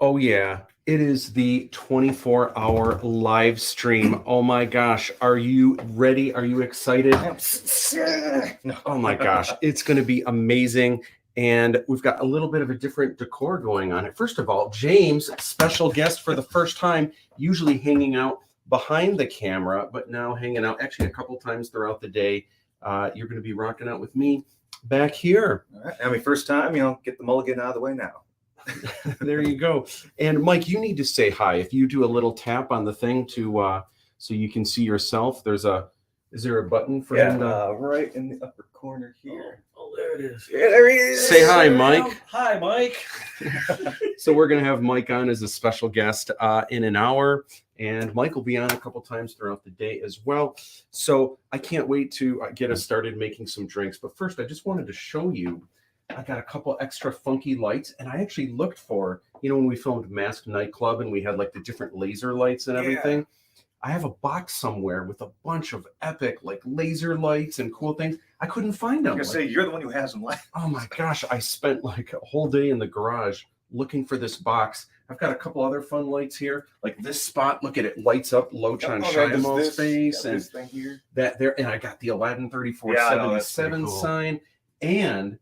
Oh yeah, it is the 24-hour live stream. Oh my gosh, are you ready? Are you excited? No. Oh my gosh, it's going to be amazing. And we've got a little bit of a different decor going on. First of all, James, special guest for the first time, usually hanging out behind the camera, but now hanging out actually a couple times throughout the day. You're going to be rocking out with me back here. All right. I mean, first time, get the mulligan out of the way now. There you go. And Mike, you need to say hi. If you do a little tap on the thing to so you can see yourself. Is there a button for him to right in the upper corner here. Oh, there it is. Yeah, there he is. Say hi, Mike. Hi, Mike. So we're gonna have Mike on as a special guest in an hour, and Mike will be on a couple times throughout the day as well. So I can't wait to get us started making some drinks. But first, I just wanted to show you. I got a couple extra funky lights, and I actually looked for, when we filmed Masked Nightclub and we had like the different laser lights and everything. I have a box somewhere with a bunch of epic like laser lights and cool things. I couldn't find them. I was gonna say, you're the one who has them left. Oh my gosh, I spent like a whole day in the garage looking for this box. I've got a couple other fun lights here. Like this spot, look at it, lights up Lochan Shime's face, and this thing here. That there, and I got the Aladdin 3477 cool sign. And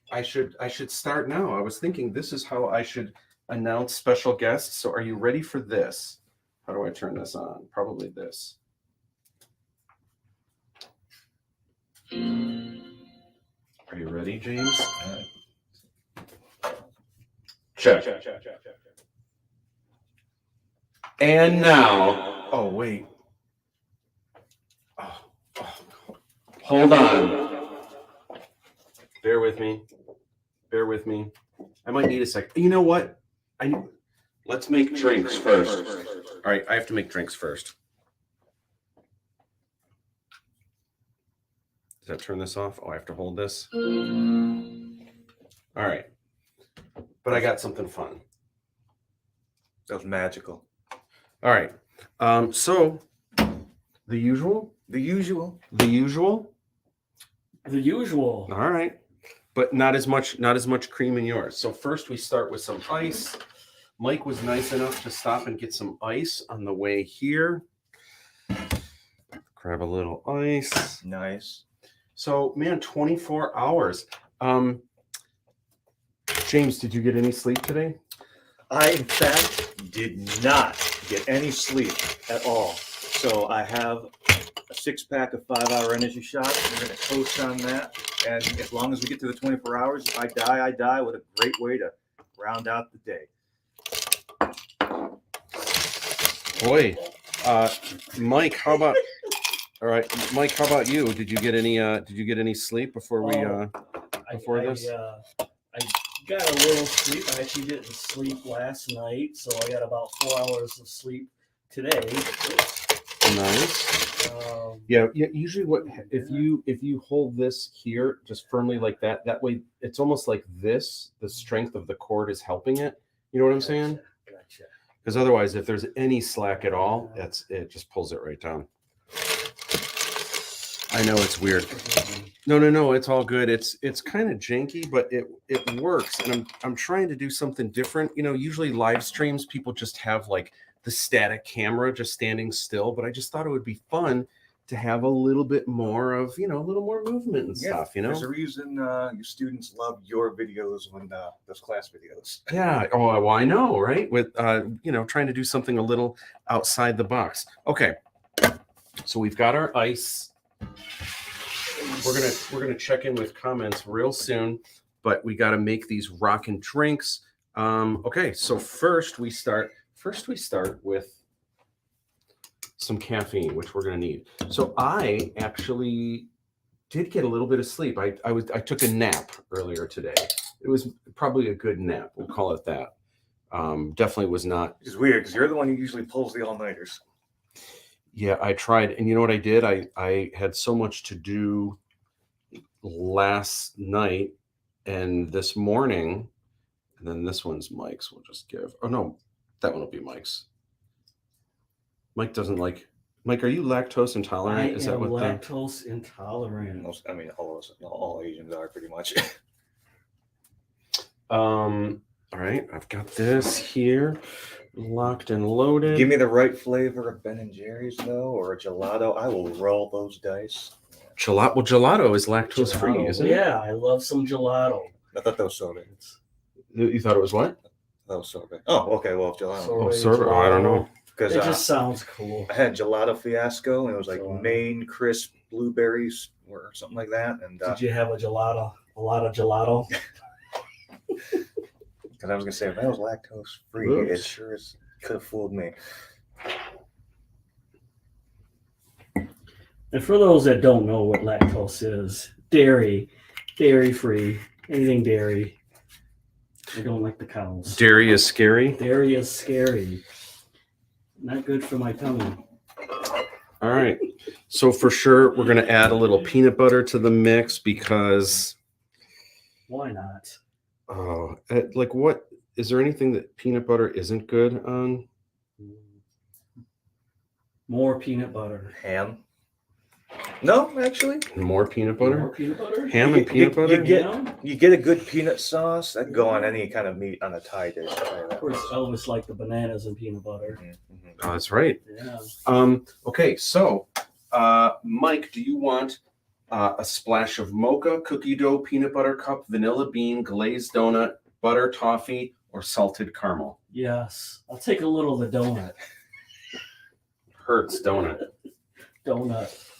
I should start now. I was thinking this is how I should announce special guests. So are you ready for this? How do I turn this on? Probably this. Are you ready, James? Check. And now, oh wait. Hold on. Bear with me. I might need a sec. You know what? Let's make drinks first. All right, I have to make drinks first. Does that turn this off? Oh, I have to hold this. All right. But I got something fun. That was magical. All right. So the usual. All right. But not as much cream in yours. So first we start with some ice. Mike was nice enough to stop and get some ice on the way here. Grab a little ice. Nice. So, man, 24 hours. James, did you get any sleep today? I, in fact, did not get any sleep at all. So I have a 6-pack of 5-hour energy shots. We're going to coast on that. And as long as we get to the 24 hours, if I die, I die. What a great way to round out the day. Boy, Mike, how about? All right, Mike, how about you? Did you get any sleep before we before this? I got a little sleep. I actually didn't sleep last night, so I got about 4 hours of sleep today. Nice. Yeah. Usually, if you hold this here just firmly like that? That way, it's almost like this. The strength of the cord is helping it. You know what I'm saying? Gotcha. Because otherwise, if there's any slack at all, it just pulls it right down. I know it's weird. No, it's all good. It's kind of janky, but it works. And I'm trying to do something different. Usually live streams, people just have like the static camera just standing still, but I just thought it would be fun to have a little bit more of, a little more movement and stuff, There's a reason your students love your videos when those class videos. Yeah. Oh, well, I know, right? With, trying to do something a little outside the box. Okay. So we've got our ice. We're gonna check in with comments real soon, but we got to make these rockin' drinks. Okay. So first we start with some caffeine, which we're going to need. So I actually did get a little bit of sleep. I took a nap earlier today. It was probably a good nap. We'll call it that. Definitely was not. It's weird because you're the one who usually pulls the all-nighters. Yeah, I tried. And you know what I did? I had so much to do last night and this morning. And then this one's Mike's. We'll just give. Oh, no, that one will be Mike's. Mike doesn't like. Mike, are you lactose intolerant? Is that what lactose intolerant? Most, all Asians are pretty much. All All right, I've got this here locked and loaded. Give me the right flavor of Ben and Jerry's though, or a gelato. I will roll those dice. Gelato. Well, gelato is lactose free, Gelato. isn't it? Yeah, I love some gelato. I thought that was sorbet. You thought it was what? That was sorbet. Oh, okay. Well, gelato. Oh, sorbet. Oh, I don't know. Because It just sounds cool. I had gelato fiasco, and it was like Gelato. Maine crisp blueberries or something like that. And Did you have a gelato? A lot of gelato? because I was gonna say if that was lactose free, Oops. it sure as could have fooled me. And for those that don't know what lactose is, dairy free, anything dairy. I don't like the cows. Dairy is scary. Dairy is scary. Not good for my tummy. All right. So for sure, we're going to add a little peanut butter to the mix because, Why not? like what, is there anything that peanut butter isn't good on? More peanut butter. Ham? No, actually, More peanut butter? More peanut butter? Ham and peanut butter? you get a good peanut sauce that go on any kind of meat on a Thai dish. Of course, Elvis liked the bananas and peanut butter. Oh, that's right. Yeah. Okay, so Mike, do you want a splash of mocha, cookie dough, peanut butter cup, vanilla bean, glazed donut, butter toffee, or salted caramel? Yes. I'll take a little of the donut. Hurts, don't it? Donut.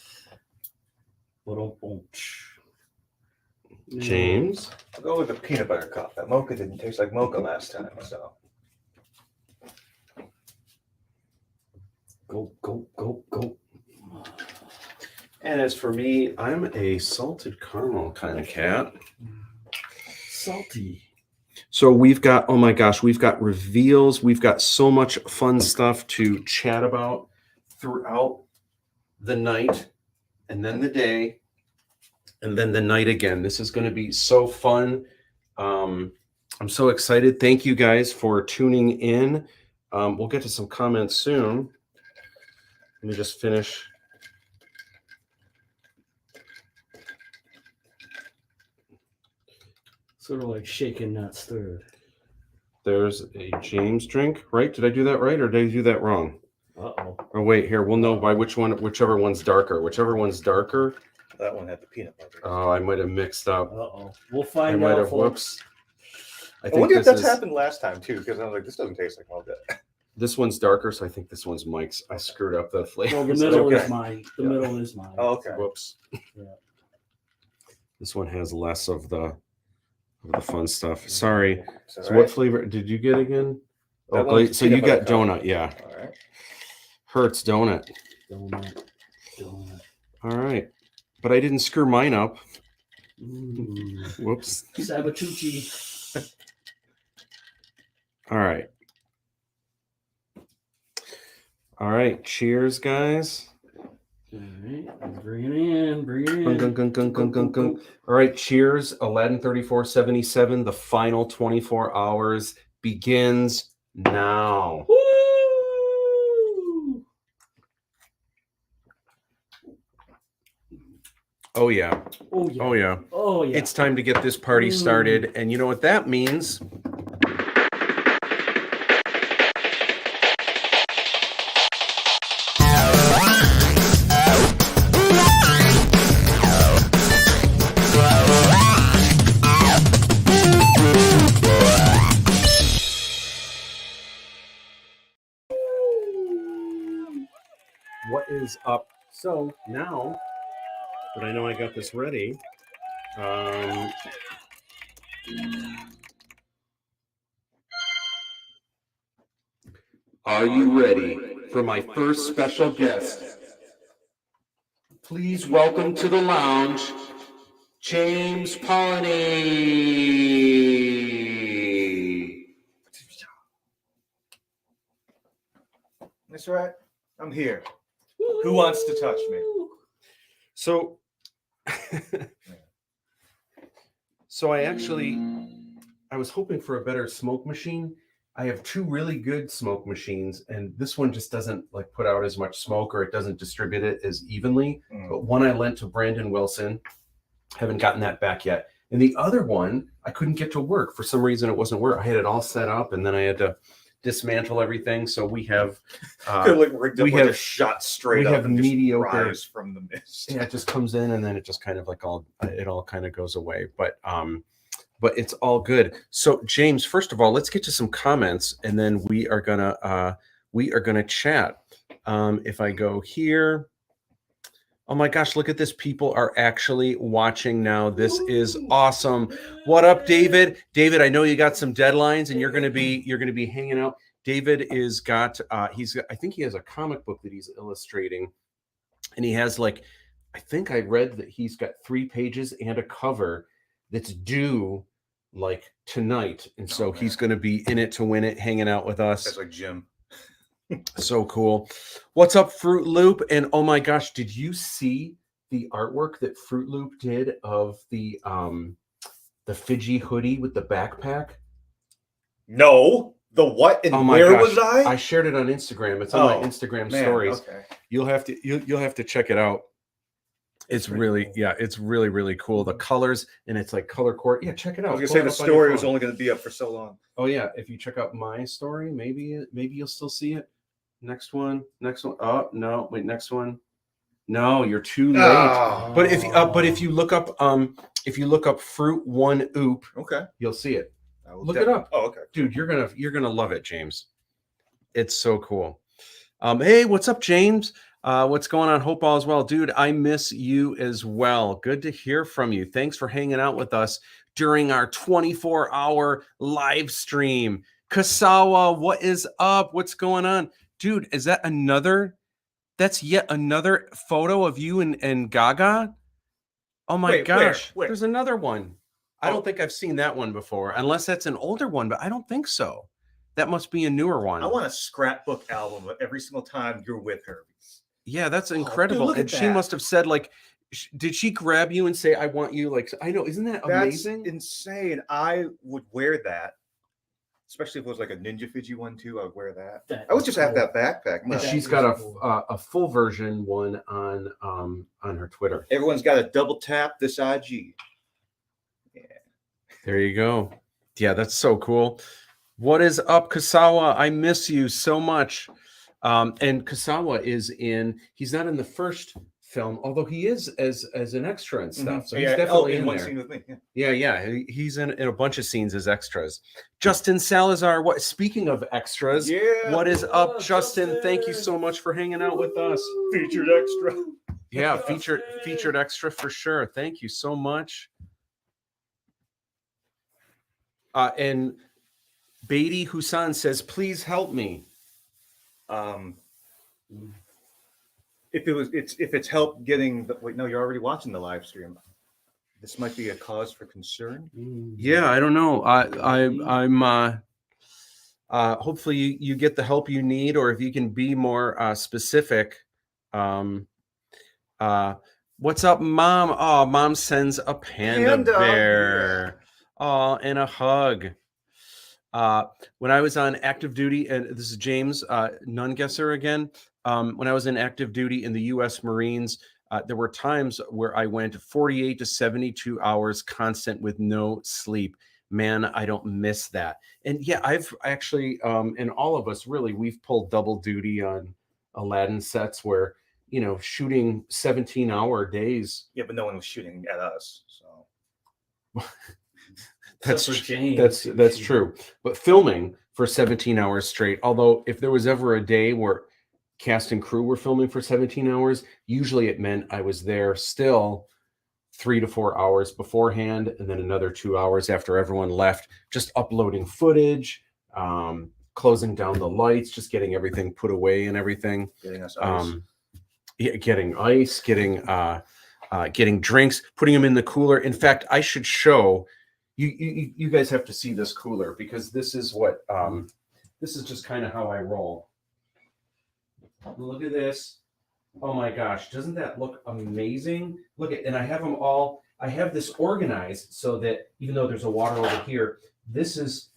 James? I'll go with the peanut butter cup. That mocha didn't taste like mocha last time, so. Go, go, go, go. And as for me, I'm a salted caramel kind of cat. Salty. So we've got, oh my gosh, we've got reveals. We've got so much fun stuff to chat about throughout the night and then the day and then the night again. This is going to be so fun. I'm so excited. Thank you guys for tuning in. We'll get to some comments soon. Let me just finish. Sort of like shaken, not stirred. There's a James drink, right? Did I do that right or did I do that wrong? Uh-oh. Oh, wait, here. We'll know by whichever one's darker. Whichever one's darker. That one had the peanut butter. Oh, I might have mixed up. Uh-oh. We'll I find might out, have, folks. whoops. I I think wonder if this that's happened last time too, because I was like, this doesn't taste like mocha. this one's darker, so I think this one's Mike's. I screwed up the flavor. Well, the middle Okay. is mine. The Yeah. middle is mine. Oh, okay. Whoops. Yeah. This one has less of the fun stuff. Sorry. Is that So right? what flavor did you get again? Oh, That one's so you peanut got butter donut, yeah. All right. Hurts donut. Donut. Donut. All right. But I didn't screw mine up. Mm. Whoops. Sabatucci. All right. All right. Cheers, guys. All right. Bring it in. Bring it Gung, gung, in. gung, gung, gung, gung, gung. All right. Cheers. Aladdin 3477. The final 24 hours begins now. Woo! Oh, yeah. Oh, yeah. Oh, yeah. Oh, yeah. It's time to get this party started. And you know what that means? What is up? So now that I know I got this ready, are you ready for my first special guest? Please welcome to the lounge, James Polony. That's right. I'm here. Who wants to touch me? So, I was hoping for a better smoke machine. I have two really good smoke machines, and this one just doesn't like put out as much smoke, or it doesn't distribute it as evenly. But one I lent to Brandon Wilson, haven't gotten that back yet. And the other one, I couldn't get to work. For some reason, it wasn't work. I had it all set up, and then I had to dismantle everything. So we have we have a shot straight we up have and just mediocre rise from the mist. Yeah, it just comes in, and then it just kind of like all kind of goes away. But it's all good. So James, first of all, let's get to some comments, and then we are gonna chat. If I go here, oh my gosh, look at this! People are actually watching now. This is awesome. What up, David? David, I know you got some deadlines, and you're gonna be hanging out. David is got I think he has a comic book that he's illustrating, and he has like, I think I read that he's got 3 pages and a cover that's due like tonight, and so he's going to be in it to win it, hanging out with us. That's like Jim. So cool. What's up, Fruit Loop? And oh my gosh, did you see the artwork that Fruit Loop did of the Fiji hoodie with the backpack? No. The what? And where was I? I shared it on Instagram. It's on my Instagram stories. Okay. You'll have to check it out. It's really cool. It's really cool. The colors, and it's like color court. Yeah, check it out. I was gonna say the story was only going to be up for so long. Oh yeah, if you check out my story, maybe you'll still see it. Next one. Oh no, wait, next one. No, you're too late. Oh. But if you look up Fruit One Oop, okay, you'll see it. Look it it up. Oh, okay. Dude, you're gonna love it, James. It's so cool. Hey, what's up, James? What's going on? Hope all is well. Dude, I miss you as well. Good to hear from you. Thanks for hanging out with us during our 24-hour live stream. Kasawa, what is up? What's going on? Dude, is that that's yet another photo of you and Gaga? Oh my gosh. Where? There's another one. I don't think I've seen that one before, unless that's an older one, but I don't think so. That must be a newer one. I want a scrapbook album every single time you're with her. Yeah, that's incredible. Dude, and she must have said, like, did she grab you and say, I want you? Like, I know, isn't that amazing? That's insane. I would wear that, especially if it was like a Ninja Fiji one too. I would wear that. I would just have that backpack. And she's got a full version one on her Twitter. Everyone's got to double tap this IG. Yeah. There you go. Yeah, that's so cool. What is up, Kasawa? I miss you so much. And Kasawa he's not in the first film, although he is as an extra and stuff. Mm-hmm. So he's definitely in one scene with me. Yeah. He's in a bunch of scenes as extras. Justin Salazar, speaking of extras, what is up, Justin? Thank you so much for hanging out with us. Featured extra. Yeah, featured extra for sure. Thank you so much. And Beatty Husan says, please help me. If it's help getting wait, no, you're already watching the live stream. This might be a cause for concern. Yeah, I don't know. I'm hopefully you get the help you need, or if you can be more specific. What's up, Mom? Oh, Mom sends a panda bear. Oh, and a hug. When I was on active duty, and this is James, Nun Guesser again. When I was in active duty in the U.S. Marines, there were times where I went 48 to 72 hours constant with no sleep. Man, I don't miss that. And yeah, I've actually, and all of us really, we've pulled double duty on Aladdin sets where, shooting 17-hour days. Yeah, but no one was shooting at us, so. That's true. But filming for 17 hours straight, although if there was ever a day where cast and crew were filming for 17 hours, usually it meant I was there still 3 to 4 hours beforehand, and then another 2 hours after everyone left, just uploading footage, closing down the lights, just getting everything put away and everything. Getting us ice. Getting ice, getting drinks, putting them in the cooler. In fact, I should show you guys have to see this cooler, because this is what this is just kind of how I roll. Look at this. Oh my gosh, doesn't that look amazing? Look at, and I have them all, I have this organized so that even though there's a water over here, this is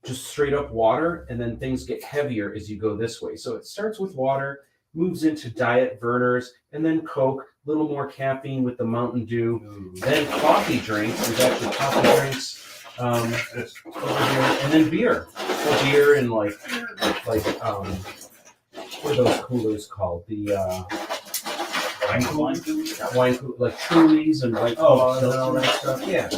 just straight up water, and then things get heavier as you go this way. So it starts with water, moves into Diet Vernors, and then Coke, little more caffeine with the Mountain Dew. Then coffee drinks. There's actually coffee drinks over here, and then beer. So beer and like what are those coolers called? The wine like Trulies and White Claws and all that stuff. Yeah.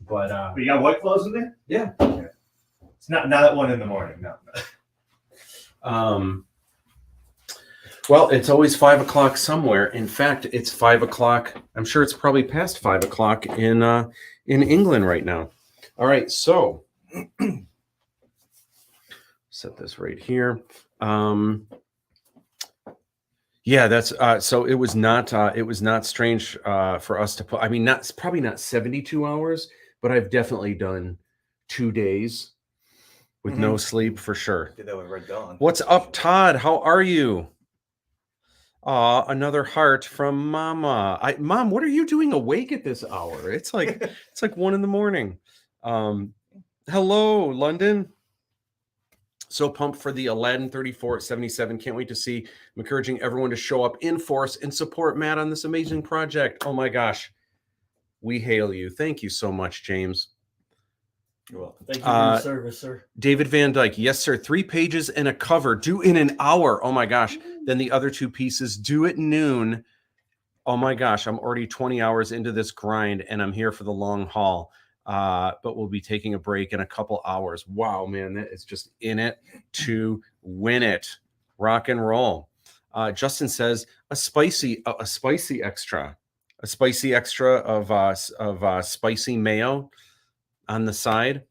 But you got White Claws in there? Yeah. Okay. It's not at 1 a.m. No. Well, it's always 5 o'clock somewhere. In fact, it's 5 o'clock. I'm sure it's probably past 5 o'clock in England right now. All right, so set this right here. Yeah, that's so it was not strange for us to put. I mean, probably not 72 hours, but I've definitely done 2 days with no sleep for sure. Did that with Red Dawn. What's up, Todd? How are you? Another heart from Mama. Mom, what are you doing awake at this hour? It's like 1 a.m. Hello, London. So pumped for the Aladdin 34 at 77. Can't wait to see. I'm encouraging everyone to show up in force and support Matt on this amazing project. Oh my gosh. We hail you. Thank you so much, James. You're welcome. Thank you for your service, sir. David Van Dyke. Yes, sir. 3 pages and a cover due in an hour. Oh my gosh. Then the other 2 pieces due at noon. Oh my gosh. I'm already 20 hours into this grind and I'm here for the long haul. But we'll be taking a break in a couple hours. Wow, man, that is just in it to win it. Rock and roll. Justin says a spicy extra of spicy mayo on the side.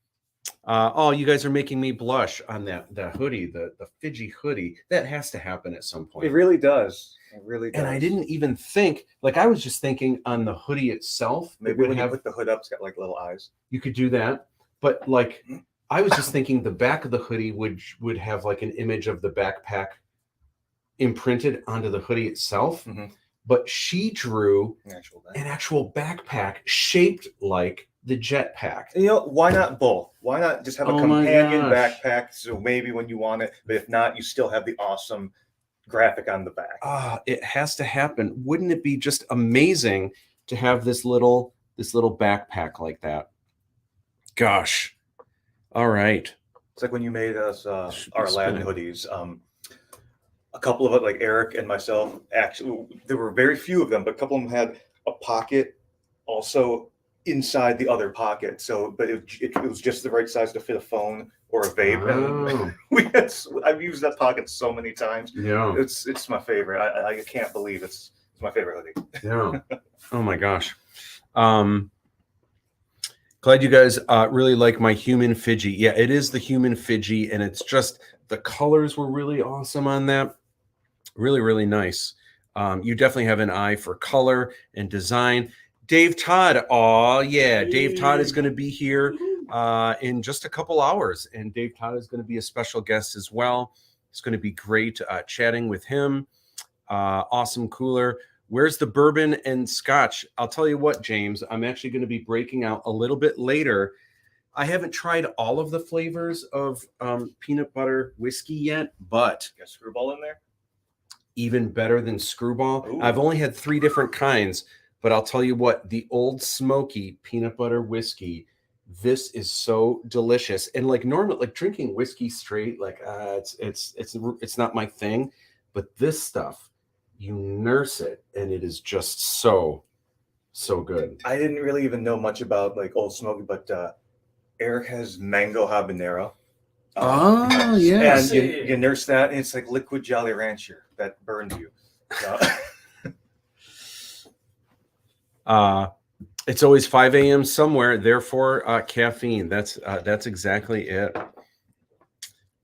Oh, you guys are making me blush on that hoodie, the Fiji hoodie. That has to happen at some point. It really does. It really does. And I didn't even think, like, I was just thinking on the hoodie itself. Maybe when you put the hood up, it's got like little eyes. You could do that. But like, I was just thinking the back of the hoodie would have like an image of the backpack imprinted onto the hoodie itself. Mm-hmm. But she drew an actual backpack shaped like the jetpack. You know, why not both? Why not just have a companion backpack? So maybe when you want it, but if not, you still have the awesome graphic on the back. It has to happen. Wouldn't it be just amazing to have this little backpack like that? Gosh. All right. It's like when you made us our Aladdin hoodies. A couple of it, like Eric and myself, actually, there were very few of them, but a couple of them had a pocket also inside the other pocket. So, but it was just the right size to fit a phone or a vape. And I've used that pocket so many times. Yeah, it's my favorite. I can't believe it's my favorite hoodie. Yeah. Oh my gosh. Glad you guys really like my human Fiji. Yeah, it is the human Fiji, and it's just the colors were really awesome on that. Really, really nice. You definitely have an eye for color and design. Dave Todd. Oh, yeah. Dave Todd is going to be here in just a couple hours. And Dave Todd is going to be a special guest as well. It's going to be great chatting with him. Awesome cooler. Where's the bourbon and scotch? I'll tell you what, James, I'm actually going to be breaking out a little bit later. I haven't tried all of the flavors of peanut butter whiskey yet, but got Screwball in there? Even better than Screwball. Ooh. I've only had 3 different kinds, but I'll tell you what, the Old Smoky peanut butter whiskey, this is so delicious. And like normal, like drinking whiskey straight, like it's not my thing, but this stuff, you nurse it and it is just so good. I didn't really even know much about like Old Smoky, but Eric has mango habanero. Yes. And you nurse that, and it's like liquid Jolly Rancher that burns you. It's always 5 a.m. somewhere, therefore caffeine. That's exactly it.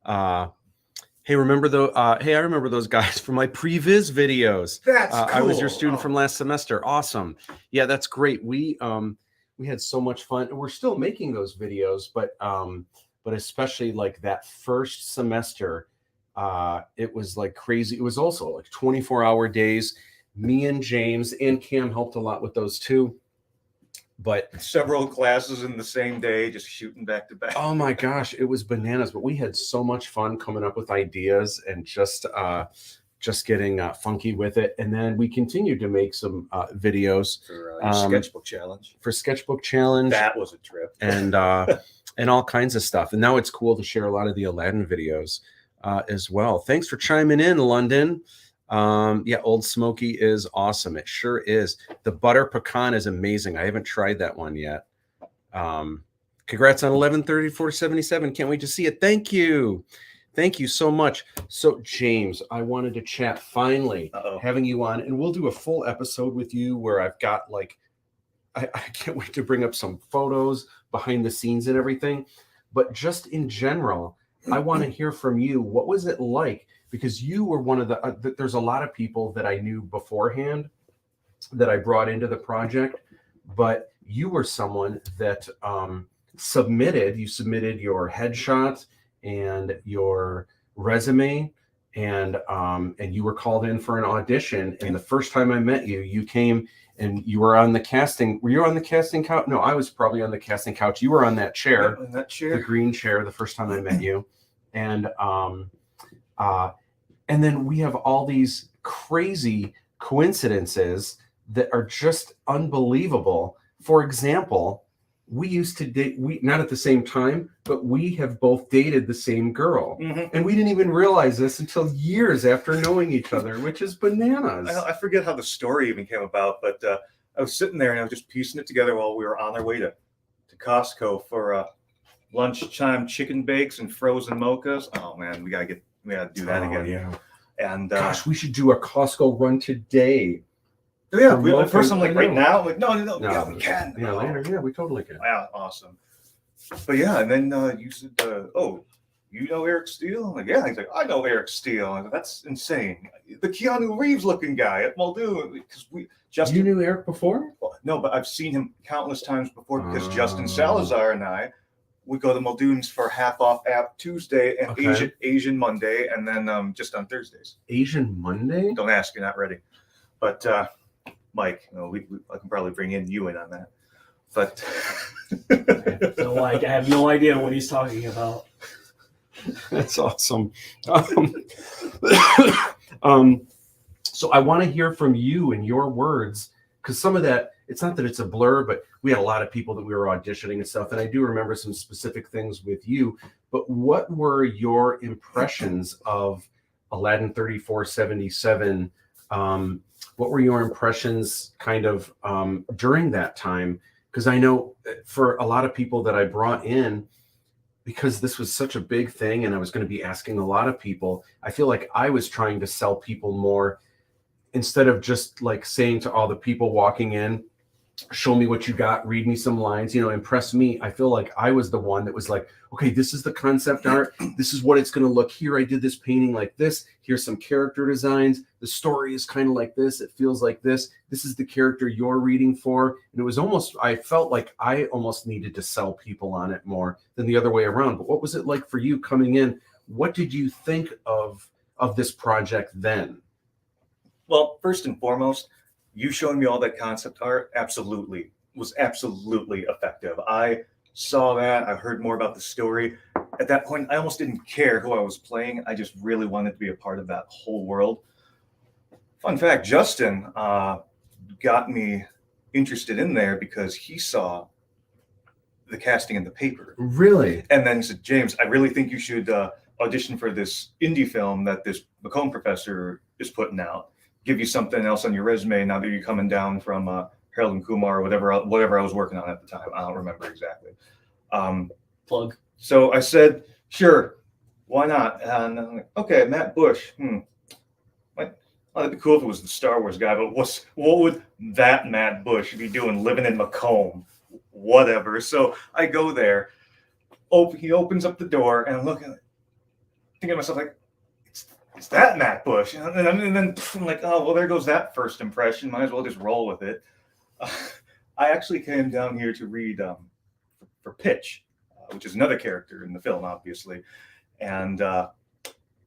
Hey, I remember those guys from my previs videos. That's cool. I was your student from last semester. Awesome. Yeah, that's great. We had so much fun, and we're still making those videos, but especially like that first semester, it was like crazy. It was also like 24-hour days. Me and James and Cam helped a lot with those too. But several classes in the same day, just shooting back to back. Oh my gosh, it was bananas. But we had so much fun coming up with ideas and just just getting funky with it. And then we continued to make some videos For your sketchbook challenge. For sketchbook challenge. That was a trip. And all kinds of stuff. And now it's cool to share a lot of the Aladdin videos as well. Thanks for chiming in, London. Yeah, Old Smoky is awesome. It sure is. The butter pecan is amazing. I haven't tried that one yet. Congrats on 113477. Can't wait to see it. Thank you. Thank you so much. So, James, I wanted to chat finally, having you on, and we'll do a full episode with you where I've got like, I can't wait to bring up some photos behind the scenes and everything. But just in general, I want to hear from you. What was it like? Because you were one of the, there's a lot of people that I knew beforehand that I brought into the project, but you were someone that you submitted your headshot and your resume, and you were called in for an audition. And the first time I met you, you came and you were on the casting. Were you on the casting couch? No, I was probably on the casting couch. You were on that chair, the green chair, the first time I met you. And then we have all these crazy coincidences that are just unbelievable. For example, we used to date, not at the same time, but we have both dated the same girl. Mm-hmm. And we didn't even realize this until years after knowing each other, which is bananas. I forget how the story even came about, but I was sitting there and I was just piecing it together while we were on our way to Costco for lunch. Chime chicken bakes and frozen mochas. Oh man, we gotta do that again. Yeah. And gosh, we should do a Costco run today. Yeah, at first I'm like, right now? I'm like, no, yeah, we can. Yeah, later. Yeah, we totally can. Yeah, awesome. But yeah, and then you said, oh, you know Eric Steele? I'm like, yeah. He's like, I know Eric Steele. I'm like, that's insane. The Keanu Reeves looking guy at Muldoon. Because Justin. You knew Eric before? No, but I've seen him countless times before because Justin Salazar and I would go to Muldoon's for half off app Tuesday and Asian Monday, and then just on Thursdays. Asian Monday? Don't ask, you're not ready. But Mike, I can probably bring you in on that. But I have no idea what he's talking about. That's awesome. So I want to hear from you and your words, because some of that, it's not that it's a blur, but we had a lot of people that we were auditioning and stuff, and I do remember some specific things with you. But what were your impressions of Aladdin 3477? What were your impressions kind of during that time? Because I know for a lot of people that I brought in, because this was such a big thing and I was going to be asking a lot of people, I feel like I was trying to sell people more instead of just like saying to all the people walking in, show me what you got, read me some lines, impress me. I feel like I was the one that was like, okay, this is the concept art. This is what it's going to look. Here, I did this painting like this. Here's some character designs. The story is kind of like this. It feels like this. This is the character you're reading for. And it was almost, I felt like I almost needed to sell people on it more than the other way around. But what was it like for you coming in? What did you think of this project then? Well, first and foremost, you showing me all that concept art was absolutely effective. I saw that. I heard more about the story. At that point, I almost didn't care who I was playing. I just really wanted to be a part of that whole world. Fun fact, Justin got me interested in there because he saw the casting in the paper. Really? And then he said, James, I really think you should audition for this indie film that this Macomb professor is putting out. Give you something else on your resume now that you're coming down from Harold and Kumar or whatever I was working on at the time. I don't remember exactly. Plug. So I said, sure, why not? And I'm like, okay, Matt Bush. That'd be cool if it was the Star Wars guy, but what would that Matt Bush be doing living in Macomb? Whatever. So I go there. He opens up the door, and I'm looking, thinking to myself, like, it's that Matt Bush. And then I'm like, oh, well, there goes that first impression. Might as well just roll with it. I actually came down here to read for Pitch, which is another character in the film, obviously. And I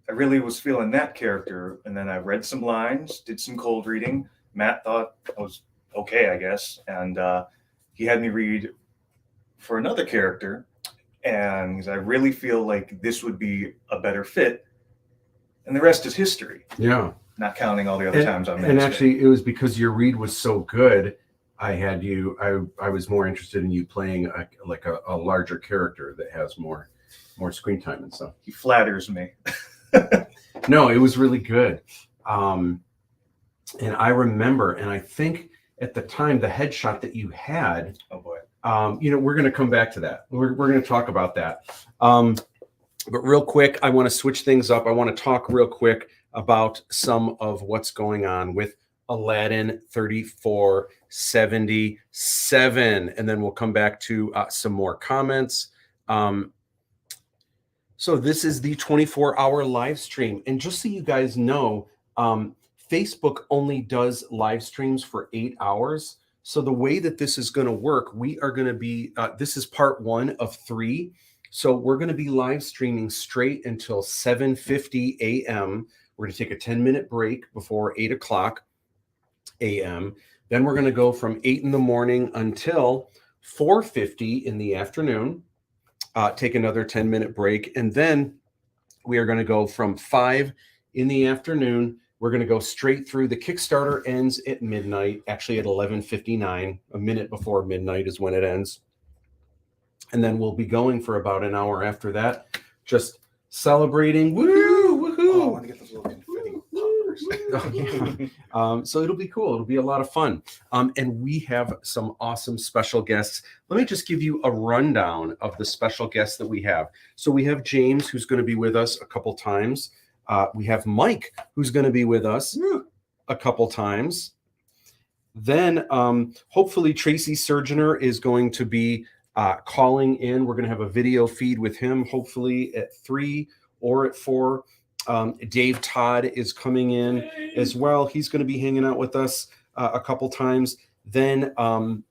really was feeling that character. And then I read some lines, did some cold reading. Matt thought I was okay, I guess. And he had me read for another character. And I really feel like this would be a better fit. And the rest is history. Yeah. not counting all the other times I'm And actually, it was because your read was so good. I had you. I was more interested in you playing a larger character that has more screen time and stuff. He flatters me. No, it was really good. And I remember, and I think at the time the headshot that you had. Oh boy. We're going to come back to that. We're going to talk about that. But real quick, I want to switch things up. I want to talk real quick about some of what's going on with Aladdin 3477, and then we'll come back to some more comments. So this is the 24-hour live stream, and just so you guys know, Facebook only does live streams for 8 hours. So the way that this is going to work, we are going to be, this is part 1 of 3. So we're going to be live streaming straight until 7:50 a.m. We're going to take a 10-minute break before 8 o'clock a.m. Then we're going to go from 8 in the morning until 4:50 in the afternoon, take another 10-minute break. And then we are going to go from 5 in the afternoon. We're going to go straight through. The Kickstarter ends at midnight, actually at 11:59. A minute before midnight is when it ends. And then we'll be going for about an hour after that, just celebrating. Woo, woohoo! Oh, I want to get those little confetti poppers. So it'll be cool. It'll be a lot of fun. And we have some awesome special guests. Let me just give you a rundown of the special guests that we have. So we have James, who's going to be with us a couple times. We have Mike, who's going to be with us a couple times. Then hopefully Tracy Surgener is going to be calling in. We're going to have a video feed with him, hopefully at 3 or at 4. Dave Todd is coming in as well. He's going to be hanging out with us a couple times. Then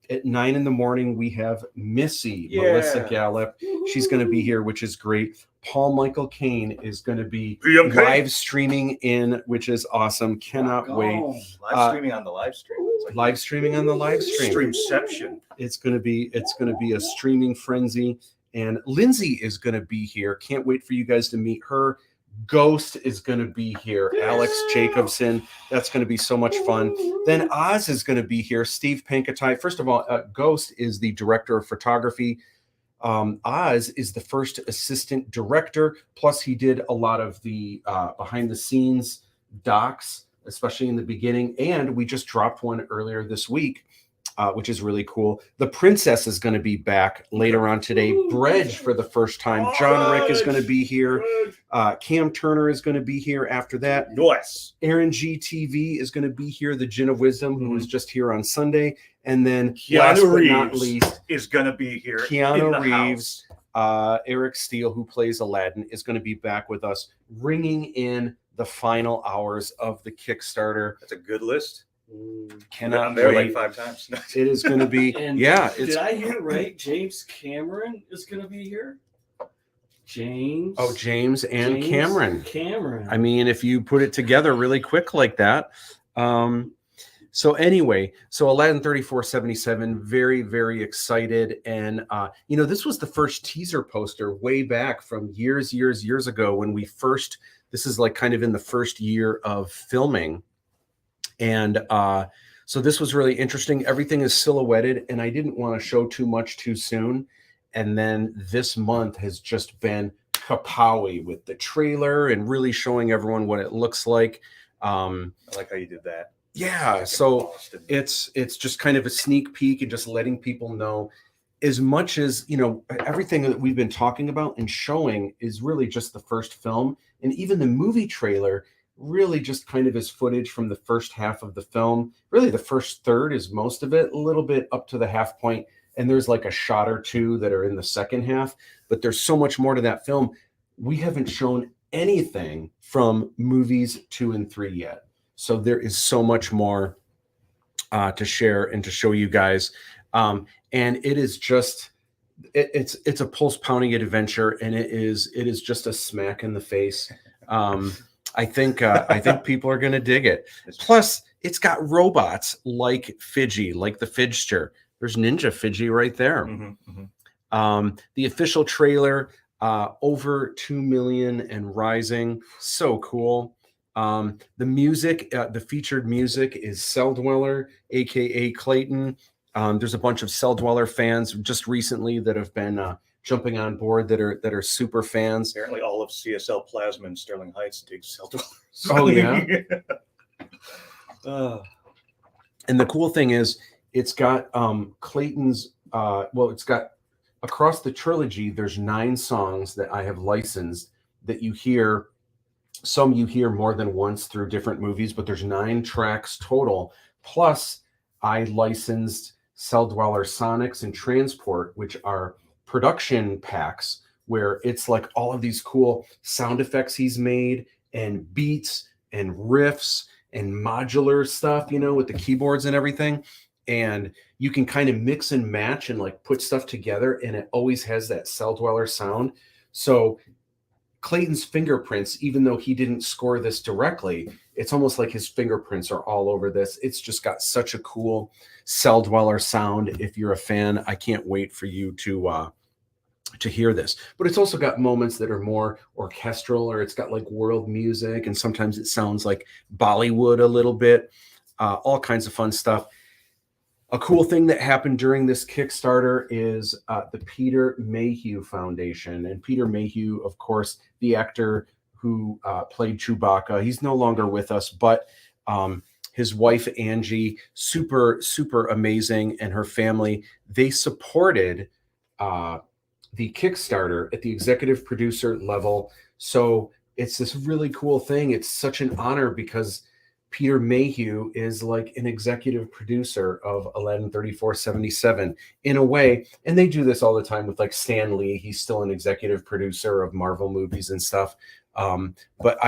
at 9 in the morning, we have Missy, Melissa Gallup. She's going to be here, which is great. Paul Michael Kane is going to be live streaming in, which is awesome. Cannot wait. Live streaming on the live stream. Like live streaming on the live stream. Streamception. It's going to be a streaming frenzy. And Lindsay is going to be here. Can't wait for you guys to meet her. Ghost is going to be here. Alex Jacobson. That's going to be so much fun. Then Oz is going to be here. Steve Pankatai. First of all, Ghost is the director of photography. Oz is the first assistant director. Plus, he did a lot of the behind the scenes docs, especially in the beginning. And we just dropped one earlier this week, which is really cool. The Princess is going to be back later on today. Bredge for the first time. John Rick is going to be here. Cam Turner is going to be here after that. Nice. Aaron G. TV is going to be here. The Gin of Wisdom, who was just here on Sunday. And then Keanu Reeves not least, is going to be here. Keanu Reeves, Eric Steele, who plays Aladdin, is going to be back with us, ringing in the final hours of the Kickstarter. That's a good list. Cannot I'm there wait. like 5 times. It is going to be, And it's did I hear it right? James Cameron is going to be here. James. Oh, James and James Cameron. Cameron. I mean, if you put it together really quick like that. So anyway, so Aladdin 3477, very, very excited. And, this was the first teaser poster way back from years ago when we first, this is like kind of in the first year of filming. And so this was really interesting. Everything is silhouetted, and I didn't want to show too much too soon. And then this month has just been kapowie with the trailer and really showing everyone what it looks like. I like how you did that. Yeah, so it's just kind of a sneak peek and just letting people know as much as, everything that we've been talking about and showing is really just the first film. And even the movie trailer really just kind of is footage from the first half of the film. Really, the first third is most of it, a little bit up to the half point. And there's like a shot or two that are in the second half. But there's so much more to that film. We haven't shown anything from movies 2 and 3 yet. So there is so much more to share and to show you guys. And it is just, it's a pulse pounding adventure, and it is just a smack in the face. I think people are going to dig it. Plus, it's got robots like Fidgy, like the Fidgster. There's Ninja Fidgy right there. The official trailer, over 2 million and rising. So cool. The music, the featured music is Cell Dweller, aka Clayton. There's a bunch of Cell Dweller fans just recently that have been jumping on board that are super fans. Apparently, all of CSL Plasma in Sterling Heights dig Cell Dwellers. Oh yeah. And the cool thing is, it's got Clayton's. It's got across the trilogy. There's 9 songs that I have licensed that you hear. Some you hear more than once through different movies, but there's 9 tracks total. Plus, I licensed Cell Dweller Sonics and Transport, which are production packs where it's like all of these cool sound effects he's made and beats and riffs and modular stuff, with the keyboards and everything. And you can kind of mix and match and like put stuff together, and it always has that Cell Dweller sound. So Clayton's fingerprints, even though he didn't score this directly, it's almost like his fingerprints are all over this. It's just got such a cool Cell Dweller sound. If you're a fan, I can't wait for you to hear this. But it's also got moments that are more orchestral, or it's got like world music, and sometimes it sounds like Bollywood a little bit. All kinds of fun stuff. A cool thing that happened during this Kickstarter is the Peter Mayhew Foundation. And Peter Mayhew, of course, the actor who played Chewbacca, he's no longer with us, but his wife, Angie, super, super amazing, and her family, they supported the Kickstarter at the executive producer level. So it's this really cool thing. It's such an honor because Peter Mayhew is like an executive producer of Aladdin 3477 in a way. And they do this all the time with like Stan Lee. He's still an executive producer of Marvel movies and stuff. But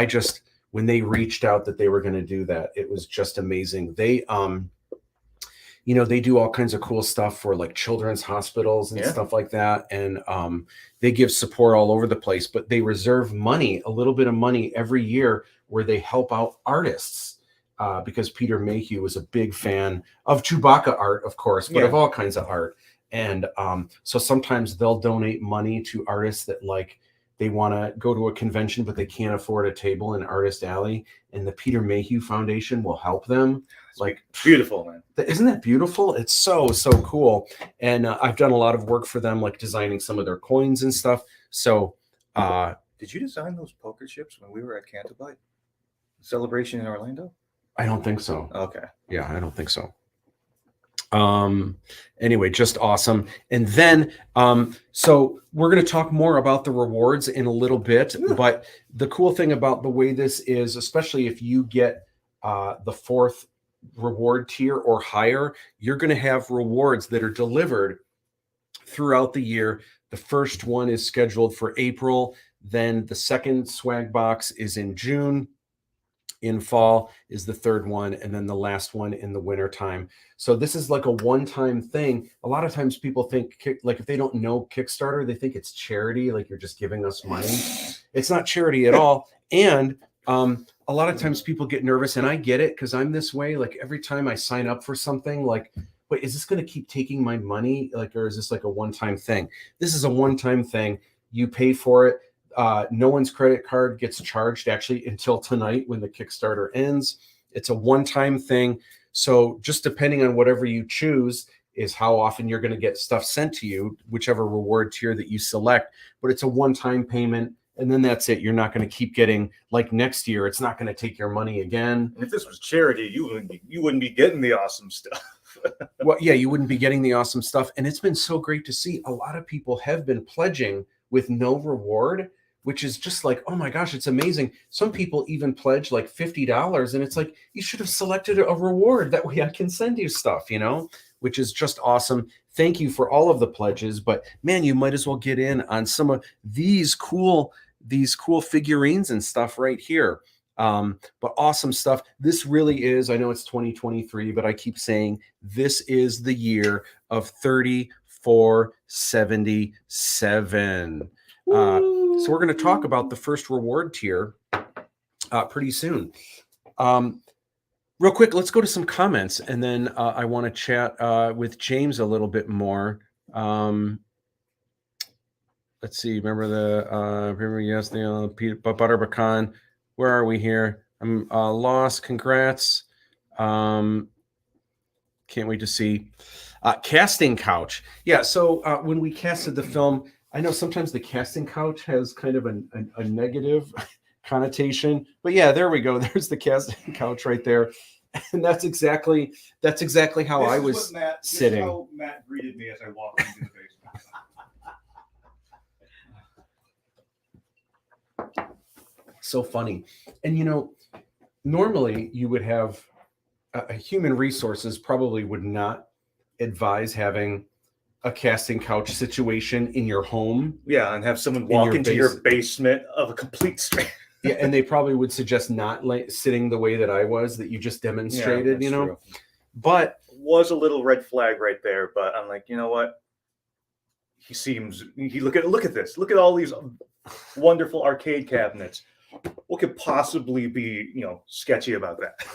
when they reached out that they were going to do that, it was just amazing. They, they do all kinds of cool stuff for like children's hospitals and stuff like that. And they give support all over the place, but they reserve money, a little bit of money every year where they help out artists. Because Peter Mayhew was a big fan of Chewbacca art, of course, but of all kinds of art. And so sometimes they'll donate money to artists that like they want to go to a convention, but they can't afford a table in Artist Alley. And the Peter Mayhew Foundation will help them. Like, beautiful, man. Isn't that beautiful? It's so, so cool. And I've done a lot of work for them, like designing some of their coins and stuff. So did you design those poker chips when we were at Cantabite Celebration in Orlando? I don't think so. Okay. Yeah, I don't think so. Anyway, just awesome. And then, so we're going to talk more about the rewards in a little bit, but the cool thing about the way this is, especially if you get the 4th reward tier or higher, you're going to have rewards that are delivered throughout the year. The first one is scheduled for April. Then the second swag box is in June. In fall is the 3rd one, and then the last one in the winter time. So this is like a one-time thing. A lot of times people think, like if they don't know Kickstarter, they think it's charity, like you're just giving us money. It's not charity at all. And a lot of times people get nervous, and I get it because I'm this way. Like every time I sign up for something, like, wait, is this going to keep taking my money? Like, or is this like a one-time thing? This is a one-time thing. You pay for it. No one's credit card gets charged actually until tonight when the Kickstarter ends. It's a one-time thing. So just depending on whatever you choose is how often you're going to get stuff sent to you, whichever reward tier that you select. But it's a one-time payment, and then that's it. You're not going to keep getting, like next year, it's not going to take your money again. And if this was charity, you wouldn't be getting the awesome stuff. Well, yeah, you wouldn't be getting the awesome stuff. And it's been so great to see. A lot of people have been pledging with no reward, which is just like, oh my gosh, it's amazing. Some people even pledge like $50, and it's like, you should have selected a reward. That way I can send you stuff, which is just awesome. Thank you for all of the pledges, but man, you might as well get in on some of these cool figurines and stuff right here. But awesome stuff. This really is, I know it's 2023, but I keep saying this is the year of 3477. So we're going to talk about the first reward tier pretty soon. Real quick, let's go to some comments, and then I want to chat with James a little bit more. Let's see. Remember yes, the Butter Pecan. Where are we here? I'm lost. Congrats. Can't wait to see. Casting couch. Yeah, so when we casted the film, I know sometimes the casting couch has kind of a negative connotation, but yeah, there we go. There's the casting couch right there. And that's exactly how I was sitting. This is how Matt greeted me as I walked into the basement. So funny. And you know, normally you would have a human resources probably would not advise having a casting couch situation in your home. Yeah, and have someone walk into your basement of a complete stranger. Yeah, and they probably would suggest not sitting the way that I was, that you just demonstrated, you know. True. But was a little red flag right there, but I'm like, you know what? Look at this. Look at all these wonderful arcade cabinets. What could possibly be, you know, sketchy about that?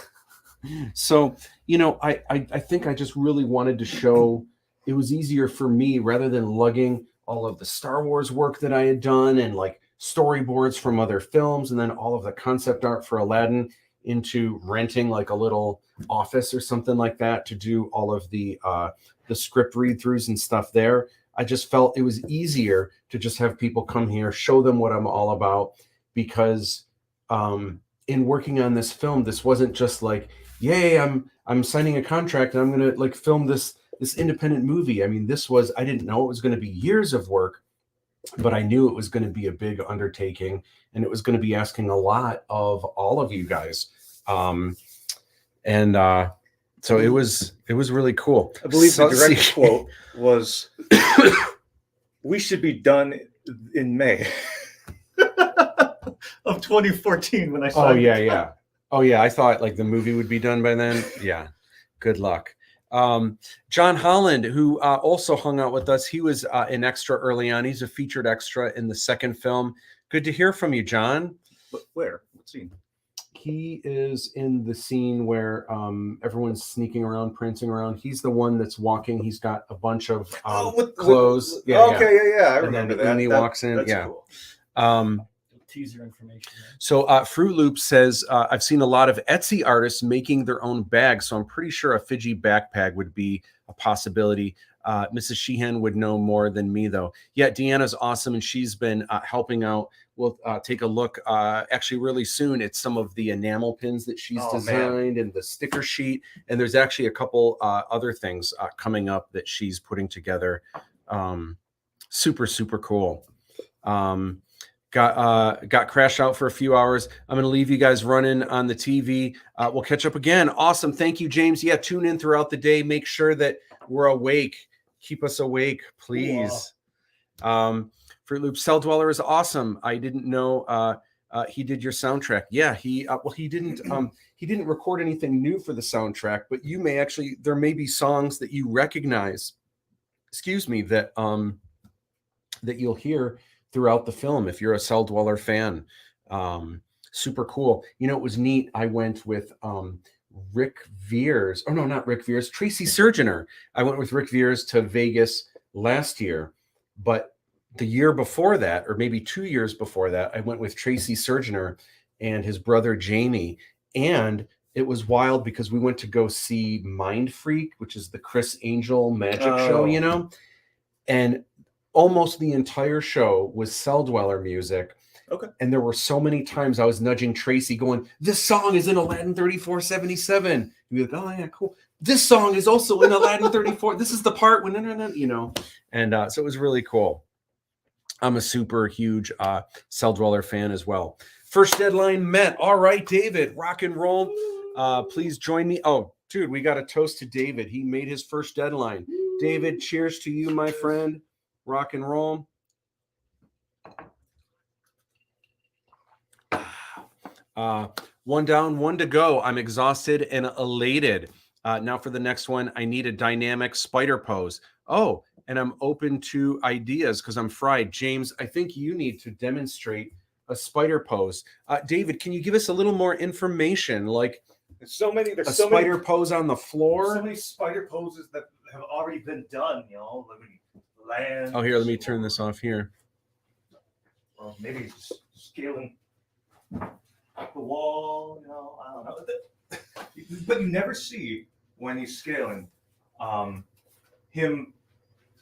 So, you know, I think I just really wanted to show it was easier for me rather than lugging all of the Star Wars work that I had done and like storyboards from other films and then all of the concept art for Aladdin into renting like a little office or something like that to do all of the script read-throughs and stuff there. I just felt it was easier to just have people come here, show them what I'm all about, because in working on this film, this wasn't just like, yay, I'm signing a contract and I'm gonna like film this independent movie. I mean, I didn't know it was going to be years of work, but I knew it was going to be a big undertaking and it was going to be asking a lot of all of you guys. So it was really cool. I believe the direct quote was, "We should be done in May of 2014." When I saw Oh yeah, I thought like the movie would be done by then. Yeah, good luck. John Holland, who also hung out with us, he was an extra early on. He's a featured extra in the second film. Good to hear from you, John. Where? What scene? He is in the scene where everyone's sneaking around, prancing around. He's the one that's walking. He's got a bunch of clothes. I remember that. And he walks in. That's yeah. Cool. Teaser information. So Fruit Loop says, I've seen a lot of Etsy artists making their own bags, so I'm pretty sure a Fiji backpack would be a possibility. Mrs. Sheehan would know more than me, though. Yeah, Deanna's awesome, and she's been helping out. We'll take a look actually really soon at some of the enamel pins that she's designed and the sticker sheet. And there's actually a couple other things coming up that she's putting together. Super, super cool. Got crashed out for a few hours. I'm going to leave you guys running on the TV. We'll catch up again. Awesome. Thank you, James. Yeah, tune in throughout the day. Make sure that we're awake. Keep us awake, please. Fruit Loop Cell Dweller is awesome. I didn't know he did your soundtrack. Yeah, he didn't record anything new for the soundtrack, but you may actually, there may be songs that you recognize, that that you'll hear throughout the film if you're a Cell Dweller fan. Super cool. You know, it was neat. I went with Rick Veers. Oh no, not Rick Veers. Tracy Surgener. I went with Rick Veers to Vegas last year, but the year before that, or maybe 2 years before that, I went with Tracy Surgener and his brother Jamie, and it was wild because we went to go see Mind Freak, which is the Chris Angel magic show, you know, and almost the entire show was Cell Dweller music. Okay. And there were so many times I was nudging Tracy going, this song is in Aladdin 3477. And be like, oh yeah, cool. This song is also in Aladdin 34. This is the part when, you know, and so it was really cool. I'm a super huge Cell Dweller fan as well. First deadline met. All right, David, rock and roll. Please join me. Oh, dude, we got a toast to David. He made his first deadline. David, cheers to you, my friend. Rock and roll. One down, one to go. I'm exhausted and elated. Now for the next one, I need a dynamic spider pose. Oh, and I'm open to ideas because I'm fried. James, I think you need to demonstrate a spider pose. David, can you give us a little more information? Like there's so many spider pose on the floor. So many spider poses that have already been done, you know. Land. Oh, here, let me turn this off here. Well, maybe just scaling. the wall, you know, I don't know. But you never see when he's scaling him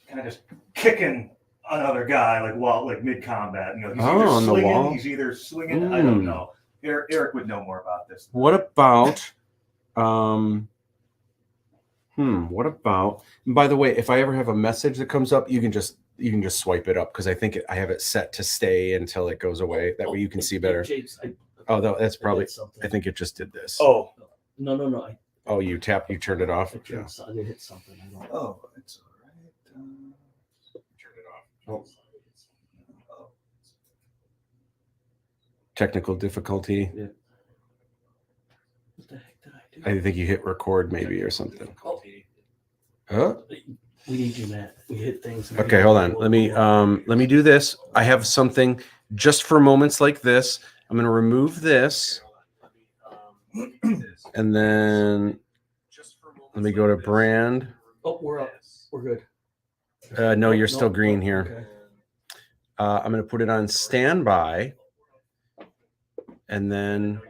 kind of just kicking another guy like mid combat. You know, he's either on the slinging, wall? he's either swinging. I don't know. Eric would know more about this. What about what about, and by the way, if I ever have a message that comes up, you can just swipe it up, because I think I have it set to stay until it goes away. That way you can see better. James, That's probably, something. I think it just did this. Oh, No. Oh, you turned it off? I did hit something. I don't know. oh, it's all right. Turn it off. Oh. Technical difficulty. Yeah. What the heck did I do? I think you hit record maybe or something. We need you, Matt. We hit things. Okay, hold on. Let me do this. I have something just for moments like this. I'm going to remove this, and then let me go to brand. Oh, we're up. We're good. No, you're still green here. Okay. I'm going to put it on standby, and then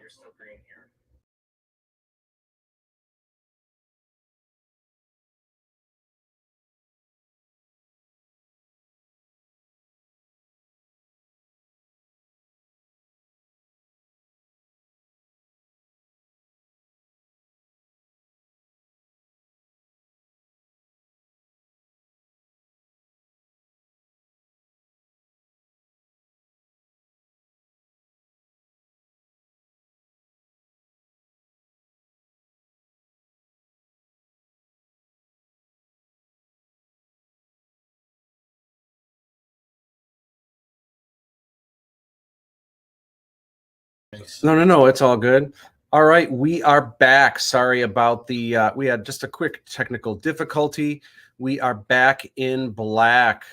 No, it's all good. All right, we are back. Sorry about the we had just a quick technical difficulty. We are back in black.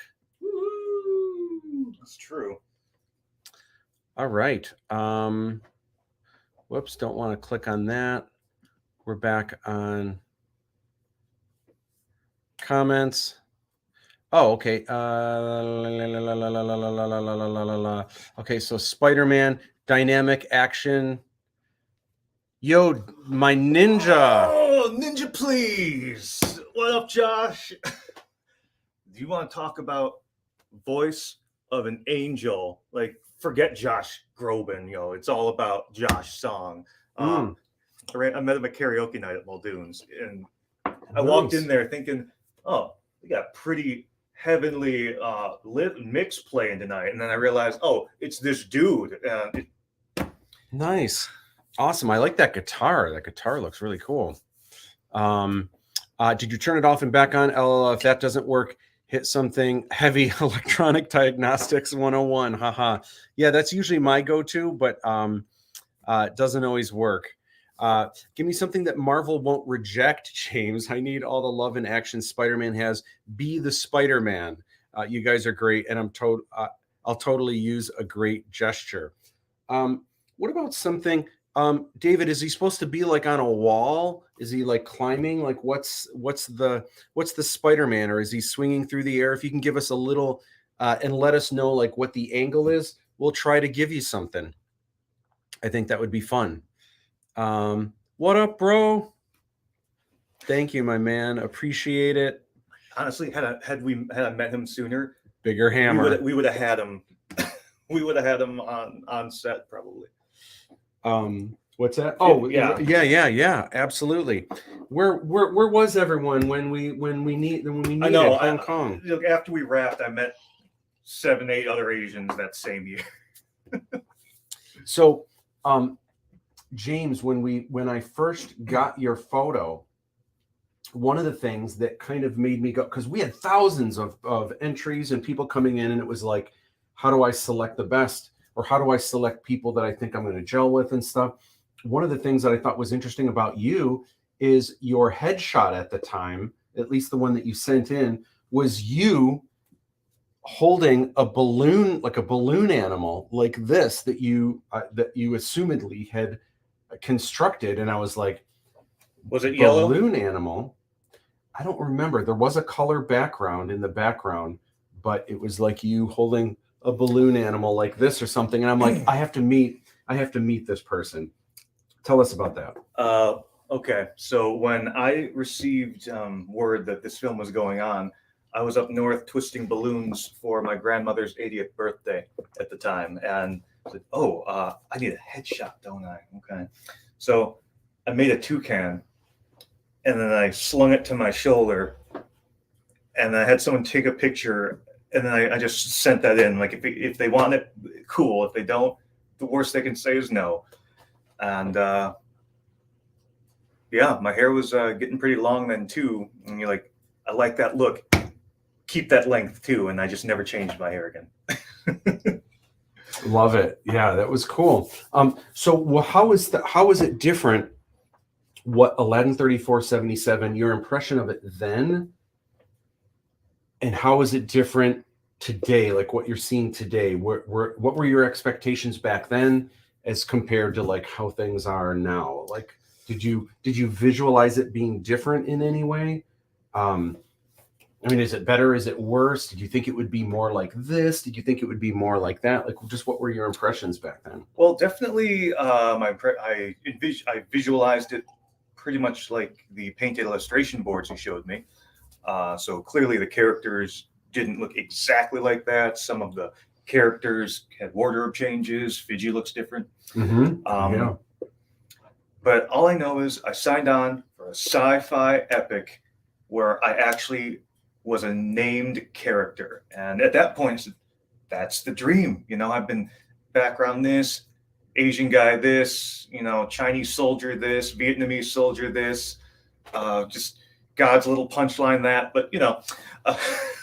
Woo! That's true. All right. Whoops, don't want to click on that. We're back on comments. Oh, okay. Okay, so Spider-Man, dynamic action. Yo, my ninja. Oh, ninja, please. What up, Josh? Do you want to talk about voice of an angel? Like, forget Josh Groban. You know, it's all about Josh Song. I met him at karaoke night at Muldoon's, and I walked in there thinking, oh, we got pretty heavenly lit mix playing tonight, and then I realized, oh, it's this dude. Nice. Awesome. I like that guitar. That guitar looks really cool. Did you turn it off and back on? If that doesn't work, hit something heavy. Electronic diagnostics 101. Haha. Yeah, that's usually my go-to, but it doesn't always work. Give me something that Marvel won't reject, James. I need all the love and action Spider-Man has. Be the Spider-Man. You guys are great, and I'll totally use a great gesture. What about something? David, is he supposed to be like on a wall? Is he like climbing? Like what's the Spider-Man, or is he swinging through the air? If you can give us a little and let us know like what the angle is, we'll try to give you something. I think that would be fun. What up, bro? Thank you, my man. Appreciate it. Honestly, had I met him sooner, bigger hammer, we would have had him. We would have had him on set probably. What's that? Oh, yeah, absolutely. Where was everyone when we needed Hong Kong? After we wrapped, I met 7-8 other Asians that same year. So, James, when I first got your photo, one of the things that kind of made me go, because we had thousands of entries and people coming in, and it was like, how do I select the best? Or how do I select people that I think I'm going to gel with and stuff? One of the things that I thought was interesting about you is your headshot at the time, at least the one that you sent in, was you holding a balloon, like a balloon animal like this that you assumedly had constructed. And I was like, was it yellow? Balloon animal? I don't remember. There was a color background in the background, but it was like you holding a balloon animal like this or something. And I'm like, I have to meet I have to meet this person. Tell us about that. Okay, so when I received word that this film was going on, I was up north twisting balloons for my grandmother's 80th birthday at the time, and I said, "Oh, I need a headshot, don't I?" Okay, so I made a toucan, and then I slung it to my shoulder, and I had someone take a picture, and then I just sent that in. Like if they want it, cool. If they don't, the worst they can say is no. And yeah, my hair was getting pretty long then too. And you're like, I like that look. Keep that length too. And I just never changed my hair again. Love it. Yeah, that was cool. So how is it different? What Aladdin 3477, your impression of it then, and how is it different today? Like what you're seeing today, what were your expectations back then as compared to like how things are now? Like, did you visualize it being different in any way? I mean, is it better? Is it worse? Did you think it would be more like this? Did you think it would be more like that? Like, just what were your impressions back then? Well, definitely, I visualized it pretty much like the painted illustration boards you showed me. So clearly, the characters didn't look exactly like that. Some of the characters had wardrobe changes. Fiji looks different. Yeah. But all I know is I signed on for a sci-fi epic where I actually was a named character. And at that point, that's the dream. You know, I've been background this, Asian guy this, you know, Chinese soldier this, Vietnamese soldier this, just God's little punchline that. But, you know,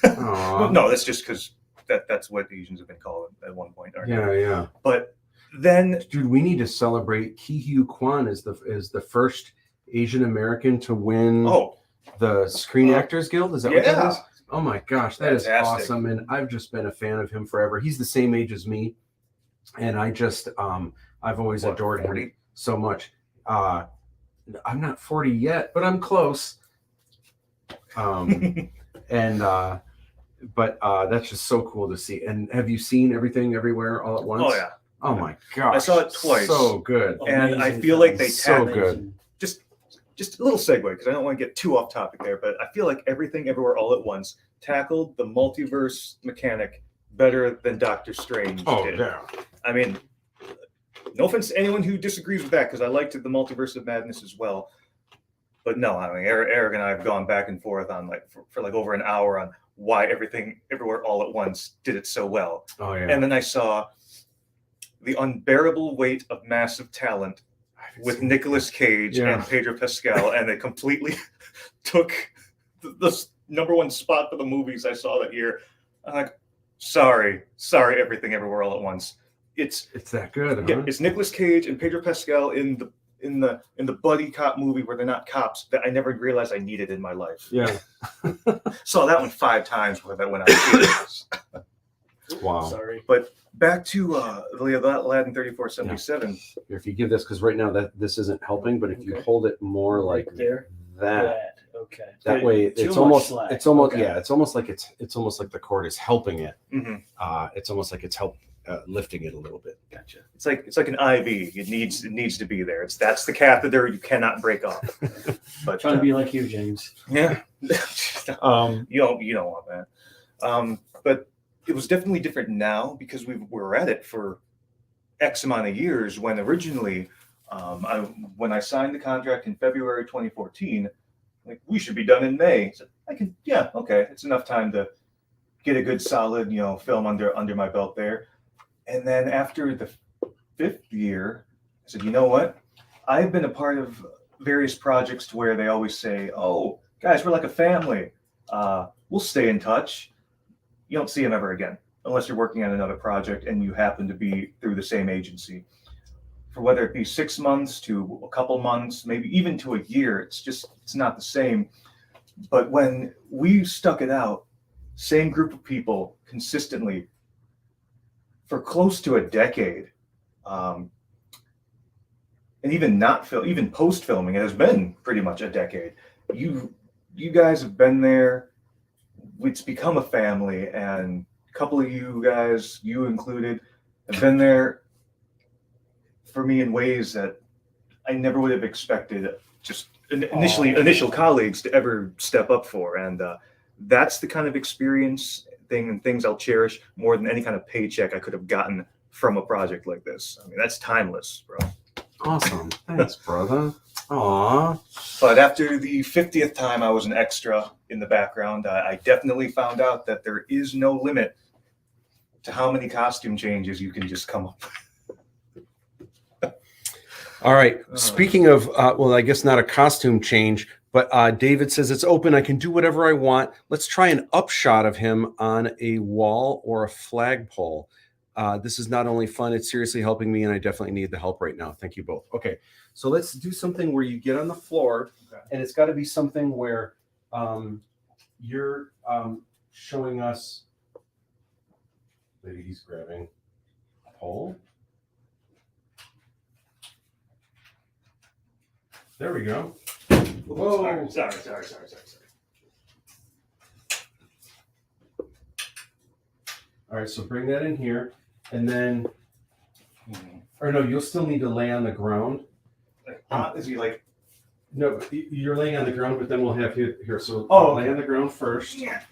no, that's just because that's what Asians have been called at one point. Yeah. But then, dude, we need to celebrate Ke Huy Quan is the first Asian American to win the Screen Actors Guild. Is that what that is? Oh my gosh, that is awesome. And I've just been a fan of him forever. He's the same age as me. And I just I've always adored 40? Him so much. I'm not 40 yet, but I'm close. But that's just so cool to see. And have you seen Everything Everywhere All at Once? Oh yeah. Oh my gosh. I saw it twice. So good. And I feel like they so good. Just a little segue, because I don't want to get too off topic there, but I feel like Everything Everywhere All at Once tackled the multiverse mechanic better than Doctor Strange did. Yeah. I mean, no offense to anyone who disagrees with that, because I liked the Multiverse of Madness as well. But no, I mean, Eric and I have gone back and forth on for like over an hour on why Everything Everywhere All at Once did it so well. Oh yeah. And then I saw The Unbearable Weight of Massive Talent with Nicolas Cage and Pedro Pascal, and they completely took the number one spot for the movies I saw that year. I'm like, sorry, Everything Everywhere All at Once. It's that good, huh? Yeah, it's Nicolas Cage and Pedro Pascal in the buddy cop movie where they're not cops that I never realized I needed in my life. Yeah. Saw that one 5 times when I was Wow. Sorry. But back to Aladdin 3477. Yeah. If you give this, because right now this isn't helping, but if you hold it more like there, that, okay. That way it's almost like it's almost like the cord is helping it. Mm-hmm. It's almost like it's lifting it a little bit. Gotcha. It's like an IV. It needs to be there. That's the catheter you cannot break off. But trying to be like you, James. Yeah. You don't want that. But it was definitely different now because we're at it for X amount of years. When originally, when I signed the contract in February 2014, like we should be done in May. So it's enough time to get a good solid film under my belt there. And then after the 5th year, I said, you know what? I've been a part of various projects to where they always say, "Oh, guys, we're like a family. We'll stay in touch." You don't see them ever again unless you're working on another project and you happen to be through the same agency. For whether it be 6 months to a couple months, maybe even to a year, it's not the same. But when we stuck it out, same group of people consistently for close to a decade, and even post filming, it has been pretty much a decade. You guys have been there. It's become a family, and a couple of you guys, you included, have been there for me in ways that I never would have expected just initial colleagues to ever step up for. And that's the kind of experience and things I'll cherish more than any kind of paycheck I could have gotten from a project like this. I mean, that's timeless, bro. Awesome. Thanks, brother. Aw. But after the 50th time I was an extra in the background, I definitely found out that there is no limit to how many costume changes you can just come up with. All right. Speaking of, well, I guess not a costume change, but David says it's open. I can do whatever I want. Let's try an upshot of him on a wall or a flagpole. This is not only fun, it's seriously helping me, and I definitely need the help right now. Thank you both. Okay. So let's do something where you get on the floor, and it's got to be something where you're showing us. Maybe he's grabbing a pole. There we go. Whoa. Sorry. All right, so bring that in here, and then, or no, you'll still need to lay on the ground. Is he like? No, you're laying on the ground, but then we'll have you here. So lay on the ground first. Yeah.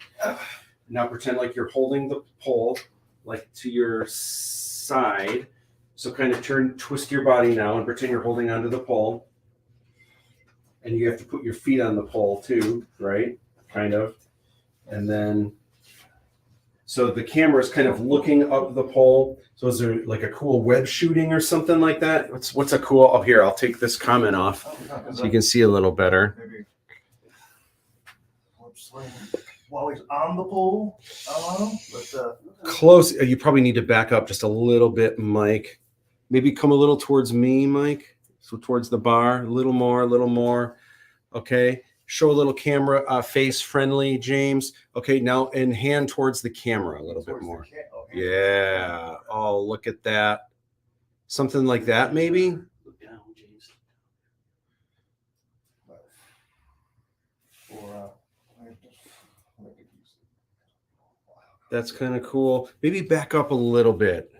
Now pretend like you're holding the pole, like to your side. So kind of twist your body now, and pretend you're holding onto the pole. And you have to put your feet on the pole too, right? Kind of. And then, so the camera is kind of looking up the pole. So is there like a cool web shooting or something like that? What's a cool, oh, here, I'll take this comment off so you can see a little better. Maybe while he's on the pole, Close, you probably need to back up just a little bit, Mike. Maybe come a little towards me, Mike. So towards the bar, a little more. Okay. Show a little camera face friendly, James. Okay. Now and hand towards the camera a little bit more. Yeah. Oh, look at that. Something like that, maybe. Look down, James. That's kind of cool. Maybe back up a little bit,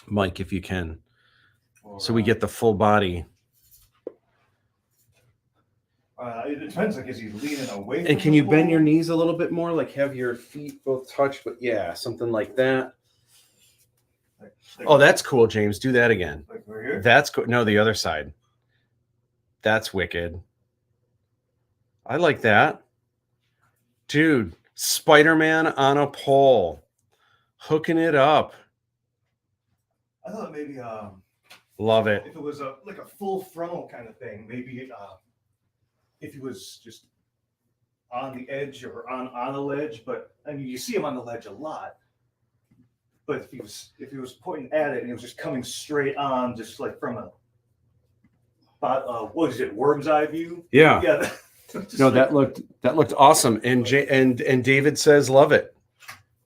Mike, if you can. So we get the full body. It depends, like, is he leaning away? And can you bend your knees a little bit more? Like have your feet both touch, but yeah, something like that. Oh, that's cool, James. Do that again. Like right here? That's cool. No, the other side. That's wicked. I like that. Dude, Spider-Man on a pole. Hooking it up. I thought maybe Love it. if it was like a full frontal kind of thing, maybe if he was just on the edge or on a ledge, but I mean you see him on the ledge a lot. But if he was pointing at it and he was just coming straight on, just like from a what is it, worm's eye view? Yeah. Yeah. No, that looked awesome. And and David says love it.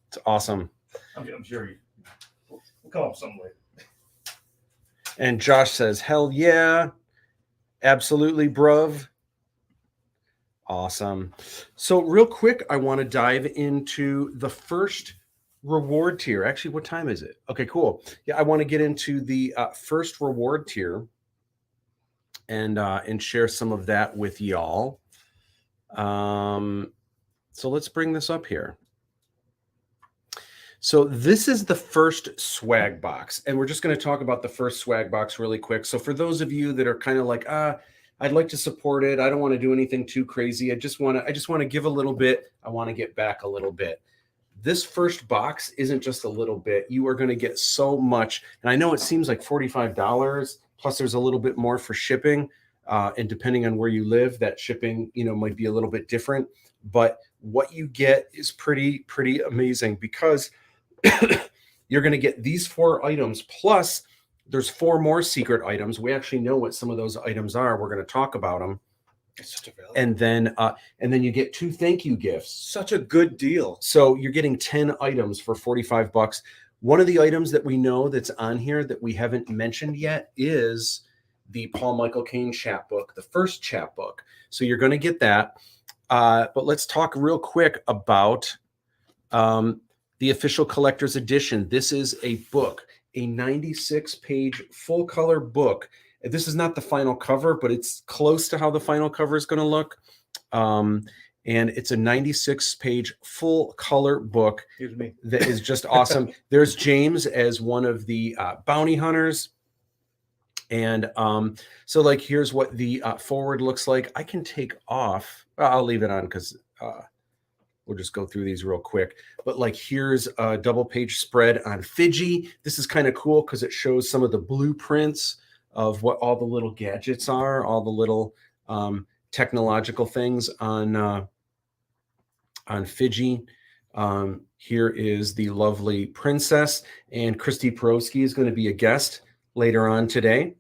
It's awesome. I'm sure we'll come up some way. And Josh says, hell yeah. Absolutely, bruv. Awesome. So real quick, I want to dive into the first reward tier. Actually, what time is it? Okay, cool. Yeah, I want to get into the first reward tier and share some of that with y'all. So let's bring this up here. So this is the first swag box, and we're just going to talk about the first swag box really quick. So for those of you that are kind of like, I'd like to support it. I don't want to do anything too crazy. I just want to give a little bit. I want to get back a little bit. This first box isn't just a little bit. You are going to get so much. And I know it seems like $45, plus there's a little bit more for shipping. And depending on where you live, that shipping, might be a little bit different. But what you get is pretty amazing, because you're going to get these 4 items, plus there's 4 more secret items. We actually know what some of those items are. We're going to talk about them. It's such a value. And then you get 2 thank you gifts. Such a good deal. So you're getting 10 items for $45. One of the items that we know that's on here that we haven't mentioned yet is the Paul Michael Caine chapbook, the first chapbook. So you're going to get that. But let's talk real quick about the official collector's edition. This is a book. a 96-page full color book. This is not the final cover, but it's close to how the final cover is going to look. And it's a 96-page full color book that is just awesome. There's James as one of the bounty hunters. And so like, here's what the forward looks like. I can take off. I'll leave it on because we'll just go through these real quick. But like, here's a double page spread on Fiji. This is kind of cool because it shows some of the blueprints of what all the little gadgets are, all the little technological things on Fiji. Here is the lovely princess, and Christy Peroski is going to be a guest later on today.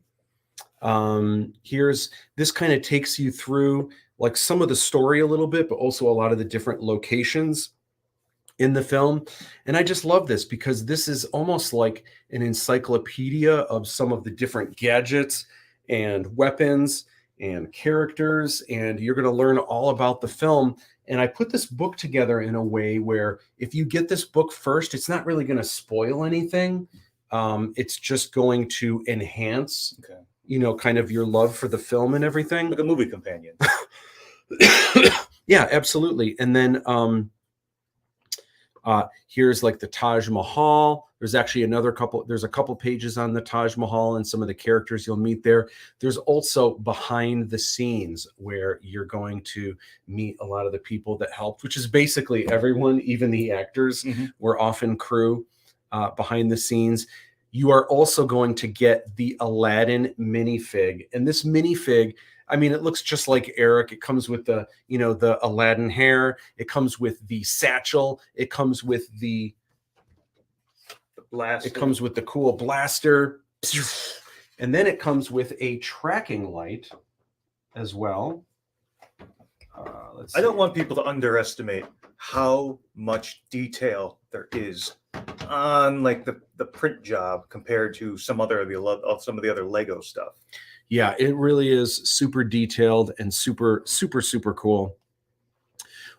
Here's, this kind of takes you through like some of the story a little bit, but also a lot of the different locations in the film. And I just love this because this is almost like an encyclopedia of some of the different gadgets and weapons and characters, and you're going to learn all about the film. And I put this book together in a way where if you get this book first, it's not really going to spoil anything. It's just going to enhance, you know, kind of your love for the film and everything. Like a movie companion. Yeah, absolutely. And then here's like the Taj Mahal. There's actually there's a couple pages on the Taj Mahal and some of the characters you'll meet there. There's also behind the scenes where you're going to meet a lot of the people that helped, which is basically everyone, even the actors were often crew behind the scenes. You are also going to get the Aladdin minifig. And this minifig, I mean, it looks just like Eric. It comes with the, you know, the Aladdin hair. It comes with the satchel. It comes with the blaster. It comes with the cool blaster. And then it comes with a tracking light as well. I don't want people to underestimate how much detail there is on like the print job compared to some of the other Lego stuff. Yeah, it really is super detailed and super, super, super cool.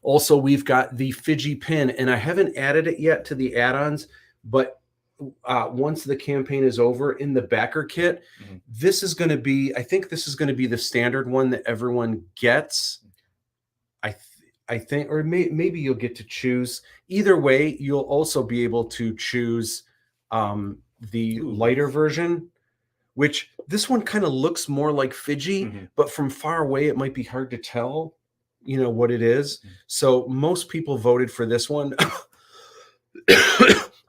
Also, we've got the Fiji pin, and I haven't added it yet to the add-ons, but once the campaign is over in the backer kit, this is going to be, I think this is going to be the standard one that everyone gets. I think, or maybe you'll get to choose. Either way, you'll also be able to choose the lighter version, which this one kind of looks more like Fiji, but from far away, it might be hard to tell, you know, what it is. So most people voted for this one.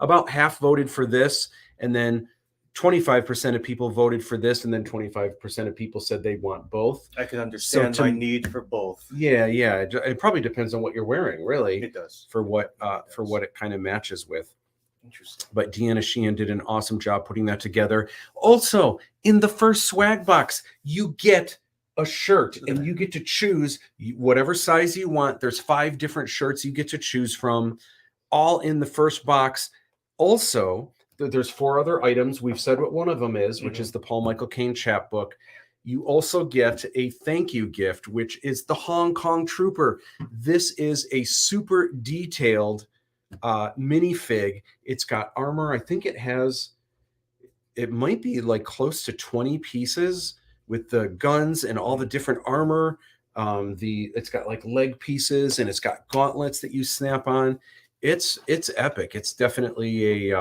About half voted for this, and then 25% of people voted for this, and then 25% of people said they want both. I can understand my need for both. Yeah. It probably depends on what you're wearing, really. It does. For what it kind of matches with. Interesting. But Deanna Sheehan did an awesome job putting that together. Also, in the first swag box, you get a shirt, and you get to choose whatever size you want. There's 5 different shirts you get to choose from, all in the first box. Also, there's 4 other items. We've said what one of them is, which is the Paul Michael Caine chapbook. You also get a thank you gift, which is the Hong Kong Trooper. This is a super detailed minifig. It's got armor. I think it might be like close to 20 pieces with the guns and all the different armor. It's got like leg pieces, and it's got gauntlets that you snap on. It's epic. It's definitely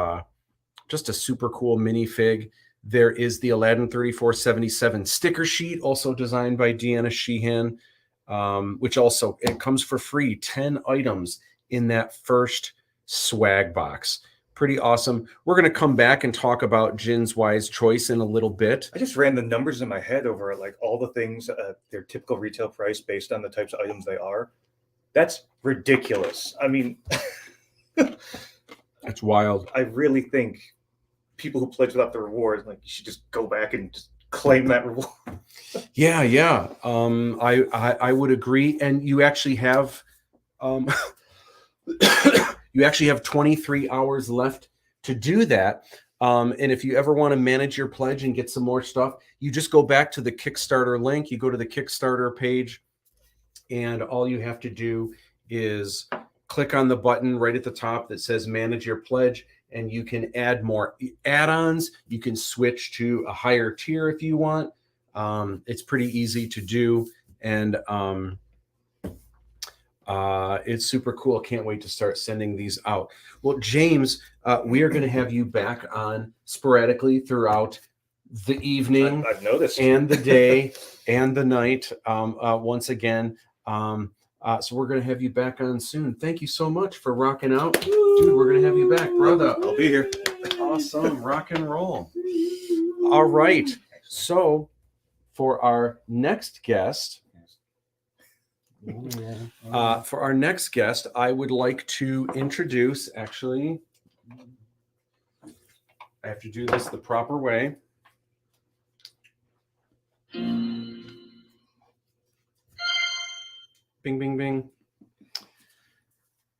just a super cool minifig. There is the Aladdin 3477 sticker sheet, also designed by Deanna Sheehan, which also, it comes for free, 10 items in that first swag box. Pretty awesome. We're going to come back and talk about Jin's Wise Choice in a little bit. I just ran the numbers in my head over like all the things, their typical retail price based on the types of items they are. That's ridiculous. I mean, that's wild. I really think people who pledge without the rewards, like, you should just go back and just claim that reward. Yeah. I would agree. And you actually have you actually have 23 hours left to do that. And if you ever want to manage your pledge and get some more stuff, you just go back to the Kickstarter link. You go to the Kickstarter page, and all you have to do is click on the button right at the top that says manage your pledge. and you can add more add-ons. You can switch to a higher tier if you want. It's pretty easy to do, and it's super cool. Can't wait to start sending these out. Well, James, we are going to have you back on sporadically throughout the evening. I've noticed. And the day and the night. Once again. So we're going to have you back on soon. Thank you so much for rocking out. Dude, we're going to have you back, brother. I'll be here. Awesome. Rock and roll. All right. So for our next guest, I would like to introduce, actually, I have to do this the proper way. Bing, bing, bing.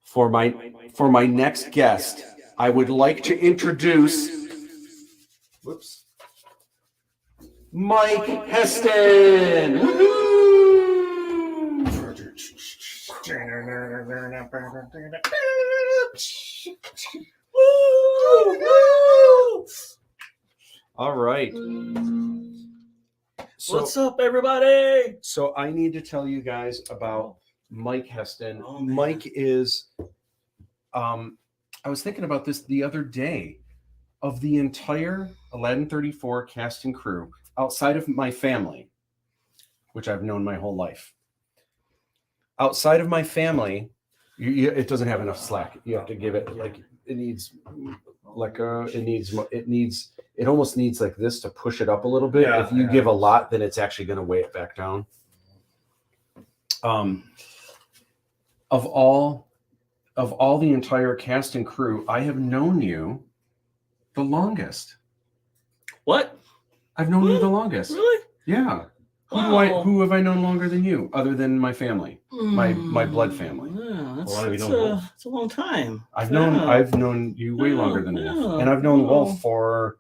For my next guest, I would like to introduce Mike Heston. All right. So, What's up, everybody? So I need to tell you guys about Mike Heston. Oh, man. Mike is, I was thinking about this the other day. Of the entire Aladdin 34 cast and crew, outside of my family, which I've known my whole life, outside of my family, it doesn't have enough slack. You have to give it like it needs, like it almost needs like this to push it up a little bit. Yeah, if you yeah. give a lot, then it's actually going to weigh it back down. Of all the entire cast and crew, I have known you the longest. What? I've known you the longest. Really? Yeah. Wow. Who have I known longer than you, other than my family, my blood family? Yeah, Well, have you known that's a long time. I've Yeah. known you way longer than Wolf, Yeah. and I've known Wow. Wolf for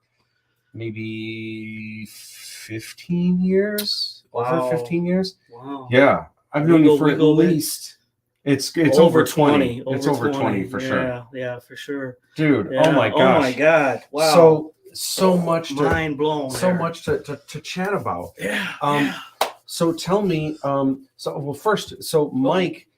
maybe 15 years. Wow. Over 15 years. Wow. Yeah, I've known you for at least. It's over 20. It's over 20 for sure. Yeah, for sure. Dude, Yeah. oh my gosh. Oh my god. Wow. So much to mind blown. so there. much to chat about. Yeah. Yeah. So tell me, so Mike,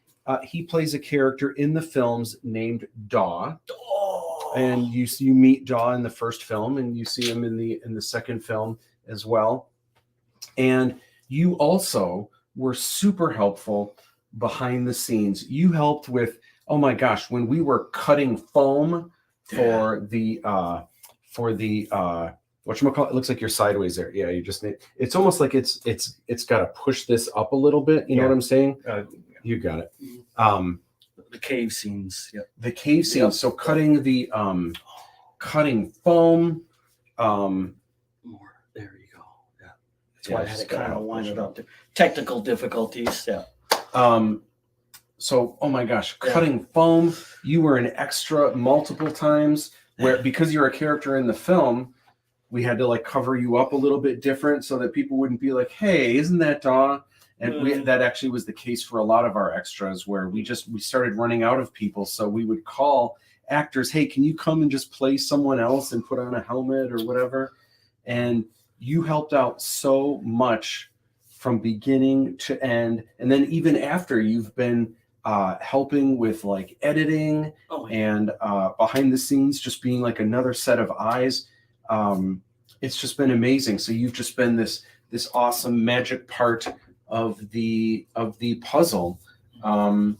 he plays a character in the films named Daw, Oh. and you meet Daw in the first film, and you see him in the second film as well. And you also were super helpful behind the scenes. You helped with, oh my gosh, when we were cutting foam for the whatchamacallit, it looks like you're sideways there. Yeah, you just need, it's almost like it's got to push this up a little bit. You know what I'm saying? You got it. The cave scenes. Yep. The cave scene. Yep. So cutting the cutting foam. More. There you go. Yeah. That's why I had to kind of wind it up there. Technical difficulties. Yeah. So, oh my gosh, cutting foam. You were an extra multiple times where, because you're a character in the film, we had to like cover you up a little bit different so that people wouldn't be like, hey, isn't that Dawn? And that actually was the case for a lot of our extras, where we started running out of people. So we would call actors, hey, can you come and just play someone else and put on a helmet or whatever? And you helped out so much from beginning to end. And then even after, you've been helping with like editing and behind the scenes, just being like another set of eyes. It's just been amazing. So you've just been this awesome magic part of the puzzle. And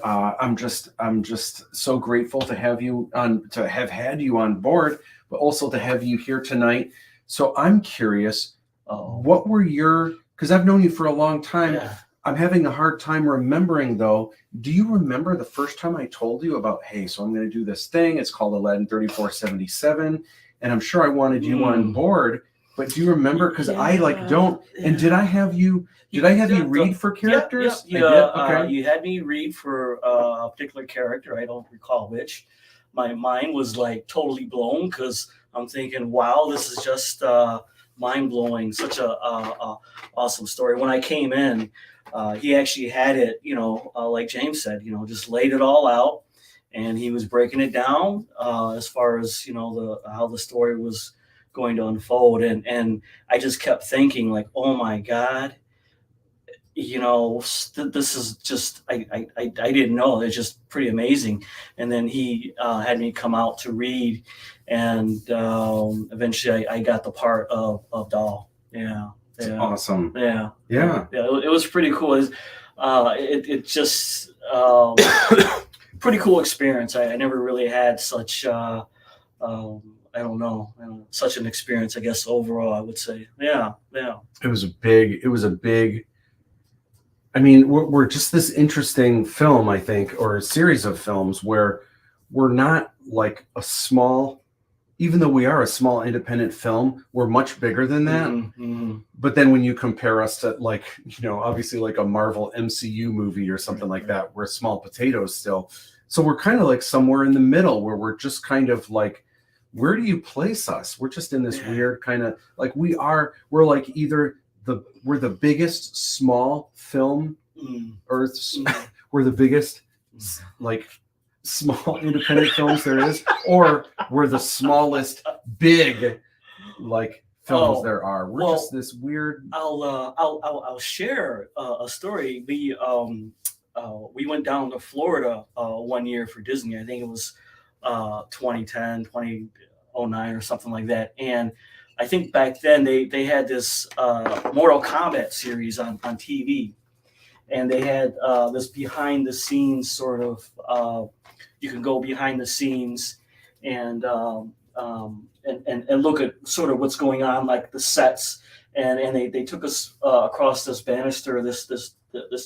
I'm just so grateful to have you on, to have had you on board, but also to have you here tonight. So I'm curious, what were because I've known you for a long time. Yeah. I'm having a hard time remembering though. Do you remember the first time I told you about, hey, so I'm going to do this thing. It's called Aladdin 3477. And I'm sure I wanted you on board, but do you remember? Because I don't. And did I have you read for characters? Yeah. You had me read for a particular character. I don't recall which. My mind was like totally blown because I'm thinking, wow, this is just mind blowing. Such a awesome story. When I came in, he actually had it, like James said, just laid it all out. and he was breaking it down as far as how the story was going to unfold, and I just kept thinking like, oh my God, this is just I didn't know. It's just pretty amazing. And then he had me come out to read, and eventually I got the part of Doll. Yeah, It's yeah, awesome. yeah, Yeah. yeah. It was pretty cool. It just pretty cool experience. I never really had such I don't know, such an experience, I guess, overall, I would say. Yeah, yeah. It was a big, I mean, we're just this interesting film, I think, or a series of films where we're not like a small, even though we are a small independent film, we're much bigger than that. Mm-hmm. But then when you compare us to like, obviously like a Marvel MCU movie or something like that, we're small potatoes still. So we're kind of like somewhere in the middle where we're just kind of like, where do you place us? We're just in this weird kind of like we're like either we're the biggest small film or we're the biggest like small independent films there is, or we're the smallest big like films there are. We're just this weird. I'll share a story. We went down to Florida 1 year for Disney. I think it was 2010, 2009 or something like that. And I think back then they had this Mortal Kombat series on TV, and they had this behind the scenes sort of you can go behind the scenes and look at sort of what's going on, like the sets, and they took us across this banister, this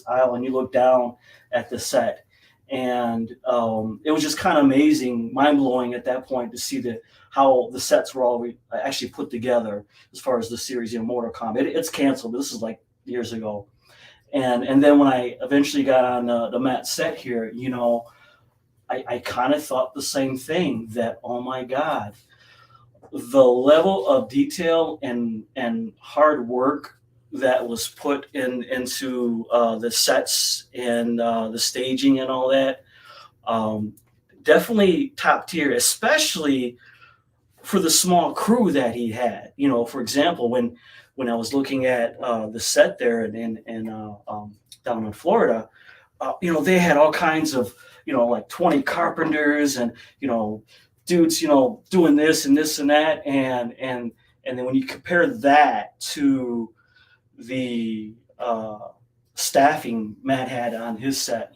aisle, and you look down at the set, and it was just kind of amazing, mind-blowing at that point to see how the sets were all actually put together as far as the series, Mortal Kombat. It's canceled, but this is like years ago. And then when I eventually got on the Matt set here, I kind of thought the same thing, that, oh my God, the level of detail and hard work that was put into the sets and the staging and all that, definitely top tier, especially for the small crew that he had. For example, when I was looking at the set there and down in Florida, they had all kinds of like 20 carpenters and dudes doing this and this and that, and then when you compare that to the staffing Matt had on his set,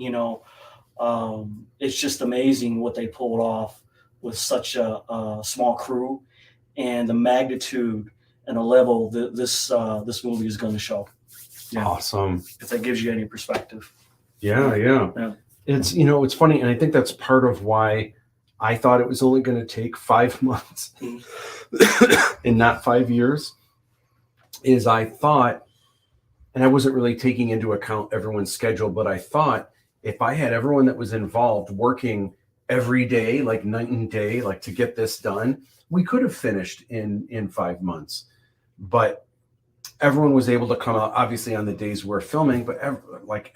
it's just amazing what they pulled off with such a small crew, and the magnitude and the level that this movie is going to show. Yeah. Awesome. If that gives you any perspective. Yeah. It's it's funny, and I think that's part of why I thought it was only going to take 5 months and not 5 years. Is I thought, and I wasn't really taking into account everyone's schedule, but I thought if I had everyone that was involved working every day, like night and day, like to get this done, we could have finished in 5 months. But everyone was able to come out, obviously, on the days we're filming, but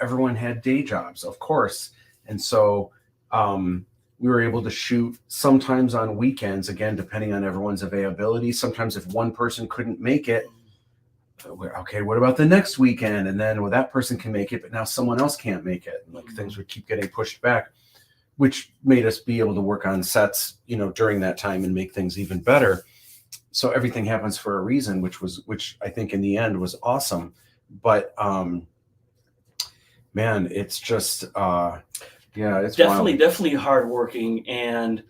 everyone had day jobs, of course. And so we were able to shoot sometimes on weekends, again, depending on everyone's availability. Sometimes if one person couldn't make it, okay, what about the next weekend? And then, well, that person can make it, but now someone else can't make it. And like things would keep getting pushed back, which made us be able to work on sets, during that time and make things even better. So everything happens for a reason, which I think in the end was awesome. But man, it's just it's definitely hardworking, and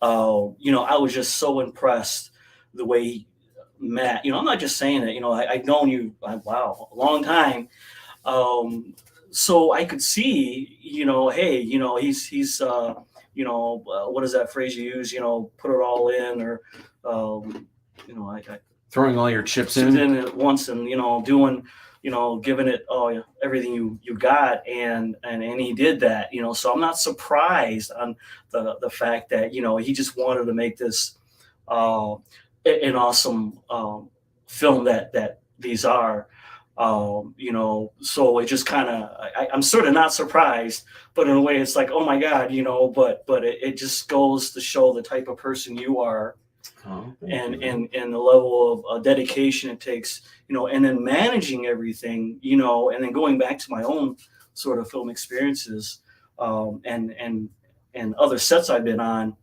I was just so impressed the way Matt. I'm not just saying it. I've known you a long time, so I could see, hey, he's what is that phrase you use? Put it all in, or I throwing all your chips in at once, and doing, giving it everything you got, and he did that. So I'm not surprised on the fact that he just wanted to make this an awesome film that these are. You know, so it just kind of, I'm sort of not surprised, but in a way it's like, oh my God, you know, but it just goes to show the type of person you are, Oh, and the level of dedication it takes, you know, and then managing everything, you know, and then going back to my own sort of film experiences, and other sets I've been on.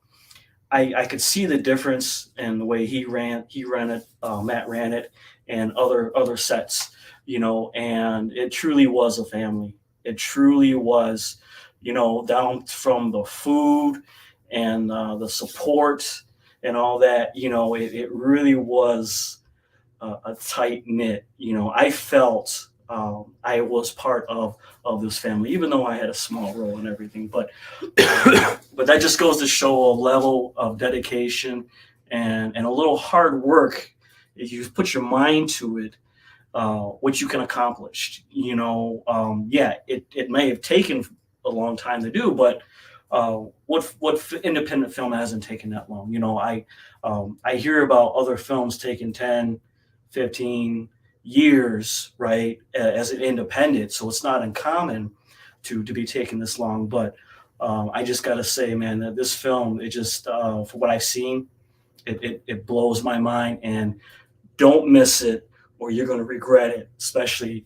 I could see the difference in the way he ran it, Matt ran it, and other sets, you know, and it truly was a family. It truly was, you know, down from the food and the support and all that, you know, it really was a tight knit. You know, I felt I was part of this family, even though I had a small role in everything. But that just goes to show a level of dedication and a little hard work. If you put your mind to it, what you can accomplish. You know, yeah, it may have taken a long time to do, but what independent film hasn't taken that long? You know, I hear about other films taking 10, 15 years, right, as an independent. So it's not uncommon to be taking this long. But I just got to say, man, that this film, it just, for what I've seen, it blows my mind. And don't miss it, or you're going to regret it, especially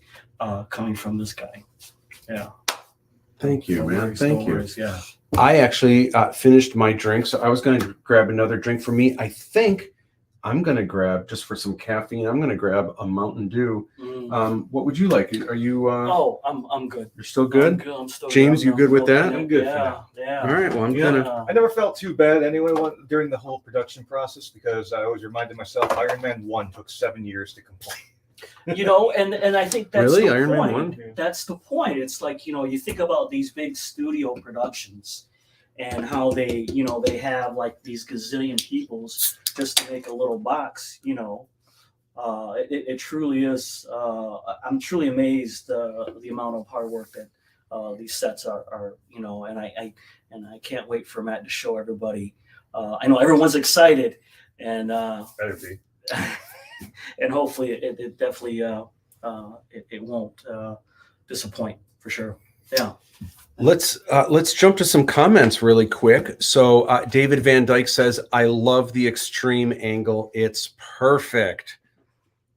coming from this guy. Yeah. thank you, No man. worries, Thank no you. worries, yeah. I actually finished my drink, so I was going to grab another drink for me. I think I'm going to grab, just for some caffeine, I'm going to grab a Mountain Dew. What would you like? Are you? Oh, I'm good. You're still good? I'm still James, good. you good with that? I'm good for Yeah, now. yeah. All right. Well, I'm Yeah. gonna. I never felt too bad anyway during the whole production process, because I always reminded myself Iron Man 1 took 7 years to complete. You know, and I think that's Really? the Iron Man point. 1? That's the point. It's like, you know, you think about these big studio productions and how they, you know, they have like these gazillion peoples just to make a little box, you know. It truly is. I'm truly amazed the amount of hard work that these sets are, you know, and I can't wait for Matt to show everybody. I know everyone's excited, and Better be. and hopefully it definitely it won't disappoint for sure. Yeah. Let's jump to some comments really quick. So David Van Dyke says, "I love the extreme angle. It's perfect."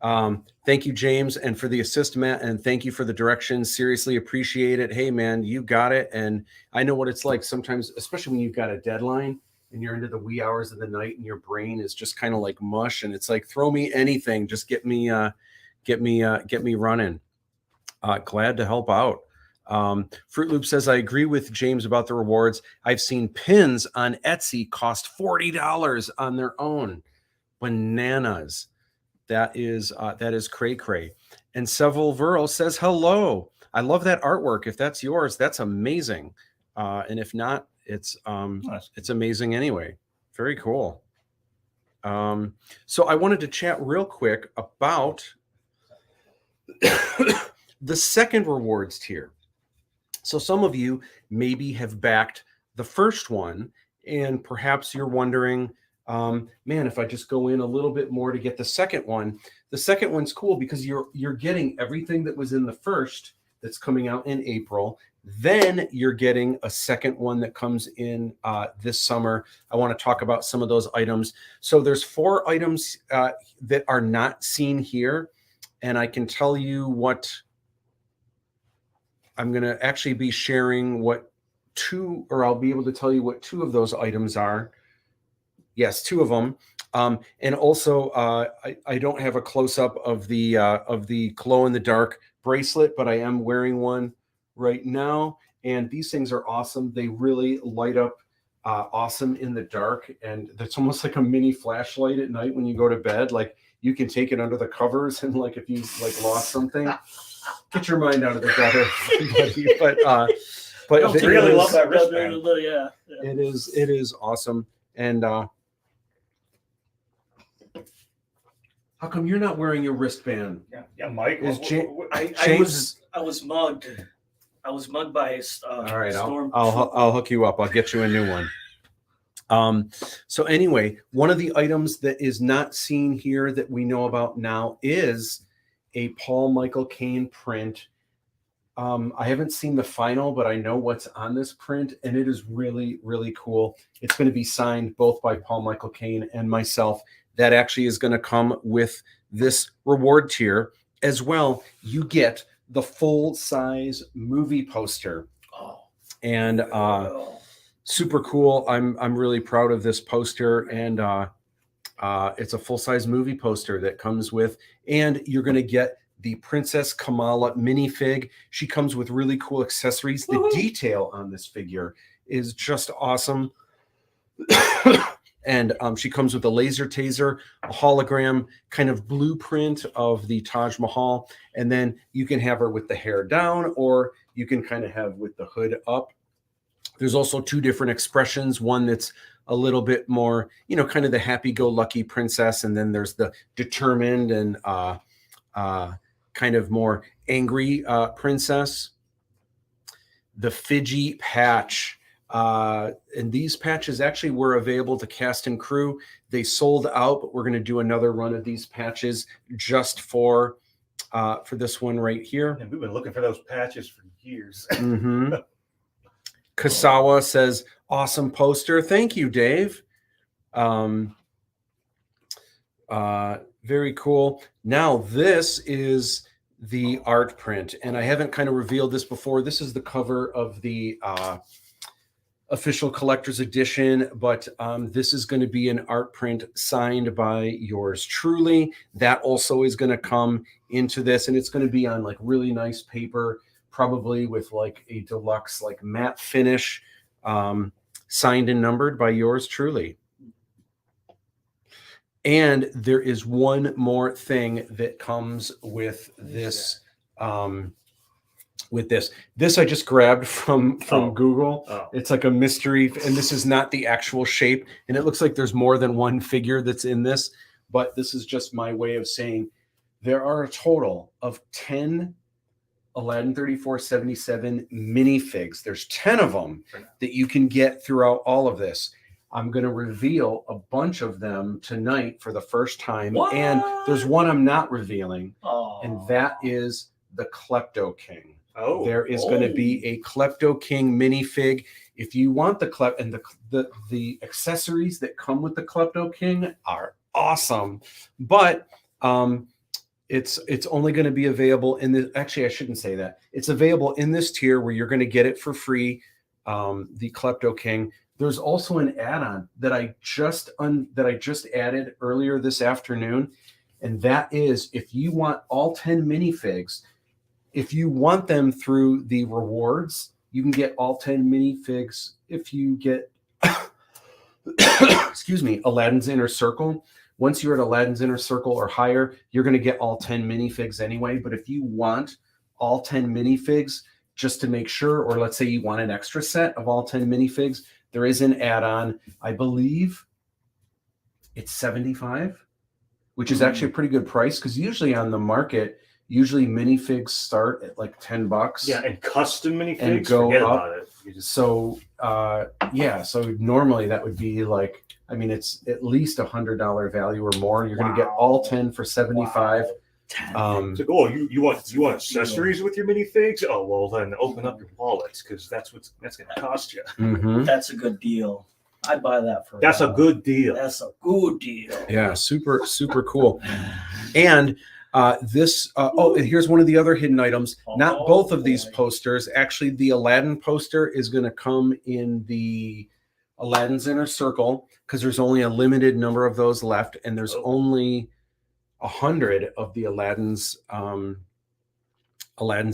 Thank you, James, and for the assist, Matt, and thank you for the directions. Seriously appreciate it. Hey, man, you got it. And I know what it's like sometimes, especially when you've got a deadline and you're into the wee hours of the night and your brain is just kind of like mush, and it's like, throw me anything, just get me running. Glad to help out. Fruit Loop says, I agree with James about the rewards. I've seen pins on Etsy cost $40 on their own. Bananas. That is cray cray. And Seville Vero says, hello. I love that artwork. If that's yours, that's amazing. And if not, it's amazing anyway. Very cool. So I wanted to chat real quick about the second rewards tier. So some of you maybe have backed the first one, and perhaps you're wondering, man, if I just go in a little bit more to get the second one. The second one's cool because you're getting everything that was in the first that's coming out in April. Then you're getting a second one that comes in this summer. I want to talk about some of those items. So there's 4 items that are not seen here, and I can tell you what I'm going to actually be sharing I'll be able to tell you what 2 of those items are. Yes, 2 of them. And also, I don't have a close-up of the glow-in-the-dark bracelet, but I am wearing one right now. And these things are awesome. They really light up awesome in the dark. And it's almost like a mini flashlight at night when you go to bed. Like, you can take it under the covers, and like if you like lost something, get your mind out of the gutter. But I really love that wristband. Yeah. It is awesome. And how come you're not wearing your wristband? Yeah, Mike. I was mugged. I was mugged by a all right, storm. I'll hook you up. I'll get you a new one. So anyway, one of the items that is not seen here that we know about now is a Paul Michael Caine print. I haven't seen the final, but I know what's on this print, and it is really, really cool. It's going to be signed both by Paul Michael Caine and myself. That actually is going to come with this reward tier as well. You get the full-size movie poster. Oh, And super cool. I'm really proud of this poster, and it's a full-size movie poster that comes with, and you're going to get the Princess Kamala minifig. She comes with really cool accessories. The detail on this figure is just awesome. And she comes with a laser taser, a hologram kind of blueprint of the Taj Mahal, and then you can have her with the hair down, or you can kind of have with the hood up. There's also two different expressions. One that's a little bit more, you know, kind of the happy-go-lucky princess, and then there's the determined and kind of more angry princess. The Fiji patch. And these patches actually were available to cast and crew. They sold out, but we're going to do another run of these patches just for this one right here. And we've been looking for those patches for years. Mm-hmm. Kasawa says, awesome poster. Thank you, Dave. Very cool. Now, this is the art print, and I haven't kind of revealed this before. This is the cover of the official collector's edition, but this is going to be an art print signed by yours truly. That also is going to come into this, and it's going to be on like really nice paper, probably with like a deluxe like matte finish, signed and numbered by yours truly. And there is one more thing that comes with this. This I just grabbed from Google. It's like a mystery, and this is not the actual shape, and it looks like there's more than one figure that's in this, but this is just my way of saying there are a total of 10 Aladdin 3477 minifigs. There's 10 of them that you can get throughout all of this. I'm going to reveal a bunch of them tonight for the first time. What? And there's one I'm not revealing, and that is the Klepto King. Oh, there is going to be a Klepto King minifig. If you want the accessories that come with the Klepto King are awesome, but it's only going to be available in the. Actually, I shouldn't say that. It's available in this tier where you're going to get it for free. The Klepto King. There's also an add-on that I just added earlier this afternoon, and that is if you want all 10 minifigs, if you want them through the rewards, you can get all 10 minifigs if you get excuse me, Aladdin's Inner Circle. Once you're at Aladdin's Inner Circle or higher, you're going to get all 10 minifigs anyway. But if you want all 10 minifigs just to make sure, or let's say you want an extra set of all 10 minifigs, there is an add-on. I believe it's $75, which is actually a pretty good price, because usually on the market, minifigs start at like $10. Yeah, and custom minifigs and go forget up. about it. So so normally that would be like, I mean, it's at least $100 value or more. You're going to get all 10 for $75. So, you want accessories with your minifigs? Oh, well, then open up your wallets, because that's going to cost you. Mm-hmm. That's a good deal. I'd buy that for. That's a good deal. That's a good deal. Yeah, super cool. And this here's one of the other hidden items. Not both of these posters. Actually, the Aladdin poster is going to come in the Aladdin's Inner Circle, because there's only a limited number of those left, and there's only 100 of the Aladdin's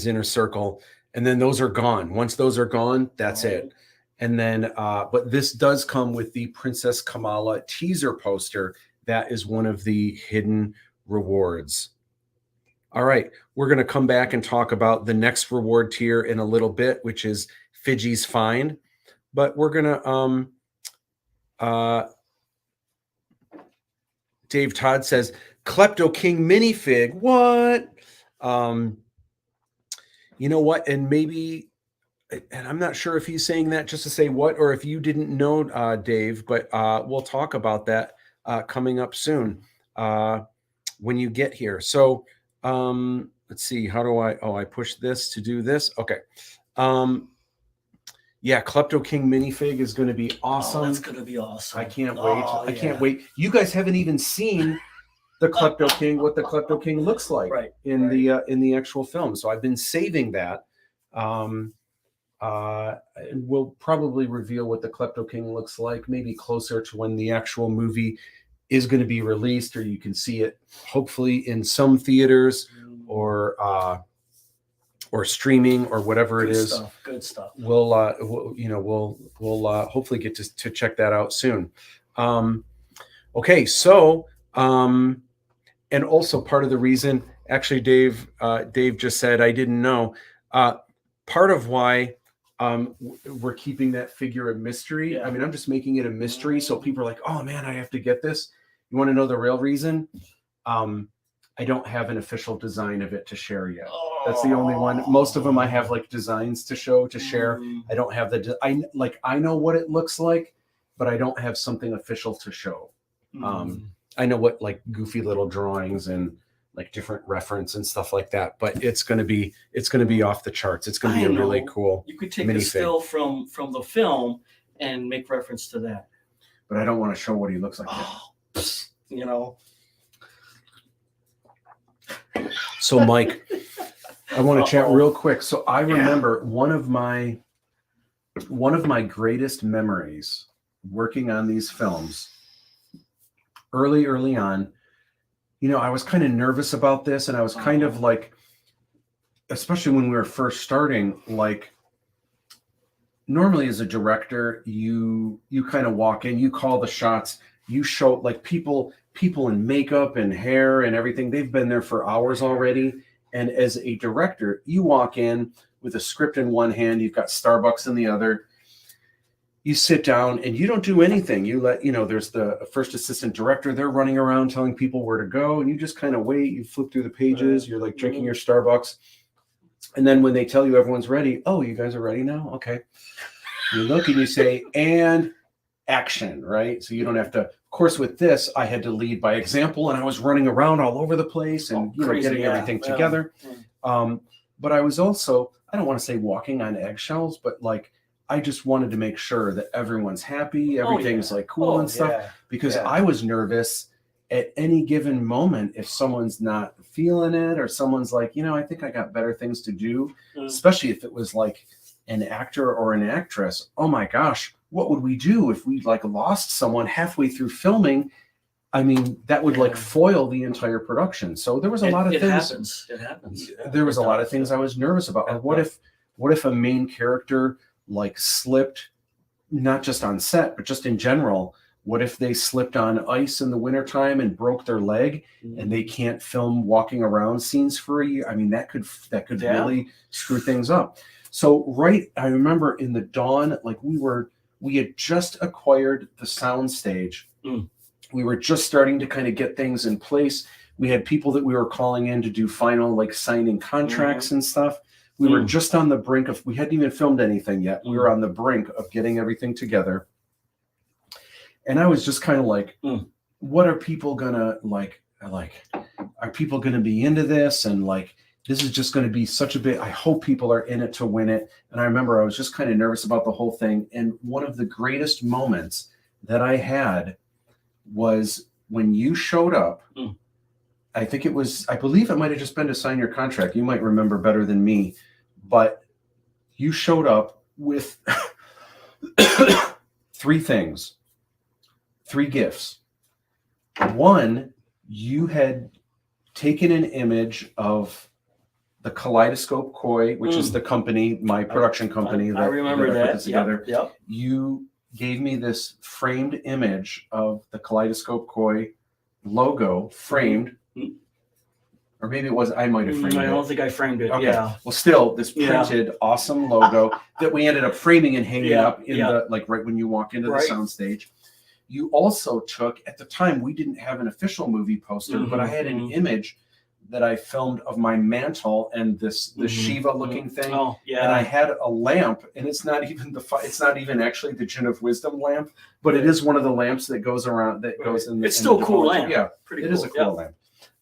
Inner Circle, and then those are gone. Once those are gone, that's it. And then but this does come with the Princess Kamala teaser poster. That is one of the hidden rewards. All right, we're going to come back and talk about the next reward tier in a little bit, which is Fiji's Find. But we're going to Dave Todd says, Klepto King minifig. What? You know what? And maybe, and I'm not sure if he's saying that just to say what, or if you didn't know, Dave, but we'll talk about that coming up soon when you get here. So let's see. How do I push this to do this? Okay. Yeah, Klepto King minifig is going to be awesome. Oh, that's going to be awesome. I can't wait. Oh, I can't wait. You guys haven't even seen the Klepto King, what the Klepto King looks like in the actual film. So I've been saving that. And we'll probably reveal what the Klepto King looks like maybe closer to when the actual movie is going to be released, or you can see it hopefully in some theaters or streaming or whatever it is. Good stuff. We'll hopefully get to check that out soon. Okay, so and also part of the reason, actually, Dave just said I didn't know. Part of why we're keeping that figure a mystery. I mean, I'm just making it a mystery, so people are like, "Oh man, I have to get this." You want to know the real reason? I don't have an official design of it to share yet. That's the only one. Most of them I have like designs to share. I don't have I know what it looks like, but I don't have something official to show. I know what like goofy little drawings and like different reference and stuff like that, but it's going to be off the charts. It's going to be a really cool. You could take a still from the film and make reference to that. But I don't want to show what he looks like. You know. So Mike, I want to chat real quick. So I remember one of my greatest memories working on these films early on. You know, I was kind of nervous about this, and I was kind of like, especially when we were first starting, like normally as a director, you kind of walk in, you call the shots, you show like people in makeup and hair and everything, they've been there for hours already. And as a director, you walk in with a script in one hand, you've got Starbucks in the other. You sit down and you don't do anything. You let, there's the first assistant director, they're running around telling people where to go, and you just kind of wait, you flip through the pages, you're like drinking your Starbucks. And then when they tell you everyone's ready, oh, you guys are ready now? Okay. You look and you say, and action, right? So you don't have to, of course, with this, I had to lead by example, and I was running around all over the place and getting everything together. But I was also, I don't want to say walking on eggshells, but like, I just wanted to make sure that everyone's happy, everything's like cool and stuff, because I was nervous at any given moment if someone's not feeling it or someone's like, I think I got better things to do, especially if it was like an actor or an actress. Oh my gosh, what would we do if we like lost someone halfway through filming? I mean, that would like foil the entire production. So there was a lot of things. It happens. There was a lot of things I was nervous about. Like, what if a main character like slipped, not just on set, but just in general? What if they slipped on ice in the wintertime and broke their leg and they can't film walking around scenes for a year? I mean, that could really screw things up. So I remember in the dawn, like we had just acquired the sound stage. We were just starting to kind of get things in place. We had people that we were calling in to do final like signing contracts and stuff. We were just on the brink of, we hadn't even filmed anything yet. We were on the brink of getting everything together. And I was just kind of like, what are people gonna like, are people gonna be into this? And like, this is just gonna be such a big, I hope people are in it to win it. And I remember I was just kind of nervous about the whole thing. And one of the greatest moments that I had was when you showed up. I believe it might have just been to sign your contract. You might remember better than me, but you showed up with three gifts. One, you had taken an image of the Kaleidoscope Koi, which is the company, my production company. I remember that. Put this together. Yep. You gave me this framed image of the Kaleidoscope Koi logo framed. Or maybe it was, I might have framed it. I don't think I framed it. Okay. Yeah. Well, still, this printed awesome logo that we ended up framing and hanging up in the, like right when you walk into the soundstage. You also took, at the time, we didn't have an official movie poster, but I had an image that I filmed of my mantle and this Shiva looking thing. Oh, yeah. And I had a lamp, and it's not even actually the Gin of Wisdom lamp, but it is one of the lamps that goes around, that goes in the, it's still a cool lamp. Yeah, pretty it cool. is a cool lamp.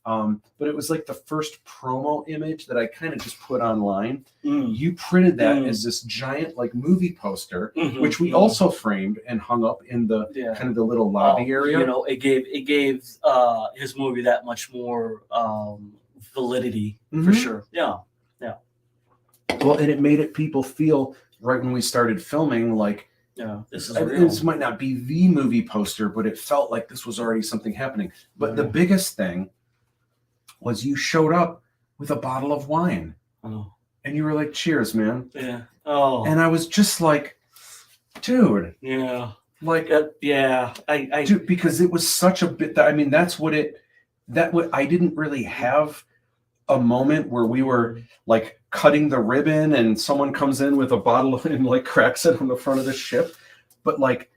But it was like the first promo image that I kind of just put online. Mm. You printed that Mm. as this giant like movie poster, Mhm. which we Mhm. also framed and hung up in the Yeah. kind of the little lobby area. You know, it gave his movie that much more validity for Mhm. sure. Yeah. Well, and it made it people feel right when we started filming like Yeah. This is and real. this might not be the movie poster, but it felt like this was already something happening. But the Yeah. biggest thing was you showed up with a bottle of wine Oh. and you were like, cheers, man. Yeah. Oh. And I was just like, dude, Yeah. like, Yeah. I dude, because it was such a bit that, I mean, I didn't really have a moment where we were like cutting the ribbon and someone comes in with a bottle and like cracks it on the front of the ship. But like,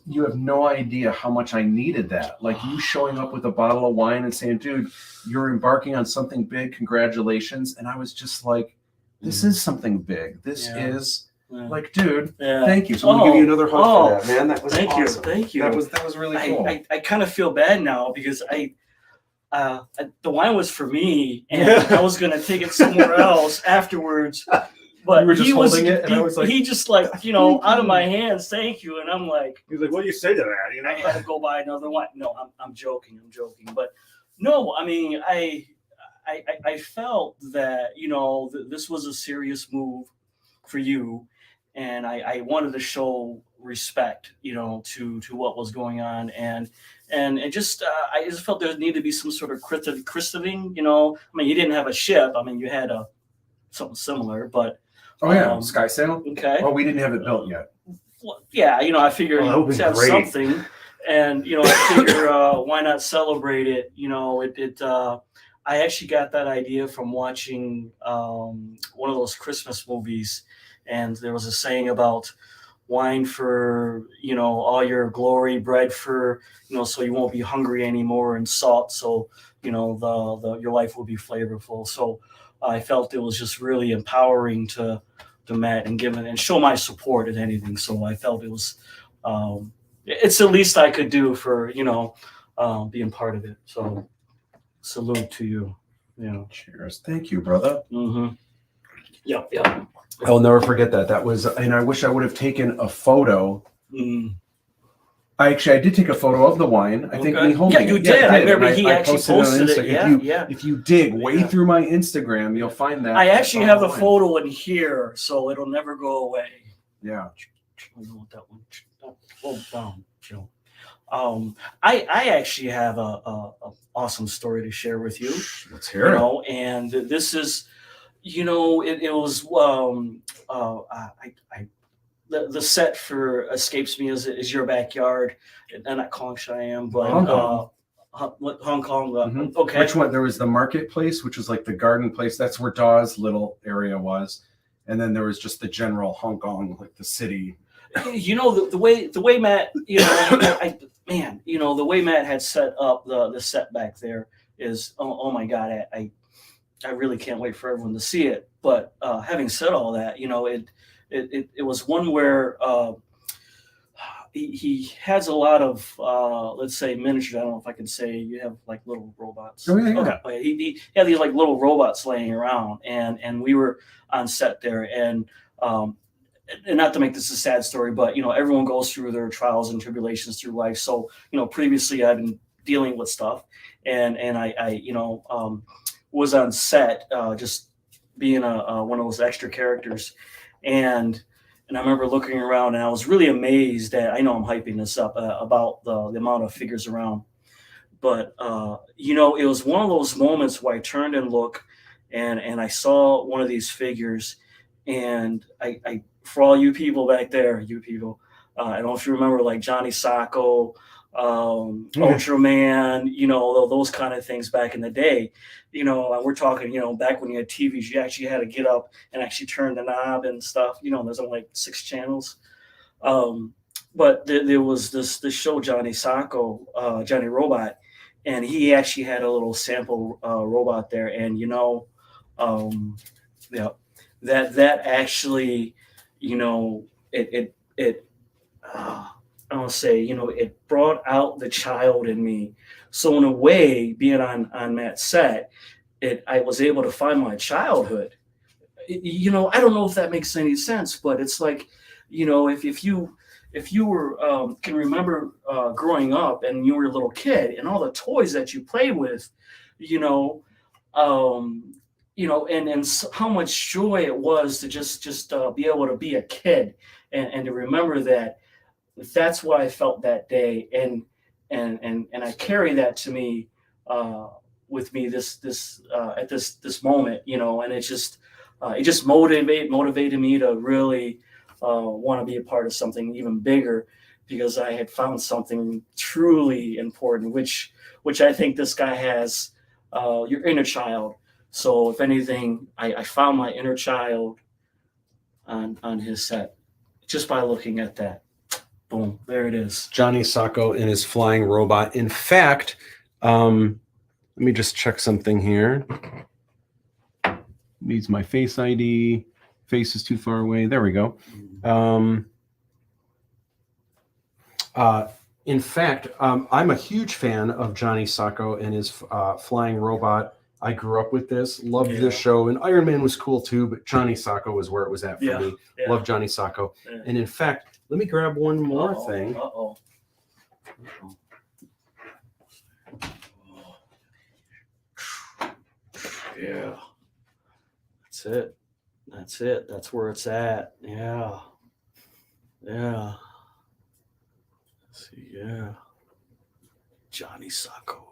you have no idea how much I needed that. Like you showing up with a bottle of wine and saying, dude, you're embarking on something big. Congratulations. And I was just like, this is something big. This is like, dude, thank you. So I'm gonna give you another hug for that, man. That was awesome. Thank you. That was really cool. I kind of feel bad now because the wine was for me and I was gonna take it somewhere else afterwards. But you were just holding it, and I was like, he just like, you know, out of my hands, thank you. And I'm like, He's like, what do you say to that? You know, I had to go buy another wine. No, I'm joking. But no, I mean, I felt that, you know, this was a serious move for you. And I wanted to show respect, you know, to what was going on. And it just, I just felt there needed to be some sort of christening, you know. I mean, you didn't have a ship. I mean, you had something similar, but. Oh yeah, Sky Sail. Okay. Oh, we didn't have it built yet. Well, yeah, you know, I figured that would be have great. something, and you know, I figure why not celebrate it? You know, I actually got that idea from watching one of those Christmas movies, and there was a saying about wine for, you know, all your glory, bread for, you know, so you won't be hungry anymore, and salt, so you know your life will be flavorful. So I felt it was just really empowering to Matt and give it and show my support at anything. So I felt it was it's the least I could do for, you know, being part of it. So salute to you. Yeah. Cheers. Thank you, brother. Mm-hmm. Yeah. I'll never forget that. That was, and I wish I would have taken a photo. Mm. I did take a photo of the wine. I think me holding you it. did. Yeah, I remember he actually posted it. If you dig way through my Instagram, you'll find that. I actually have the photo in here, so it'll never go away. Yeah. I know what that one. Hold down, Joe. I actually have a awesome story to share with you. Let's hear it. You know, and this is, you know, it was the set for escapes me is Your Backyard, and not Kong Cheyenne, but Hong Kong. Hong Kong. Mhm. Okay. Which one? There was the marketplace, which was like the garden place. That's where Dawes' little area was, and then there was just the general Hong Kong, like the city. You know, the way Matt, you know, you know, the way Matt had set up the set back there is, oh my God, I really can't wait for everyone to see it. But having said all that, you know, it was one where he has a lot of let's say miniature. I don't know if I can say, you have like little robots. Oh yeah. Okay. He had these like little robots laying around, and we were on set there, and not to make this a sad story, but you know, everyone goes through their trials and tribulations through life. So you know, previously I've been dealing with stuff, and I you know, was on set just being one of those extra characters, and I remember looking around, and I was really amazed at, I know I'm hyping this up, about the amount of figures around, but you know, it was one of those moments where I turned and looked, and I saw one of these figures, and I for all you people back there, I don't know if you remember like Johnny Sacco, Ultraman, you know, those kind of things back in the day, you know, and we're talking, you know, back when you had TVs, you actually had to get up and actually turn the knob and stuff, you know, there's only like 6 channels. But there was this show, Johnny Sacco, Johnny Robot, and he actually had a little sample robot there. And, you know, yeah, that actually, you know, I want to say, it brought out the child in me. So in a way, being on that set, I was able to find my childhood. I don't know if that makes any sense, but it's like, if you were can remember growing up and you were a little kid and all the toys that you played with, and how much joy it was to just be able to be a kid and to remember that. That's what I felt that day, and I carry that to me with me this at this moment, and it just motivated me to really want to be a part of something even bigger, because I had found something truly important, which I think this guy has, your inner child. So if anything, I found my inner child on his set just by looking at that. Boom, there it is. Johnny Sacco and his flying robot. In fact, let me just check something here. Needs my face ID. Face is too far away. There we go. In fact, I'm a huge fan of Johnny Sacco and his flying robot. I grew up with this, loved this show, and Iron Man was cool too, but Johnny Sacco was where it was at for me. Yeah. Love Johnny Sacco. Yeah. And in fact, let me grab one more thing. Yeah. That's it. That's where it's at. Yeah. Yeah. Let's see. Yeah. Johnny Sacco.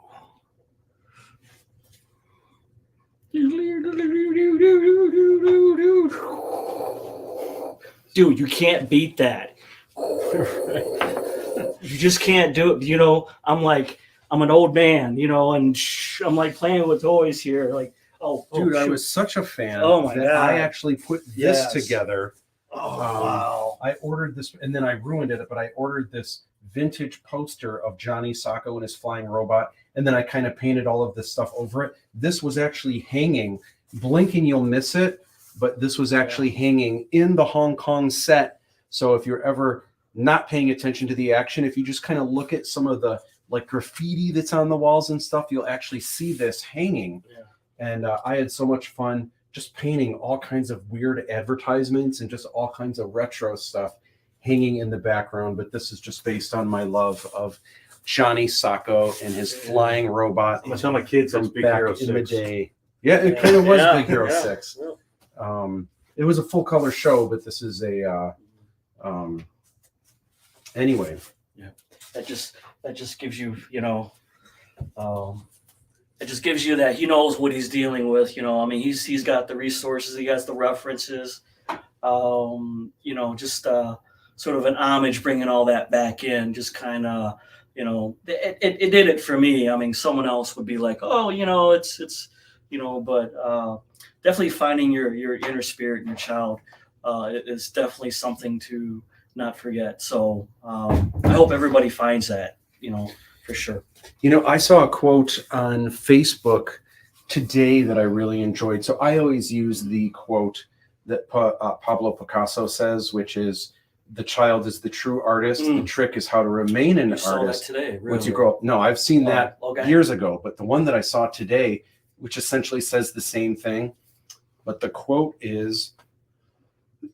Dude, you can't beat that. You just can't do it. I'm an old man, and I'm like playing with toys here. Like, dude, I was such a fan that I actually put this together. Wow. I ordered this, and then I ruined it, but I ordered this vintage poster of Johnny Sacco and his flying robot, and then I kind of painted all of this stuff over it. This was actually hanging. Blinking, you'll miss it, but this was actually hanging in the Hong Kong set. So if you're ever not paying attention to the action, if you just kind of look at some of the graffiti that's on the walls and stuff, you'll actually see this hanging. Yeah. And I had so much fun just painting all kinds of weird advertisements and just all kinds of retro stuff hanging in the background. But this is just based on my love of Johnny Sacco and his flying robot. I'm gonna tell my kids that's Big Hero 6. In the day. Yeah, it kind of was Big Hero 6. Yeah. It was a full color show, but this is a anyway. Yeah. That just gives you, it just gives you that he knows what he's dealing with. He's got the resources, he has the references. Just sort of an homage, bringing all that back in. Just kind of, it did it for me. Someone else would be like, oh, it's but definitely finding your inner spirit and your child is definitely something to not forget. So I hope everybody finds that, for sure. I saw a quote on Facebook today that I really enjoyed. So I always use the quote that Pablo Picasso says, which is, "The child is the true artist. The trick is how to remain an artist." Saw that today, really? Once you grow up. No, I've seen that years ago. But the one that I saw today, which essentially says the same thing, but the quote is,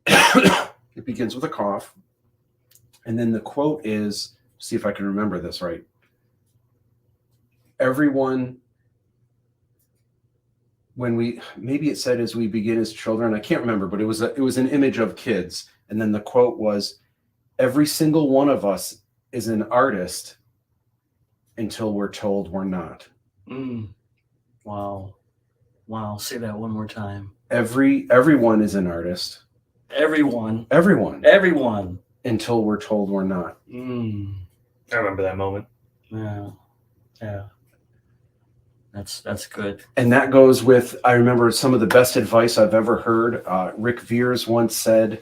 it begins with a cough. And then the quote is, see if I can remember this right. Everyone, maybe it said, as we begin as children, I can't remember, but it was an image of kids. And then the quote was, every single one of us is an artist until we're told we're not. Wow. Say that one more time. Everyone is an artist. Everyone. Until we're told we're not. I remember that moment. Yeah. That's good. And that goes with, I remember some of the best advice I've ever heard. Rick Veers once said,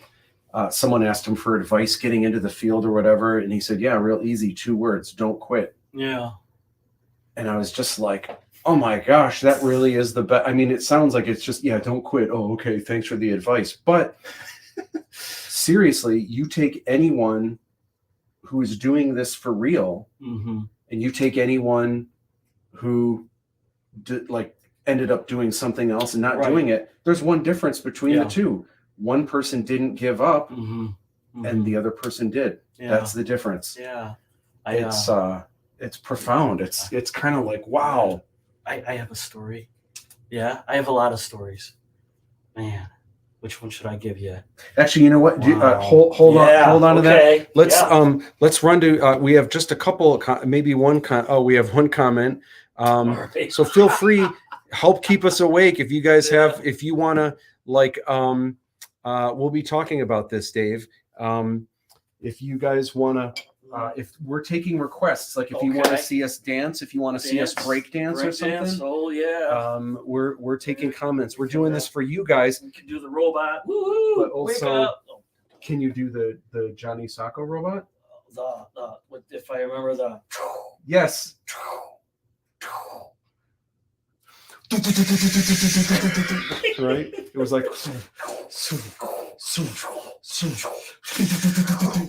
someone asked him for advice getting into the field or whatever. And he said, yeah, real easy, 2 words, don't quit. Yeah. And I was just like, oh my gosh, that really is the best. It sounds like it's just, don't quit. Oh, okay. Thanks for the advice. But seriously, you take anyone who is doing this for real, Mm-hmm. and you take anyone who ended up doing something else and not Right. doing it, there's one difference between Yeah. the two. One person didn't give up, Mm-hmm. Mm-hmm. and the other person did. Yeah. That's the difference. Yeah. It's profound. It's kind of like, wow. I have a story. Yeah, I have a lot of stories. Man, which one should I give you? Actually, you know what? Wow. Hold on to that. Okay. Let's run to. We have just a couple, maybe one. We have one comment. All right. So feel free, help keep us awake if you guys have. If you want to, we'll be talking about this, Dave. If you guys want to. If we're taking requests, like if you want to see us dance, if you want to see us break dance or something, oh yeah, we're taking comments. We're doing this for you guys. We can do the robot. Woo! But also, wake up. Can you do the Johnny Sacco robot? If I remember the. Yes. Right? It was like.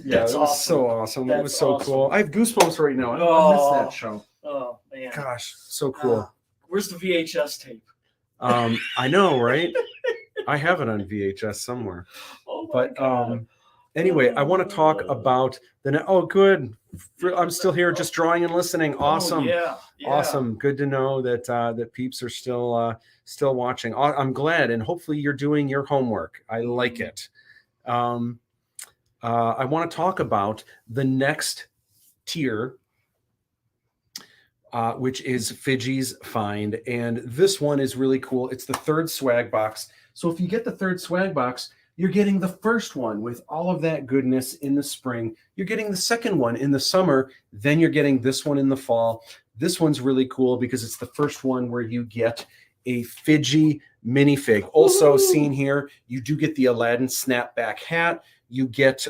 Yeah, That's it was awesome. so awesome. It was That's so awesome. cool. I have goosebumps right now. I miss that show. Oh man. Gosh, so cool. Where's the VHS tape? I know, right? I have it on VHS somewhere. Oh my But God. anyway, I want to talk about good. I'm still here, just drawing and listening. Awesome. Oh, yeah. Awesome. Good to know that that peeps are still watching. I'm glad, and hopefully you're doing your homework. I like it. I want to talk about the next tier, which is Fidji's Find, and this one is really cool. It's the third swag box. So if you get the third swag box, you're getting the first one with all of that goodness in the spring. You're getting the second one in the summer. Then you're getting this one in the fall. This one's really cool because it's the first one where you get a Fidji minifig. Also seen here, you do get the Aladdin snapback hat. You get,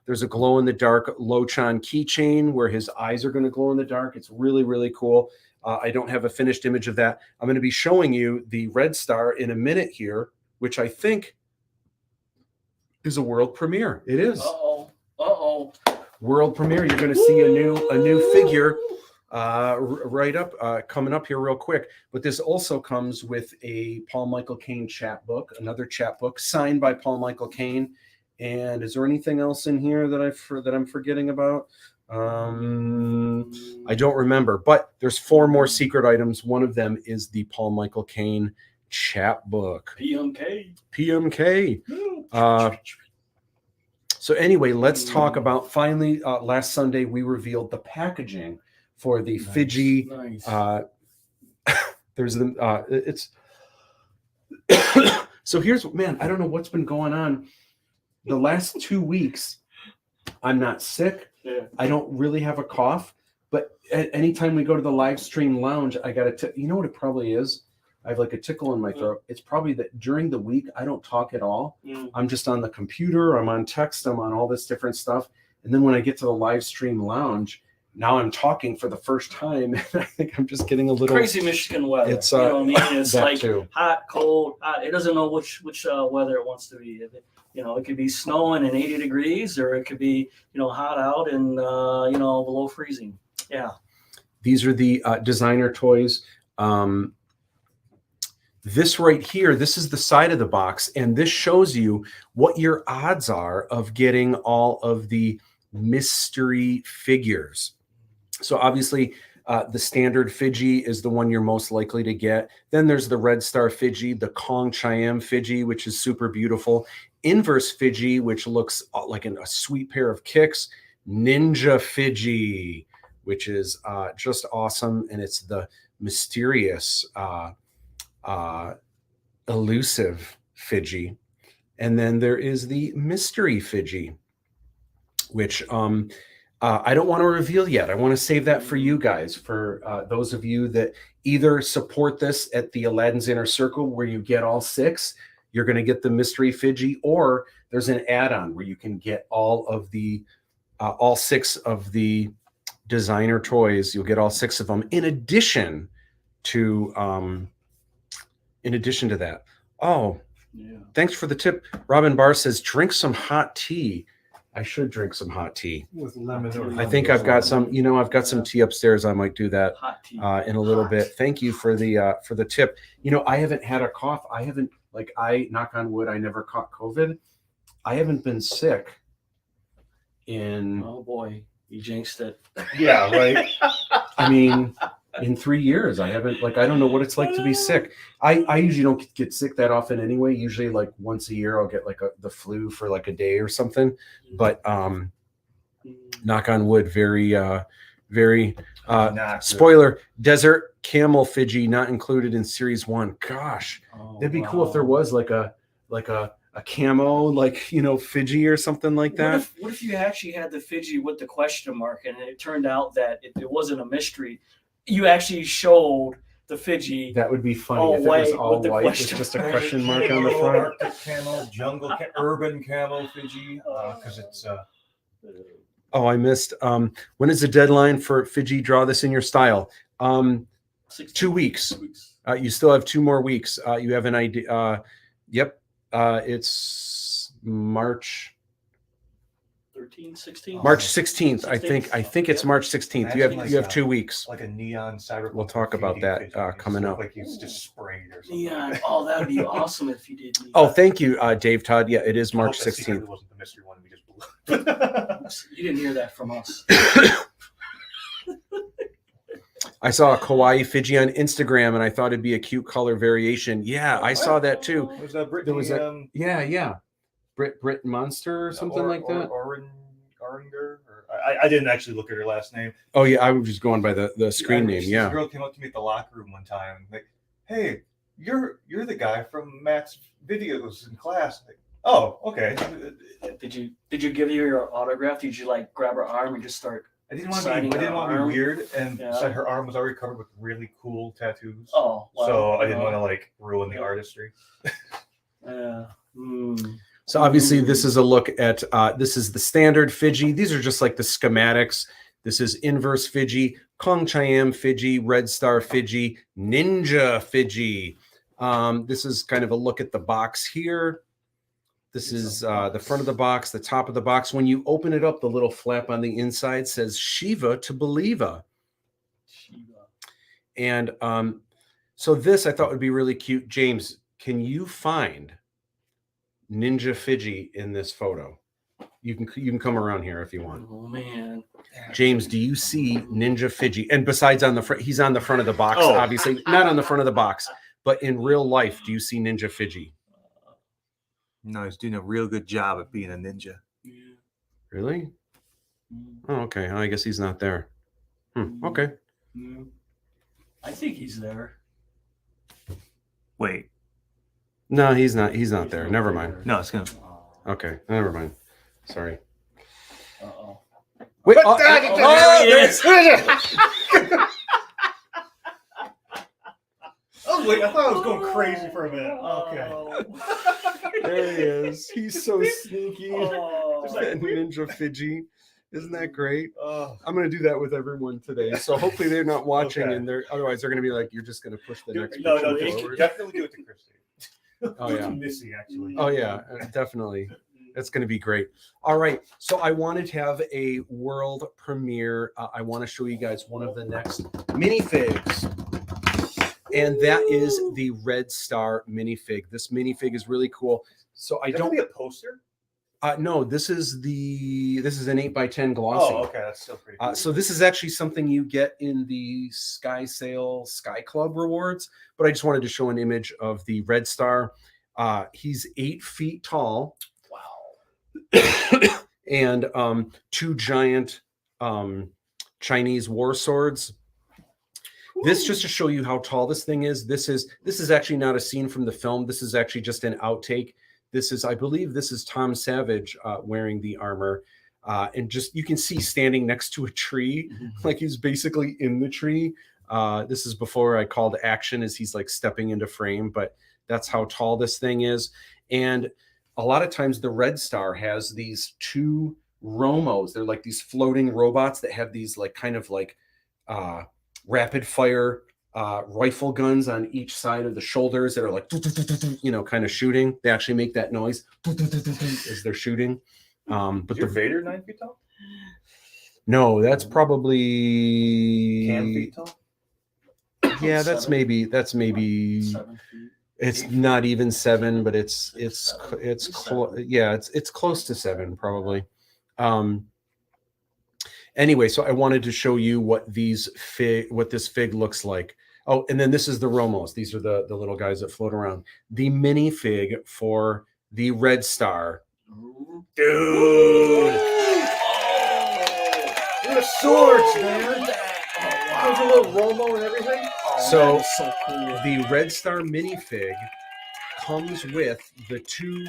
there's a glow-in-the-dark Lochan keychain where his eyes are going to glow in the dark. It's really, really cool. I don't have a finished image of that. I'm going to be showing you the Red Star in a minute here, which I think is a world premiere. It is. Uh-oh. World premiere. You're going to see a new figure right up, coming up here real quick. But this also comes with a Paul Michael Caine chapbook, another chapbook signed by Paul Michael Caine. And is there anything else in here that I'm forgetting about? I don't remember, but there's 4 more secret items. One of them is the Paul Michael Caine chapbook. PMK. So anyway, let's talk about finally last Sunday we revealed the packaging for the Fidji. Nice. There's the it's so here's, man, I don't know what's been going on the last 2 weeks. I'm not sick. Yeah. I don't really have a cough, but anytime we go to the live stream lounge, I got you know what it probably is? I have like a tickle in my throat. It's probably that during the week, I don't talk at all. I'm just on the computer. I'm on text. I'm on all this different stuff. And then when I get to the live stream lounge, now I'm talking for the first time. And I think I'm just getting a little crazy Michigan weather. It's, you know what I mean? It's that like too. hot, cold, hot. It doesn't know which weather it wants to be. It could be snowing and 80 degrees, or it could be, hot out and, below freezing. Yeah. These are the designer toys. This right here, this is the side of the box, and this shows you what your odds are of getting all of the mystery figures. So obviously, the standard Fidji is the one you're most likely to get. Then there's the Red Star Fidji, the Kong Chime Fidji, which is super beautiful. Inverse Fidji, which looks like a sweet pair of kicks. Ninja Fidji, which is just awesome, and it's the mysterious, elusive Fidji. And then there is the mystery Fidji, which I don't want to reveal yet. I want to save that for you guys, for those of you that either support this at the Aladdin's Inner Circle, where you get all 6, you're going to get the mystery Fidji, or there's an add-on where you can get all 6 of the designer toys. You'll get all 6 of them in addition to that. Oh, yeah. Thanks for the tip. Robin Barr says, drink some hot tea. I should drink some hot tea. With lemon or I think I've got some, you know, I've got some tea upstairs. I might do that Hot tea. in a little bit. Thank you for the tip. You know, I haven't had a cough. I haven't, like, I knock on wood, I never caught COVID. I haven't been sick in, Oh boy, you jinxed it. yeah, right. I mean, in 3 years, I haven't, like, I don't know what it's like to be sick. I usually don't get sick that often anyway. Usually like once a year, I'll get like the flu for like a day or something. But knock on wood, very Not spoiler, desert camel Fiji not included in series 1. Gosh, Oh, that'd be cool if there was like a camo, like, you know, Fiji or something like that. What if you actually had the Fiji with the question mark, and it turned out that it wasn't a mystery? You actually showed the Fiji. That would be funny all if it was white all with the white with question just a mark. question mark on the front. Arctic camel, jungle, urban camel Fiji, because it's. Oh, I missed. When is the deadline for Fiji? Draw this in your style. 2 weeks. 2 weeks. You still have 2 more weeks. You have an idea. Yep. It's March 13, 16? March 16th. I think it's March 16th. You have 2 weeks. Like a neon cyberpunk. We'll talk about that, coming up. Like he's just sprayed or something. Neon. Oh, that would be awesome if you did. Neon. Oh, thank you, Dave Todd. Yeah, it is I March hope that secretly 16th. wasn't the mystery one we just blew. You didn't hear that from us. I saw a kawaii Fiji on Instagram, and I thought it'd be a cute color variation. Yeah, I saw that too. Was that Brittany? There was a- Yeah. Brit Monster or something like that. Oringer? I didn't actually look at her last name. Oh yeah, I was just going by the screen name. This Yeah. girl came up to me at the locker room one time, like, "Hey, you're the guy from Matt's videos in class." Like, oh, okay. Did you give you your autograph? Did you like grab her arm and just start? I didn't want Signing to her be arm? weird, and Yeah. said her arm was already covered with really cool tattoos. Oh, wow. So I didn't want to like ruin the artistry. Yeah. So obviously this is a look at, this is the standard Fiji. These are just like the schematics. This is inverse Fiji, Kong Chime Fiji, Red Star Fiji, Ninja Fiji. This is kind of a look at the box here. This is the front of the box, the top of the box. When you open it up, the little flap on the inside says Shiva to Believer. And so this I thought would be really cute. James, can you find Ninja Fiji in this photo? You can come around here if you want. Oh man, James, do you see Ninja Fiji? And besides on the front, he's on the front of the box, Oh. obviously not on the front of the box, but in real life, do you see Ninja Fiji? No, he's doing a real good job at being a ninja. Yeah. Really? Mm, Oh, okay. I guess he's not there. Okay. mm. I think he's there. Wait, No, he's not. He's not there. Never mind. no, it's gonna. Okay. Never mind. Sorry. Uh-oh. Wait. There he is. Oh wait, I thought I was going crazy for a minute. Okay. There he is. He's so sneaky. Oh. That Ninja Fiji. Isn't that great? Oh, I'm going to do that with everyone today. So hopefully they're not watching, Okay. and otherwise they're going to be like, you're just going to push the next no, picture just forward. definitely do it to Christy. Oh, Do it yeah. to Missy, actually. Oh yeah, definitely. That's going to be great. All right. So I wanted to have a world premiere. I want to show you guys one of the next minifigs. And that is the Red Star minifig. This minifig is really cool. So I Is that don't gonna be a poster? no, this is an 8x10 glossy. Oh, okay, that's still pretty cool. So this is actually something you get in the Sky Sail Sky Club rewards, but I just wanted to show an image of the Red Star. He's 8 feet tall. Wow. And 2 giant Chinese war swords. This just to show you how tall this thing is. This is actually not a scene from the film. This is actually just an outtake. This is, I believe, this is Tom Savage wearing the armor, and just you can see standing next to a tree, like he's basically in the tree. This is before I called action, as he's like stepping into frame, but that's how tall this thing is. And a lot of times the Red Star has these 2 Romos. They're like these floating robots that have these like kind of like rapid fire rifle guns on each side of the shoulders that are like, you know, kind of shooting. They actually make that noise as they're shooting. But Is your Vader 9 feet tall? no, that's probably Cam feet tall? Yeah, that's 7. maybe 7 feet. it's 8 not feet. even 7, but it's Seven. it's It's close. 7. Yeah, it's close to 7 probably. Anyway, so I wanted to show you what this fig looks like. Oh, and then this is the Romos. These are the little guys that float around. The mini fig for the Red Star. Dude! Look at swords, man! There's a little Romo and everything. So, that is so cool. The Red Star minifig comes with the 2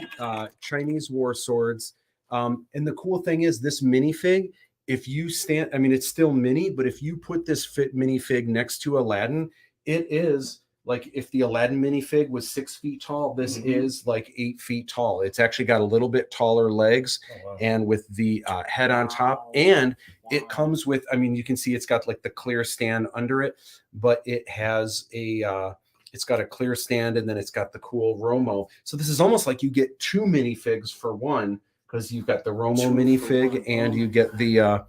Chinese war swords. And the cool thing is this minifig, if you stand, I mean, it's still mini, but if you put this minifig next to Aladdin, it is like if the Aladdin minifig was 6 feet tall, this is like 8 feet tall. It's actually got a little bit taller legs and with the head on top. And it comes with, I mean, you can see it's got like the clear stand under it, but it has it's got a clear stand and then it's got the cool Romo. So this is almost like you get 2 minifigs for one, because you've got the Romo minifig and you get the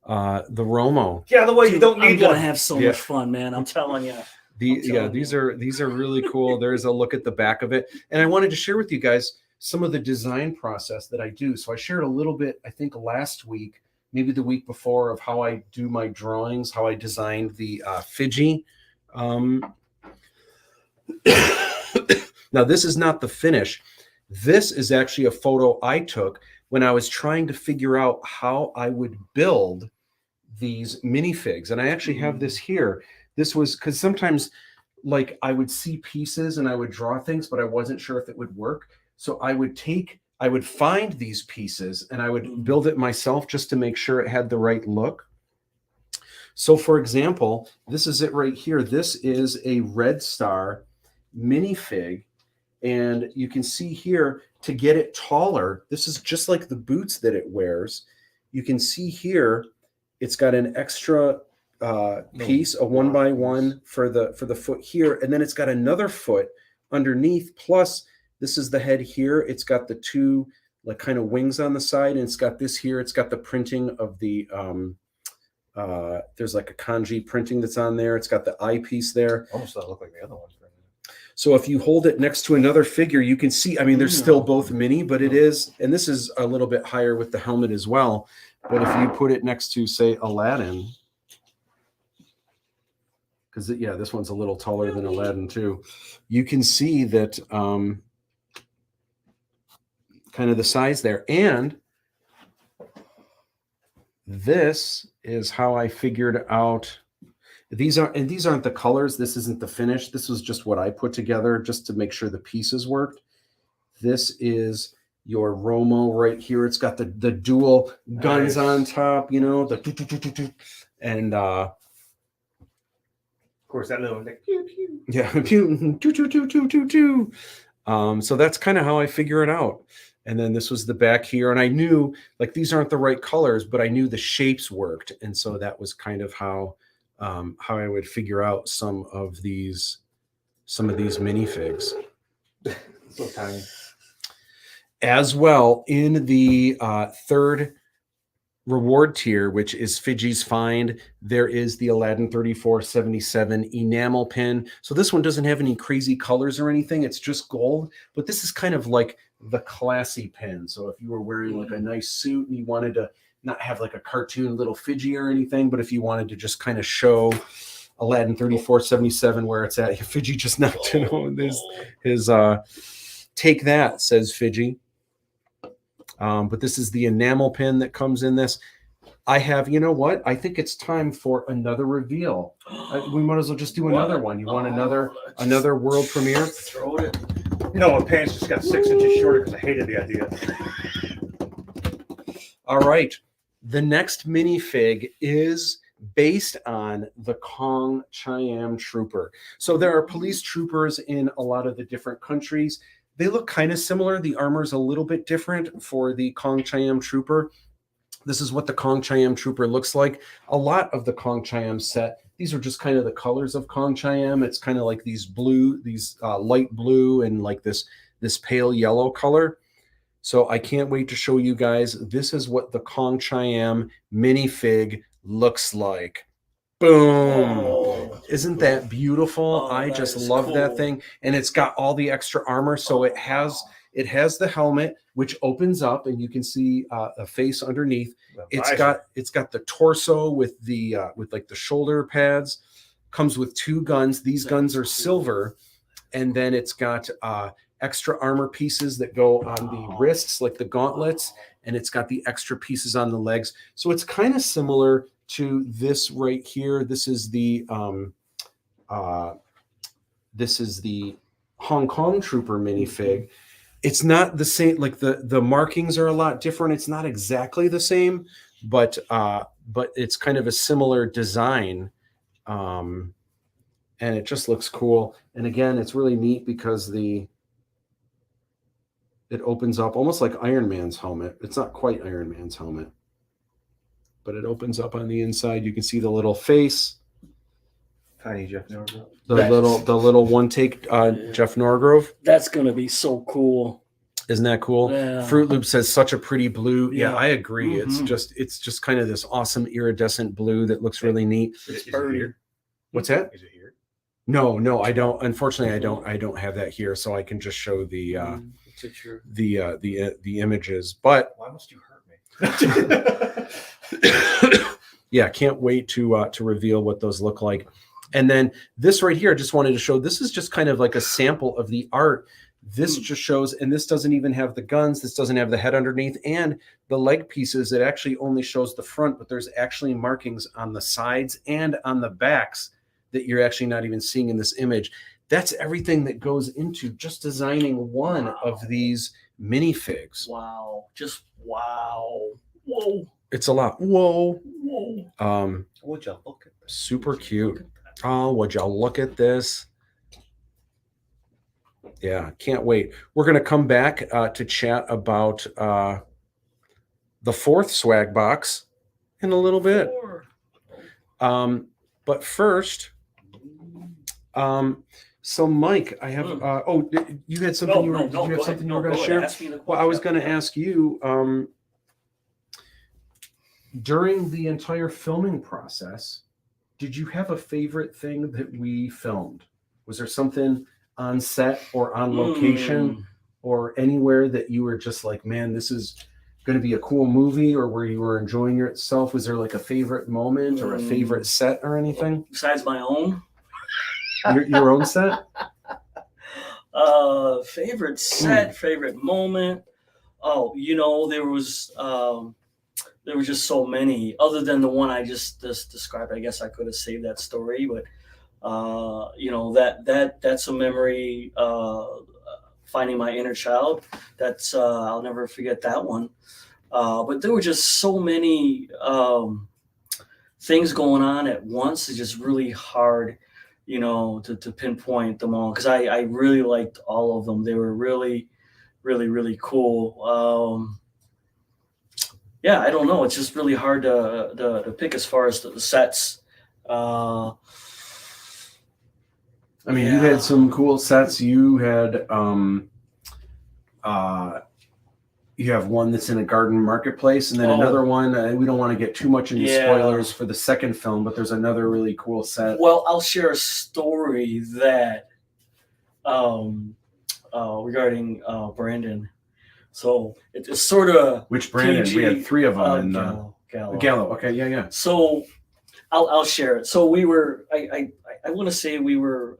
Romo. Yeah, the way you don't I'm need gonna one. have so much fun, man. I'm telling you. These are really cool. There's a look at the back of it. And I wanted to share with you guys some of the design process that I do. So I shared a little bit, I think last week, maybe the week before, of how I do my drawings, how I designed the Fiji. Now, this is not the finish. This is actually a photo I took when I was trying to figure out how I would build these minifigs. And I actually have this here. This was because sometimes like I would see pieces and I would draw things, but I wasn't sure if it would work. So I would find these pieces and I would build it myself just to make sure it had the right look. So for example, this is it right here. This is a Red Star minifig. And you can see here, to get it taller, this is just like the boots that it wears. You can see here, it's got an extra piece, a 1x1 for the foot here, and then it's got another foot underneath. Plus, this is the head here. It's got the 2 like kind of wings on the side, and it's got this here. It's got the printing of the there's like a kanji printing that's on there. It's got the eyepiece there. Almost doesn't look like the other ones. So if you hold it next to another figure, you can see, I mean, they're still both mini, but it is, and this is a little bit higher with the helmet as well. But if you put it next to, say, Aladdin, because, yeah, this one's a little taller than Aladdin too, you can see that kind of the size there. And this is how I figured out. These aren't the colors. This isn't the finish. This was just what I put together just to make sure the pieces worked. This is your Romo right here. It's got the dual guns on top, you know, and of course that little one, like pew pew. Yeah, pew. So that's kind of how I figure it out. And then this was the back here, and I knew like these aren't the right colors, but I knew the shapes worked, and so that was kind of how I would figure out some of these minifigs. So tiny. As well, in the third reward tier, which is Fiji's Find, there is the Aladdin 3477 enamel pin. So this one doesn't have any crazy colors or anything. It's just gold, but this is kind of like the classy pin. So if you were wearing like a nice suit and you wanted to not have like a cartoon little Fiji or anything, but if you wanted to just kind of show Aladdin 3477 where it's at, Fiji just knocked it on his take that, says Fiji. But this is the enamel pin that comes in this. I have, you know what? I think it's time for another reveal. We might as well just do another one. You want another world premiere? Throw it. No, my pants just got 6 inches shorter because I hated the idea. All right. The next minifig is based on the Kong Chime Trooper. So there are police troopers in a lot of the different countries. They look kind of similar. The armor's a little bit different for the Kong Chime Trooper. This is what the Kong Chime Trooper looks like. A lot of the Kong Chime set, these are just kind of the colors of Kong Chime. It's kind of like these blue, these light blue and like this pale yellow color. So I can't wait to show you guys. This is what the Kong Chime minifig looks like. Boom. Oh, Isn't that beautiful? Oh, I that just is love that cool. thing. And it's got all the extra armor. So it has the helmet, which opens up and you can see a face underneath. It's got the torso with the with like the shoulder pads. Comes with 2 guns. These guns are silver. And then it's got extra armor pieces that go on the wrists, like the gauntlets, and it's got the extra pieces on the legs. So it's kind of similar to this right here. This is the Hong Kong Trooper minifig. It's not the same. Like the markings are a lot different. It's not exactly the same, but it's kind of a similar design. And it just looks cool. And again, it's really neat because it opens up almost like Iron Man's helmet. It's not quite Iron Man's helmet, but it opens up on the inside. You can see the little face. Tiny Jeff Norgrove. The little one take Jeff Norgrove. That's gonna be so cool. Isn't that cool? Yeah. Fruit Loop says such a pretty blue. Yeah, I agree. Mm-hmm. It's just kind of this awesome iridescent blue that looks really neat. Is it here? What's that? Is it here? No, I don't. Unfortunately, I don't have that here, so I can just show the picture. The images. But why must you hurt me? Yeah, can't wait to reveal what those look like. And then this right here, I just wanted to show. This is just kind of like a sample of the art. This just shows, and this doesn't even have the guns. This doesn't have the head underneath and the leg pieces. It actually only shows the front, but there's actually markings on the sides and on the backs that you're actually not even seeing in this image. That's everything that goes into just designing one of these minifigs. Wow. Just wow. Whoa. It's a lot. Whoa. Whoa. Would you look at this? Super cute. Oh, would y'all look at this? Yeah, can't wait. We're going to come back to chat about the 4th swag box in a little bit. But first, so Mike, I have. You had something you were going to share. Well, I was going to ask you. During the entire filming process, did you have a favorite thing that we filmed? Was there something on set or on location or anywhere that you were just like, man, this is going to be a cool movie, or where you were enjoying yourself? Was there like a favorite moment or a favorite set or anything? Besides my own? Your own set? Favorite set, favorite moment. Oh, there was just so many. Other than the one I just described, I guess I could have saved that story, but that's a memory. Finding my inner child. That's I'll never forget that one. But there were just so many things going on at once. It's just really hard, to pinpoint them all, because I really liked all of them. They were really, really, really cool. I don't know. It's just really hard to pick as far as the sets. I mean, you had some cool sets. You had, you have one that's in a garden marketplace, and then another one. We don't want to get too much into spoilers for the second film, but there's another really cool set. Well, I'll share a story that regarding Brandon. So it's sort of which Brandon? PG, we had 3 of them. Gallo. Okay, yeah. So I'll share it. So we were. I want to say we were.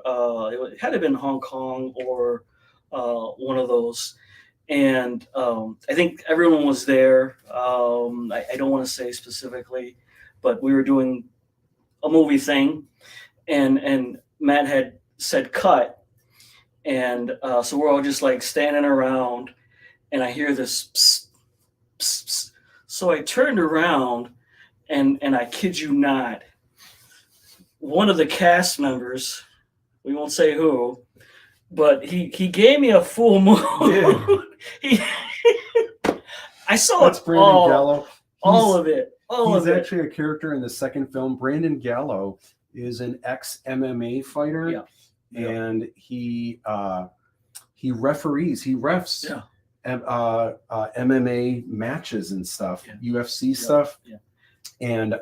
It had to have been Hong Kong or one of those, and I think everyone was there. I don't want to say specifically, but we were doing a movie thing, and Matt had said cut, and so we're all just like standing around, and I hear this psst, psst, psst. So I turned around, and I kid you not, one of the cast members, we won't say who, but he gave me a full moon. I saw That's Brandon Gallo. All of it. He's actually a character in the second film. Brandon Gallo is an ex-MMA fighter, and he referees. He refs MMA matches and stuff, UFC stuff. Yeah. And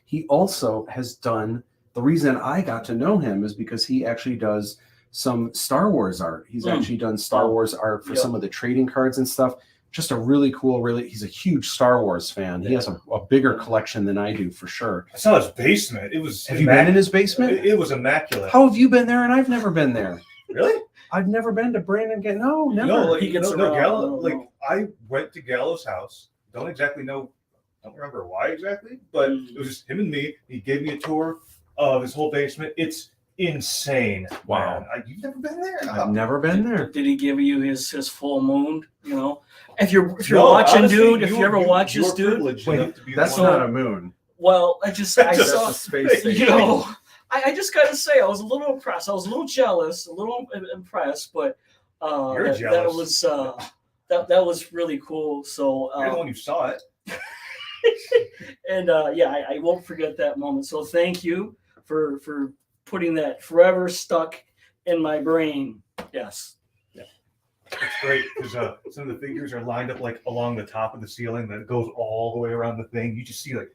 he also has done, the reason I got to know him is because he actually does some Star Wars art. He's actually done Star Wars art for some of the trading cards and stuff. Just a really cool, he's a huge Star Wars fan. He has a bigger collection than I do, for sure. I saw his basement. It was. Have you been in his basement? It was immaculate. How have you been there and I've never been there? Really? I've never been to Brandon. No, never. No, like, He gets no, around, Gallo, I don't like I went to Gallo's house. Don't exactly know. Don't remember why exactly, but it was just him and me. He gave me a tour of his whole basement. It's insane. Wow. You've never been there? I've never been there. Did he give you his full moon? You know, if you're No, watching, honestly, dude, if you ever watch this, dude. Wait, that's not a moon. Well, I That's saw, a space station. you know, I just gotta say, I was a little impressed. I was a little jealous, a little impressed, but You're that jealous. that was really cool. So You're the one who saw it. and I won't forget that moment. So thank you for putting that forever stuck in my brain. Yes. It's great because some of the figures are lined up like along the top of the ceiling that goes all the way around the thing. You just see like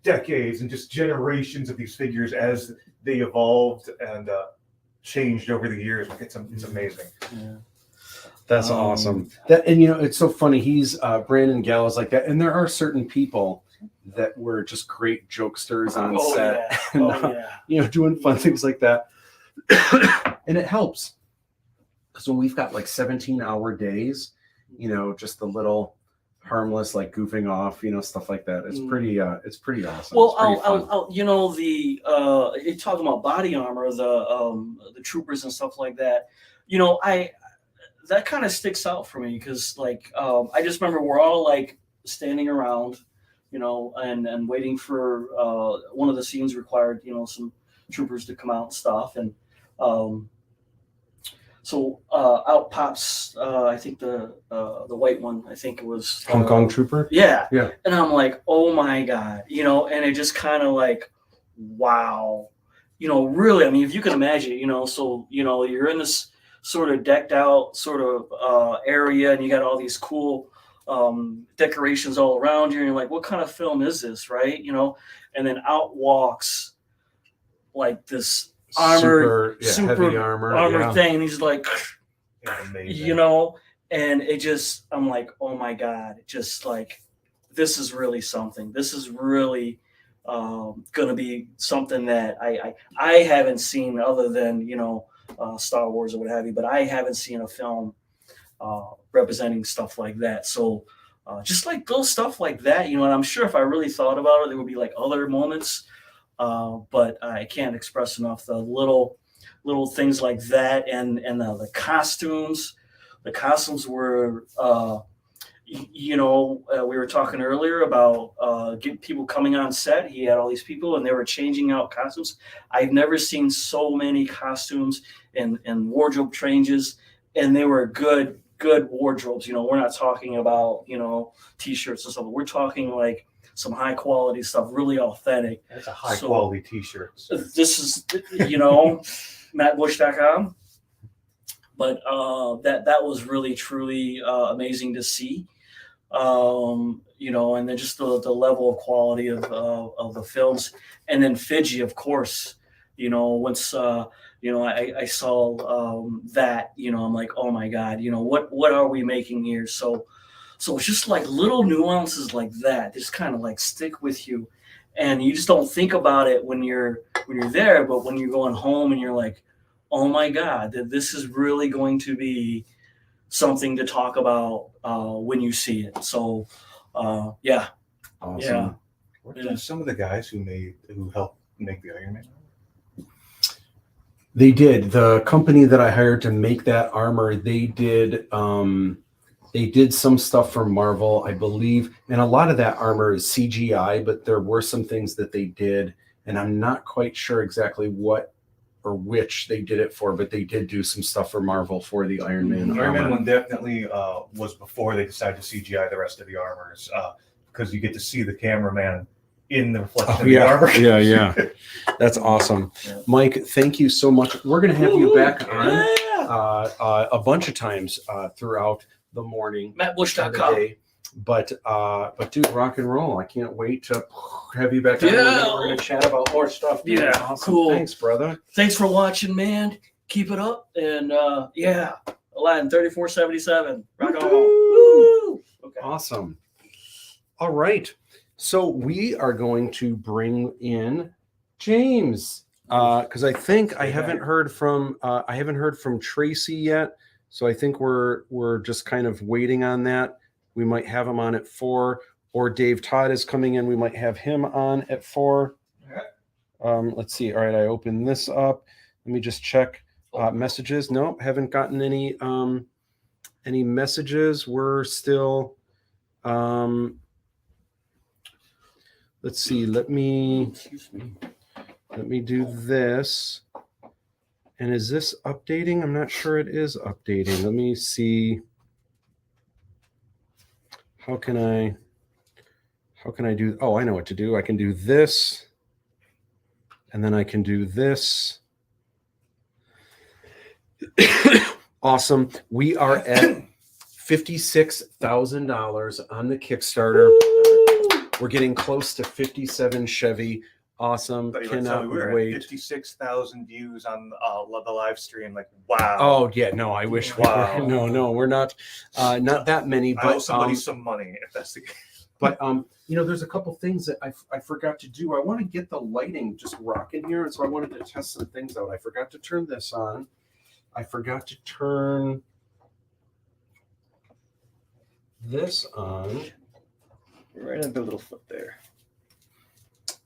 decades and just generations of these figures as they evolved and changed over the years. Like it's amazing. Yeah. That's awesome. That, and you know, it's so funny. He's Brandon Gallo's like that, and there are certain people that were just great jokesters on set, and, you know, doing fun things like that, and it helps. Because when we've got like 17-hour days, you know, just the little harmless, like goofing off, you know, stuff like that. It's pretty awesome. Well, I'll you know, you're talking about body armor, the troopers and stuff like that. You know, that kind of sticks out for me because, like, I just remember we're all like standing around, you know, and waiting for one of the scenes required, you know, some troopers to come out and stuff, and so out pops I think the white one, I think it was Hong Kong trooper. Yeah. And I'm like, oh my God, you know, and it just kind of like, wow, you know, really, I mean, if you can imagine, you know, so, you know, you're in this sort of decked out sort of area and you got all these cool decorations all around you, and you're like, what kind of film is this, right? You know, and then out walks like this super heavy armor thing, and he's like, Amazing. you know, and it just, I'm like, oh my God, just like, this is really something. This is really gonna be something that I haven't seen other than, you know, Star Wars or what have you, but I haven't seen a film representing stuff like that. So just like little stuff like that, you know, and I'm sure if I really thought about it, there would be like other moments, but I can't express enough the little things like that, and the costumes. The costumes were, you know, we were talking earlier about getting people coming on set. He had all these people, and they were changing out costumes. I've never seen so many costumes and wardrobe changes, and they were good wardrobes. You know, we're not talking about, you know, t-shirts and stuff. We're talking like some high quality stuff, really authentic. That's a high quality t-shirt. This is, you know, mattbush.com. But that was really, truly amazing to see. You know, and then just the level of quality of the films. And then Fiji, of course, you know, once, you know, I saw that, you know, I'm like, oh my God, you know, what are we making here? So it's just like little nuances like that, just kind of like stick with you. And you just don't think about it when you're there, but when you're going home and you're like, oh my God, that this is really going to be something to talk about when you see it. So, yeah. Awesome. Yeah. What are some of the guys who helped make the Iron Man? They did. The company that I hired to make that armor, they did some stuff for Marvel, I believe, and a lot of that armor is CGI, but there were some things that they did, and I'm not quite sure exactly what or which they did it for, but they did do some stuff for Marvel for the Iron Man. Iron Man one definitely was before they decided to CGI the rest of the armors, because you get to see the cameraman in the reflection of the armor. Yeah. That's awesome. Yeah. Mike, thank you so much. We're going to have you back on a bunch of times throughout the morning, and the MattBush.com. day. But dude, rock and roll. I can't wait to have you back on. Yeah. We're gonna chat about more stuff. Dude. Yeah, Awesome. cool. Thanks, brother. Thanks for watching, man. Keep it up. And yeah, Aladdin 3477. Rock on. Woo! Okay. Awesome. All right. So we are going to bring in James because I think I haven't heard from Tracy yet. So I think we're just kind of waiting on that. We might have him on at 4, or Dave Todd is coming in. We might have him on at 4. Let's see. All right, I opened this up. Let me just check messages. No, haven't gotten any messages. We're still. Let's see. Let me do this. And is this updating? I'm not sure it is updating. Let me see. How can I do? Oh, I know what to do. I can do this. And then I can do this. Awesome. We are at $56,000 on the Kickstarter. We're getting close to 57 Chevy. Awesome. Cannot wait. 56,000 views on the live stream. Like, wow. Oh yeah, no, I wish. Wow. No, we're not that many. I owe But somebody some money if that's the case. but there's a couple things that I forgot to do. I want to get the lighting just rocking here, and so I wanted to test some things out. I forgot to turn this on. I forgot to turn this on. Right on the little foot there.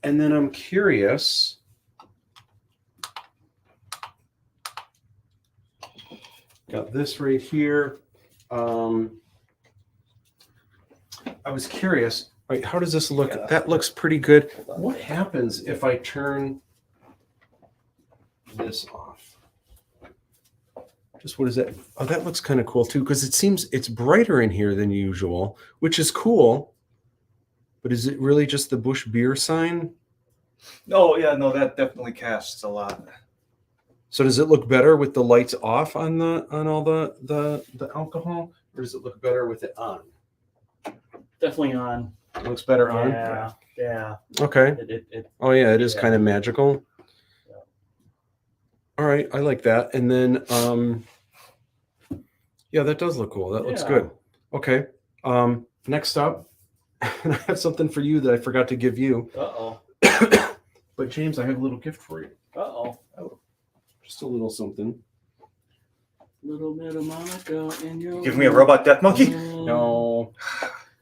And then I'm curious. Got this right here. I was curious. Right, how does this look? Yeah. That looks pretty good. What happens if I turn this off? Just what is that? Oh, that looks kind of cool too, because it seems it's brighter in here than usual, which is cool. But is it really just the Busch beer sign? Oh yeah, no, that definitely casts a lot. So does it look better with the lights off on all the alcohol, or does it look better with it on? Definitely on. It looks better on. Yeah. Okay. Oh yeah, it is Yeah. kind of magical. Yeah. All right, I like that. And then yeah, that does look cool. That looks Yeah. good. Okay. Next up, I have something for you that I forgot to give you. Uh-oh. But James, I have a little gift for you. Uh-oh. Just a little something. Little bit of Monica in your Give me a robot death monkey. No.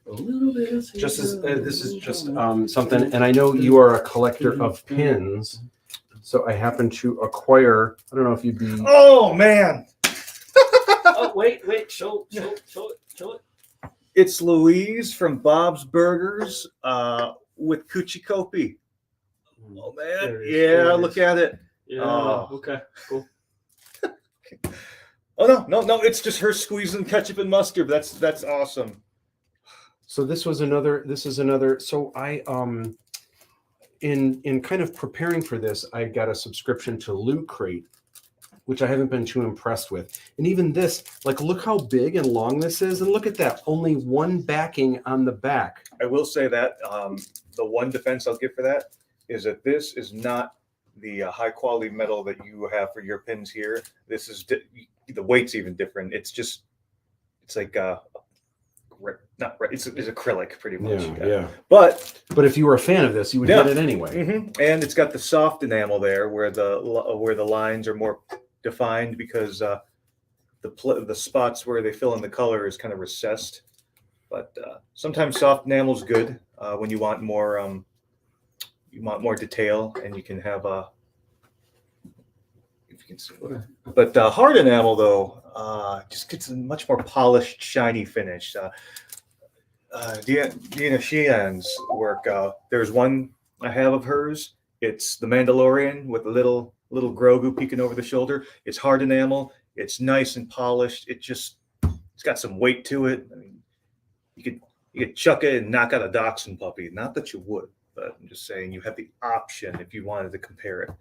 A little bit of Just as this is just something, and I know you are a collector of pins, so I happen to acquire. I don't know if you'd be. Oh man, Oh, wait. Show it. it's Louise from Bob's Burgers with Coochie Kopi. Oh man, There it is. yeah, There it look is. at it. Yeah. Oh. Okay. Cool. Oh no, it's just her squeezing ketchup and mustard. That's awesome. So this is another. So I in kind of preparing for this, I got a subscription to Loot Crate, which I haven't been too impressed with. And even this, like, look how big and long this is, and look at that, only one backing on the back. I will say that the one defense I'll give for that is that this is not the high quality metal that you have for your pins here. This is the weight's even different. It's like it's acrylic pretty much. Yeah. But But if you were a fan of this, you would Yeah. get it anyway. and it's got the soft enamel there where the lines are more defined because the spots where they fill in the color is kind of recessed. But sometimes soft enamel is good when you want more detail, and you can have if you can see. But hard enamel though just gets a much more polished, shiny finish. Dina Sheehan's work. There's one I have of hers. It's the Mandalorian with a little Grogu peeking over the shoulder. It's hard enamel. It's nice and polished. It's got some weight to it. I mean, you could chuck it and knock out a dachshund puppy. Not that you would, but I'm just saying you have the option if you wanted to compare it.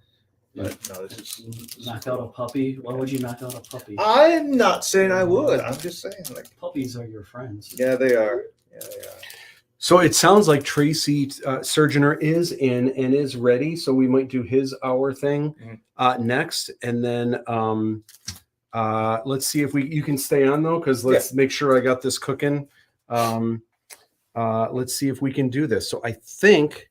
But no, this is Knock out a puppy. Why would you knock out a puppy? I'm not saying I would. I'm just saying, like, Puppies are your friends. yeah, they are. Yeah, they are. So it sounds like Tracy Surgeoner is in and is ready. So we might do his hour thing next, and then let's see if you can stay on though, because let's make sure I got this cooking. Let's see if we can do this. So I think,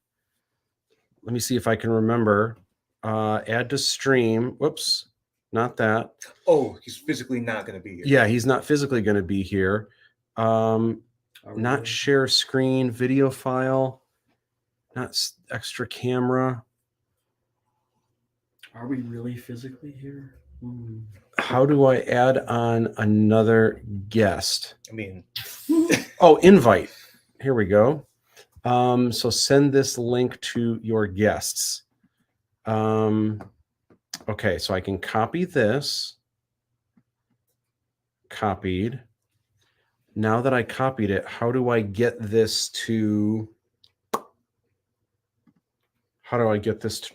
let me see if I can remember. Add to stream. Whoops, not that. Oh, he's physically not going to be here. Yeah, he's not physically going to be here. Not share screen, video file, not extra camera. Are we really physically here? How do I add on another guest? I mean, oh, invite. Here we go. So send this link to your guests. Okay, so I can copy this. Copied. Now that I copied it, how do I get this to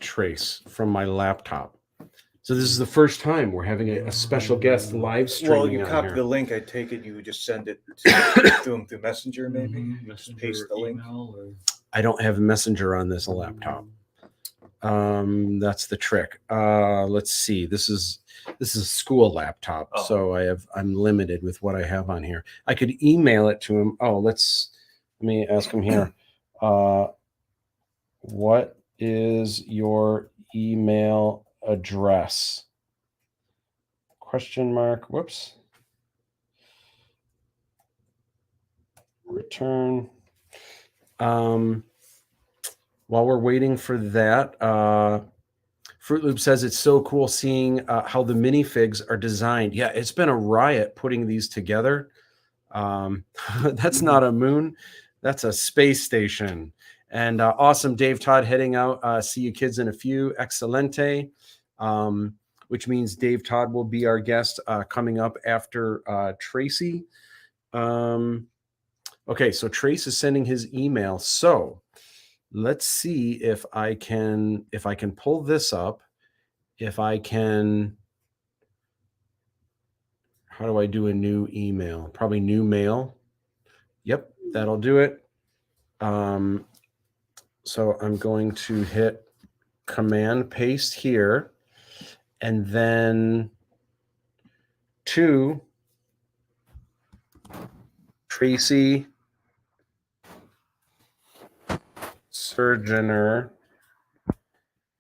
Trace from my laptop? So this is the first time we're having a special guest live streaming. well, you on copy here. the link. I take it you would just send it to him through Messenger, maybe. Just paste the link. I don't have Messenger on this laptop. That's the trick. Let's see. This is a school laptop, so I'm limited with what I have on here. I could email it to him. Oh, let me ask him here. What is your email address? Question mark. Whoops. Return. While we're waiting for that, Fruit Loop says it's so cool seeing how the minifigs are designed. Yeah, it's been a riot putting these together. That's not a moon. That's a space station. And awesome, Dave Todd heading out. See you kids in a few. Excelente. Which means Dave Todd will be our guest coming up after Tracy. Okay, so Trace is sending his email. So let's see if I can pull this up. If I can, how do I do a new email? Probably new mail. Yep, that'll do it. So I'm going to hit Command paste here, and then to Tracy Surgeoner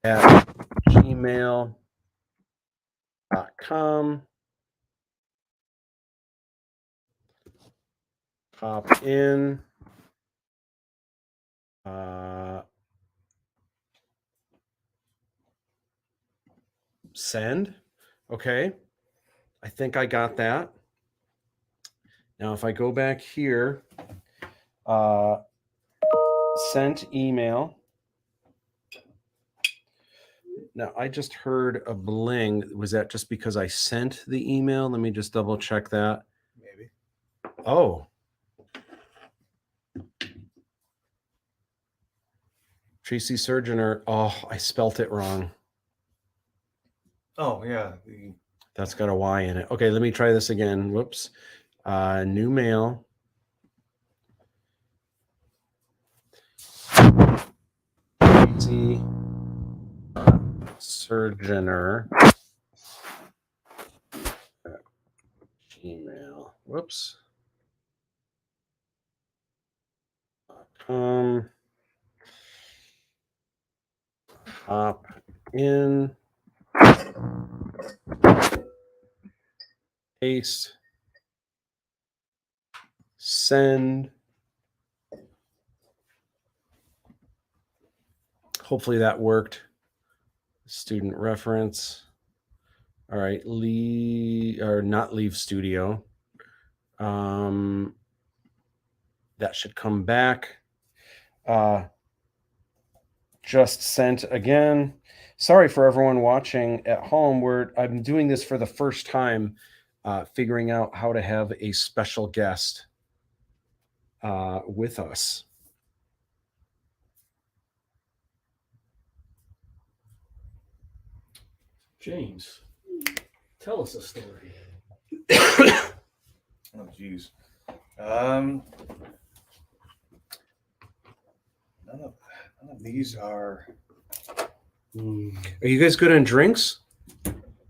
at gmail.com. Pop in. Send. Okay. I think I got that. Now, if I go back here, sent email. Now, I just heard a bling. Was that just because I sent the email? Let me just double check that. Maybe. Oh. Tracy Surgeoner. Oh, I spelt it wrong. Oh, yeah. That's got a Y in it. Okay, let me try this again. Whoops. New mail. Tracy Surgeoner at Gmail. Whoops. Hop in. Paste. Send. Hopefully that worked. Student reference. All right, not leave studio. That should come back. Just sent again. Sorry for everyone watching at home. I'm doing this for the first time, figuring out how to have a special guest with us. James, tell us a story. Oh, geez. None of these are. Are you guys good on drinks?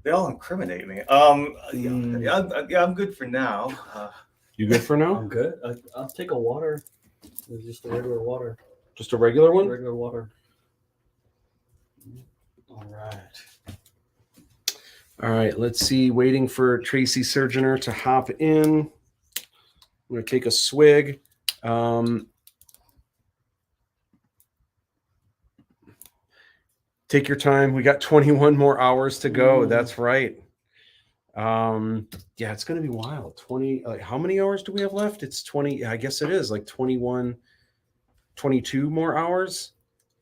They all incriminate me. Yeah, I'm good for now. You good for now? I'm good. I'll take a water. It's just a regular water. Just a regular one? Regular water. All right. All right, let's see. Waiting for Tracy Surgeoner to hop in. I'm going to take a swig. Take your time. We got 21 more hours to go. That's right. Yeah, it's going to be wild. 20. Like, how many hours do we have left? It's 20. I guess it is like 21, 22 more hours.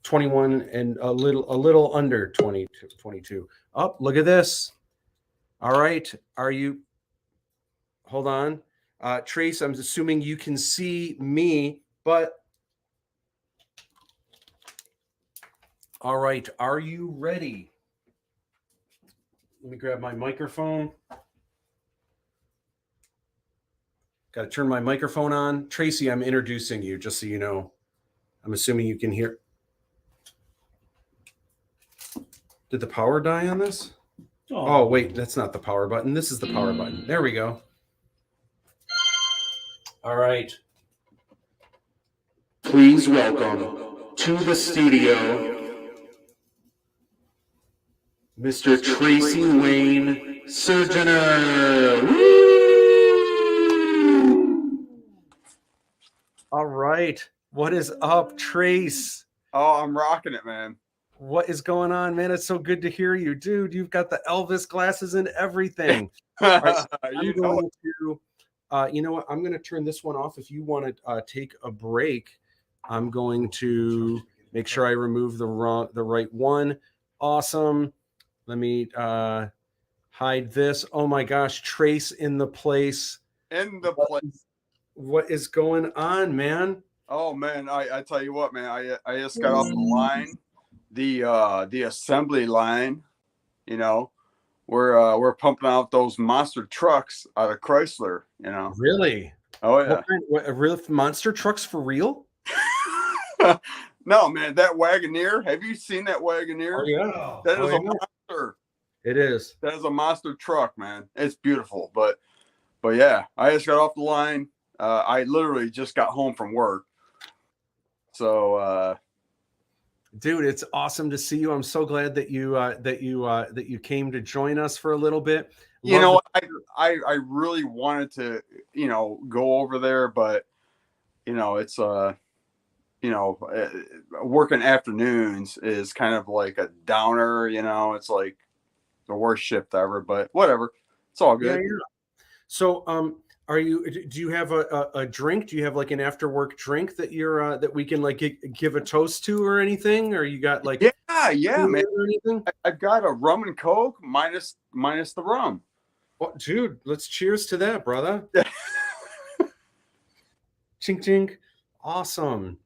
21 and a little under 22. Oh, look at this. All right. Are you? Hold on. Trace, I'm assuming you can see me, but all right. Are you ready? Let me grab my microphone. Got to turn my microphone on. Tracy, I'm introducing you, just so you know. I'm assuming you can hear. Did the power die on this? Oh, wait, that's not the power button. This is the power button. There we go. All right. Please welcome to the studio, Mr. Tracy Wayne Surgeoner. Woo! All right. What is up, Trace? Oh, I'm rocking it, man. What is going on, man? It's so good to hear you, dude. You've got the Elvis glasses and everything. Right, so You know it. you know what? I'm going to turn this one off. If you want to take a break, I'm going to make sure I remove the right one. Awesome. Let me hide this. Oh my gosh, Trace in the place. In the place. What is going on, man? Oh man, I tell you what, man. I just got off the line, the assembly line. You know, we're pumping out those monster trucks out of Chrysler. You know. Really? Oh yeah. What real monster trucks for real? No, man, that Wagoneer. Have you seen that Wagoneer? Oh yeah. That is a monster. It is. That is a monster truck, man. It's beautiful, but yeah, I just got off the line. I literally just got home from work. So, dude, it's awesome to see you. I'm so glad that you came to join us for a little bit. You know, I really wanted to, you know, go over there, but you know, it's you know, working afternoons is kind of like a downer. You know, it's like the worst shift ever, but whatever, it's all good. Yeah. So, do you have a drink? Do you have like an after work drink that you're that we can like give a toast to or anything? Or you got like yeah, man. Or anything? I've got a rum and coke minus the rum. Well, dude, let's cheers to that, brother. Chink chink. Awesome.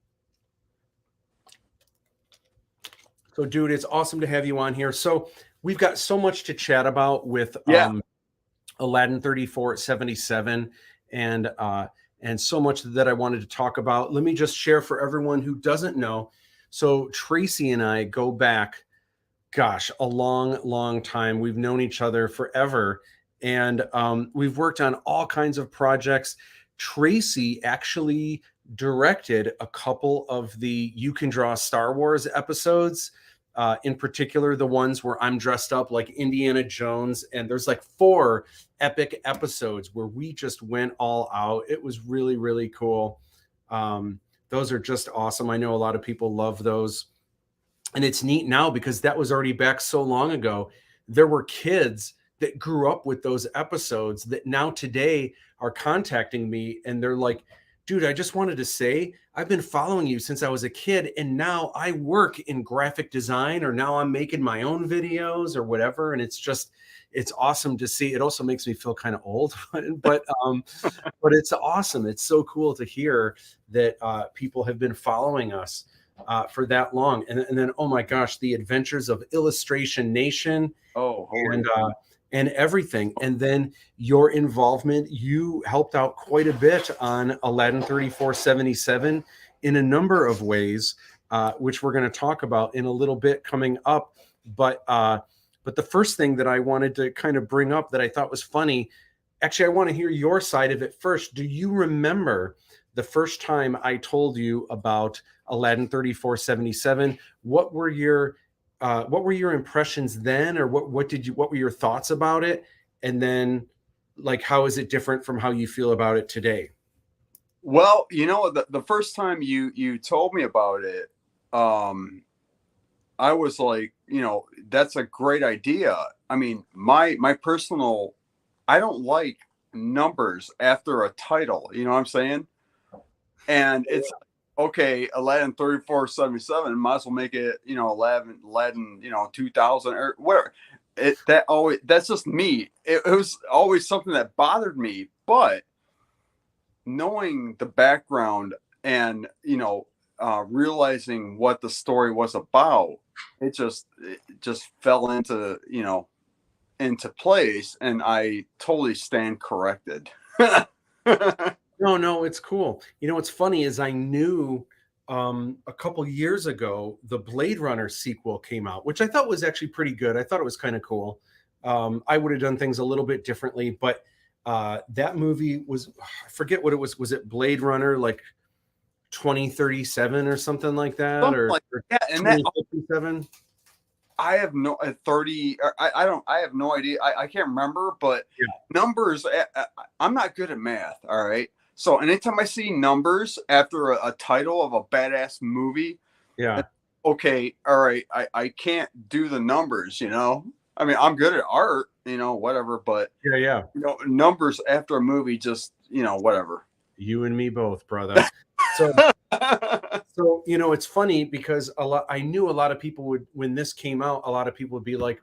So, dude, it's awesome to have you on here. So we've got so much to chat about with Aladdin 3477 and so much that I wanted to talk about. Let me just share for everyone who doesn't know. So Tracy and I go back, gosh, a long time. We've known each other forever, and we've worked on all kinds of projects. Tracy actually directed a couple of the You Can Draw Star Wars episodes. In particular, the ones where I'm dressed up like Indiana Jones, and there's like 4 epic episodes where we just went all out. It was really, really cool. Those are just awesome. I know a lot of people love those, and it's neat now because that was already back so long ago. There were kids that grew up with those episodes that now today are contacting me, and they're like, dude, I just wanted to say, I've been following you since I was a kid, and now I work in graphic design, or now I'm making my own videos or whatever. And it's awesome to see. It also makes me feel kind of old, but it's awesome. It's so cool to hear that people have been following us. for that long. And then, oh my gosh, the adventures of Illustration Nation Oh, holy. and everything. And then your involvement, you helped out quite a bit on Aladdin 3477 in a number of ways, which we're going to talk about in a little bit coming up. But the first thing that I wanted to kind of bring up that I thought was funny, actually, I want to hear your side of it first. Do you remember the first time I told you about Aladdin 3477? What were your impressions then, or what were your thoughts about it? And then, like, how is it different from how you feel about it today? Well, you know, the first time you told me about it, I was like, you know, that's a great idea. I mean, my personal, I don't like numbers after a title, you know what I'm saying? And it's okay, Aladdin 3477, might as well make it, you know, Aladdin, you know, 2000 or whatever. That's just me. It was always something that bothered me, but knowing the background and, you know, realizing what the story was about, it just fell into, you know, into place, and I totally stand corrected. No, it's cool. You know, what's funny is I knew a couple years ago the Blade Runner sequel came out, which I thought was actually pretty good. I thought it was kind of cool. I would have done things a little bit differently, but that movie was, I forget what it was. Was it Blade Runner like 2037 or something like that? Something or like that. And that 2057? I have no 30. I don't. I have no idea. I can't remember. But numbers. I'm not good at math. All right. So anytime I see numbers after a title of a badass movie, okay, all right, I can't do the numbers. You know, I mean, I'm good at art. You know, whatever. But you know, numbers after a movie, just, you know, whatever. You and me both, brother. So, so, you know, it's funny because I knew a lot of people would, when this came out, a lot of people would be like,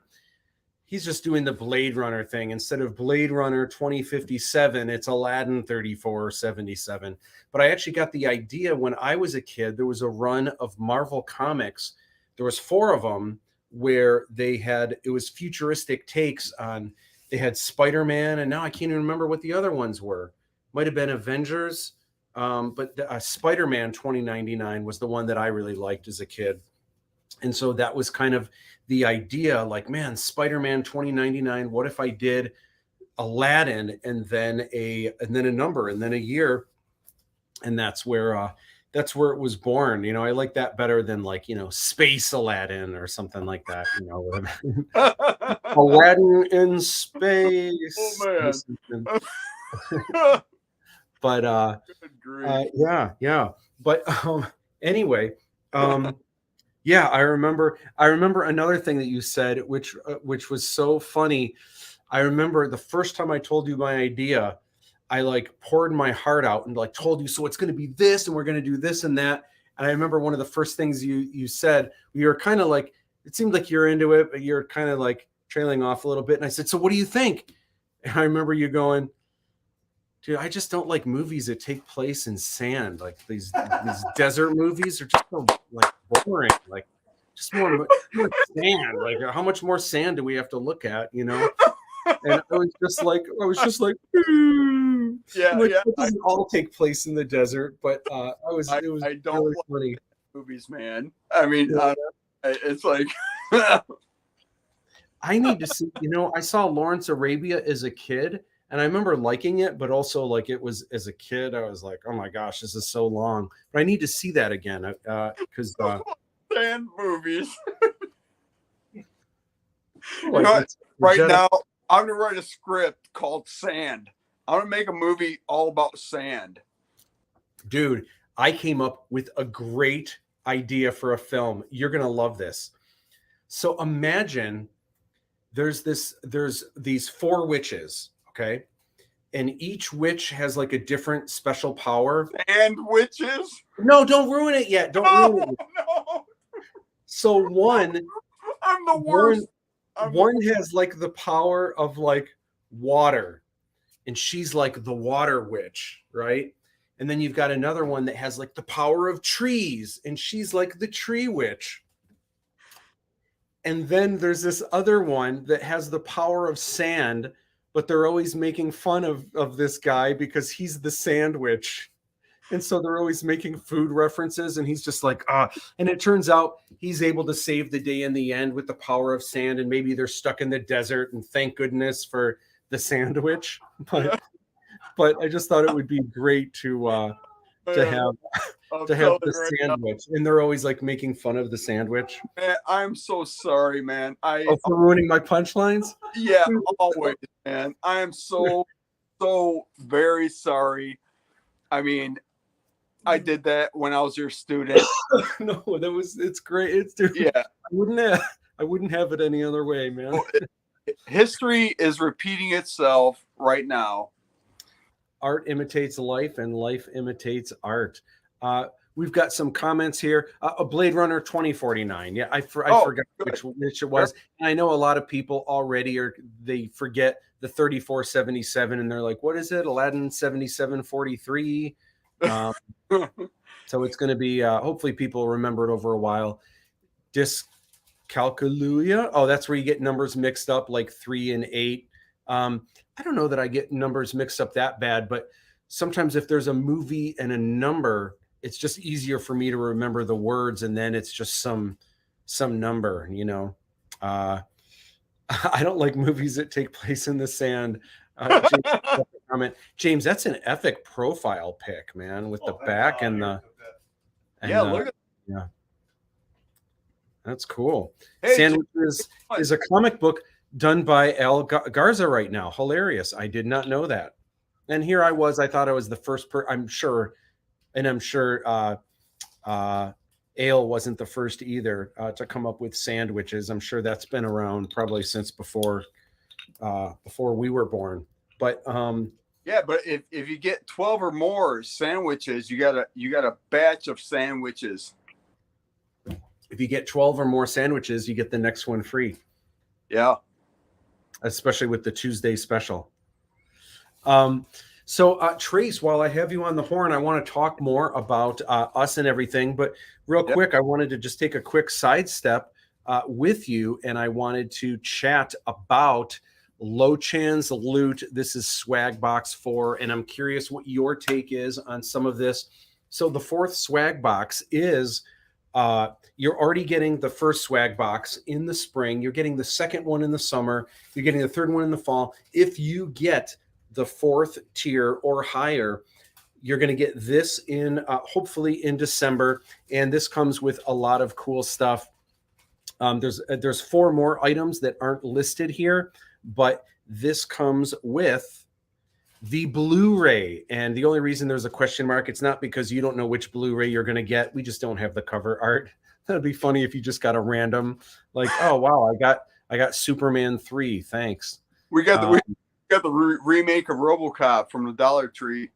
he's just doing the Blade Runner thing. Instead of Blade Runner 2057, it's Aladdin 3477. But I actually got the idea when I was a kid. There was a run of Marvel Comics. There was 4 of them where it was futuristic takes on, they had Spider-Man, and now I can't even remember what the other ones were. Might have been Avengers. But Spider-Man 2099 was the one that I really liked as a kid. And so that was kind of the idea, like, man, Spider-Man 2099, what if I did Aladdin and then a number and then a year? And that's where it was born. You know, I like that better than, like, you know, Space Aladdin or something like that, you know. Aladdin in space. Oh, man. But yeah. But anyway, yeah, I remember another thing that you said, which was so funny. I remember the first time I told you my idea, I like poured my heart out and like told you, so it's going to be this, and we're going to do this and that. And I remember one of the first things you said, you were kind of like, it seemed like you're into it, but you're kind of like trailing off a little bit. And I said, so what do you think? And I remember you going, dude, I just don't like movies that take place in sand. Like these desert movies are just so like boring. Like just more sand. Like how much more sand do we have to look at? You know? And I was just like, it doesn't all take place in the desert, but it was I don't really like funny. Movies, man. I mean, it's like I need to see. You know, I saw Lawrence Arabia as a kid. And I remember liking it, but also like it was as a kid, I was like, oh my gosh, this is so long. But I need to see that again because sand movies. Like, right now, I'm gonna write a script called Sand. I'm gonna make a movie all about sand. Dude, I came up with a great idea for a film. You're gonna love this. So imagine there's these 4 witches. Okay. And each witch has like a different special power. And witches? No, don't ruin it yet. Ruin it. No. So one, I'm the worst. One has like the power of like water, and she's like the water witch, right? And then you've got another one that has like the power of trees, and she's like the tree witch. And then there's this other one that has the power of sand, but they're always making fun of this guy because he's the sandwich. And so they're always making food references, and he's just like, ah. And it turns out he's able to save the day in the end with the power of sand, and maybe they're stuck in the desert, and thank goodness for the sandwich. But I just thought it would be great to have the sandwich. And they're always like making fun of the sandwich. Man, I'm so sorry, man. For ruining my punchlines? Yeah, always, man. I am so very sorry. I mean, I did that when I was your student. No, it's great. Yeah. I wouldn't have it any other way, man. History is repeating itself right now. Art imitates life, and life imitates art. We've got some comments here. A Blade Runner 2049. Yeah, I forgot which it was. And I know a lot of people already they forget the 3477, and they're like, "What is it? Aladdin 7743." So it's going to be. Hopefully, people remember it over a while. Dyscalculia. Oh, that's where you get numbers mixed up, like 3 and 8. I don't know that I get numbers mixed up that bad, but sometimes if there's a movie and a number, it's just easier for me to remember the words, and then it's just some number, you know. I don't like movies that take place in the sand. James, that's an epic profile pic, man, with the back and the. Yeah, look at yeah. That's cool. Hey, Sandwiches is a comic book done by Al Garza right now. Hilarious. I did not know that. And here I thought I was the first I'm sure Ale wasn't the first either to come up with sandwiches. I'm sure that's been around probably since before we were born. But yeah, but if you get 12 or more sandwiches, you got a batch of sandwiches. If you get 12 or more sandwiches, you get the next one free. Yeah. Especially with the Tuesday special. So Trace, while I have you on the horn, I want to talk more about us and everything. But real quick, I wanted to just take a quick sidestep with you, and I wanted to chat about Lochan's Loot. This is Swag Box 4, and I'm curious what your take is on some of this. So the 4th Swag Box is you're already getting the first swag box in the spring. You're getting the second one in the summer. You're getting the third one in the fall. If you get the 4th tier or higher, you're going to get this in hopefully in December. And this comes with a lot of cool stuff. There's 4 more items that aren't listed here, but this comes with the Blu-ray. And the only reason there's a question mark, it's not because you don't know which Blu-ray you're going to get. We just don't have the cover art. That'd be funny if you just got a random, like, oh wow, I got Superman 3. Thanks. We got the remake of RoboCop from the Dollar Tree.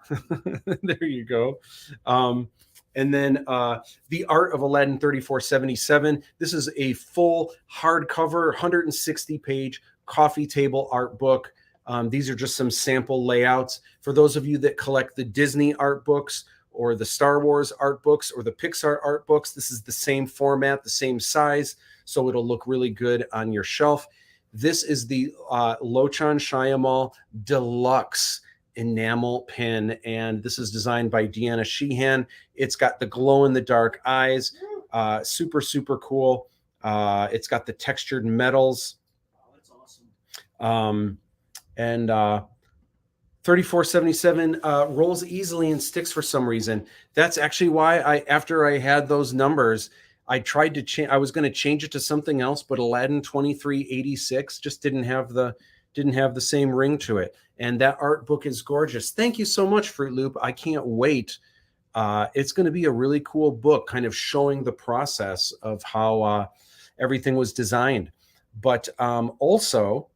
There you go. And then The Art of Aladdin 3477. This is a full hardcover, 160-page coffee table art book. These are just some sample layouts. For those of you that collect the Disney art books or the Star Wars art books or the Pixar art books, this is the same format, the same size, so it'll look really good on your shelf. This is the Lochan Shyamalan Deluxe enamel pen, and this is designed by Deanna Sheehan. It's got the glow-in-the-dark eyes, super, super cool. It's got the textured metals. Oh, that's awesome. And 3477 rolls easily and sticks for some reason. That's actually why after I had those numbers, I tried to change. I was going to change it to something else, but Aladdin 2386 just didn't have the same ring to it. And that art book is gorgeous. Thank you so much, Fruit Loop. I can't wait. It's going to be a really cool book, kind of showing the process of how everything was designed. But also,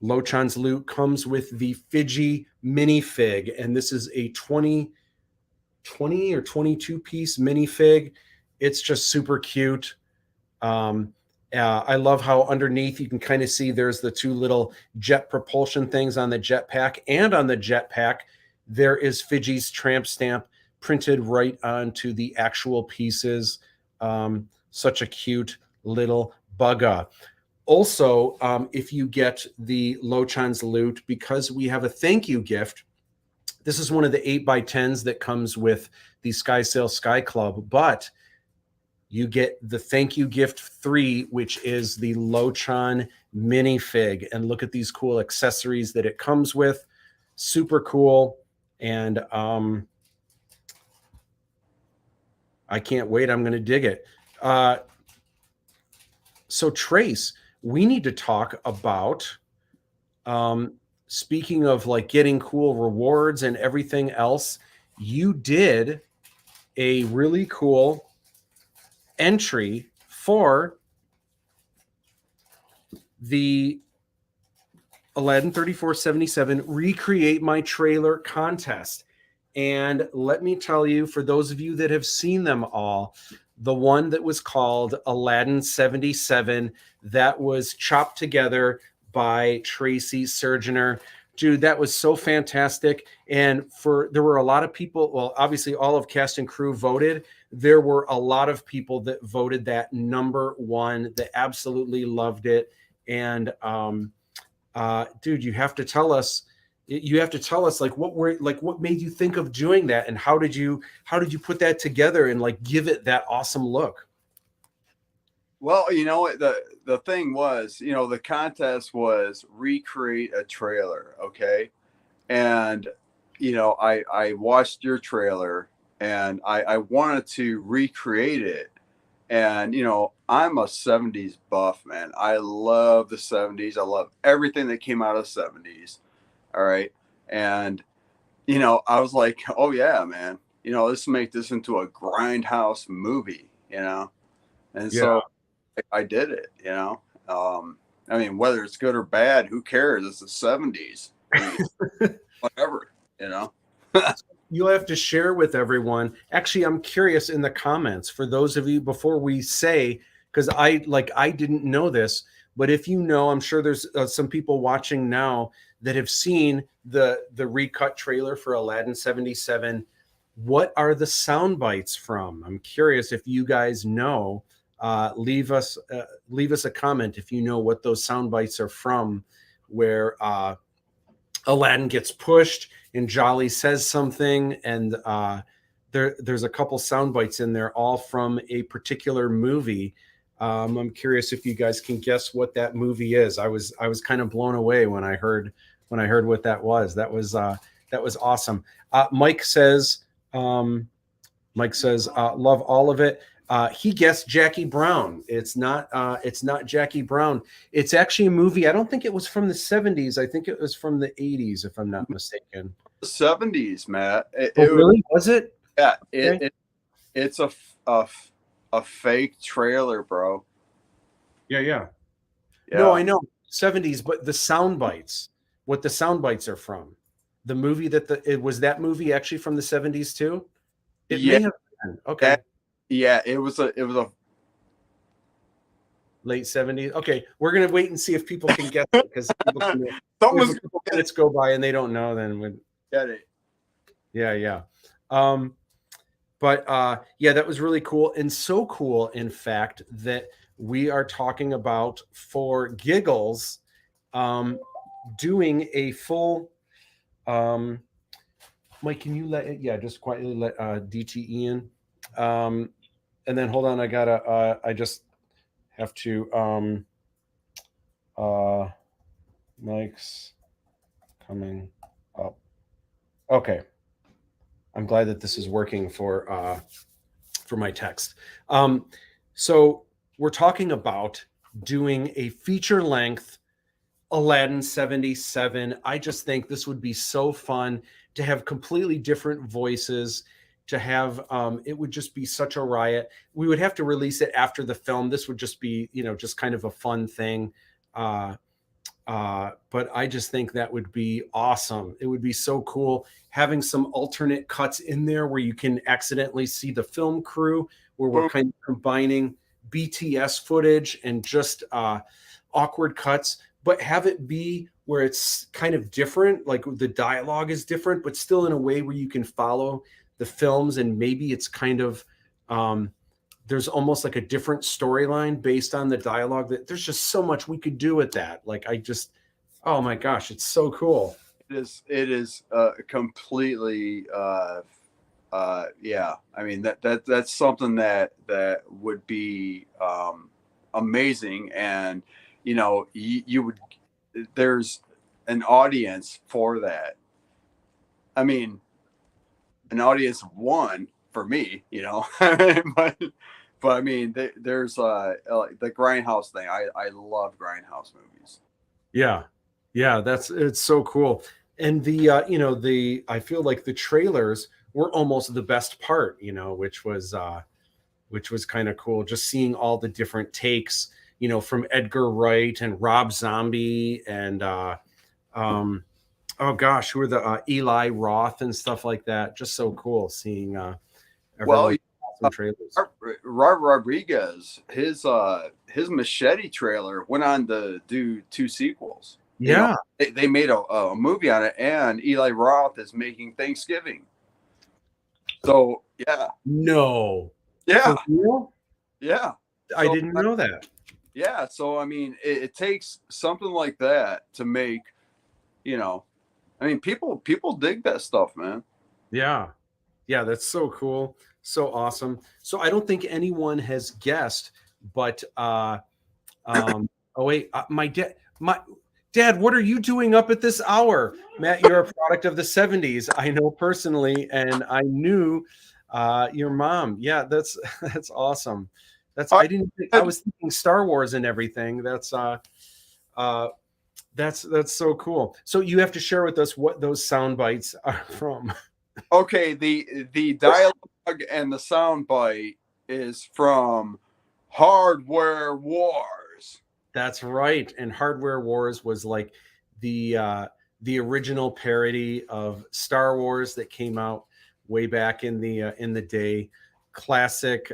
Lochan's Loot comes with the Fiji minifig, and this is a 20 or 22 piece minifig. It's just super cute. I love how underneath you can kind of see there's the 2 little jet propulsion things on the jetpack, and on the jetpack there is Fidji's tramp stamp printed right onto the actual pieces. Such a cute little bugger. Also, if you get the Lochan's loot, because we have a thank you gift, this is one of the 8x10s that comes with the Sky Sail Sky Club, but you get the thank you gift 3, which is the Lochan minifig. And look at these cool accessories that it comes with. Super cool. And I can't wait. I'm going to dig it. So Trace, we need to talk about, speaking of like getting cool rewards and everything else, you did a really cool entry for the Aladdin 3477 Recreate My Trailer contest. And let me tell you, for those of you that have seen them all, the one that was called Aladdin 77, that was chopped together by Tracy Surgener. Dude, that was so fantastic. And there were a lot of people, well, obviously all of cast and crew voted. There were a lot of people that voted that #1, that absolutely loved it. And dude, you have to tell us like what made you think of doing that, and how did you put that together and like give it that awesome look? Well, you know, the thing was, you know, the contest was recreate a trailer, okay? And, you know, I watched your trailer and I wanted to recreate it. And, you know, I'm a 70s buff, man. I love the 70s. I love everything that came out of the 70s. All right. And, you know, I was like, oh, yeah, man, you know, let's make this into a grindhouse movie, you know? And so I did it, you know? I mean, whether it's good or bad, who cares? It's the 70s. I mean, whatever, you know? You'll have to share with everyone. Actually, I'm curious in the comments for those of you, before we say, because I didn't know this, but if you know, I'm sure there's some people watching now that have seen the recut trailer for Aladdin 77. What are the sound bites from? I'm curious if you guys know. Leave us a comment if you know what those sound bites are from, where Aladdin gets pushed and Jolly says something, and there's a couple sound bites in there, all from a particular movie. I'm curious if you guys can guess what that movie is. I was kind of blown away when I heard what that was. That was awesome. Mike says, love all of it. He guessed Jackie Brown. It's not Jackie Brown. It's actually a movie. I don't think it was from the 70s. I think it was from the 80s, if I'm not mistaken. 70s, Matt. Really? Was it? Yeah. Okay. It's a fake trailer, bro. Yeah. No, I know 70s, but the sound bites. What the sound bites are from? The movie was that movie actually from the 70s too? It may have been. Okay. It was a Late 70s. Okay, we're gonna wait and see if people can guess it, because minutes go by and they don't know. Then when get it. Yeah. But that was really cool, and so cool, in fact, that we are talking about, for giggles, doing a full. Mike, can you just quietly let DTE in? And then hold on, I just have to Mike's coming up. Okay. I'm glad that this is working for my text. So we're talking about doing a feature-length Aladdin 77. I just think this would be so fun to have completely different voices, to have it would just be such a riot. We would have to release it after the film. This would just be, just kind of a fun thing. But I just think that would be awesome. It would be so cool having some alternate cuts in there where you can accidentally see the film crew, where we're kind of combining BTS footage and just awkward cuts, but have it be where it's kind of different, like the dialogue is different, but still in a way where you can follow the films, and maybe it's kind of there's almost like a different storyline based on the dialogue. That there's just so much we could do with that. Like oh my gosh, it's so cool. It is completely yeah. I mean that's something that would be amazing, and you would, there's an audience for that. I mean, an audience of one for me, but I mean, there's like the Grindhouse thing. I love Grindhouse movies. Yeah, yeah, it's so cool. And the I feel like the trailers were almost the best part, which was kind of cool, just seeing all the different takes, from Edgar Wright and Rob Zombie and oh gosh, who are the Eli Roth and stuff like that. Just so cool seeing Well, awesome trailers. Robert Rodriguez, his Machete trailer went on to do 2 sequels. Yeah, they made a movie on it, and Eli Roth is making Thanksgiving. So yeah, no, yeah, for real? yeah. I didn't know that. Yeah, so I mean, it takes something like that to make, I mean, people dig that stuff, man. Yeah, yeah, that's so cool, so awesome. So I don't think anyone has guessed, but oh wait, my dad, what are you doing up at this hour? Matt, you're a product of the 70s. I know personally, and I knew your mom. Yeah, that's awesome. I didn't think, I was thinking Star Wars and everything. That's so cool. So you have to share with us what those sound bites are from. Okay, the dialogue and the sound bite is from Hardware Wars. That's right. And Hardware Wars was like the original parody of Star Wars that came out way back in the day. Classic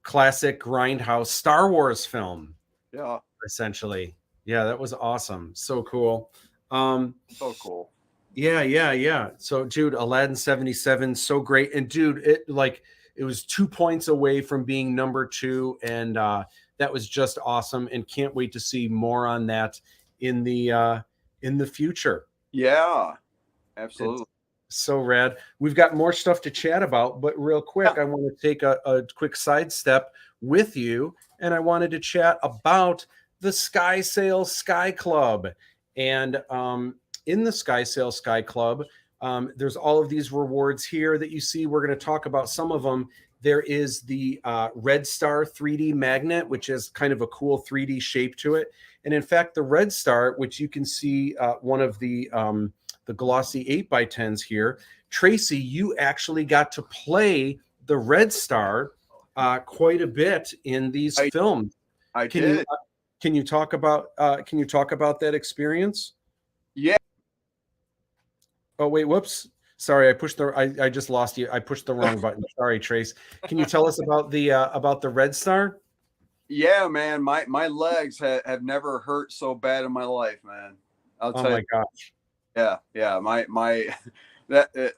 Grindhouse Star Wars film. Yeah. Essentially. Yeah, that was awesome. So cool. So cool. Yeah. So dude, Aladdin 77, so great. And dude, it was 2 points away from being number 2, and that was just awesome, and can't wait to see more on that in the future. Yeah, absolutely. It's so rad. We've got more stuff to chat about, but real quick, I want to take a quick sidestep with you, and I wanted to chat about the Sky Sail Sky Club. And in the Sky Sail Sky Club, there's all of these rewards here that you see. We're going to talk about some of them. There is the Red Star 3D magnet, which is kind of a cool 3D shape to it. And in fact, the Red Star, which you can see one of the glossy 8x10s here, Tracy, you actually got to play the Red Star quite a bit in these films. I did. Can you talk about that experience? Yeah. Oh wait, whoops. Sorry, I just lost you. I pushed the wrong button. Sorry, Trace. Can you tell us about the Red Star? Yeah, man. My legs have never hurt so bad in my life, man. I'll tell you. Oh my gosh. Yeah. My that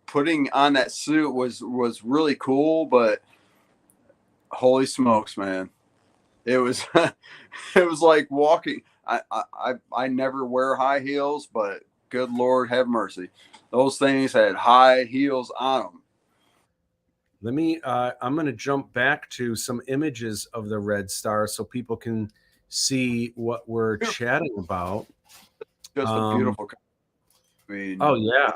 putting on that suit was really cool, but holy smokes, man. It was it was like walking. I never wear high heels, but good Lord have mercy. Those things had high heels on them. I'm going to jump back to some images of the Red Star so people can see what we're chatting about. Just a beautiful. I mean, oh yeah,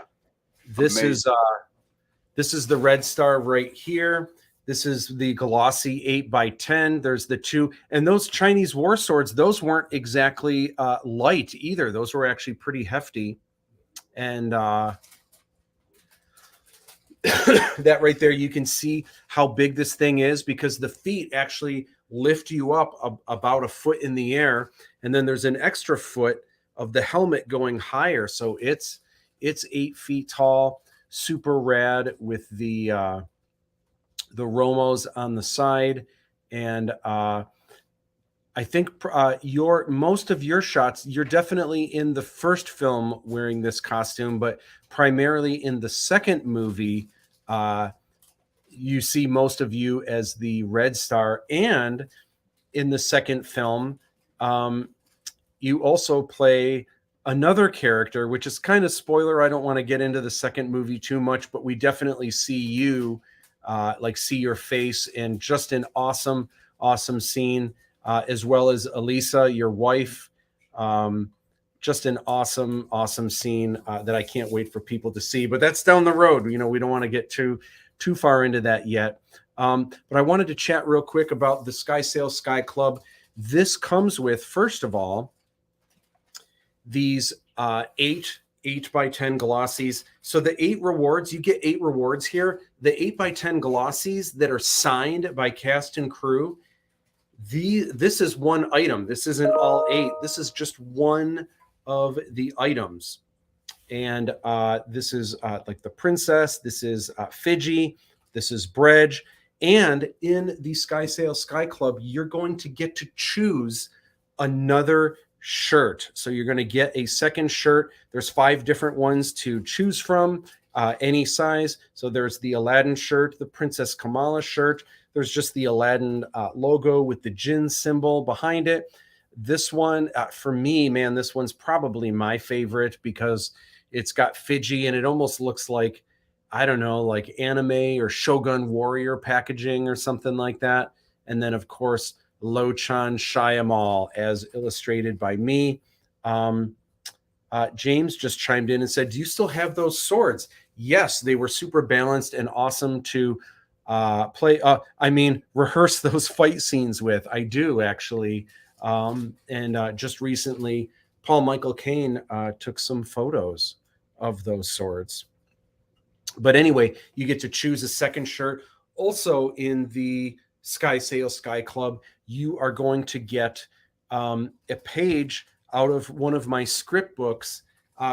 this is the Red Star right here. This is the glossy 8x10. There's the 2, and those Chinese war swords, those weren't exactly light either. Those were actually pretty hefty. And that right there, you can see how big this thing is, because the feet actually lift you up about a foot in the air, and then there's an extra foot of the helmet going higher. So it's 8 feet tall, super rad with the Romos on the side. And I I think most of your shots, you're definitely in the first film wearing this costume, but primarily in the second movie, you see most of you as the Red Star, and in the second film, you also play another character, which is kind of spoiler. I don't want to get into the second movie too much, but we definitely see you, see your face in just an awesome, awesome scene, as well as Elisa, your wife. Just an awesome, awesome scene that I can't wait for people to see. But that's down the road. We don't want to get too far into that yet. But I wanted to chat real quick about the Sky Sail Sky Club. This comes with, first of all, these 8x10 glossies. So the 8 rewards, you get 8 rewards here. The 8x10 glossies that are signed by cast and crew, this is one item. This isn't all 8. This is just one of the items. And this is like the princess. This is Fidji. This is Bredge. And in the Sky Sail Sky Club, you're going to get to choose another shirt. So you're going to get a second shirt. There's 5 different ones to choose from, any size. So there's the Aladdin shirt, the Princess Kamala shirt. There's just the Aladdin logo with the jinn symbol behind it. This one, for me, man, this one's probably my favorite because it's got Fidji and it almost looks like, I don't know, like anime or Shogun Warrior packaging or something like that. And then, of course, Lo-chan Shyamalan as illustrated by me. James just chimed in and said, do you still have those swords? Yes, they were super balanced and awesome to rehearse those fight scenes with. I do, actually. Just recently, Paul Michael Caine took some photos of those swords. But anyway, you get to choose a second shirt. Also in the Sky Sail Sky Club, you are going to get a page out of one of my script books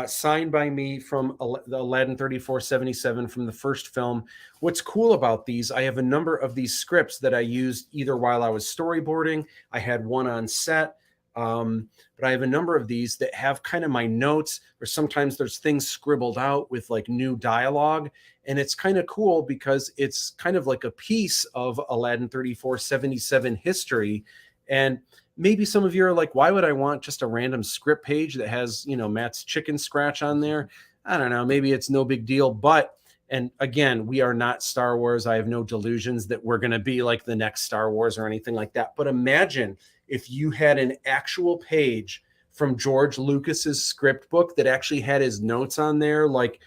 signed by me from the Aladdin 3477 from the first film. What's cool about these, I have a number of these scripts that I used either while I was storyboarding. I had one on set, but I have a number of these that have kind of my notes, or sometimes there's things scribbled out with like new dialogue. And it's kind of cool because it's kind of like a piece of Aladdin 3477 history. And maybe some of you are like, why would I want just a random script page that has, Matt's chicken scratch on there? I don't know. Maybe it's no big deal. But, and again, we are not Star Wars. I have no delusions that we're going to be like the next Star Wars or anything like that. But imagine if you had an actual page from George Lucas's script book that actually had his notes on there. Like,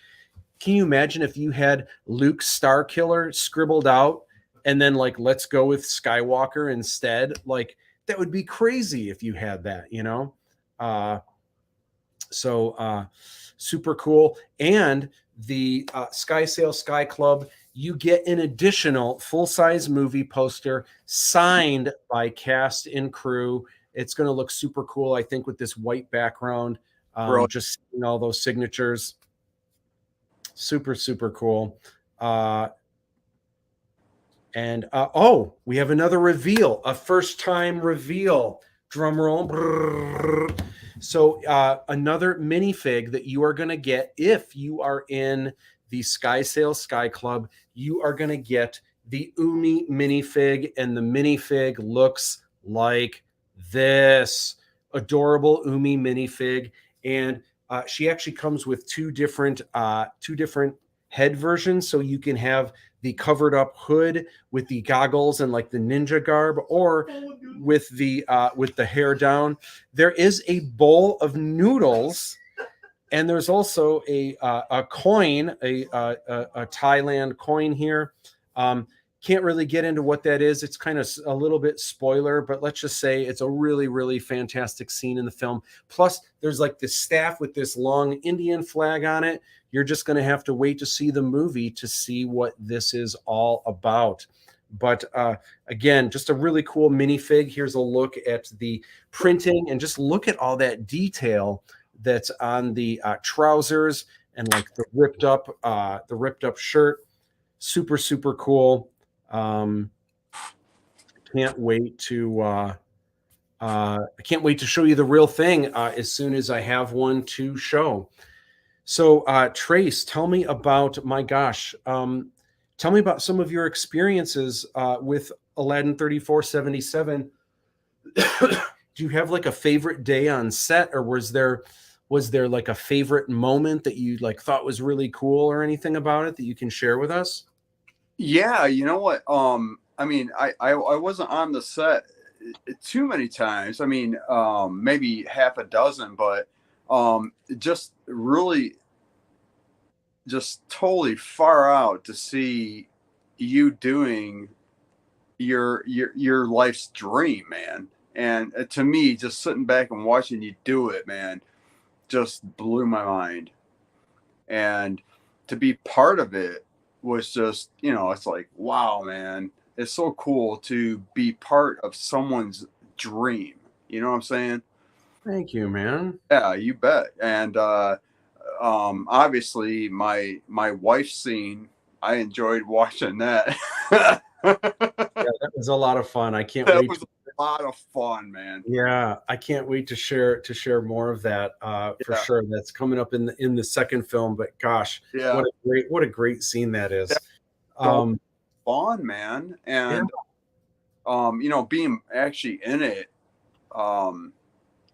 can you imagine if you had Luke Starkiller scribbled out and then like, let's go with Skywalker instead? Like, that would be crazy if you had that, super cool. And the Sky Sail Sky Club, you get an additional full-size movie poster signed by cast and crew. It's going to look super cool, I think, with this white background. Just seeing all those signatures. Super, super cool. We have another reveal, a first-time reveal. Drum roll. So another minifig that you are going to get if you are in the Sky Sail Sky Club. You are going to get the Umi minifig, and the minifig looks like this. Adorable Umi minifig. And she actually comes with two different head versions. So you can have the covered up hood with the goggles and like the ninja garb, or with the hair down. There is a bowl of noodles, and there's also a coin, a Thailand coin here. Can't really get into what that is. It's kind of a little bit spoiler, but let's just say it's a really, really fantastic scene in the film. Plus, there's like this staff with this long Indian flag on it. You're just going to have to wait to see the movie to see what this is all about. But again, just a really cool minifig. Here's a look at the printing, and just look at all that detail that's on the trousers and like the ripped up shirt. Super, super cool. Can't wait to I can't wait to show you the real thing as soon as I have one to show. So, Trace, tell me about, my gosh, tell me about some of your experiences with Aladdin 3477. Do you have like a favorite day on set, or was there like a favorite moment that you like thought was really cool or anything about it that you can share with us? Yeah, you know what? I mean, I wasn't on the set too many times. I mean, maybe half a dozen, but just really, just totally far out to see you doing your life's dream, man. And to me, just sitting back and watching you do it, man, just blew my mind. And to be part of it was just, it's like, wow, man, it's so cool to be part of someone's dream. You know what I'm saying? Thank you, man. Yeah, you bet. And obviously my wife's scene, I enjoyed watching that. Yeah, that was a lot of fun. I can't That wait. was a lot of fun, man. Yeah, I can't wait to share more of that for Yeah, sure. That's coming up in the second film. But gosh, yeah. what a great scene that is. That's so Um, fun, man. yeah, And being actually in it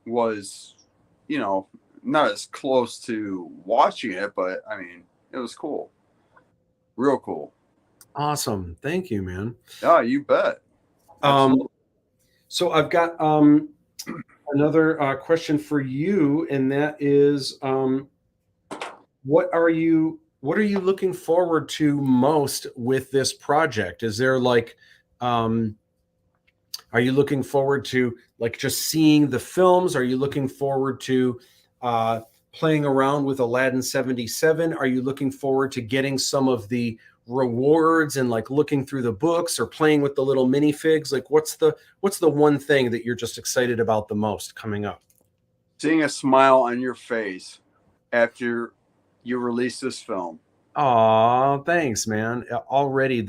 was, not as close to watching it, but I mean, it was cool. Real cool. awesome. Thank you, man. Yeah, you bet. Um, Absolutely. so I've got another question for you, and that is, what are you looking forward to most with this project? Is there like, um, are you looking forward to like just seeing the films? Are you looking forward to uh, playing around with Aladdin 77? Are you looking forward to getting some of the rewards and like looking through the books or playing with the little minifigs? Like what's the one thing that you're just excited about the most coming up? Seeing a smile on your face after you release this film. Aw, thanks, man. Already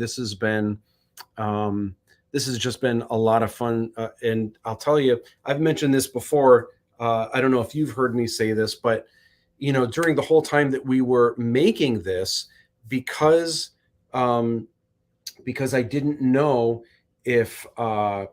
um, this has just been a lot of fun. And I'll tell you, I've mentioned this before. I don't know if you've heard me say this, but during the whole time that we were making this, because um, because I didn't know if uh,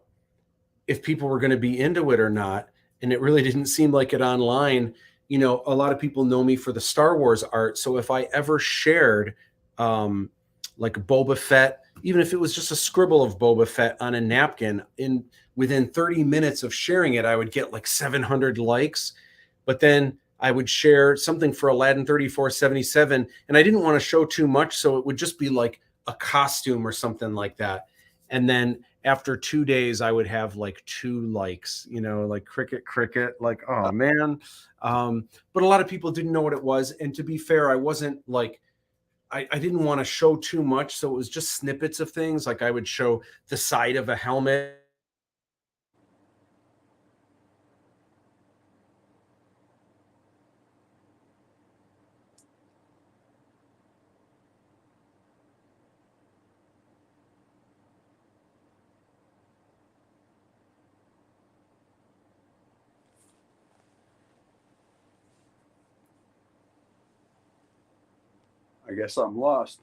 if people were going to be into it or not, and it really didn't seem like it online. A lot of people know me for the Star Wars art, so if I ever shared um, like Boba Fett, even if it was just a scribble of Boba Fett on a napkin, in within 30 minutes of sharing it, I would get like 700 likes. But then I would share something for Aladdin 3477, and I didn't want to show too much, so it would just be like a costume or something like that. And then after 2 days, I would have like 2 likes, like cricket, cricket, like, oh man. But a lot of people didn't know what it was. And to be fair, I wasn't like, I didn't want to show too much. So it was just snippets of things. Like I would show the side of a helmet. I guess I'm lost.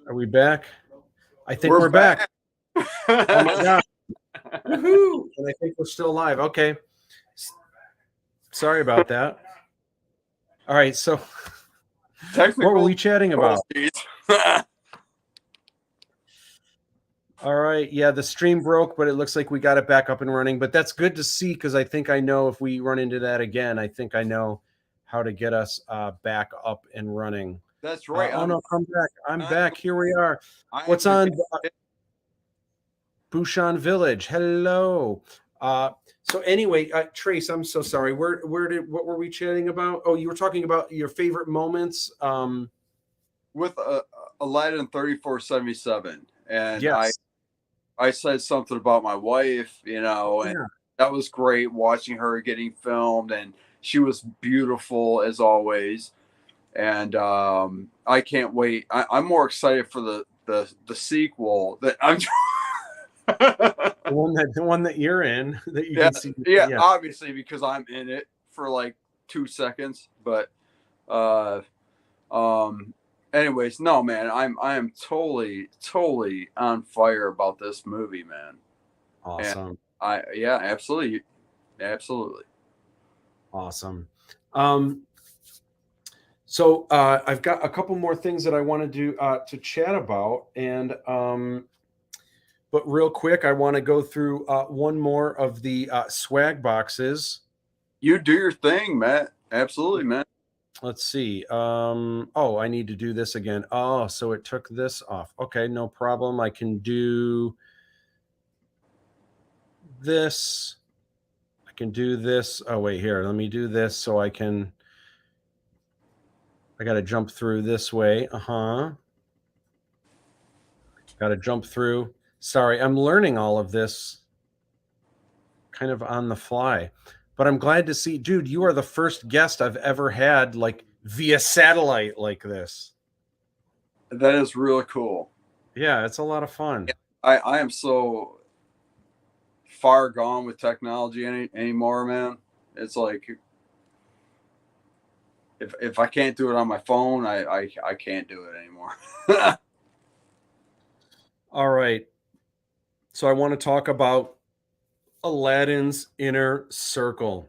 Are we back? I think We're we're back. Oh my God. Woohoo! And I think we're still live. Okay. Sorry about that. All right. So Technical what were we chatting about? difficulties. All right. Yeah, the stream broke, but it looks like we got it back up and running. But that's good to see because I think I know if we run into that again, I think I know how to get us back up and running. That's right. Oh no, come back. I'm back. Here we are. I What's on Bouchon Village? Hello. So anyway, Trace, I'm so sorry. What were we chatting about? Oh, you were talking about your favorite moments. With Aladdin 3477, and Yes. I said something about my wife, you know, and that was great watching her getting filmed, and she was beautiful as always. And I can't wait. I'm more excited for the sequel that I'm. The one that you're in that you Yeah, can see. yeah, obviously because I'm in it for like 2 seconds, but anyways, no, man, I am totally on fire about this movie, man. Awesome. And absolutely Awesome. So I've got a couple more things that I want to chat about, and but real quick, I want to go through one more of the swag boxes. You do your thing, Matt. Absolutely, man. Let's see. Oh, I need to do this again. Oh, so it took this off. Okay, no problem. I can do this. I can do this. Oh, wait, here. Let me do this so I can. I got to jump through this way. Got to jump through. Sorry, I'm learning all of this kind of on the fly. But I'm glad to see, dude, you are the first guest I've ever had like via satellite like this. That is really cool. Yeah, it's a lot of fun. I am so far gone with technology anymore, man. It's like if I can't do it on my phone, I can't do it anymore. All right. So I want to talk about Aladdin's Inner Circle.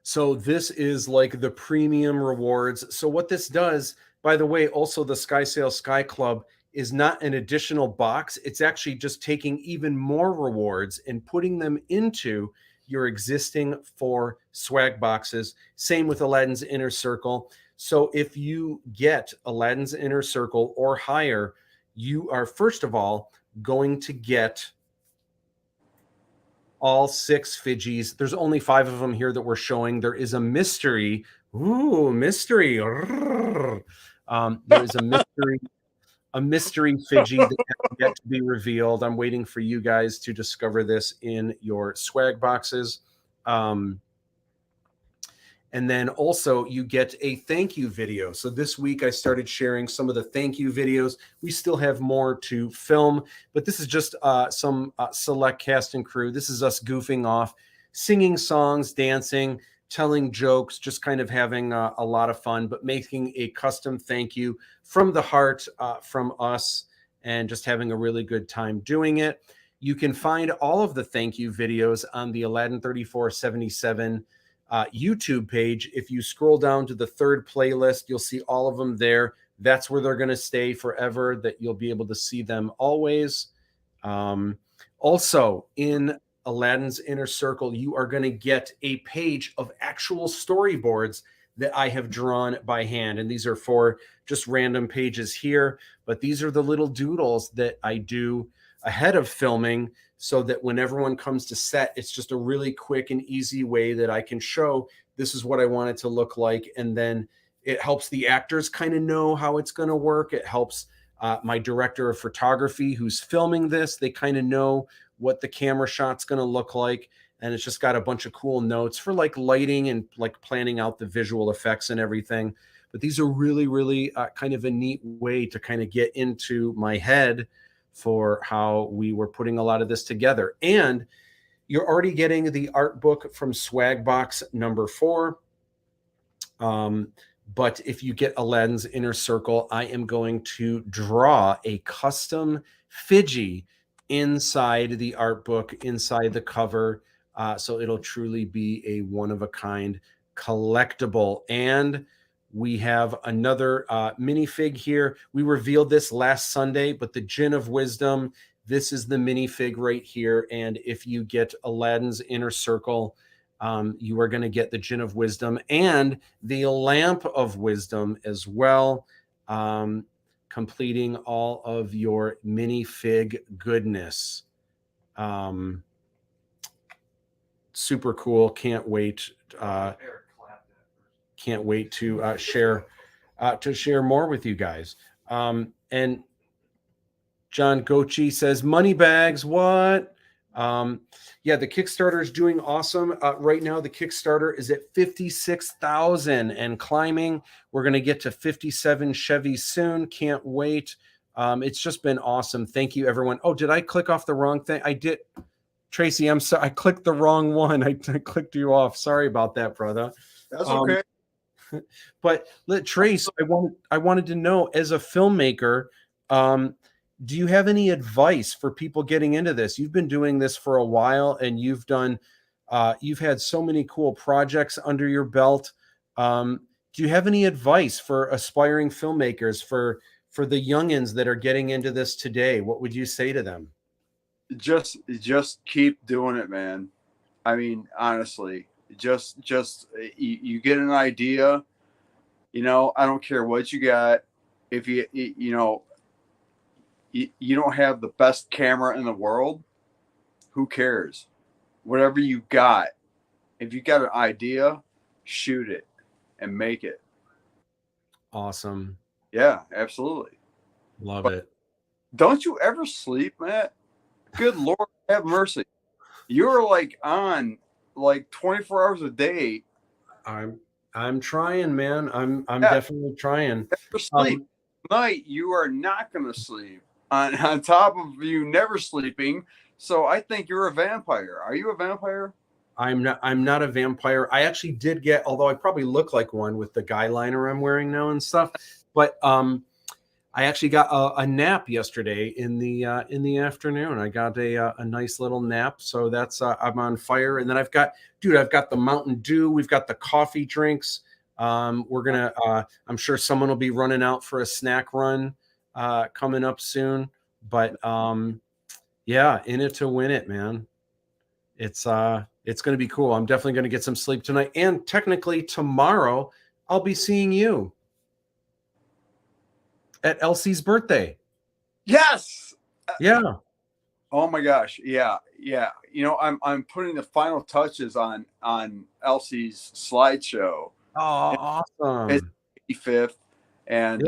So this is like the premium rewards. So what this does, by the way, also the Sky Sail Sky Club is not an additional box. It's actually just taking even more rewards and putting them into your existing 4 swag boxes. Same with Aladdin's Inner Circle. So if you get Aladdin's Inner Circle or higher, you are first of all going to get all 6 Fidgis. There's only 5 of them here that we're showing. There is a mystery. Ooh, mystery. There is a mystery Fidgi that has yet to be revealed. I'm waiting for you guys to discover this in your swag boxes. And then also you get a thank you video. So this week I started sharing some of the thank you videos. We still have more to film, but this is just some select cast and crew. This is us goofing off, singing songs, dancing, telling jokes, just kind of having a lot of fun, but making a custom thank you from the heart from us and just having a really good time doing it. You can find all of the thank you videos on the Aladdin 3477 YouTube page. If you scroll down to the 3rd playlist, you'll see all of them there. That's where they're going to stay forever, that you'll be able to see them always. Also, in Aladdin's Inner Circle, you are going to get a page of actual storyboards that I have drawn by hand. And these are for just random pages here, but these are the little doodles that I do ahead of filming, so that when everyone comes to set, it's just a really quick and easy way that I can show this is what I want it to look like. And then it helps the actors kind of know how it's going to work. It helps my director of photography who's filming this. They kind of know what the camera shot's going to look like. And it's just got a bunch of cool notes for like lighting and like planning out the visual effects and everything. But these are really, really kind of a neat way to kind of get into my head for how we were putting a lot of this together. And you're already getting the art book from Swag Box number 4. But if you get Aladdin's Inner Circle, I am going to draw a custom Fiji inside the art book, inside the cover. So it'll truly be a one-of-a-kind collectible. And we have another minifig here. We revealed this last Sunday, but the Gin of Wisdom, this is the minifig right here. And if you get Aladdin's Inner Circle, you are going to get the Gin of Wisdom and the Lamp of Wisdom as well, completing all of your minifig goodness. Super cool. Can't wait. Can't wait to share more with you guys. And John Gochi says, money bags, what? Yeah, the Kickstarter is doing awesome. Right now, the Kickstarter is at 56,000 and climbing. We're going to get to 57 Chevys soon. Can't wait. It's just been awesome. Thank you, everyone. Oh, did I click off the wrong thing? I did. Tracy, I'm sorry. I clicked the wrong one. I clicked you off. Sorry about that, brother. That's okay. But Trace, I wanted to know, as a filmmaker, do you have any advice for people getting into this? You've been doing this for a while, and you've had so many cool projects under your belt. Do you have any advice for aspiring filmmakers, for the youngins that are getting into this today? What would you say to them? Just keep doing it, man. I mean, honestly, just you get an idea, I don't care what you got. If you don't have the best camera in the world, who cares? Whatever you got, if you got an idea, shoot it and make it. Awesome. Yeah, absolutely. Love it. Don't you ever sleep, Matt? Good Lord, have mercy. You're on 24 hours a day. I'm trying, man. I'm definitely trying. Never sleep. Night, you are not going to sleep. On top of you never sleeping, so I think you're a vampire. Are you a vampire? I'm not a vampire. I actually did get, although I probably look like one with the guy liner I'm wearing now and stuff, but I actually got a nap yesterday in the afternoon. I got a nice little nap, so that's I'm on fire. And then I've got the Mountain Dew. We've got the coffee drinks. We're gonna. I'm sure someone will be running out for a snack run coming up soon. But yeah, in it to win it, man. It's going to be cool. I'm definitely going to get some sleep tonight, and technically tomorrow I'll be seeing you at Elsie's birthday. Yes. Yeah. Oh my gosh. Yeah. I'm putting the final touches on Elsie's slideshow. Oh, awesome. It's 85th, and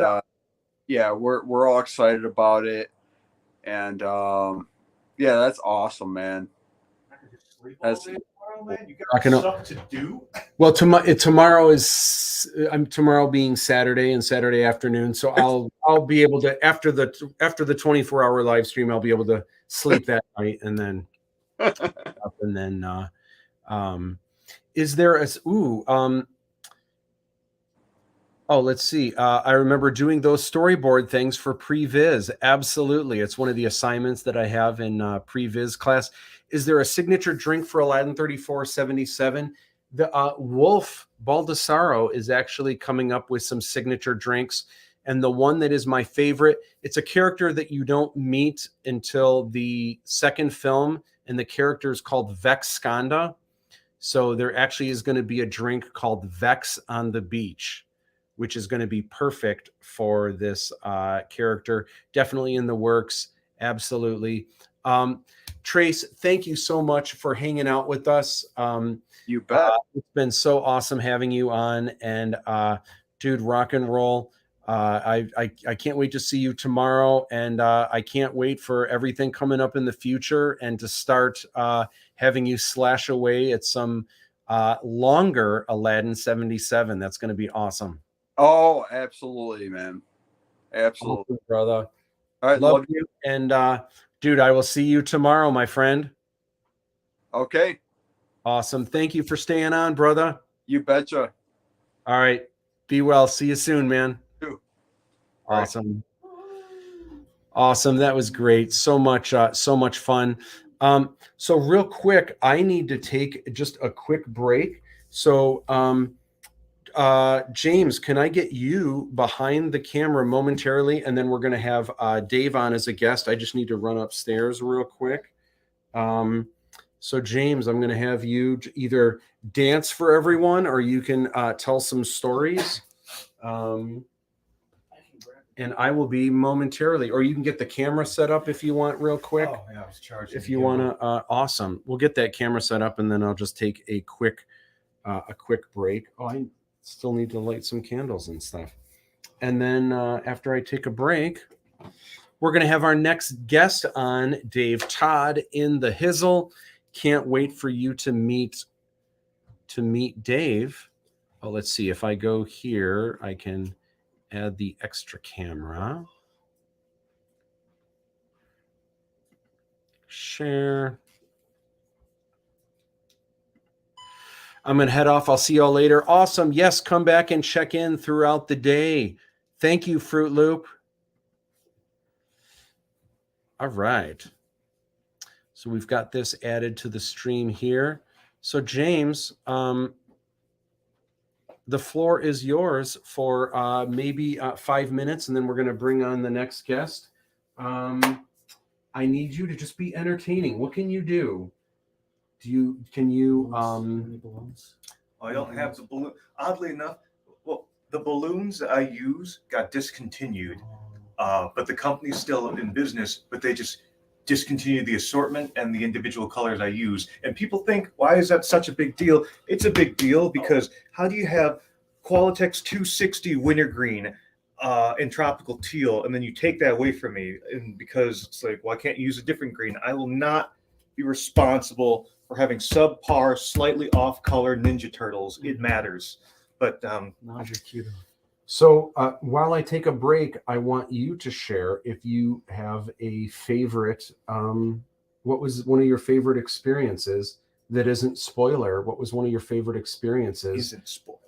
we're all excited about it, and yeah, that's awesome, man. That's you got stuff to do. Well, tomorrow being Saturday and Saturday afternoon, so I'll be able to, after the 24-hour live stream, I'll be able to sleep that night, and then is there a let's see. I remember doing those storyboard things for pre-viz. Absolutely. It's one of the assignments that I have in pre-viz class. Is there a signature drink for Aladdin 3477? The Wolf Baldassaro is actually coming up with some signature drinks. And the one that is my favorite, it's a character that you don't meet until the second film. And the character is called Vex Skanda. So there actually is going to be a drink called Vex on the Beach, which is going to be perfect for this character. Definitely in the works. Absolutely. Trace, thank you so much for hanging out with us. You bet. It's been so awesome having you on. And dude, rock and roll. I can't wait to see you tomorrow. And I can't wait for everything coming up in the future and to start having you slash away at some longer Aladdin 77. That's going to be awesome. Oh, absolutely, man. Absolutely. Awesome, brother. All right, love you. And dude, I will see you tomorrow, my friend. Okay. Awesome. Thank you for staying on, brother. You betcha. All right. Be well. See you soon, man. You. Awesome. Awesome. That was great. So much fun. So real quick, I need to take just a quick break. So, James, can I get you behind the camera momentarily? And then we're going to have Dave on as a guest. I just need to run upstairs real quick. So James, I'm going to have you either dance for everyone or you can tell some stories. And I will be momentarily, or you can get the camera set up if you want real quick. Oh, yeah, I was charging. If you want to, awesome. We'll get that camera set up and then I'll just take a quick break. Oh, I still need to light some candles and stuff. And then after I take a break, we're going to have our next guest on, Dave Todd in the Hizzle. Can't wait for you to meet Dave. Oh, let's see. If I go here, I can add the extra camera. Share. I'm going to head off. I'll see y'all later. Awesome. Yes, come back and check in throughout the day. Thank you, Fruit Loop. All right. So we've got this added to the stream here. So James, the floor is yours for maybe 5 minutes, and then we're going to bring on the next guest. I need you to just be entertaining. What can you do? Can you balloons? I don't have the balloon. Oddly enough, well, the balloons that I use got discontinued, but the company's still in business, but they just discontinued the assortment and the individual colors I use. And people think, why is that such a big deal? It's a big deal because how do you have Qualitex 260 wintergreen in tropical teal, and then you take that away from me? And because it's like, well, I can't use a different green. I will not be responsible for having subpar, slightly off-color Ninja Turtles. It matters. But So while I take a break, I want you to share if you have a favorite. What was one of your favorite experiences that isn't spoiler? What was one of your favorite experiences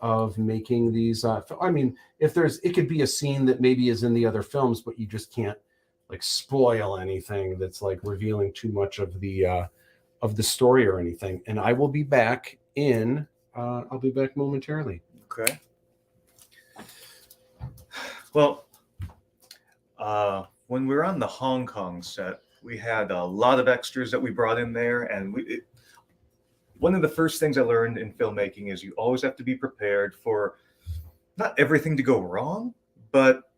of making these? I mean, if it could be a scene that maybe is in the other films, but you just can't like spoil anything that's like revealing too much of the story or anything. And I will be back in. I'll be back momentarily. Okay. Well, when we were on the Hong Kong set, we had a lot of extras that we brought in there. And one of the first things I learned in filmmaking is you always have to be prepared for not everything to go wrong, but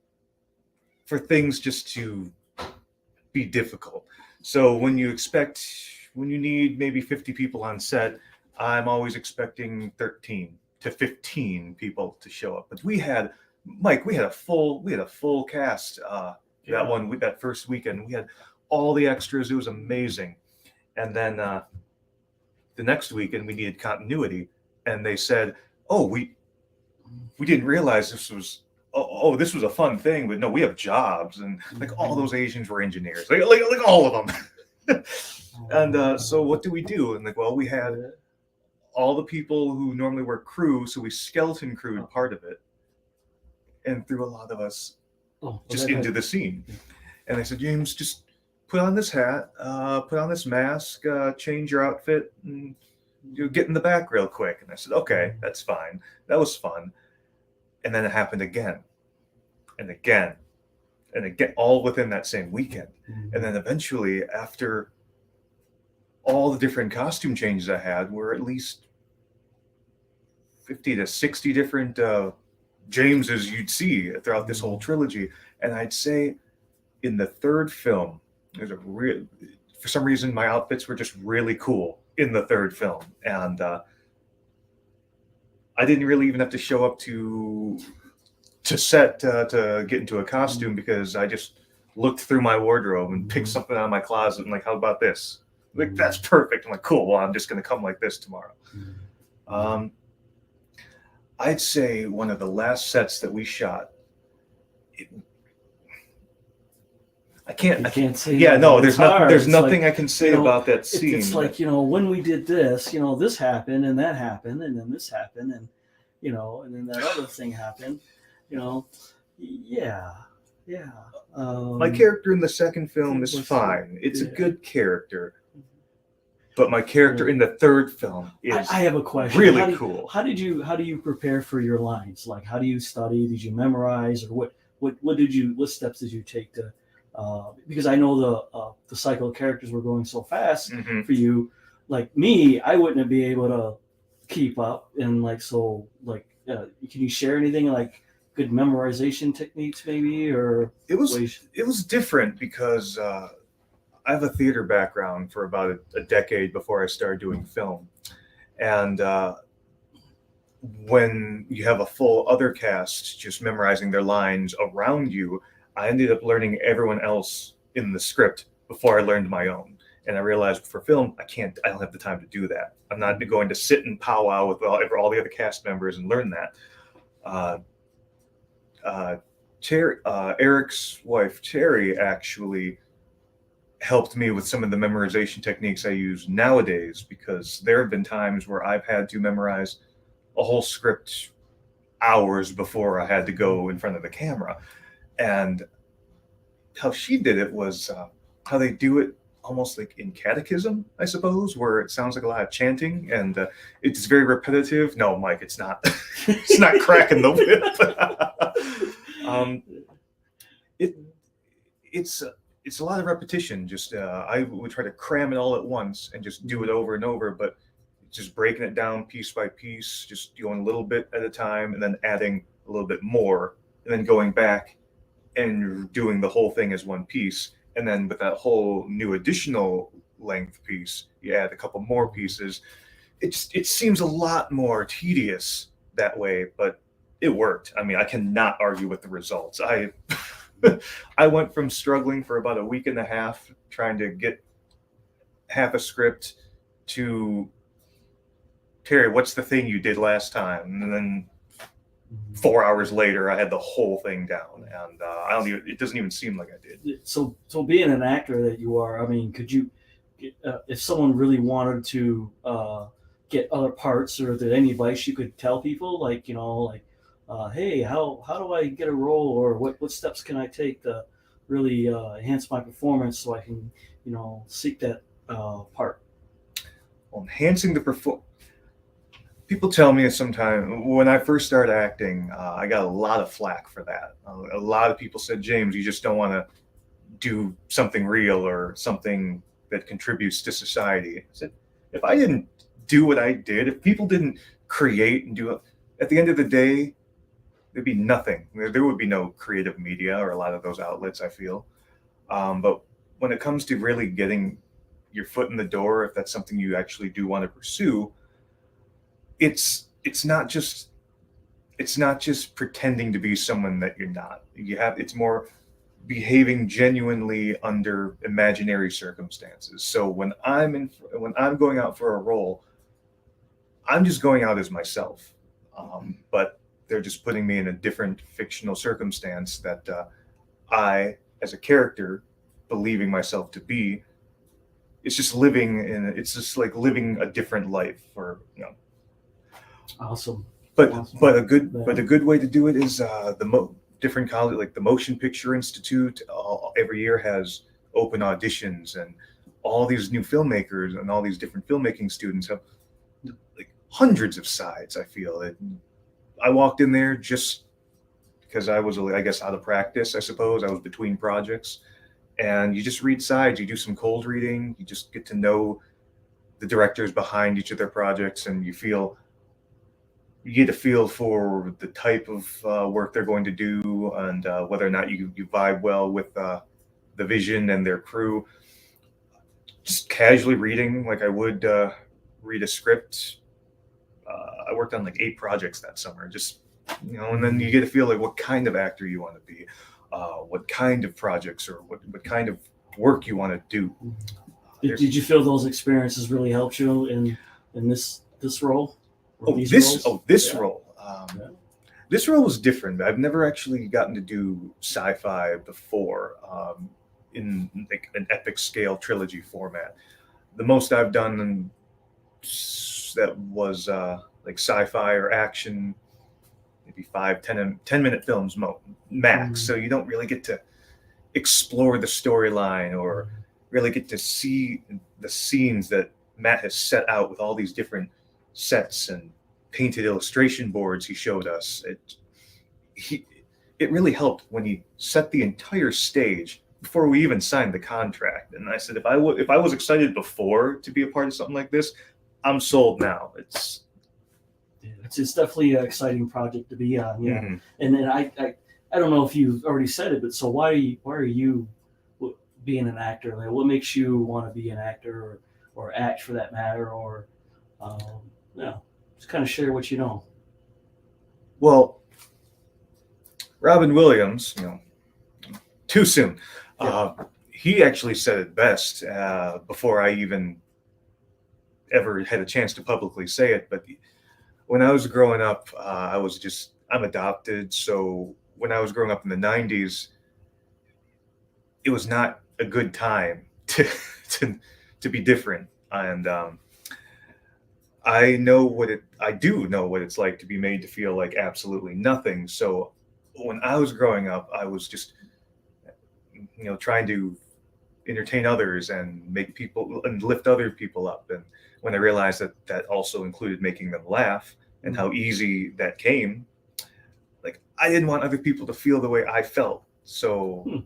for things just to be difficult. So when you need maybe 50 people on set, I'm always expecting 13 to 15 people to show up. But we had a full cast that first weekend. We had all the extras. It was amazing. And then the next weekend we needed continuity, and they said, "Oh, we didn't realize this was this was a fun thing, but no, we have jobs." And like all those Asians were engineers, like all of them. And so what do we do? And like, well, we had all the people who normally were crew, so we skeleton crewed part of it and threw a lot of us just into the scene. And they said, "James, just put on this hat, put on this mask, change your outfit, and get in the back real quick." And I said, "Okay, that's fine." That was fun. And then it happened again and again and again, all within that same weekend. And then eventually, after all the different costume changes I had, were at least 50 to 60 different Jameses you'd see throughout this whole trilogy. And I'd say in the third film, for some reason, my outfits were just really cool in the third film. And I didn't really even have to show up to set to get into a costume, because I just looked through my wardrobe and picked something out of my closet and like, how about this? Like, that's perfect. I'm like, cool. Well, I'm just going to come like this tomorrow. I'd say one of the last sets that we shot, I can't say. Yeah, no, there's nothing like, I can say about that scene. It's like, when we did this, this happened and that happened and then this happened, and and then that other thing happened, yeah. My character in the second film is fine. It's a good character. But my character in the third film is I have a question. really cool. How do you prepare for your lines? Like, how do you study? Did you memorize, or what steps did you take to? Because I know the cycle of characters were going so fast for you. Like me, I wouldn't be able to keep up. And can you share anything like good memorization techniques, maybe, or It was ways? it was different because I have a theater background for about a decade before I started doing film, and when you have a full other cast just memorizing their lines around you, I ended up learning everyone else in the script before I learned my own. And I realized for film, I don't have the time to do that. I'm not going to sit and powwow with all the other cast members and learn that. Eric's wife, Terry, actually helped me with some of the memorization techniques I use nowadays, because there have been times where I've had to memorize a whole script hours before I had to go in front of the camera. And how she did it was how they do it almost like in catechism, I suppose, where it sounds like a lot of chanting and it's very repetitive. No, Mike, it's not. It's not cracking the whip. It's a lot of repetition. Just I would try to cram it all at once and just do it over and over, but just breaking it down piece by piece, just going a little bit at a time, and then adding a little bit more, and then going back and doing the whole thing as one piece. And then with that whole new additional length piece, you add a couple more pieces. It seems a lot more tedious that way, but it worked. I mean, I cannot argue with the results. I went from struggling for about a week and a half trying to get half a script to, Terry, what's the thing you did last time? And then 4 hours later, I had the whole thing down, and it doesn't even seem like I did. So being an actor that you are, I mean, could you, if someone really wanted to get other parts, or is there any advice you could tell people, like, hey, how do I get a role, or what steps can I take to really enhance my performance so I can, seek that part? Well, enhancing the performance. People tell me sometimes when I first started acting, I got a lot of flack for that. A lot of people said, James, you just don't want to do something real or something that contributes to society. I said, if I didn't do what I did, if people didn't create and do it, at the end of the day, there'd be nothing. There would be no creative media or a lot of those outlets, I feel. But when it comes to really getting your foot in the door, if that's something you actually do want to pursue, it's not just pretending to be someone that you're not. It's more behaving genuinely under imaginary circumstances. So when I'm going out for a role, I'm just going out as myself, but they're just putting me in a different fictional circumstance that I, as a character, believing myself to be. It's just like living a different life, or Awesome. But Awesome. but a good way to do it is different college, like the Motion Picture Institute, every year has open auditions, and all these new filmmakers and all these different filmmaking students have like hundreds of sides. I feel it. I walked in there just because I was, I guess, out of practice. I suppose I was between projects, and you just read sides. You do some cold reading. You just get to know the directors behind each of their projects, and you get a feel for the type of work they're going to do, and whether or not you vibe well with the vision and their crew. Just casually reading, like I would read a script. I worked on like 8 projects that summer, just, and then you get a feel like what kind of actor you want to be, what kind of projects or what kind of work you want to do. Did you feel those experiences really helped you in this role? This role. This role was different. I've never actually gotten to do sci-fi before in like an epic scale trilogy format. The most I've done that was like sci-fi or action maybe 10-minute films max. Mm. So you don't really get to explore the storyline or really get to see the scenes that Matt has set out with all these different sets and painted illustration boards he showed us. It really helped when he set the entire stage before we even signed the contract. And I said, if I was excited before to be a part of something like this, I'm sold now. It's definitely an exciting project to be on. Yeah. Mhm. And then I don't know if you've already said it, but so why are you being an actor? Like, what makes you want to be an actor or act for that matter? Or just kind of share what you know. Well, Robin Williams, too soon. He actually said it best before I even ever had a chance to publicly say it. But when I was growing up, I'm adopted. So when I was growing up in the 90s, it was not a good time to be different. And I do know what it's like to be made to feel like absolutely nothing. So when I was growing up, I was just, trying to entertain others and make people and lift other people up. And when I realized that also included making them laugh and how easy that came, like, I didn't want other people to feel the way I felt. So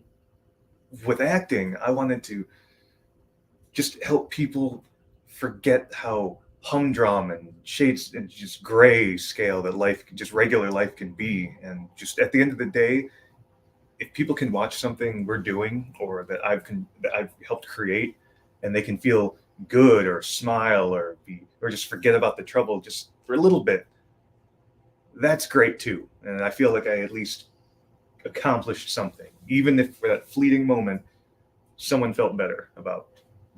with acting, I wanted to just help people forget how humdrum and shades and just gray scale that regular life can be. And just at the end of the day, if people can watch something we're doing or that I've helped create, and they can feel good or smile or just forget about the trouble just for a little bit, that's great too. And I feel like I at least accomplished something, even if for that fleeting moment someone felt better about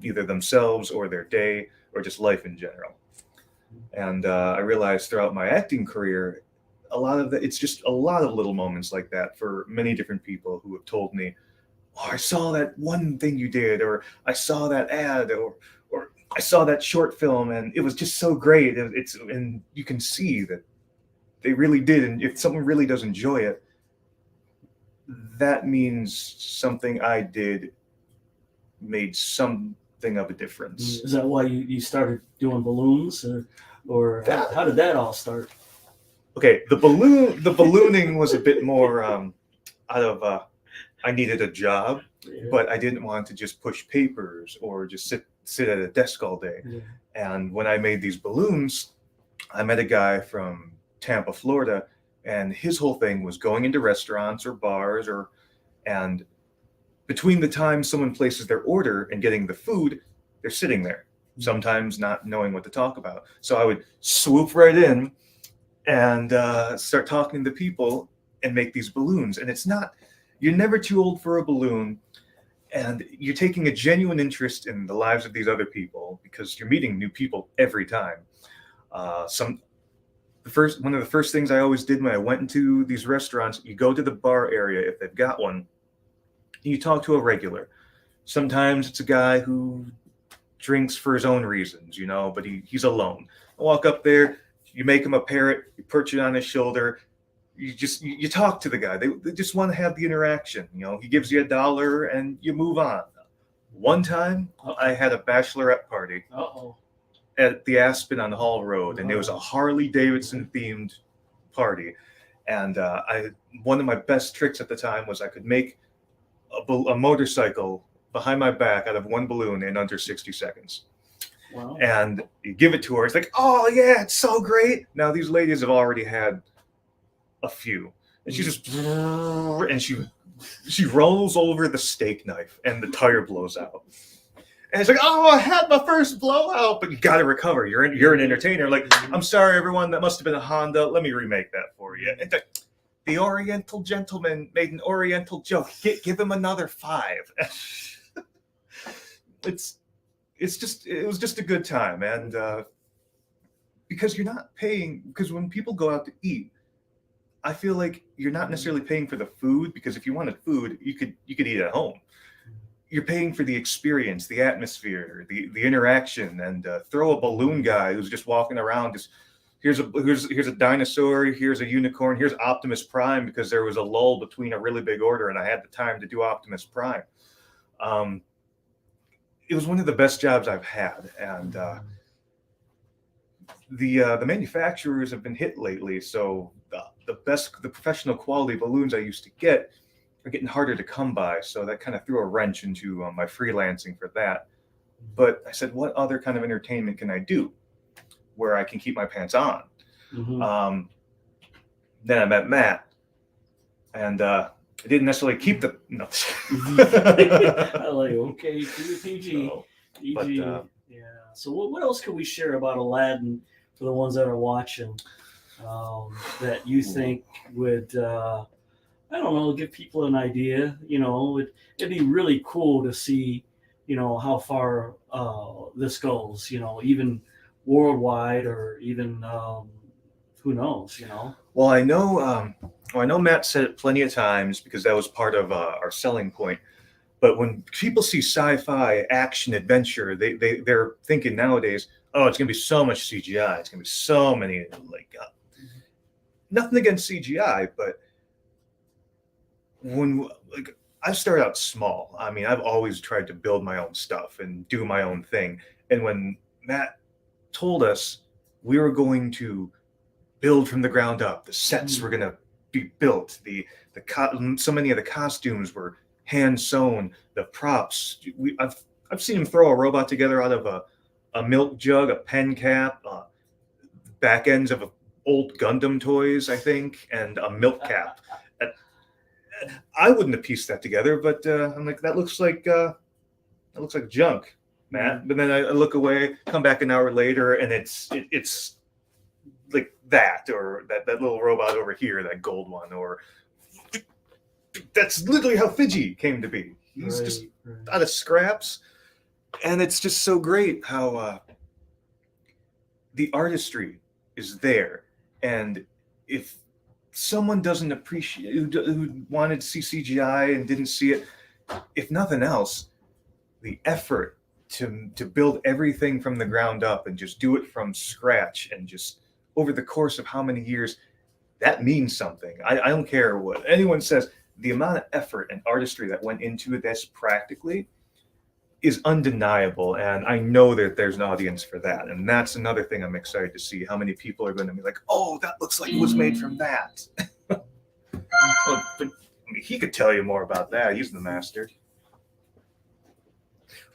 either themselves or their day or just life in general. And I realized throughout my acting career, it's just a lot of little moments like that for many different people who have told me, "Oh, I saw that one thing you did," or "I saw that ad," or "I saw that short film and it was just so great." And you can see that they really did. And if someone really does enjoy it, that means something I did made something of a difference. Is that why you started doing balloons, or how did that all start? Okay, the ballooning was a bit more out of I needed a job, but I didn't want to just push papers or just sit at a desk all day. Yeah. And when I made these balloons, I met a guy from Tampa, Florida, and his whole thing was going into restaurants or bars and between the time someone places their order and getting the food, they're sitting there, sometimes not knowing what to talk about. So I would swoop right in and start talking to people and make these balloons. And you're never too old for a balloon, and you're taking a genuine interest in the lives of these other people because you're meeting new people every time. One of the first things I always did when I went into these restaurants, you go to the bar area if they've got one, you talk to a regular. Sometimes it's a guy who drinks for his own reasons, but he's alone. I walk up there, you make him a parrot, you perch it on his shoulder, you talk to the guy. They just want to have the interaction. He gives you $1 and you move on. One time I had a bachelorette party at the Aspen on Hall Road, and it was a Harley Davidson themed party. And one of my best tricks at the time was I could make a motorcycle behind my back out of one balloon in under 60 seconds. Wow. And you give it to her. It's like, "Oh yeah, it's so great." Now these ladies have already had a few, and she just and she rolls over the steak knife, and the tire blows out. And it's like, "Oh, I had my first blowout," but you got to recover. You're an entertainer. Like, "I'm sorry, everyone. That must have been a Honda. Let me remake that for you." And the Oriental gentleman made an Oriental joke. Give him another 5. It was just a good time. And because you're not paying, because when people go out to eat, I feel like you're not necessarily paying for the food, because if you wanted food, you could eat at home. You're paying for the experience, the atmosphere, the interaction, and throw a balloon guy who's just walking around just here's a dinosaur, here's a unicorn, here's Optimus Prime, because there was a lull between a really big order and I had the time to do Optimus Prime. It was one of the best jobs I've had, and the manufacturers have been hit lately, so the professional quality balloons I used to get are getting harder to come by, so that kind of threw a wrench into my freelancing for that. But I said, what other kind of entertainment can I do where I can keep my pants on? Mhm. Then I met Matt, and I didn't necessarily keep the no. I like, okay, PG. So, PG. but, Yeah. So what else can we share about Aladdin for the ones that are watching that you think would, I don't know, give people an idea? You know, it'd be really cool to see, you know, how far this goes, you know, even worldwide or even, who knows, you know? Well, I know Matt said it plenty of times because that was part of our selling point. But when people see sci-fi, action, adventure, they're thinking nowadays, oh, it's gonna be so much CGI. It's gonna be so many nothing against CGI, but I started out small. I mean, I've always tried to build my own stuff and do my own thing. And when Matt told us we were going to build from the ground up, the sets were going to be built, so many of the costumes were hand sewn, the props. I've seen him throw a robot together out of a milk jug, a pen cap, back ends of old Gundam toys, I think, and a milk cap. I wouldn't have pieced that together, but I'm like, that looks like junk, Matt. But then I look away, come back an hour later, and it's like that, or that little robot over here, that gold one, or that's literally how Fidgy came to be. He's just out of scraps, and it's just so great how the artistry is there, and if someone doesn't appreciate who wanted to see CGI and didn't see it, if nothing else, the effort to build everything from the ground up and just do it from scratch and just over the course of how many years, that means something. I don't care what anyone says. The amount of effort and artistry that went into this practically is undeniable, and I know that there's an audience for that, and that's another thing I'm excited to see. How many people are going to be like, "Oh, that looks like it was made from that." But, I mean, he could tell you more about that. He's the master.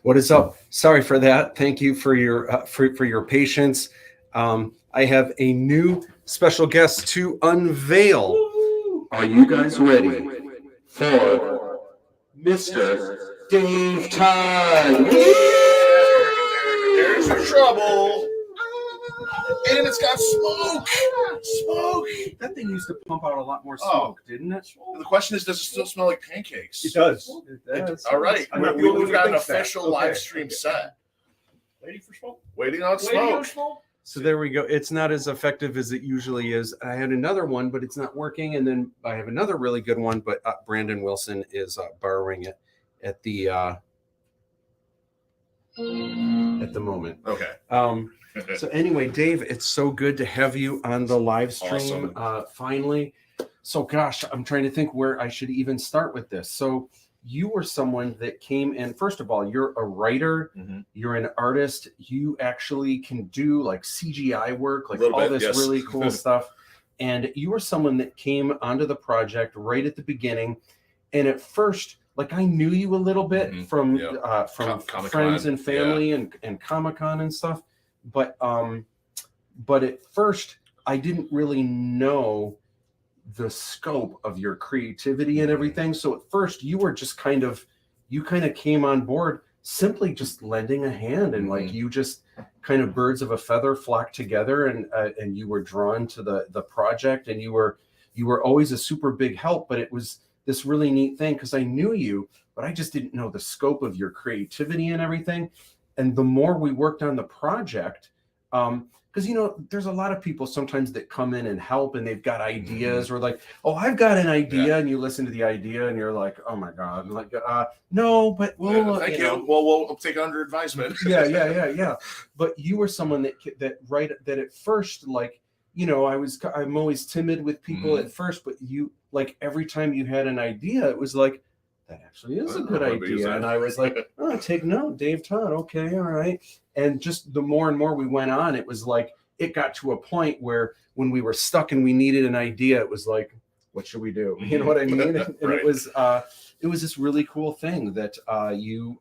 What is up? Sorry for that. Thank you for your patience. I have a new special guest to unveil. Are you guys ready for Mr. Dave Time? There's your trouble. And it's got smoke. Smoke. That thing used to pump out a lot more smoke, didn't it? The question is, does it still smell like pancakes? It does. All right. I'm not the only We've one got who an thinks that. official Okay. live stream set. Waiting for smoke. Waiting on smoke. So there we go. It's not as effective as it usually is. I had another one, but it's not working. And then I have another really good one, but Brandon Wilson is borrowing it at the moment. Okay. So anyway, Dave, it's so good to have you on the live stream finally. So gosh, I'm trying to think where I should even start with this. So you were someone that came in, first of all, you're a writer, you're an artist, you actually can do like CGI work, like all this really cool stuff. And you were someone that came onto the project right at the beginning. And at first, like I knew you a little bit from friends and family and Comic-Con and stuff. But at first I didn't really know the scope of your creativity and everything. So at first you were just kind of came on board simply just lending a hand, and like you just kind of birds of a feather flocked together, and you were drawn to the project, and you were always a super big help. But it was this really neat thing because I knew you, but I just didn't know the scope of your creativity and everything. And the more we worked on the project, because, you know, there's a lot of people sometimes that come in and help and they've got ideas or like, oh, I've got an idea. And you listen to the idea and you're like, oh my God. Like, no, but well, thank you. Well, we'll take it under advisement. Yeah. But you were someone that at first, like, I'm always timid with people at first, but you, like, every time you had an idea, it was like, that actually is a good idea. And I was like, oh, take note, Dave Todd. Okay, all right. And just the more and more we went on, it was like, it got to a point where when we were stuck and we needed an idea, it was like, what should we do? You know what I mean? And Right. it was this really cool thing that you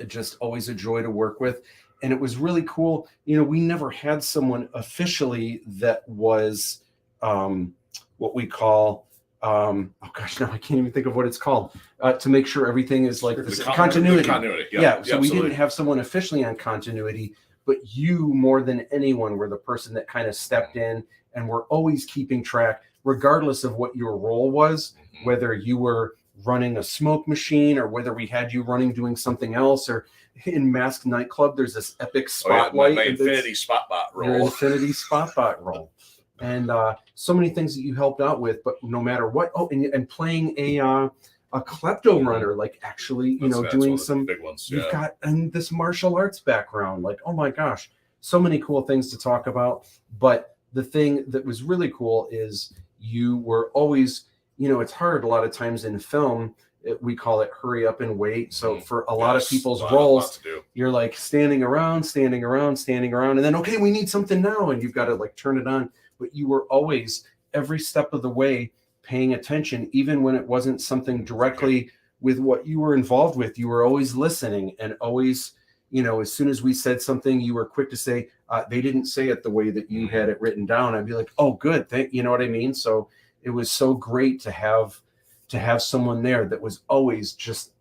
just always a joy to work with. And it was really cool. We never had someone officially that was what we call, oh gosh, now I can't even think of what it's called, to make sure everything is like this continuity. Yeah, So we didn't have someone officially on continuity, but you more than anyone were the person that kind of stepped in and were always keeping track, regardless of what your role was, whether you were running a smoke machine or whether we had you running doing something else, or in Masked Nightclub, there's this epic spotlight. My Infinity Spotbot Your role. Infinity Spotbot role. And so many things that you helped out with, but no matter what. Oh, and playing a klepto runner, like actually, That's doing one of the some big ones. You've got and this martial arts background, like, oh my gosh, so many cool things to talk about. But the thing that was really cool is you were always, it's hard a lot of times in film. We call it hurry up and wait. So for a lot of people's roles, you're like standing around, and then, okay, we need something now. And you've got to like turn it on. But you were always every step of the way paying attention, even when it wasn't something directly with what you were involved with. You were always listening and always, as soon as we said something, you were quick to say, they didn't say it the way that you had it written down. I'd be like, oh, good. You know what I mean? So it was so great to have someone there that was always just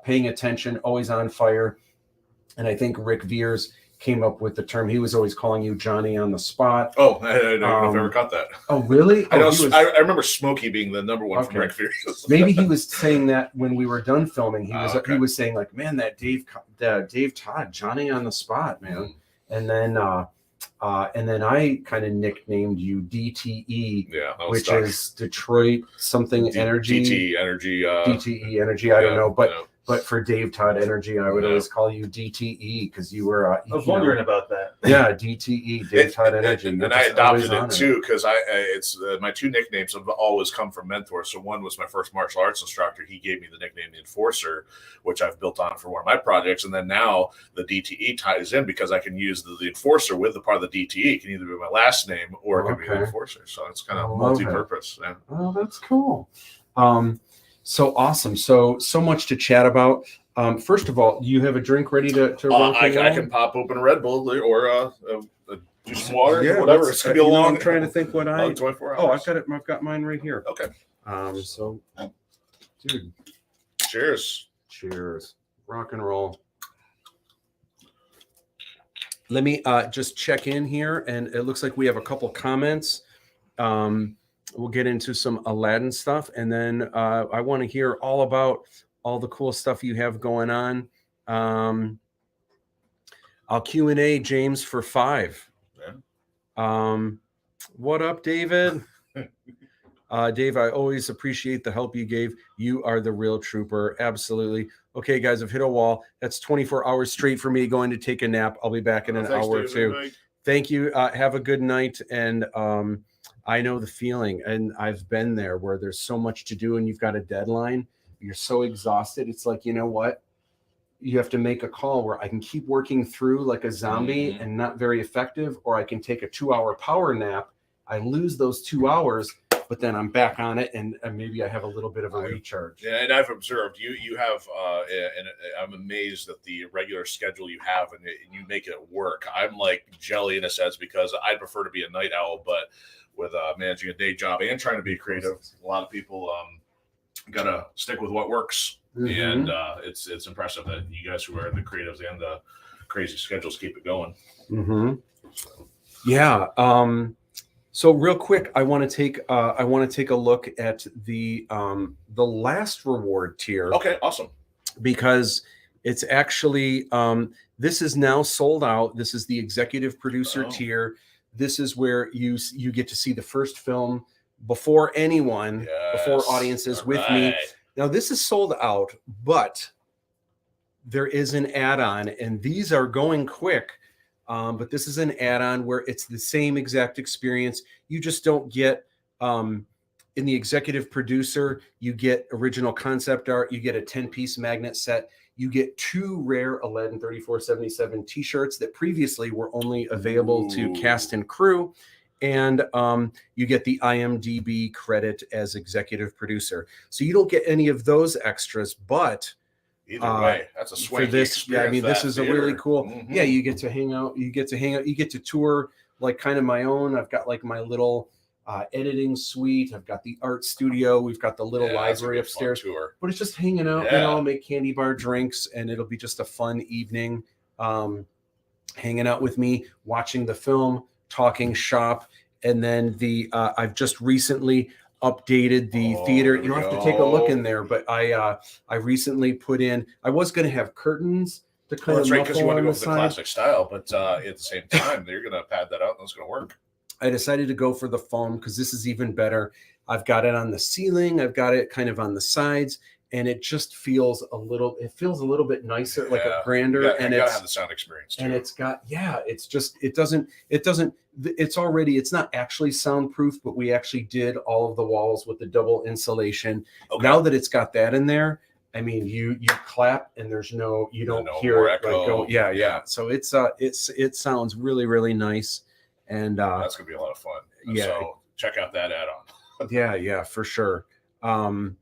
paying attention, always on fire. And I think Rick Veers came up with the term. He was always calling you Johnny on the spot. Oh, I don't know if I've ever caught that. Oh, really? I remember Smokey being the number one from Rick Veers. Maybe he was saying that when we were done filming. He was saying like, man, that Dave Todd, Johnny on the spot, man. And then I kind of nicknamed you DTE, which is Detroit something energy. DTE energy. DTE energy. I don't know, but for Dave Todd Energy, I would always call you DTE because you were. I was wondering about that. Yeah, DTE, Dave Todd Energy. And I adopted it too because it's my two nicknames have always come from mentors. So one was my first martial arts instructor. He gave me the nickname the Enforcer, which I've built on for one of my projects. And then now the DTE ties in because I can use the Enforcer with the part of the DTE. It can either be my last name or it can be the Enforcer. So it's kind of multi-purpose. Yeah. Oh, that's cool. So awesome. So much to chat about. First of all, do you have a drink ready to run? I can pop open a Red Bull or just some water, whatever. It's gonna be a long. I'm trying to think what 24 hours. I've got mine right here. Okay. So, dude, cheers. Rock and roll. Let me just check in here, and it looks like we have a couple comments. We'll get into some Aladdin stuff, and then I want to hear all about all the cool stuff you have going on. I'll Q&A James for 5. Yeah. What up, David? Dave, I always appreciate the help you gave. You are the real trooper. Absolutely. Okay, guys, I've hit a wall. That's 24 hours straight for me going to take a nap. I'll be back in an hour or two. Thank you. Have a good night. And I know the feeling, and I've been there where there's so much to do and you've got a deadline. You're so exhausted. It's like, you know what? You have to make a call where I can keep working through like a zombie and not very effective, or I can take a 2-hour power nap. I lose those 2 hours, but then I'm back on it, and maybe I have a little bit of a recharge. Yeah, and I've observed you have, and I'm amazed at the regular schedule you have, and you make it work. I'm like jelly in a sense because I'd prefer to be a night owl, but with managing a day job and trying to be creative, a lot of people gotta stick with what works, and it's impressive that you guys who are the creatives and the crazy schedules keep it going. Yeah. So real quick, I want to take a look at the last reward tier. Okay, awesome. Because it's actually this is now sold out. This is the executive producer tier. This is where you get to see the first film before anyone, before audiences with me. Now this is sold out, but there is an add-on, and these are going quick. But this is an add-on where it's the same exact experience. You just don't get in the executive producer, you get original concept art, you get a 10-piece magnet set, you get 2 rare Aladdin 3477 t-shirts that previously were only available to cast and crew, and you get the IMDb credit as executive producer. So you don't get any of those extras, but either way, that's a swanky for this, experience. I mean, this is theater. a really cool. Mhm. Yeah, you get to hang out. You get to tour like kind of my own. I've got like my little editing suite. I've got the art studio. We've got the little That's library gonna be a fun upstairs. tour. But it's just hanging out. You Yeah. know, I'll make candy bar drinks, and it'll be just a fun evening, hanging out with me, watching the film, talking shop, and then I've just recently updated the theater. You don't have to take a look in there, but I recently put in. I was going to have curtains to kind Well, that's of right, because you muffle want to on go the for the side. classic style, but at the same time, you're going to pad that out, and it's going to work. I decided to go for the foam because this is even better. I've got it on the ceiling. I've got it kind of on the sides, and it just feels a little bit nicer, like a grander. You and gotta have the sound experience too. and it's got, it's not actually soundproof, but we actually did all of the walls with the double insulation. Okay. Now that it's got that in there, I mean, you clap and you don't No hear more it like echo. go, yeah. So it sounds really, really nice. And that's gonna be a lot of fun. yeah. So check out that add-on. yeah, for sure. We're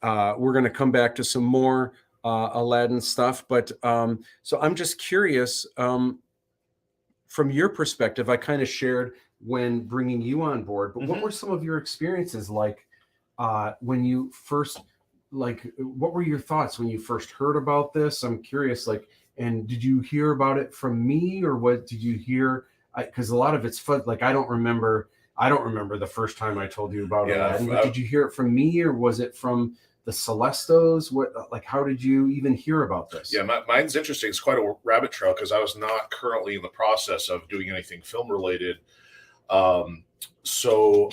going to come back to some more Aladdin stuff, but so I'm just curious, from your perspective. I kind of shared when bringing you on board, but what were some of your experiences like when you first, what were your thoughts when you first heard about this? I'm curious, and did you hear about it from me, or what did you hear? Because a lot of it's fun. Like I don't remember the first time I told you about Aladdin, but did you hear it from me, or was it from the Celestos? How did you even hear about this? Yeah, mine's interesting. It's quite a rabbit trail because I was not currently in the process of doing anything film related. So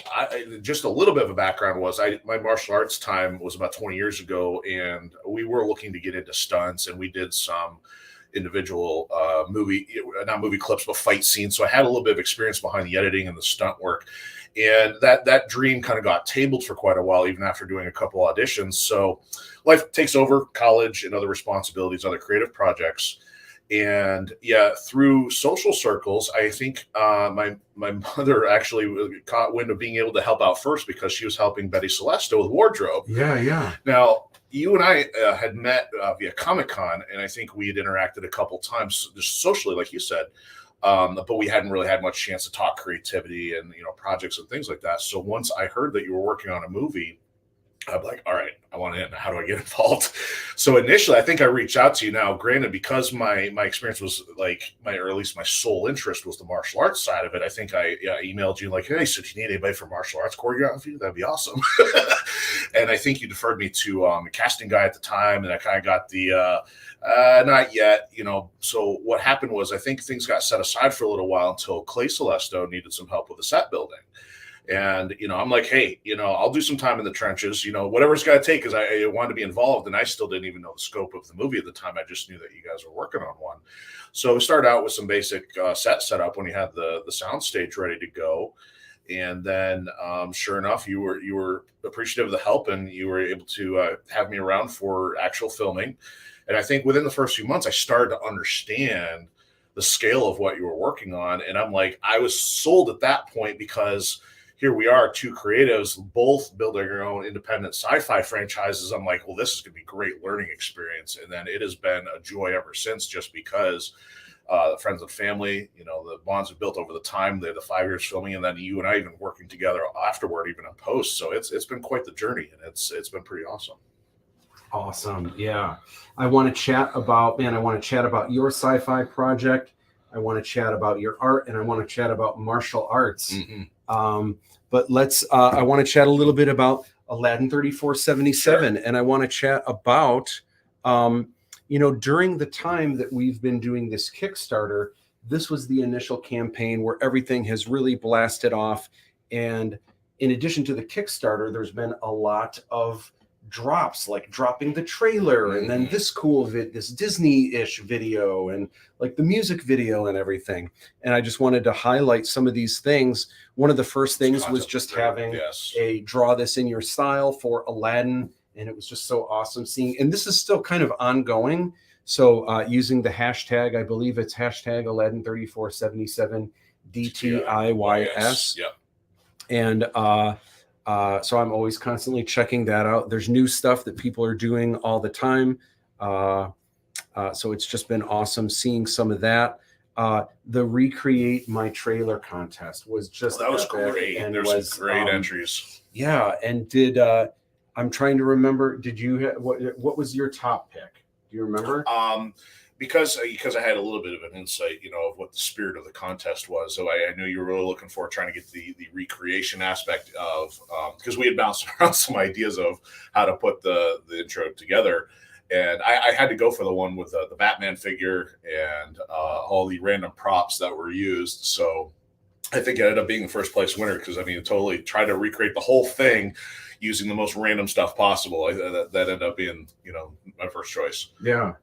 just a little bit of a background was my martial arts time was about 20 years ago, and we were looking to get into stunts, and we did some individual not movie clips, but fight scenes. So I had a little bit of experience behind the editing and the stunt work. And that dream kind of got tabled for quite a while, even after doing a couple auditions. So life takes over, college and other responsibilities, other creative projects. And yeah, through social circles, I think my mother actually caught wind of being able to help out first because she was helping Betty Celeste with wardrobe. Yeah. Now, you and I had met via Comic-Con, and I think we had interacted a couple times just socially, like you said. But we hadn't really had much chance to talk creativity and projects and things like that. So once I heard that you were working on a movie, I'm like, all right, I want in. How do I get involved? So initially, I think I reached out to you. Now, granted, because my experience was or at least my sole interest was the martial arts side of it. I think I emailed you like, hey, so if you need anybody for martial arts choreography, that'd be awesome. And I think you deferred me to a casting guy at the time, and I kind of got the not yet. So what happened was I think things got set aside for a little while until Clay Celesto needed some help with the set building. And, I'm like, hey, I'll do some time in the trenches, whatever it's got to take, because I wanted to be involved. And I still didn't even know the scope of the movie at the time. I just knew that you guys were working on one. So we started out with some basic set up when you had the sound stage ready to go. And then sure enough, you were appreciative of the help, and you were able to have me around for actual filming. And I think within the first few months, I started to understand the scale of what you were working on. And I'm like, I was sold at that point because here we are, two creatives, both building our own independent sci-fi franchises. I'm like, well, this is going to be a great learning experience. And then it has been a joy ever since, just because the friends and family, the bonds we've built over the time, the 5 years filming, and then you and I even working together afterward, even in post. So it's been quite the journey, and it's been pretty awesome. Awesome. Yeah. I want to chat about your sci-fi project. I want to chat about your art, and I want to chat about martial arts. But I want to chat a little bit about Aladdin 3477. Sure. And I want to chat about, during the time that we've been doing this Kickstarter, this was the initial campaign where everything has really blasted off. And in addition to the Kickstarter, there's been a lot of drops, like dropping the trailer and then this this Disney-ish video and like the music video and everything. And I just wanted to highlight some of these things. One of the first things was just having a draw this in your style for Aladdin. And it was just so awesome seeing, and this is still kind of ongoing. So using the hashtag, I believe it's hashtag Aladdin3477 DTIYS. Yep. And so I'm always constantly checking that out. There's new stuff that people are doing all the time. So it's just been awesome seeing some of that. The Recreate My Trailer contest was just that was epic, great. and There's some great entries. Yeah, and I'm trying to remember, did you what was your top pick? Do you remember? Because I had a little bit of an insight, of what the spirit of the contest was. So I knew you were really looking for trying to get the recreation aspect of, because we had bounced around some ideas of how to put the intro together. And I had to go for the one with the Batman figure and all the random props that were used. So I think it ended up being the first place winner because, totally tried to recreate the whole thing using the most random stuff possible. That ended up being, my first choice. Yeah.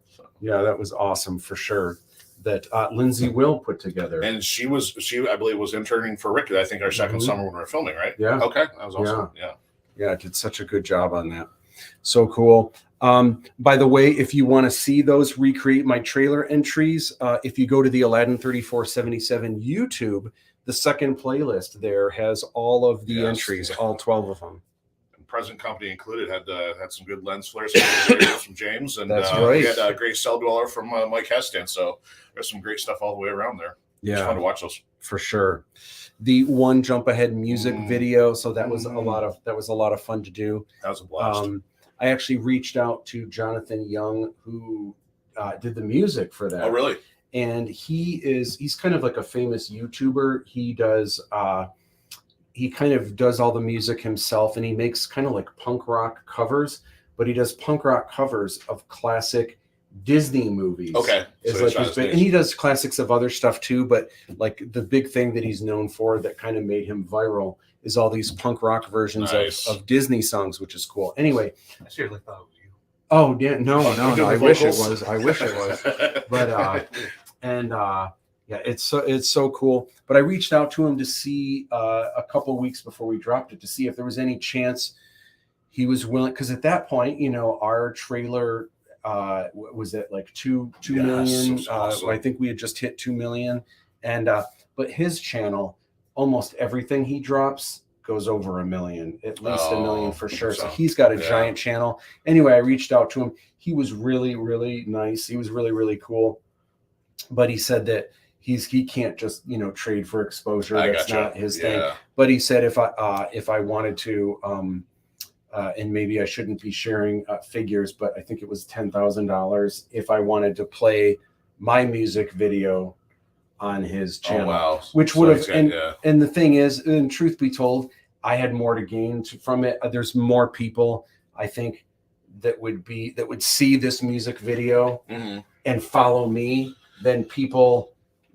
Yeah, that was awesome for sure. That Lindsay Will put together. And she I believe was interning for Rick. I think our second summer when we were filming, right? Yeah. Okay. That was awesome. Yeah, did such a good job on that. So cool. By the way, if you want to see those Recreate My Trailer entries, if you go to the Aladdin 3477 YouTube, the second playlist there has all of the entries, all 12 of them. Present company included had some good lens flares from James, and that's right. We had a great cell dweller from Mike Heston. So there's some great stuff all the way around there. Yeah, it's fun to watch those for sure. The one jump ahead music video, so that was a lot of fun to do. That was a blast. I actually reached out to Jonathan Young, who did the music for that. Oh, really? And he's kind of like a famous YouTuber. He kind of does all the music himself, and he makes kind of like punk rock covers, but he does punk rock covers of classic Disney movies. Okay. And he does classics of other stuff too, but like the big thing that he's known for that kind of made him viral is all these punk rock versions of Disney songs, which is cool. Anyway. I seriously thought it was you. Oh, yeah. No. I wish it was. But, yeah, it's so cool. But I reached out to him to see a couple of weeks before we dropped it to see if there was any chance he was willing. Because at that point, our trailer was at like 2 million. Awesome. I think we had just hit 2 million. And but his channel, almost everything he drops goes over 1 million, at least 1 million for sure. So he's got a giant channel. Anyway, I reached out to him. He was really, really nice. He was really, really cool. But he said that he can't just trade for exposure. That's not his thing. But he said if I wanted to, and maybe I shouldn't be sharing figures, but I think it was $10,000 if I wanted to play my music video on his channel. Oh, wow. Which would have and the thing is, and truth be told, I had more to gain from it. There's more people I think that would see this music video and follow me than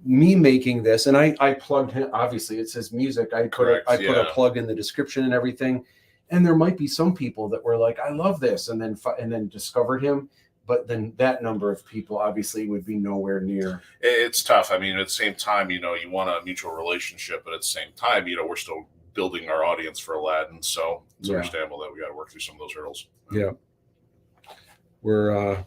me making this. And I plugged him, obviously it says music. I put a plug in the description and everything. And there might be some people that were like, I love this. And then discovered him. But then that number of people obviously would be nowhere near. It's tough. I mean, at the same time, you want a mutual relationship, but at the same time, we're still building our audience for Aladdin. So it's understandable that we got to work through some of those hurdles. Yeah. We're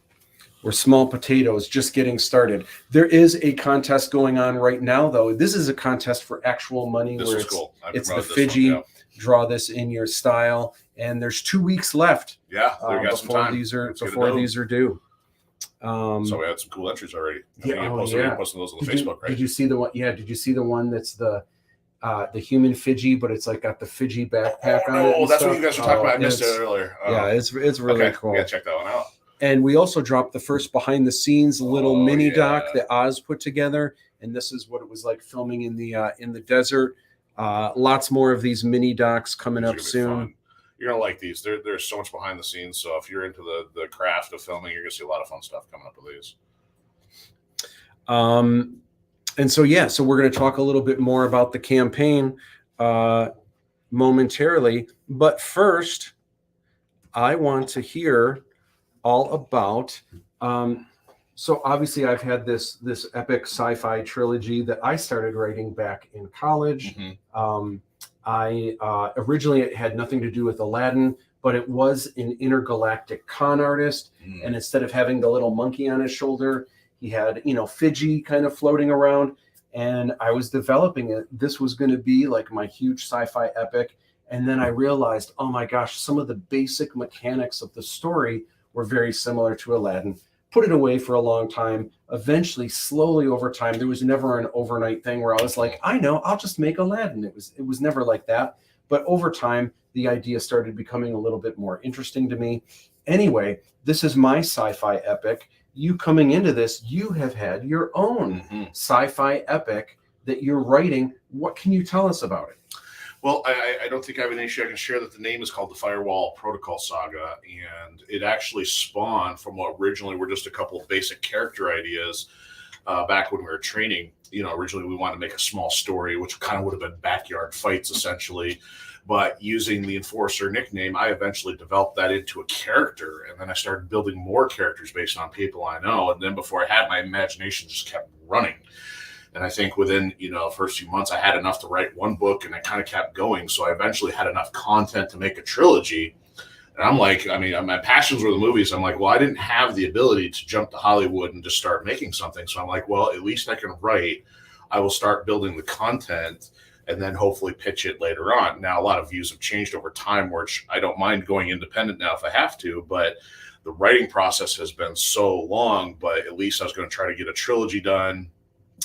small potatoes just getting started. There is a contest going on right now, though. This is a contest for actual money. This is cool. It's the Fiji. Draw this in your style. And there's 2 weeks left. Yeah, we got some time. These are due. So we had some cool entries already. Posting those on the Facebook, right? Did you see the one? Yeah. Did you see the one that's the human Fiji, but it's like got the Fiji backpack on it? Oh, that's what you guys were talking about. I missed it earlier. Yeah, it's really cool. We gotta check that one out. And we also dropped the first behind the scenes little mini doc that Oz put together. And this is what it was like filming in the desert. Lots more of these mini docs coming up soon. You're gonna like these. There's so much behind the scenes. So if you're into the craft of filming, you're gonna see a lot of fun stuff coming up with these. And so we're going to talk a little bit more about the campaign momentarily. But first, I want to hear all about. So obviously, I've had this epic sci-fi trilogy that I started writing back in college. I originally, it had nothing to do with Aladdin, but it was an intergalactic con artist, and instead of having the little monkey on his shoulder, he had, Fiji kind of floating around. And I was developing it. This was going to be like my huge sci-fi epic. And then I realized, oh my gosh, some of the basic mechanics of the story were very similar to Aladdin. Put it away for a long time. Eventually, slowly over time, there was never an overnight thing where I was like, I know, I'll just make Aladdin. It was never like that. But over time, the idea started becoming a little bit more interesting to me. Anyway, this is my sci-fi epic. You coming into this, you have had your own sci-fi epic that you're writing. What can you tell us about it? Well, I don't think I have an issue. I can share that the name is called the Firewall Protocol Saga, and it actually spawned from what originally were just a couple of basic character ideas back when we were training. Originally we wanted to make a small story, which kind of would have been backyard fights essentially. But using the Enforcer nickname, I eventually developed that into a character. And then I started building more characters based on people I know. And then before I had, my imagination just kept running. And I think within, the first few months, I had enough to write one book, and I kind of kept going. So I eventually had enough content to make a trilogy. And I'm like, my passions were the movies. I'm like, well, I didn't have the ability to jump to Hollywood and just start making something. So I'm like, well, at least I can write. I will start building the content and then hopefully pitch it later on. Now, a lot of views have changed over time, which I don't mind going independent now if I have to, but the writing process has been so long, but at least I was going to try to get a trilogy done.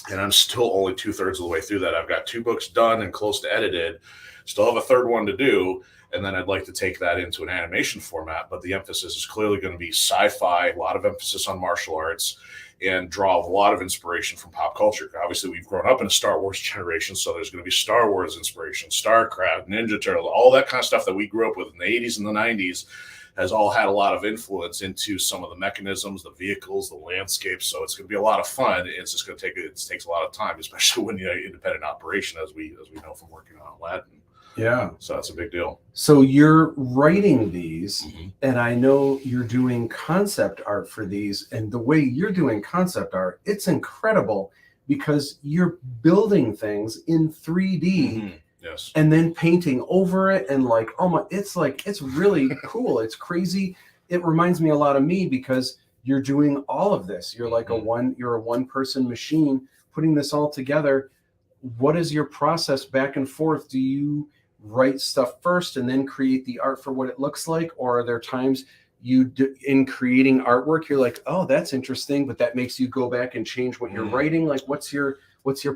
And I'm still only 2/3 of the way through that. I've got 2 books done and close to edited. Still have a third one to do. And then I'd like to take that into an animation format. But the emphasis is clearly going to be sci-fi, a lot of emphasis on martial arts, and draw a lot of inspiration from pop culture. Obviously, we've grown up in a Star Wars generation, so there's going to be Star Wars inspiration, StarCraft, Ninja Turtles, all that kind of stuff that we grew up with in the 80s and the 90s has all had a lot of influence into some of the mechanisms, the vehicles, the landscapes. So it's going to be a lot of fun. It's just going to takes a lot of time, especially when you're an independent operation, as we know from working on Aladdin. Yeah. So that's a big deal. So you're writing these, and I know you're doing concept art for these. And the way you're doing concept art, it's incredible because you're building things in 3D. Yes. And then painting over it, and it's really cool. It's crazy. It reminds me a lot of me because you're doing all of this. You're like you're a one-person machine putting this all together. What is your process back and forth? Do you write stuff first and then create the art for what it looks like? Or are there times in creating artwork, you're like, oh, that's interesting, but that makes you go back and change what you're writing? Like, what's your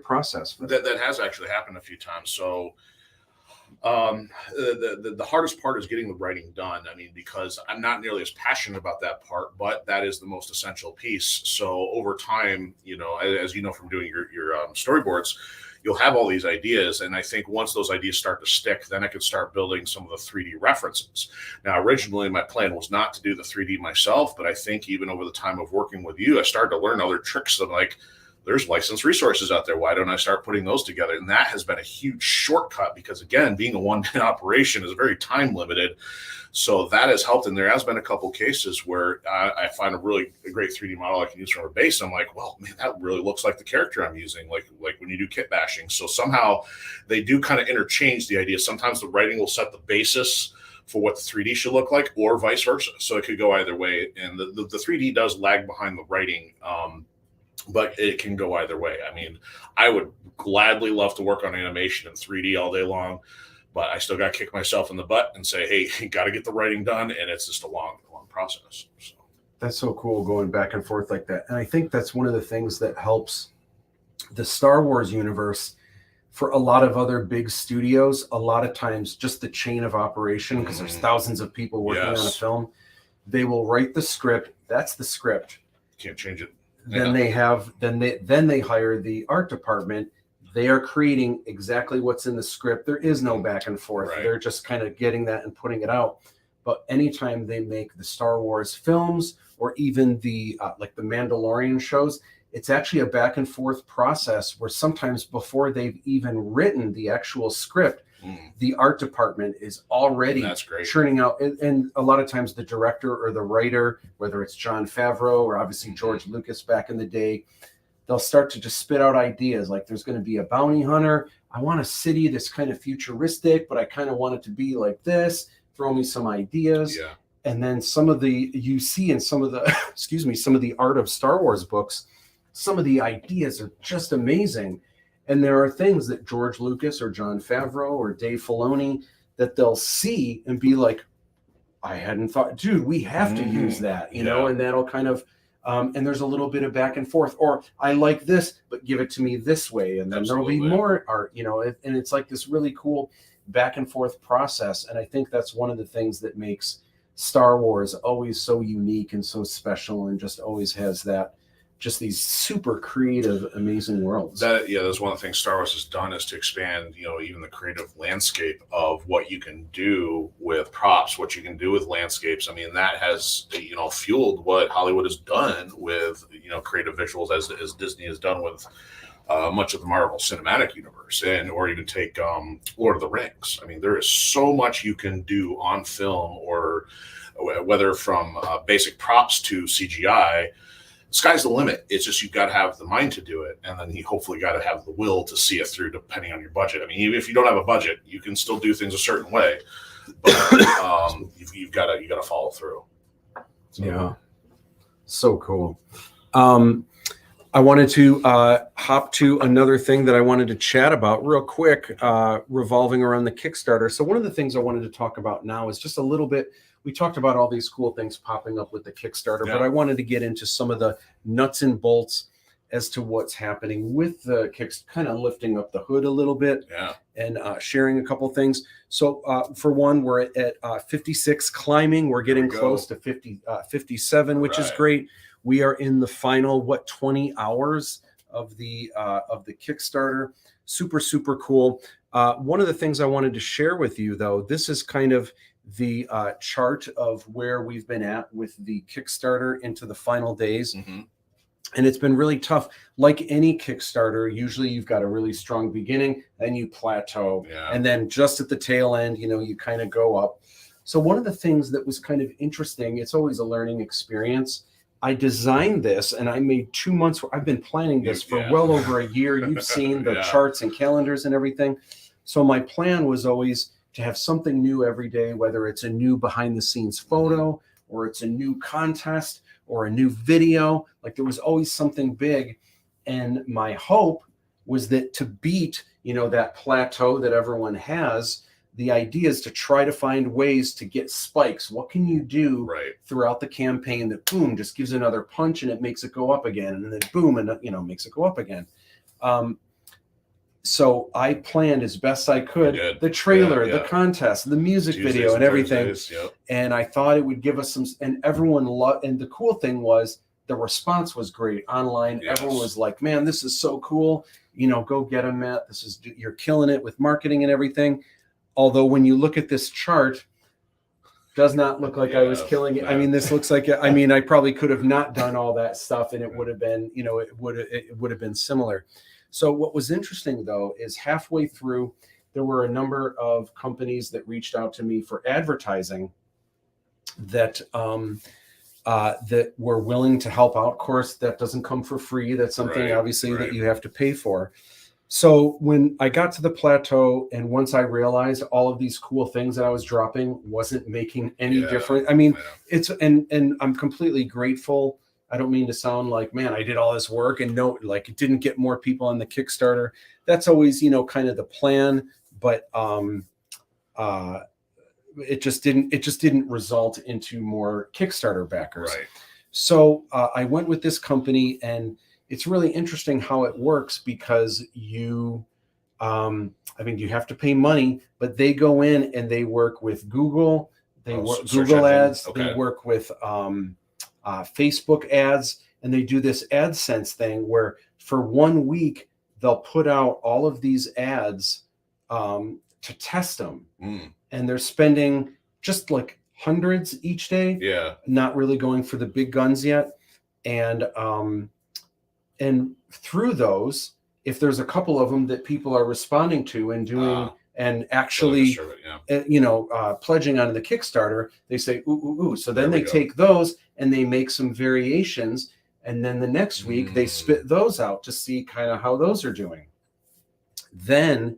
process for that? That has actually happened a few times. So the hardest part is getting the writing done. Because I'm not nearly as passionate about that part, but that is the most essential piece. So over time, as you know from doing your storyboards, you'll have all these ideas. And I think once those ideas start to stick, then I can start building some of the 3D references. Now, originally, my plan was not to do the 3D myself, but I think even over the time of working with you, I started to learn other tricks of like, there's licensed resources out there. Why don't I start putting those together? And that has been a huge shortcut because, again, being a one-man operation is very time limited. So that has helped. And there has been a couple cases where I find a great 3D model I can use from a base. I'm like, well, man, that really looks like the character I'm using, like when you do kit bashing. So somehow they do kind of interchange the idea. Sometimes the writing will set the basis for what the 3D should look like, or vice versa. So it could go either way. And the 3D does lag behind the writing, but it can go either way. I would gladly love to work on animation in 3D all day long, but I still got to kick myself in the butt and say, hey, you got to get the writing done. And it's just a long process. So. That's so cool going back and forth like that. And I think that's one of the things that helps the Star Wars universe for a lot of other big studios. A lot of times just the chain of operation, because there's thousands of people working on a film. They will write the script. That's the script. Can't change it. Then they hire the art department. They are creating exactly what's in the script. There is no back and forth. Right. They're just kind of getting that and putting it out. But anytime they make the Star Wars films or even the like the Mandalorian shows, it's actually a back and forth process where sometimes before they've even written the actual script, the art department is already That's great. churning out, and a lot of times the director or the writer, whether it's Jon Favreau or obviously George Lucas back in the day, they'll start to just spit out ideas like there's going to be a bounty hunter. I want a city that's kind of futuristic, but I kind of want it to be like this. Throw me some ideas. Yeah. And then some of the, you see in some of the, excuse me, some of the art of Star Wars books, some of the ideas are just amazing. And there are things that George Lucas or Jon Favreau or Dave Filoni that they'll see and be like, I hadn't thought, dude, we have to use that, you know, and that'll kind of, and there's a little bit of back and forth, or I like this, but give it to me this way. And then there'll be more art, you know, and it's like this really cool back and forth process. And I think that's one of the things that makes Star Wars always so unique and so special, and just always has that, just these super creative, amazing worlds. That's one of the things Star Wars has done, is to expand, you know, even the creative landscape of what you can do with props, what you can do with landscapes. I mean, that has, you know, fueled what Hollywood has done with, you know, creative visuals, as Disney has done with much of the Marvel Cinematic Universe, and or even take Lord of the Rings. I mean, there is so much you can do on film, or whether from basic props to CGI. Sky's the limit. It's just, you've got to have the mind to do it, and then you hopefully got to have the will to see it through, depending on your budget. I mean, even if you don't have a budget, you can still do things a certain way, but you've got to follow through. So, yeah, so cool. I wanted to hop to another thing that I wanted to chat about real quick, revolving around the Kickstarter. So one of the things I wanted to talk about now is just a little bit. We talked about all these cool things popping up with the Kickstarter, but I wanted to get into some of the nuts and bolts as to what's happening with the Kickstarter, kind of lifting up the hood a little bit, and sharing a couple things. So for one, we're at 56 climbing. We're getting close to 57, which is great. We are in the final, 20 hours of the Kickstarter. Super, super cool. One of the things I wanted to share with you, though, this is kind of the chart of where we've been at with the Kickstarter into the final days. And it's been really tough. Like any Kickstarter, usually you've got a really strong beginning, then you plateau. And then just at the tail end, you know, you kind of go up. So one of the things that was kind of interesting, it's always a learning experience. I designed this, and I made 2 months. I've been planning this for well over a year. You've seen the charts and calendars and everything. So my plan was always to have something new every day, whether it's a new behind the scenes photo, or it's a new contest, or a new video. Like, there was always something big. And my hope was that to beat, you know, that plateau that everyone has, the idea is to try to find ways to get spikes. What can you do throughout the campaign that, boom, just gives another punch and it makes it go up again, and then boom, and, you know, makes it go up again. So I planned as best I could the trailer, the contest, the music video, and everything. And I thought it would give us some, and everyone loved. And the cool thing was the response was great online. Everyone was like, "Man, this is so cool! You know, go get them, Matt. You're killing it with marketing and everything." Although when you look at this chart, does not look like I was killing it. I mean, this looks like, I mean, I probably could have not done all that stuff, and it would have been, you know, it would have been similar. So what was interesting, though, is halfway through, there were a number of companies that reached out to me for advertising that that were willing to help out. Of course, that doesn't come for free. That's something obviously that you have to pay for. So when I got to the plateau, and once I realized all of these cool things that I was dropping wasn't making any difference. I mean, it's, and I'm completely grateful. I don't mean to sound like, man, I did all this work and no, like, it didn't get more people on the Kickstarter. That's always, you know, kind of the plan, but it just didn't result into more Kickstarter backers. So I went with this company, and it's really interesting how it works, because you, I mean, you have to pay money, but they go in and they work with Google, they work Google ads, they work with Facebook ads, and they do this AdSense thing where for 1 week they'll put out all of these ads to test them, and they're spending just like hundreds each day, not really going for the big guns yet, and through those, if there's a couple of them that people are responding to and doing and actually, Yeah. pledging onto the Kickstarter, they say, ooh, ooh, ooh. So then There we they go. take those and they make some variations. And then the next week they spit those out to see kind of how those are doing. Then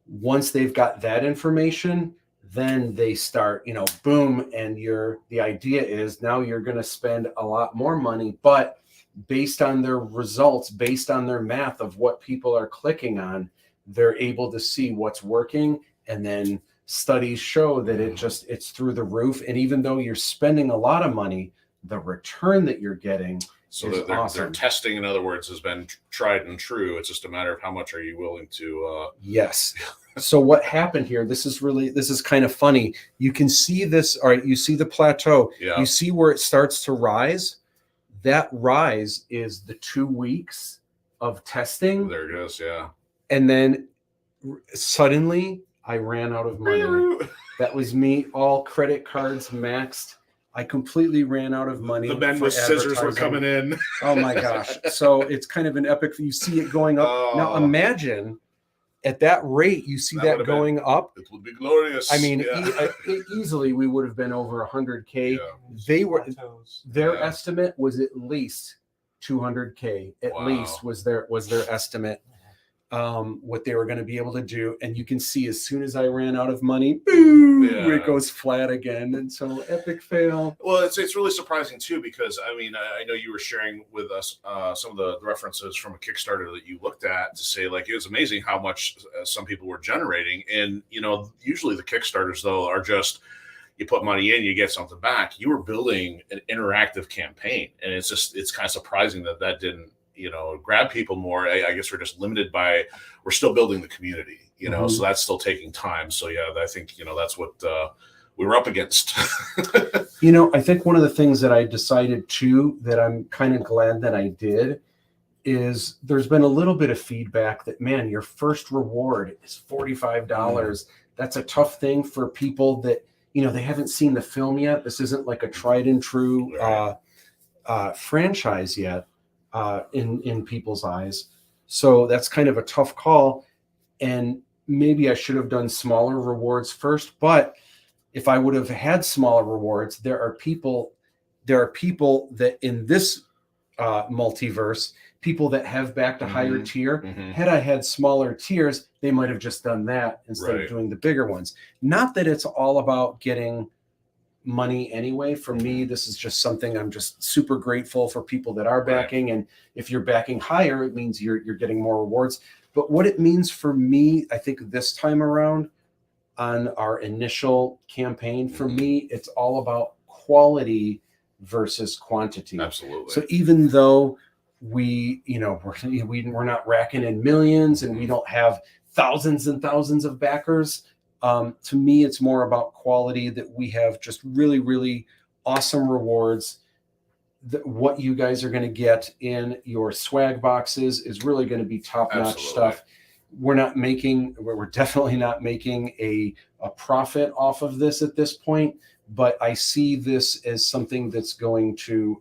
once they've got that information, then they start, boom. And the idea is now you're going to spend a lot more money, but based on their results, based on their math of what people are clicking on, they're able to see what's working. And then studies show that it's through the roof. And even though you're spending a lot of money, the return that you're getting So is their awesome. testing, in other words, has been tried and true. It's just a matter of how much are you willing to. Yes. So what happened here? This is kind of funny. You can see this. All right. You see the plateau. Yeah. You see where it starts to rise. That rise is the 2 weeks of testing. There it is. Yeah. And then suddenly I ran out of money. That was me. All credit cards maxed. I completely ran out of money. The men for with scissors were advertising. coming in. Oh my gosh. So it's kind of an epic. You see it going up. Now imagine at that rate, you see that going up. It would be glorious. I mean, yeah. easily we would have been over 100K. Yeah. Their estimate was at least 200K. At Wow. least was their estimate. What they were going to be able to do. And you can see as soon as I ran out of money, boom, it goes flat again. And so epic fail. Well, it's really surprising too, because I mean, I know you were sharing with us some of the references from a Kickstarter that you looked at to say, like, it was amazing how much some people were generating. And, usually the Kickstarters though are just, you put money in, you get something back. You were building an interactive campaign. And it's kind of surprising that didn't, grab people more. I guess we're just limited by, we're still building the community, so that's still taking time. So yeah, I think, that's what we were up against. I think one of the things that I decided too, that I'm kind of glad that I did, is there's been a little bit of feedback that, man, your first reward is $45. That's a tough thing for people that, they haven't seen the film yet. This isn't like a tried and true franchise yet. In people's eyes. So that's kind of a tough call. And maybe I should have done smaller rewards first, but if I would have had smaller rewards, there are people that in this multiverse, people that have backed a higher tier. Had I had smaller tiers, they might have just done that instead of doing the bigger ones. Not that it's all about getting money anyway. For me, this is just something I'm just super grateful for people that are backing. And if you're backing higher, it means you're getting more rewards. But what it means for me, I think this time around on our initial campaign, for me, it's all about quality versus quantity. Absolutely. So even though we're not racking in millions and we don't have thousands and thousands of backers, to me, it's more about quality, that we have just really, really awesome rewards. What you guys are going to get in your swag boxes is really going to be top-notch stuff. We're definitely not making a profit off of this at this point, but I see this as something that's going to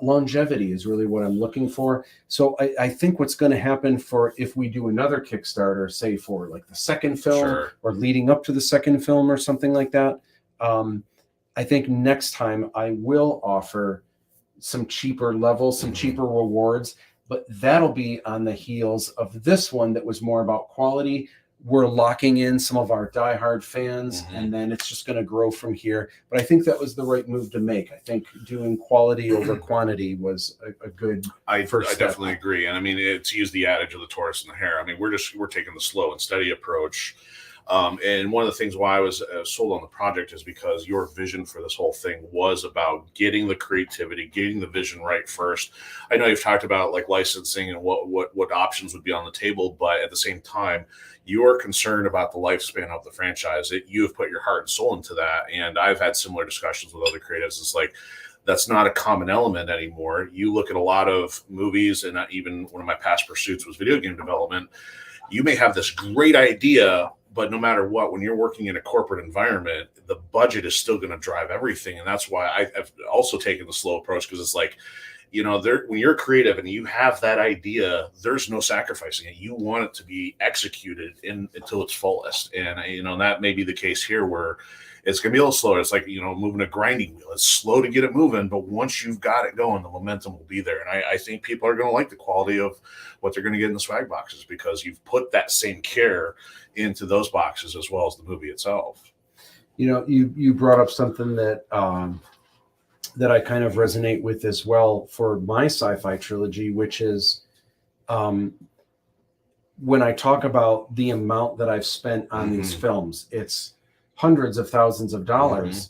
longevity is really what I'm looking for. So I think what's going to happen if we do another Kickstarter, say for like the second film or leading up to the second film or something like that, I think next time I will offer some cheaper levels, some cheaper rewards, but that'll be on the heels of this one that was more about quality. We're locking in some of our diehard fans, and then it's just going to grow from here. But I think that was the right move to make. I think doing quality over quantity was a good first step. I definitely agree. And I mean, to use the adage of the tortoise and the hare, I mean, we're taking the slow and steady approach. And one of the things why I was sold on the project is because your vision for this whole thing was about getting the creativity, getting the vision right first. I know you've talked about like licensing and what options would be on the table, but at the same time, you're concerned about the lifespan of the franchise. You have put your heart and soul into that. And I've had similar discussions with other creatives. It's like, that's not a common element anymore. You look at a lot of movies, and even one of my past pursuits was video game development. You may have this great idea, but no matter what, when you're working in a corporate environment, the budget is still going to drive everything. And that's why I've also taken the slow approach, because it's like, you know, there, when you're creative and you have that idea, there's no sacrificing it. You want it to be executed until its fullest. And, you know, that may be the case here where it's going to be a little slower. It's like, you know, moving a grinding wheel. It's slow to get it moving, but once you've got it going, the momentum will be there. And I think people are going to like the quality of what they're going to get in the swag boxes because you've put that same care into those boxes as well as the movie itself. You know, you brought up something that that I kind of resonate with as well for my sci-fi trilogy, which is when I talk about the amount that I've spent on these films, it's hundreds of thousands of dollars.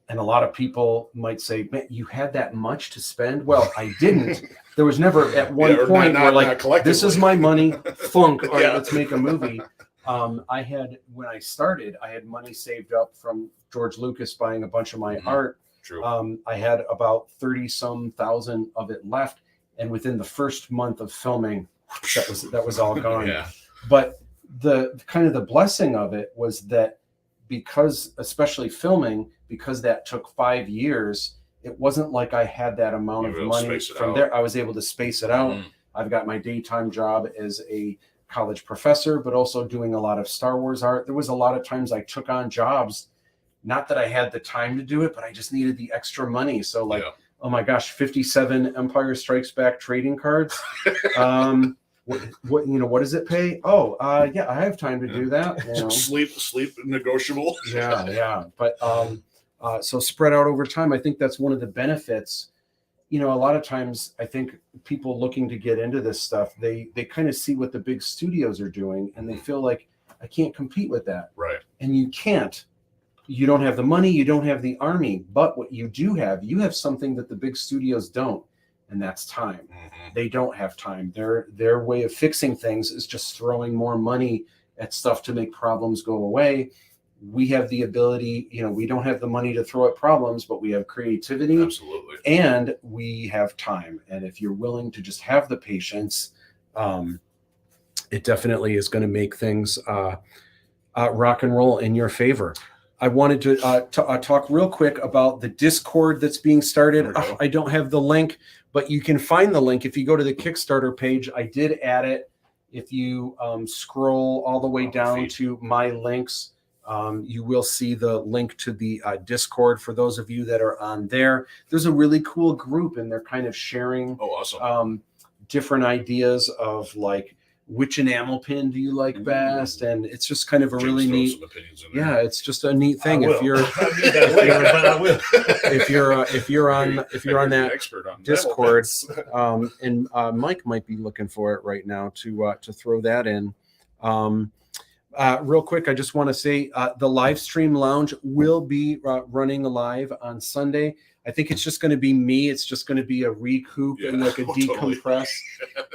And a lot of people might say, man, you had that much to spend? Well, I didn't. There was never at one point where like, this is my money, thunk, all right, let's make a movie. I had, when I started, I had money saved up from George Lucas buying a bunch of my art. True. I had about 30-some thousand of it left. And within the first month of filming, that was all gone. Yeah. But the kind of the blessing of it was that because, especially filming, because that took 5 years, it wasn't like I had that amount of money from there. I was able to space it out. I've got my daytime job as a college professor, but also doing a lot of Star Wars art. There was a lot of times I took on jobs, not that I had the time to do it, but I just needed the extra money. So like, oh my gosh, 57 Empire Strikes Back trading cards. What you know, what does it pay? Oh, yeah, I have time to do that. You know. Sleep negotiable. Yeah. But so spread out over time. I think that's one of the benefits. You know, a lot of times I think people looking to get into this stuff, they kind of see what the big studios are doing and they feel like I can't compete with that. Right. And you can't. You don't have the money, you don't have the army, but what you do have, you have something that the big studios don't, and that's time. They don't have time. Their way of fixing things is just throwing more money at stuff to make problems go away. We have the ability, you know, we don't have the money to throw at problems, but we have creativity. Absolutely. And we have time. And if you're willing to just have the patience, it definitely is going to make things rock and roll in your favor. I wanted to talk real quick about the Discord that's being started. I don't have the link, but you can find the link if you go to the Kickstarter page. I did add it. If you scroll all the way down to my links, you will see the link to the Discord for those of you that are on there. There's a really cool group, and they're kind of sharing different ideas of like, which enamel pin do you like best? And it's just kind of a really neat, it's just a neat thing. If you're on that Discord, and Mike might be looking for it right now to throw that in. Real quick, I just want to say the live stream lounge will be running live on Sunday. I think it's just going to be me. It's just going to be a recoup and like a decompress,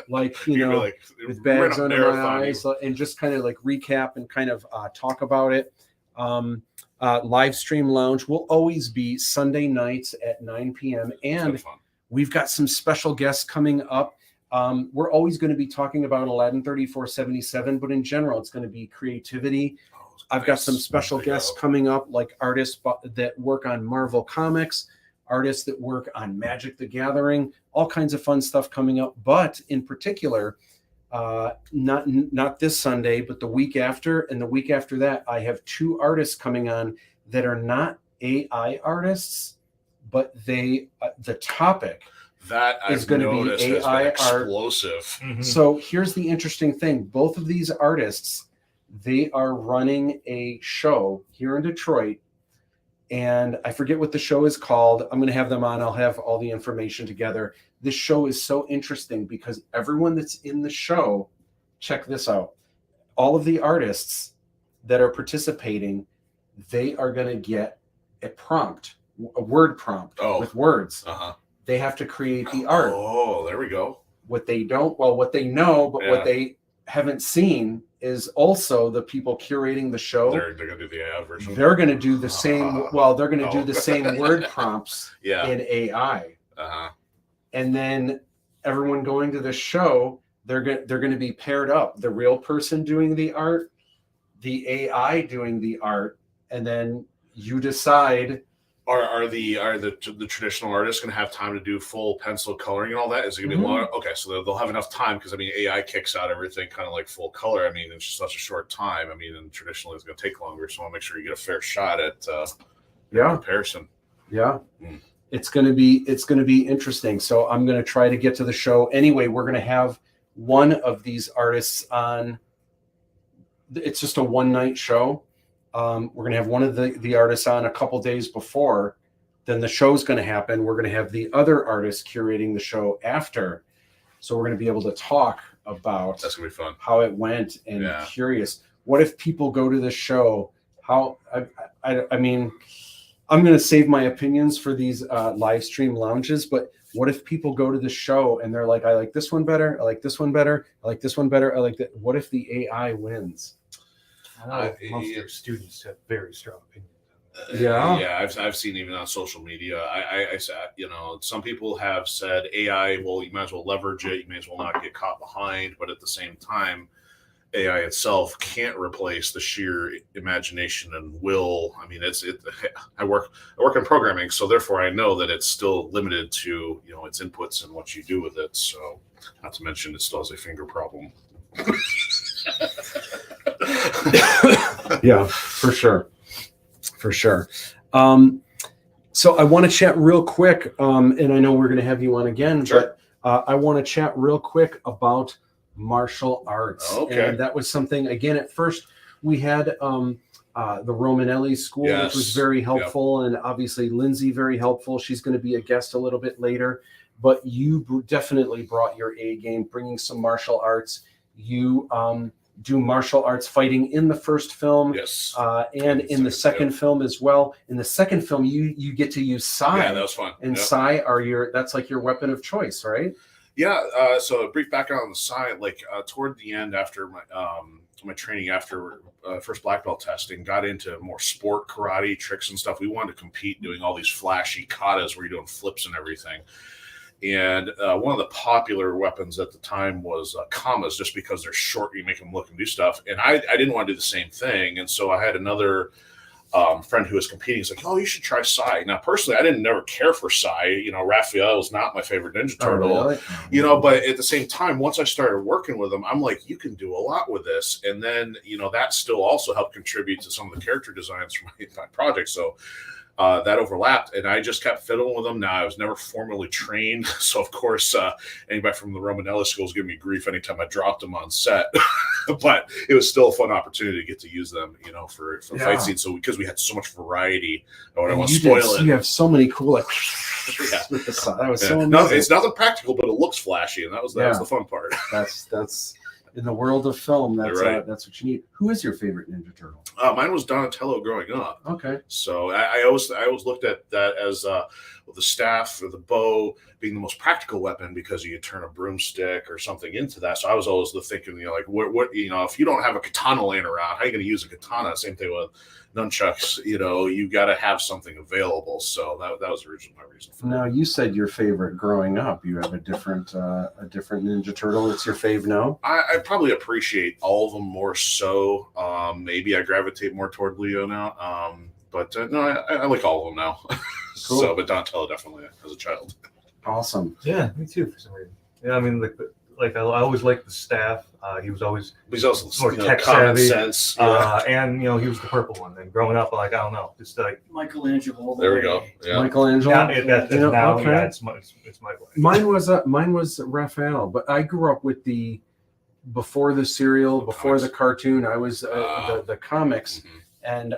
like, you know, like, with bags under my eyes and just kind of like recap and kind of talk about it. Live stream lounge will always be Sunday nights at 9 p.m. And we've got some special guests coming up. We're always going to be talking about Aladdin 3477, but in general, it's going to be creativity. I've got some special guests coming up, like artists that work on Marvel Comics, artists that work on Magic the Gathering, all kinds of fun stuff coming up. But in particular, not this Sunday, but the week after and the week after that, I have two artists coming on that are not AI artists, but the topic that is going to be AI explosive. Art. So here's the interesting thing. Both of these artists, they are running a show here in Detroit, and I forget what the show is called. I'm going to have them on. I'll have all the information together. This show is so interesting because everyone that's in the show, check this out. All of the artists that are participating, they are going to get a prompt, a word prompt with words. They have to create the art. Oh, there we go. What they know, but what they haven't seen is also the people curating the show. They're going to do the AI version. They're going to do the same. Well, they're going to do the same word prompts in AI. And then everyone going to the show, they're going to be paired up. The real person doing the art, the AI doing the art, and then you decide Are the traditional artists going to have time to do full pencil coloring and all that? Is it going to be long? Okay, so they'll have enough time because I mean AI kicks out everything kind of like full color. I mean, it's just such a short time. I mean, and traditionally it's going to take longer. So I want to make sure you get a fair shot at comparison. Yeah. It's going to be interesting. So I'm going to try to get to the show. Anyway, we're going to have one of these artists on. It's just a one-night show. We're going to have one of the artists on a couple days before. Then the show's going to happen. We're going to have the other artists curating the show after. So we're going to be able to talk about That's going to be fun. How it went and curious. What if people go to the show? I mean, I'm going to save my opinions for these live stream lounges, but what if people go to the show and they're like, I like this one better. I like this one better. I like this one better. I like that. What if the AI wins? Most of their students have very strong opinions. Yeah, I've seen even on social media. I said, some people have said AI. Well, you might as well leverage it. You may as well not get caught behind. But at the same time, AI itself can't replace the sheer imagination and will. I mean, I work in programming, so therefore I know that it's still limited to its inputs and what you do with it. So, not to mention, it still has a finger problem. Yeah, for sure. So I want to chat real quick, and I know we're going to have you on again, Sure. but I want to chat real quick about martial arts. Okay. And that was something, again, at first we had the Romanelli School, which was very helpful, and obviously Lindsay very helpful. She's going to be a guest a little bit later, but you definitely brought your A game, bringing some martial arts. You do martial arts fighting in the first film, Yes, and in the second film as well. In the second film, you get to use sai. Yeah, that was fun. And sai that's like your weapon of choice, right? Yeah. So a brief background on the sai. Like toward the end, after my training, after first black belt testing, got into more sport karate tricks and stuff. We wanted to compete doing all these flashy katas where you're doing flips and everything. And one of the popular weapons at the time was kamas, just because they're short, you make them look and do stuff. And I didn't want to do the same thing. And so I had another friend who was competing. He's like, oh, you should try sai. Now, personally, I didn't never care for sai. Raphael is not my favorite Ninja Turtle. Oh, really? But at the same time, once I started working with him, I'm like, you can do a lot with this. And then, that still also helped contribute to some of the character designs for my project. So that overlapped, and I just kept fiddling with them. Now, I was never formally trained, so of course, anybody from the Romanelli schools give me grief anytime I dropped them on set. But it was still a fun opportunity to get to use them, for fight scenes. So because we had so much variety, I don't want to spoil it. You have so many cool with the sai. That was so amazing. No, it's nothing practical, but it looks flashy, and that was the fun part. That's in the world of film. That's right. That's what you need. Who is your favorite Ninja Turtle? Mine was Donatello growing up. Okay. So I always looked at that as the staff or the bow being the most practical weapon because you could turn a broomstick or something into that. So I was always thinking, what if you don't have a katana laying around, how are you going to use a katana? Same thing with nunchucks. You got to have something available. So that was originally my reason for it. Now, you said your favorite growing up. You have a different Ninja Turtle. It's your fave now? I probably appreciate all of them more so. Maybe I gravitate more toward Leo now. But no, I like all of them now. Cool. So, but Donatello definitely as a child. Awesome. Yeah, me too, for some reason. Yeah, I mean, like I always liked the staff. He was always He's also more tech common savvy, sense. and he was the purple one. And growing up, I don't know, just like Michelangelo. There we go. Yeah. Michelangelo. now, it's my way. Mine was Raphael, but I grew up with before the cereal, before the cartoon. I was the comics, and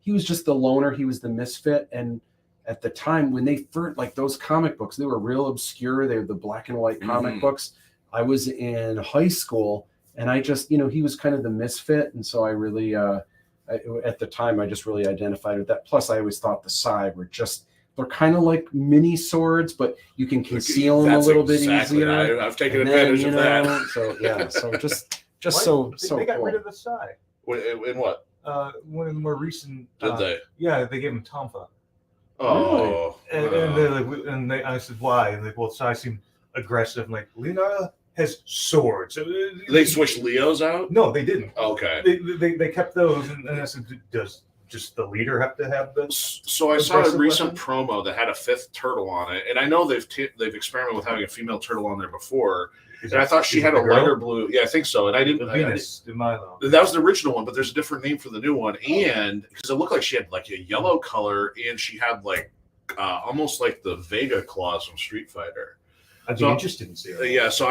he was just the loner. He was the misfit, and at the time when they first, like those comic books, they were real obscure. They were the black and white comic books. I was in high school, and I just, he was kind of the misfit, and so I really, at the time, I just really identified with that. Plus, I always thought the sai they're kind of like mini swords, but you can conceal them a little bit easier. I've taken advantage of that. So yeah, so just They got cool. rid of the sai. In what? One of the more recent. Did they? Yeah, they gave him Tonfa. Oh. And I said, why? And like, well, sai seemed aggressive. I'm like, Leonardo has swords. They switched Leo's out? No, they didn't. Okay. They kept those, and I said, does just the leader have to have the? So I saw a Aggressive recent weapon? promo that had a 5th turtle on it, and I know they've experimented with having a female turtle on there before. Is And I it- thought she is it had the a girl? lighter blue. Yeah, I think so. And I didn't. The I- I Venus de Milo. That was the original one, but there's a different name for the new one. And because it looked like she had like a yellow color, and she had like almost like the Vega claws from Street Fighter. I'd be So- interested in seeing it. Yeah, so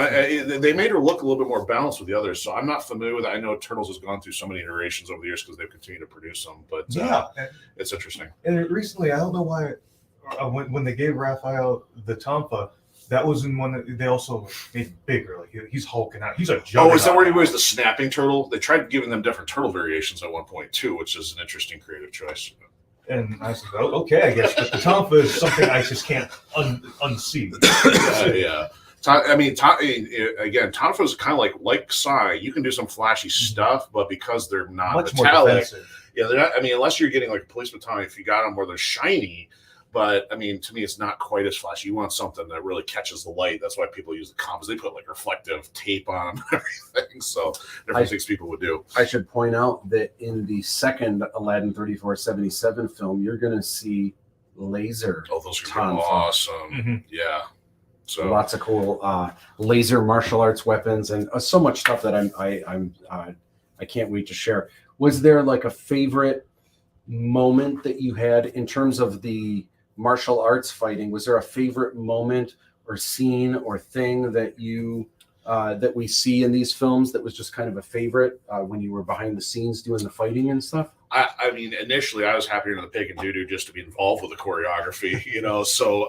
they made her look a little bit more balanced with the others. So I'm not familiar with it. I know Turtles has gone through so many iterations over the years because they've continued to produce them, but Yeah, it's interesting. and recently, I don't know why, when they gave Raphael the Tonfa, that was in one that they also made bigger. Like he's hulking out. He's a Oh, juggernaut. is that where he now. was the snapping turtle? They tried giving them different turtle variations at one point too, which is an interesting creative choice. And I said, oh, okay, I guess. But the Tonfa is something I just can't unsee. Yeah. Again, Tonfa is kind of like Psy. You can do some flashy stuff, but because they're not Much more metallic, defensive. yeah, they're not. I mean, unless you're getting like a police baton, if you got them where they're shiny. But I mean, to me, it's not quite as flashy. You want something that really catches the light. That's why people use the comps. They put like reflective tape on them and everything. So different things people would do. I should point out that in the second Aladdin 3477 film, you're going to see laser. Oh, those are Tonfa. awesome. Mhm. Yeah. So Lots of cool laser martial arts weapons and so much stuff that I can't wait to share. Was there like a favorite moment that you had in terms of the martial arts fighting? Was there a favorite moment or scene or thing that you that we see in these films that was just kind of a favorite when you were behind the scenes doing the fighting and stuff? I mean, initially I was happier than the pig and doo-doo just to be involved with the choreography, you know. So,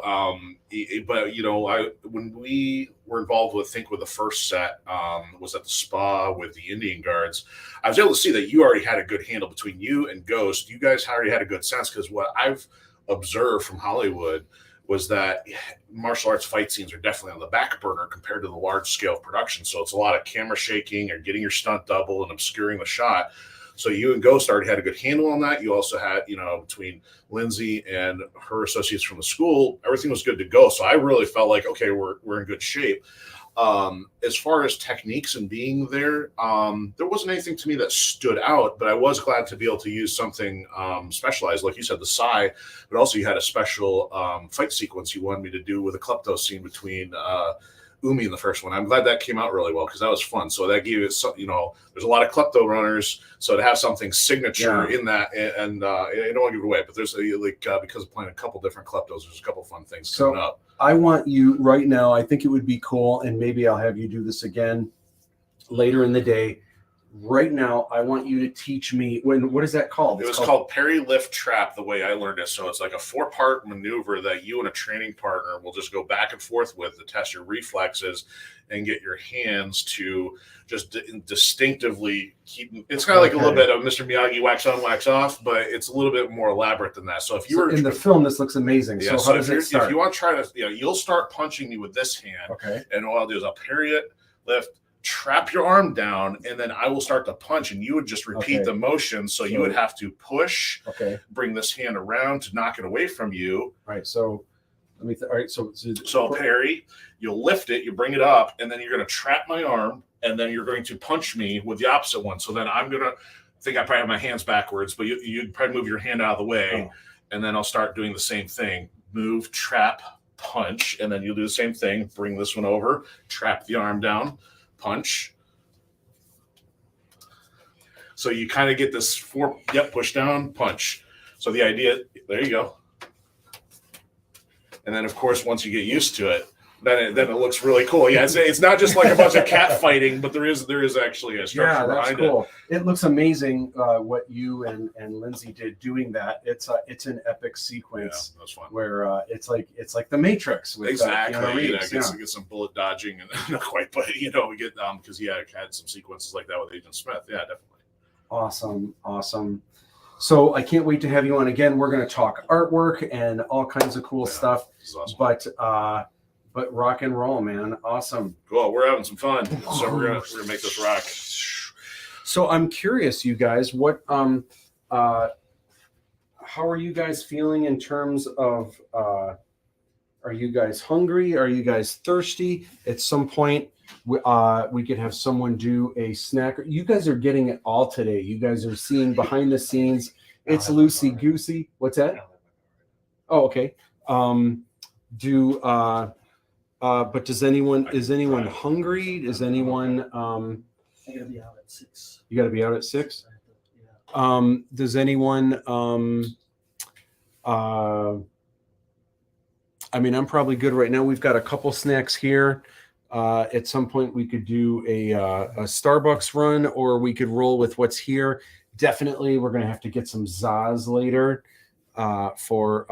but you know, when we were involved with, I think with the first set was at the spa with the Indian guards, I was able to see that you already had a good handle between you and Ghost. You guys already had a good sense because what I've observed from Hollywood was that martial arts fight scenes are definitely on the back burner compared to the large scale production. So it's a lot of camera shaking or getting your stunt double and obscuring the shot. So you and Ghost already had a good handle on that. You also had, you know, between Lindsay and her associates from the school, everything was good to go. So I really felt like, okay, we're in good shape. As far as techniques and being there, there wasn't anything to me that stood out, but I was glad to be able to use something specialized, like you said, the Psy, but also you had a special fight sequence you wanted me to do with a klepto scene between Umi in the first one. I'm glad that came out really well because that was fun. So that gave it some, you know, there's a lot of klepto runners. So to have something signature in that, and I don't want to give it away, but there's because of playing a couple different kleptos, there's a couple fun things coming up. I want you right now, I think it would be cool, and maybe I'll have you do this again later in the day. Right now, I want you to teach me, what is that called? It was called Parry Lift Trap, the way I learned it. So it's like a 4-part maneuver that you and a training partner will just go back and forth with to test your reflexes and get your hands to just distinctively keep. It's kind of like a little bit of Mr. Miyagi wax on, wax off, but it's a little bit more elaborate than that. So if you were in the film, this looks amazing. Yeah, so how does it start? If you want to try to, you'll start punching me with this hand. Okay. And what I'll do is I'll parry it, lift, trap your arm down, and then I will start to punch, and you would just repeat the motion. So you would have to push, bring this hand around to knock it away from you. All right. So let me. All right. So I'll parry. You'll lift it. You bring it up, and then you're going to trap my arm, and then you're going to punch me with the opposite one. So then I'm going to think I probably have my hands backwards, but you'd probably move your hand out of the way, and then I'll start doing the same thing. Move, trap, punch, and then you'll do the same thing. Bring this one over, trap the arm down, punch. So you kind of get this push down, punch. So the idea, there you go. And then of course, once you get used to it, then it looks really cool. Yeah, it's not just like a bunch of cat fighting, but there is actually a structure behind it. It looks amazing what you and Lindsay did doing that. It's an epic sequence. Yeah, that's fun. Where it's like the Matrix with exactly. Get some bullet dodging and not quite, but we get because had some sequences like that with Agent Smith. Yeah, definitely. Awesome. So I can't wait to have you on again. We're going to talk artwork and all kinds of cool stuff. This is awesome. But rock and roll, man. Awesome. Cool. We're having some fun. So we're gonna make this rock. So I'm curious, you guys, how are you guys feeling in terms of are you guys hungry? Are you guys thirsty? At some point we could have someone do a snack. You guys are getting it all today. You guys are seeing behind the scenes. It's loosey goosey. What's that? Oh, okay. But is anyone hungry? Is anyone I gotta be out at 6. you got to be out at 6? Yeah. Does anyone I mean, I'm probably good right now. We've got a couple snacks here. At some point we could do a Starbucks run, or we could roll with what's here. Definitely we're going to have to get some Zaz later for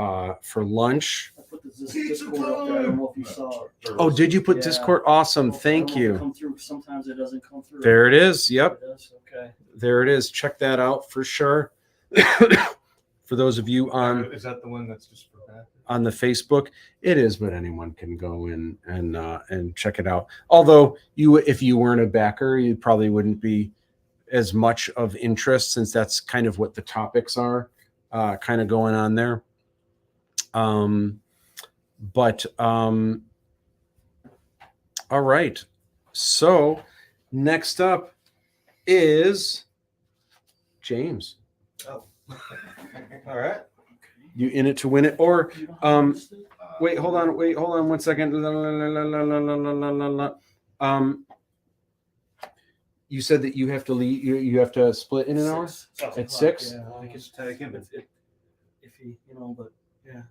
lunch. I put this Discord up there. I don't know if you saw it. Oh, did you put Yeah. Discord? Awesome. I don't Thank know if it you. come through. Sometimes it doesn't come through. There it is. Yep. It does? Okay. There it is. Check that out for sure. For those of you on Is that the one that's just for that? on the Facebook, it is, but anyone can go in and check it out. Although if you weren't a backer, you probably wouldn't be as much of interest, since that's kind of what the topics are kind of going on there. All right. So next up is James. Oh. All right. You in it to win it, or You don't have this thing? wait, hold on 1 second. You said that you have to leave. You have to split in an hour. 6 At o'clock, 6? Yeah, I guess tag him. if he, but yeah.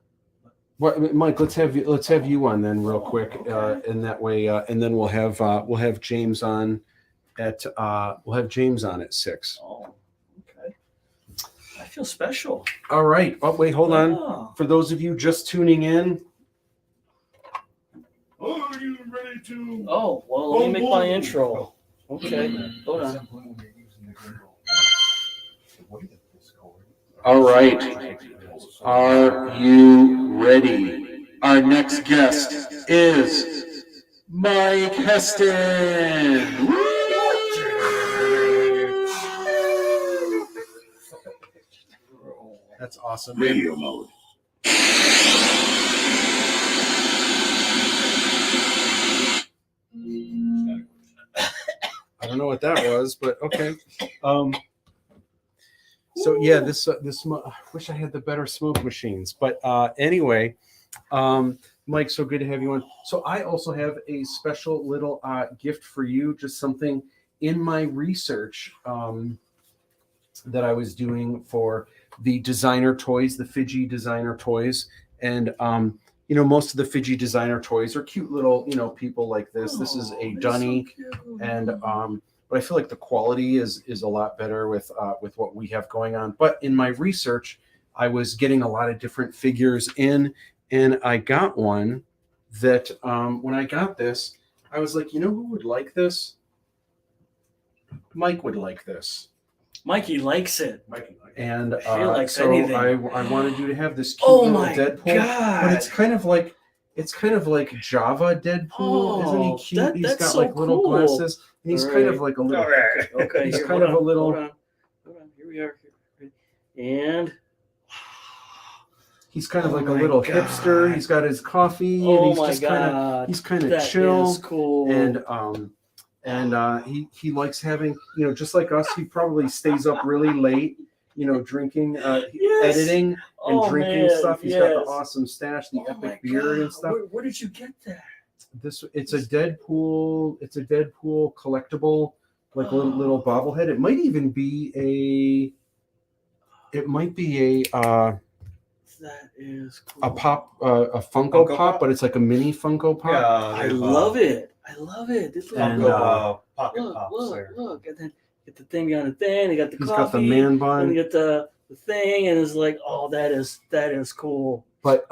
What, Mike? Let's have you on then, real quick, and that way, and then we'll have James on at 6. Oh, okay. I feel special. All right. Oh, wait, hold on. Oh. For those of you just tuning in, Are you ready to? Oh, well, let me make my intro. Okay, hold on. all right. Are you ready? Our next guest is Mike Heston. That's awesome. Radio mode. I don't know what that was, but okay. So yeah, this I wish I had the better smoke machines, but anyway, Mike, so good to have you on. So I also have a special little gift for you, just something in my research that I was doing for the designer toys, the Fiji designer toys, and most of the Fiji designer toys are cute little, people like this. This is a dunny, and but I feel like the quality is a lot better with what we have going on. But in my research, I was getting a lot of different figures in, and I got one that when I got this, I was like, who would like this? Mike would like this. Mikey likes it. And He likes so anything. I wanted you to have this cute Oh little my Deadpool, God. but it's kind of like Java Deadpool, isn't he Oh, cute? He's that's got so like little cool. glasses, and he's kind of Right. like a little. Okay, He's here, kind of hold a little- on, hold on. Here we are. And He's kind of Oh like a my little God. hipster. He's got his coffee, and oh he's my just kind of god, he's kind of that chill. is cool. And he likes having, just like us, he probably stays up really late, drinking, Yes. editing and Oh, drinking man, stuff. He's got the yes. awesome stash, the Oh my epic beard God. and stuff. Where did you get that? It's a Deadpool collectible, like little bobblehead. It might even be a That is cool. a Funko Funko Pop, Pop? but it's like a mini Funko Pop. I love it. I love it. This little And, Pocket look, Pops look, there. look, and then get the thing on the thing. They got the He's coffee. got the man And bun. you get the thing, and it's like, oh, that is cool. But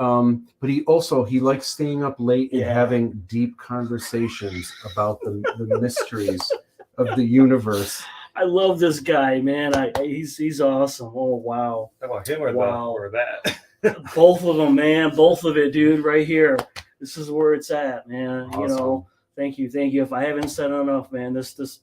he likes staying up late and Yeah. having deep conversations about the mysteries of the universe. I love this guy, man. He's awesome. Oh wow, How about him or Wow. or that? both of them, man. Both of it, dude. Right here. This is where it's at, man. Awesome. Thank you. If I haven't said enough, man, this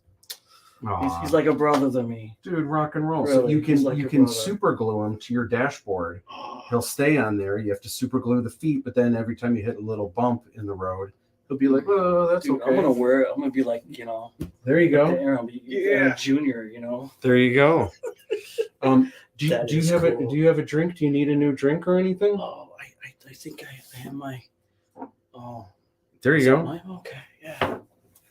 Aw. he's like a brother to me. Dude, rock and roll. So Really, you he's can like you your can brother. super glue him to your dashboard. He'll stay on there. You have to super glue the feet, but then every time you hit a little bump in the road, he'll be like, "Oh, that's Dude, okay." I'm gonna wear it. I'm gonna be like, There you go. Aaron, Aaron Junior. There you go. Do you, That do you is have cool. do you have a drink? Do you need a new drink or anything? Oh, I think I have my. Oh, There is you that go. mine? Okay, yeah,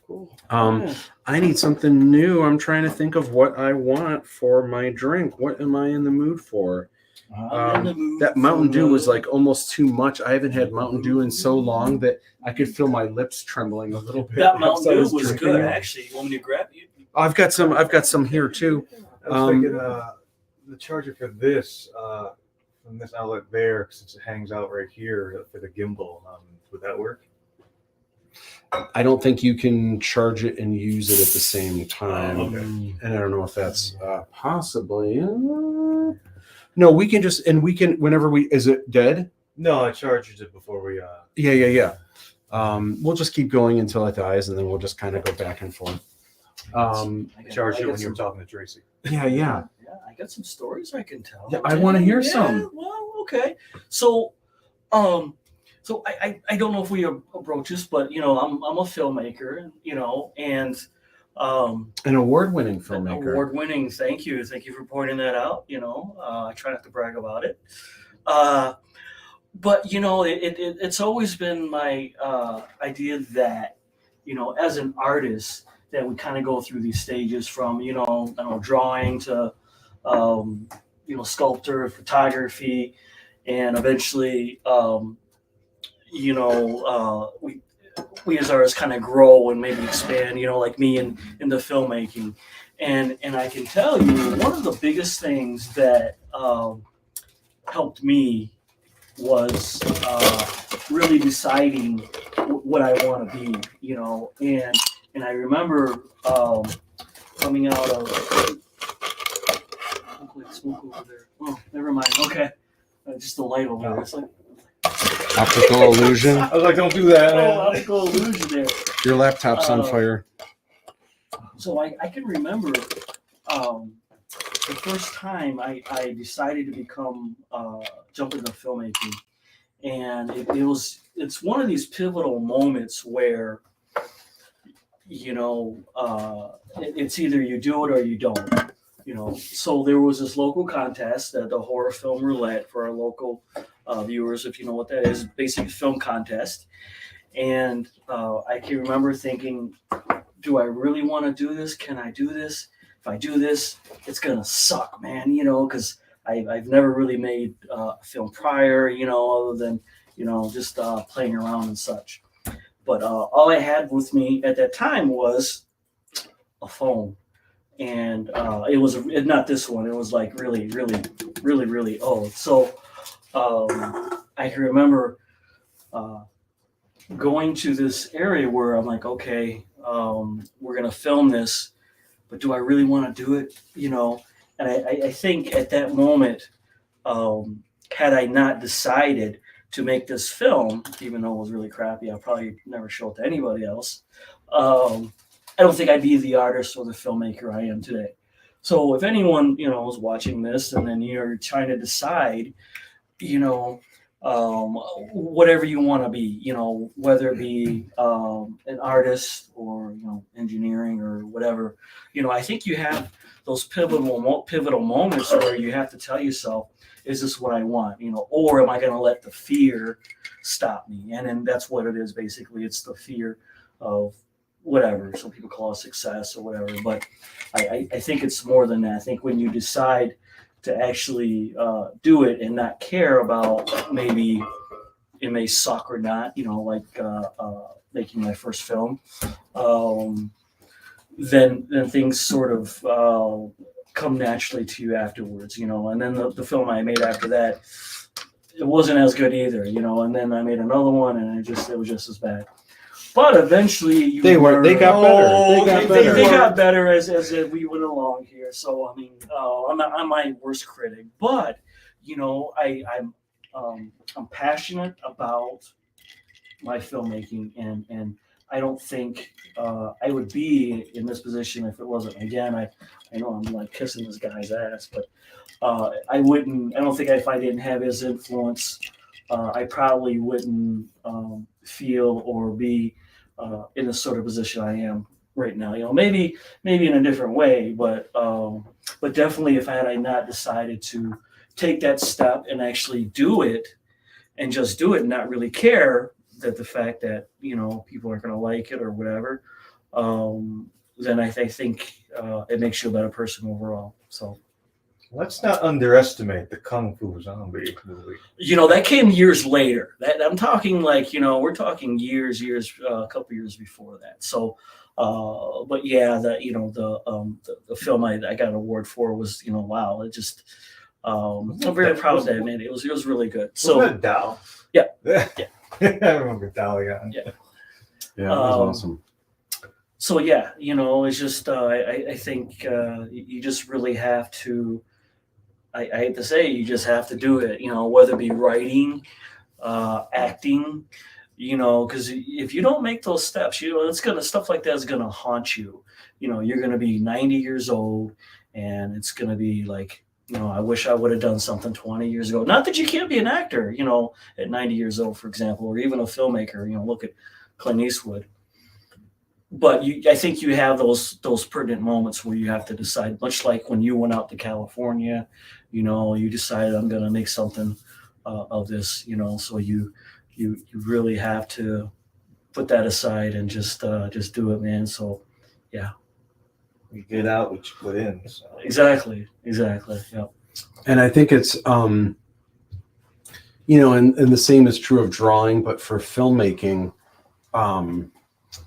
cool. Um, I need something new. I'm trying to think of what I want for my drink. What am I in the mood for? I'm in the mood That Mountain for Dew was love. like almost too much. I haven't had Mountain Dew in so long that I could feel my lips trembling a little bit. That as Mountain I Dew was was drinking good, it. actually. You want me to grab you? I've got some here too. I was thinking the charger for this from this outlet there, since it hangs out right here for the gimbal. Would that work? I don't think you can charge it and use it at the same time. Okay. And I don't know if that's possibly. No, we can just, and we can, whenever we, is it dead? No, I charged it before we. Yeah. We'll just keep going until it dies, and then we'll just kind of go back and forth. Charged it when you were talking to Tracy. Yeah. Yeah, I got some stories I can tell. Yeah, I wanna hear some. Well, okay. So, so I don't know if we approach this, but I'm a filmmaker, and an award-winning an filmmaker. award-winning. Thank you for pointing that out. I try not to brag about it. But it's always been my idea that as an artist that we kind of go through these stages from I don't know, drawing to sculptor, photography, and eventually we as artists kind of grow and maybe expand, like me in the filmmaking. And I can tell you one of the biggest things that helped me was really deciding what I want to be, and I remember coming out of smoke over there. Oh, never mind. Okay, just the light over there. It's like Optical illusion. I was like, don't do that. optical illusion there. Your laptop's on fire. So I can remember the first time I decided to become jump into filmmaking, and it's one of these pivotal moments where it's either you do it or you don't. So there was this local contest at the Horror Film Roulette for our local viewers, if you know what that is, basically a film contest. And I can remember thinking, do I really want to do this? Can I do this? If I do this, it's gonna suck, man. Because I've never really made a film prior, other than just playing around and such. But all I had with me at that time was a phone, and it was not this one. It was like really, really, really, really old. So I can remember going to this area where I'm like, okay, we're gonna film this, but do I really want to do it? And I think at that moment, had I not decided to make this film, even though it was really crappy, I'll probably never show it to anybody else. I don't think I'd be the artist or the filmmaker I am today. So if anyone, is watching this and then you're trying to decide, whatever you want to be, whether it be an artist or, engineering or whatever, I think you have those pivotal moments where you have to tell yourself, is this what I want? Or am I going to let the fear stop me? And then that's what it is. Basically, it's the fear of whatever. Some people call it success or whatever, but I think it's more than that. I think when you decide to actually do it and not care about maybe it may suck or not, like making my first film, then things sort of come naturally to you afterwards, and then the film I made after that, it wasn't as good either, and then I made another one and it was just as bad. But eventually They got better. They got better as we went along here. So I mean, I'm my worst critic, but I'm passionate about my filmmaking, and I don't think I would be in this position if it wasn't. Again, I know I'm like kissing this guy's ass, but I don't think if I didn't have his influence, I probably wouldn't feel or be in the sort of position I am right now. Maybe in a different way, but But definitely, if I not decided to take that step and actually do it, and just do it, and not really care that the fact that people aren't going to like it or whatever, then I think it makes you a better person overall. So. Let's not underestimate the Kung Fu Zombie movie. That came years later. That I'm talking like, we're talking years, a couple years before that. So, but yeah, the film I got an award for was, wow, it just, I'm very proud of that, man. It was really good. So, Wasn't that Dow? Yeah. Yeah. Yeah. I remember Dow, yeah. Yeah. Yeah, that was awesome. So yeah, it's just, I think you just really have to, I hate to say, you just have to do it, whether it be writing, acting, because if you don't make those steps, stuff like that is gonna haunt you. You're gonna be 90 years old, and it's gonna be like, I wish I would have done something 20 years ago. Not that you can't be an actor, at 90 years old, for example, or even a filmmaker. Look at Clint Eastwood. But I think you have those pertinent moments where you have to decide, much like when you went out to California, you decided, I'm going to make something of this, so you really have to put that aside and just do it, man. So, yeah. You get out what you put in. So. Exactly. Yeah. And I think it's, and the same is true of drawing, but for filmmaking,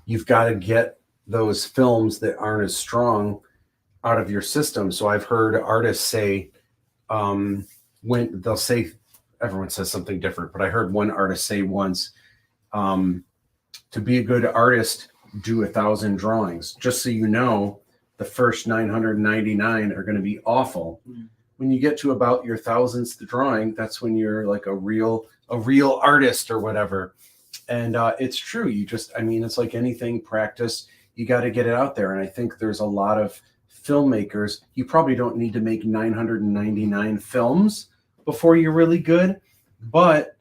you've got to get those films that aren't as strong out of your system. So I've heard artists say, when they'll say, everyone says something different, but I heard one artist say once, to be a good artist, do 1,000 drawings. Just so you know, the first 999 are going to be awful. Mm. When you get to about your 1,000th drawing, that's when you're like a real artist or whatever. And it's true. It's like anything, practice, you got to get it out there. And I think there's a lot of filmmakers, you probably don't need to make 999 films before you're really good, but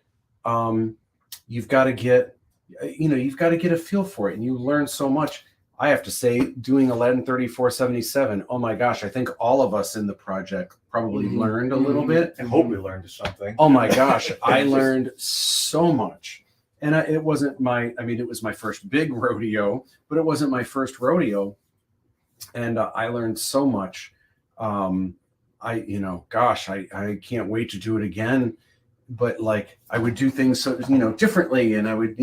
you've got to get a feel for it, and you learn so much. I have to say, doing Aladdin 3477, oh my gosh, I think all of us in the project probably learned a little bit. I hope we learned something. Oh my gosh, I learned so much. And it wasn't it was my first big rodeo, but it wasn't my first rodeo. And I learned so much. I can't wait to do it again. But like, I would do things so, differently, and I would,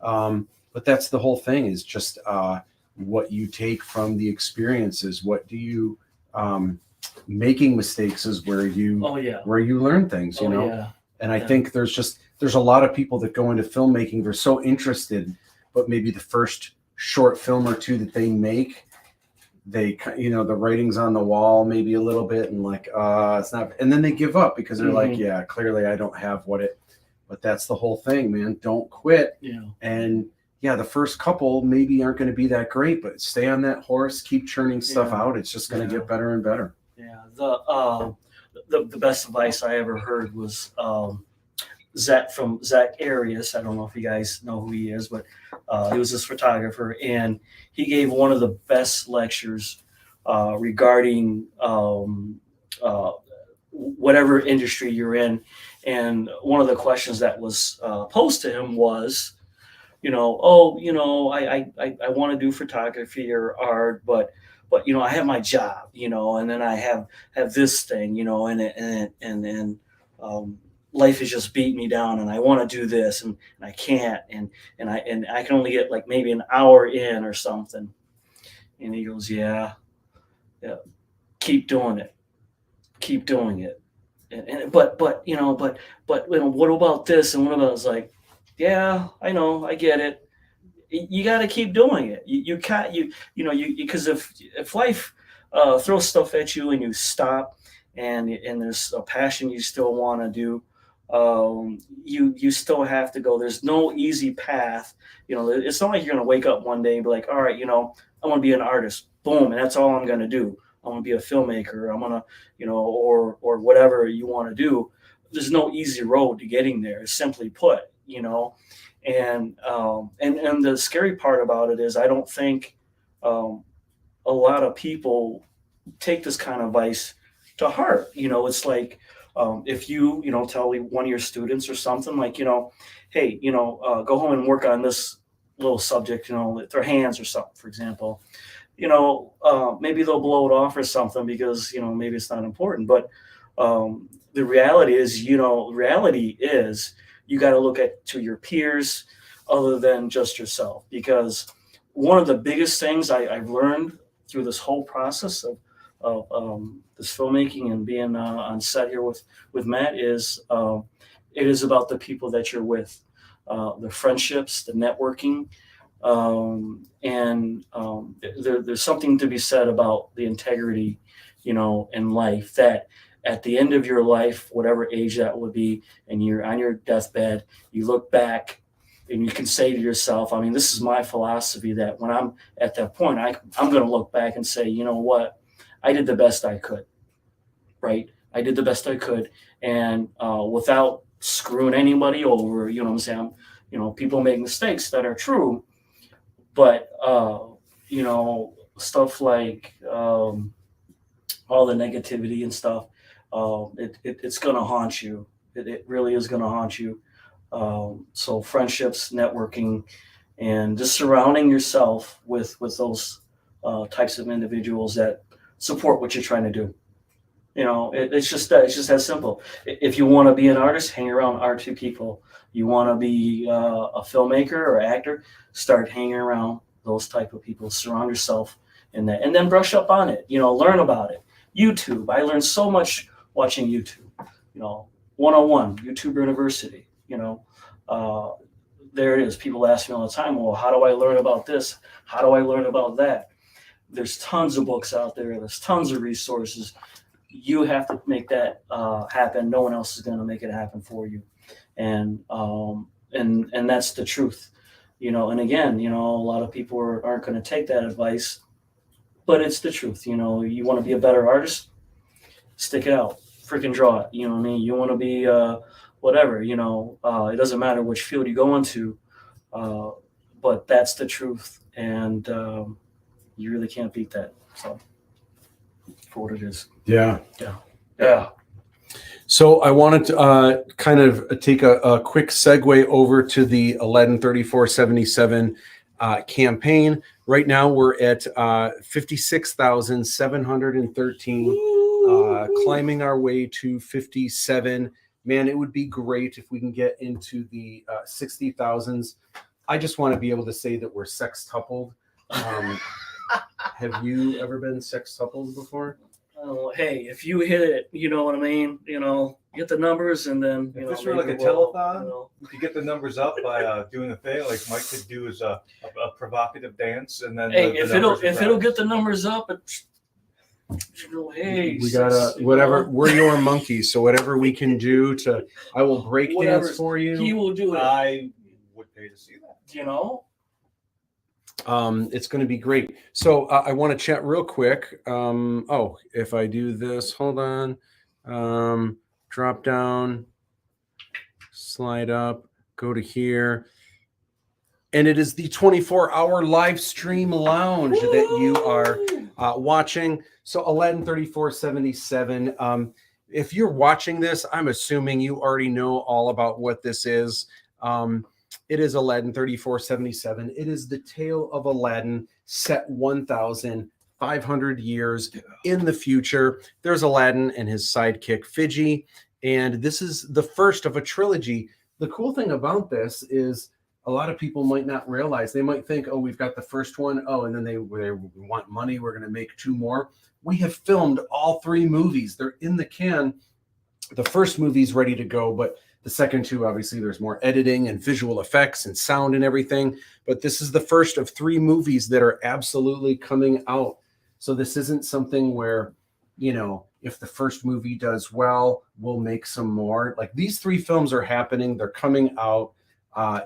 but that's the whole thing, is just what you take from the experiences. What do you, making mistakes is where you learn things, And I think there's a lot of people that go into filmmaking, they're so interested, but maybe the first short film or two that they make, the writing's on the wall maybe a little bit, and like, it's not, and then they give up because they're like, yeah, clearly I don't have but that's the whole thing, man. Don't quit. Yeah. And yeah, the first couple maybe aren't going to be that great, but stay on that horse, keep churning stuff out. It's just going to get better and better. Yeah. The best advice I ever heard was Zach Arias. I don't know if you guys know who he is, but he was this photographer, and he gave one of the best lectures regarding whatever industry you're in. And one of the questions that was posed to him was, I want to do photography or art, but I have my job, and then I have this thing, and life has just beat me down, and I want to do this, and I can't, and I can only get like maybe an hour in or something. And he goes, yeah, keep doing it. But what about this? And what about, it's like, yeah, I know, I get it. You got to keep doing it. You can't, because if life throws stuff at you and you stop, and there's a passion you still want to do, you still have to go. There's no easy path. It's not like you're going to wake up one day and be like, all right, I want to be an artist. Boom. And that's all I'm going to do. I want to be a filmmaker. I'm going to, or whatever you want to do. There's no easy road to getting there, simply put, and the scary part about it is I don't think a lot of people take this kind of advice to heart. It's like, if you tell one of your students or something, like, hey, go home and work on this little subject, with their hands or something, for example, maybe they'll blow it off or something because, maybe it's not important. But the reality is, you got to look to your peers other than just yourself. Because one of the biggest things I've learned through this whole process of this filmmaking and being on set here with Matt is it is about the people that you're with, the friendships, the networking. There's something to be said about the integrity, in life, that at the end of your life, whatever age that would be, and you're on your deathbed, you look back and you can say to yourself, I mean, this is my philosophy, that when I'm at that point, I'm going to look back and say, you know what, I did the best I could, right? I did the best I could. And without screwing anybody over, what I'm saying? People make mistakes that are true, but, stuff like all the negativity and stuff, it's going to haunt you. It really is going to haunt you. So friendships, networking, and just surrounding yourself with those types of individuals that support what you're trying to do. It's just that simple. If you want to be an artist, hang around artsy people. You want to be a filmmaker or actor, start hanging around those type of people. Surround yourself in that, and then brush up on it. Learn about it. YouTube. I learned so much watching YouTube. 101 YouTube University. There it is. People ask me all the time, well, how do I learn about this? How do I learn about that? There's tons of books out there. There's tons of resources. You have to make that happen. No one else is going to make it happen for you. And that's the truth. And again, a lot of people aren't going to take that advice, but it's the truth. You want to be a better artist, stick it out, freaking draw it. You know what I mean? You want to be whatever, it doesn't matter which field you go into, but that's the truth. And you really can't beat that. So for what it is. Yeah. Yeah. So I wanted to kind of take a quick segue over to the Aladdin 3477 campaign. Right now we're at 56,713, climbing our way to 57. Man, it would be great if we can get into the 60,000s. I just want to be able to say that we're sextupled. Have you ever been sextupled before? Oh, hey, if you hit it, you know what I mean? Get the numbers, and then if this were like a telethon, you could get the numbers up by doing a thing like Mike could do is a provocative dance, and then hey, if it'll get the numbers up, hey, we gotta whatever. We're your monkeys, so whatever we can do I will break dance for you. He will do it. I would pay to see that. It's going to be great. So I want to chat real quick. If I do this, hold on. Drop down, slide up, go to here. And it is the 24-hour live stream lounge that you are watching. So Aladdin 3477. If you're watching this, I'm assuming you already know all about what this is. It is Aladdin 3477. It is the tale of Aladdin set 1,500 years in the future. There's Aladdin and his sidekick Fiji, and this is the first of a trilogy. The cool thing about this is a lot of people might not realize. They might think, oh, we've got the first one. Oh, and then they want money. We're going to make 2 more. We have filmed all 3 movies. They're in the can. The first movie's ready to go, but the second 2, obviously, there's more editing and visual effects and sound and everything. But this is the first of 3 movies that are absolutely coming out. So this isn't something where, if the first movie does well, we'll make some more. Like, these 3 films are happening. They're coming out.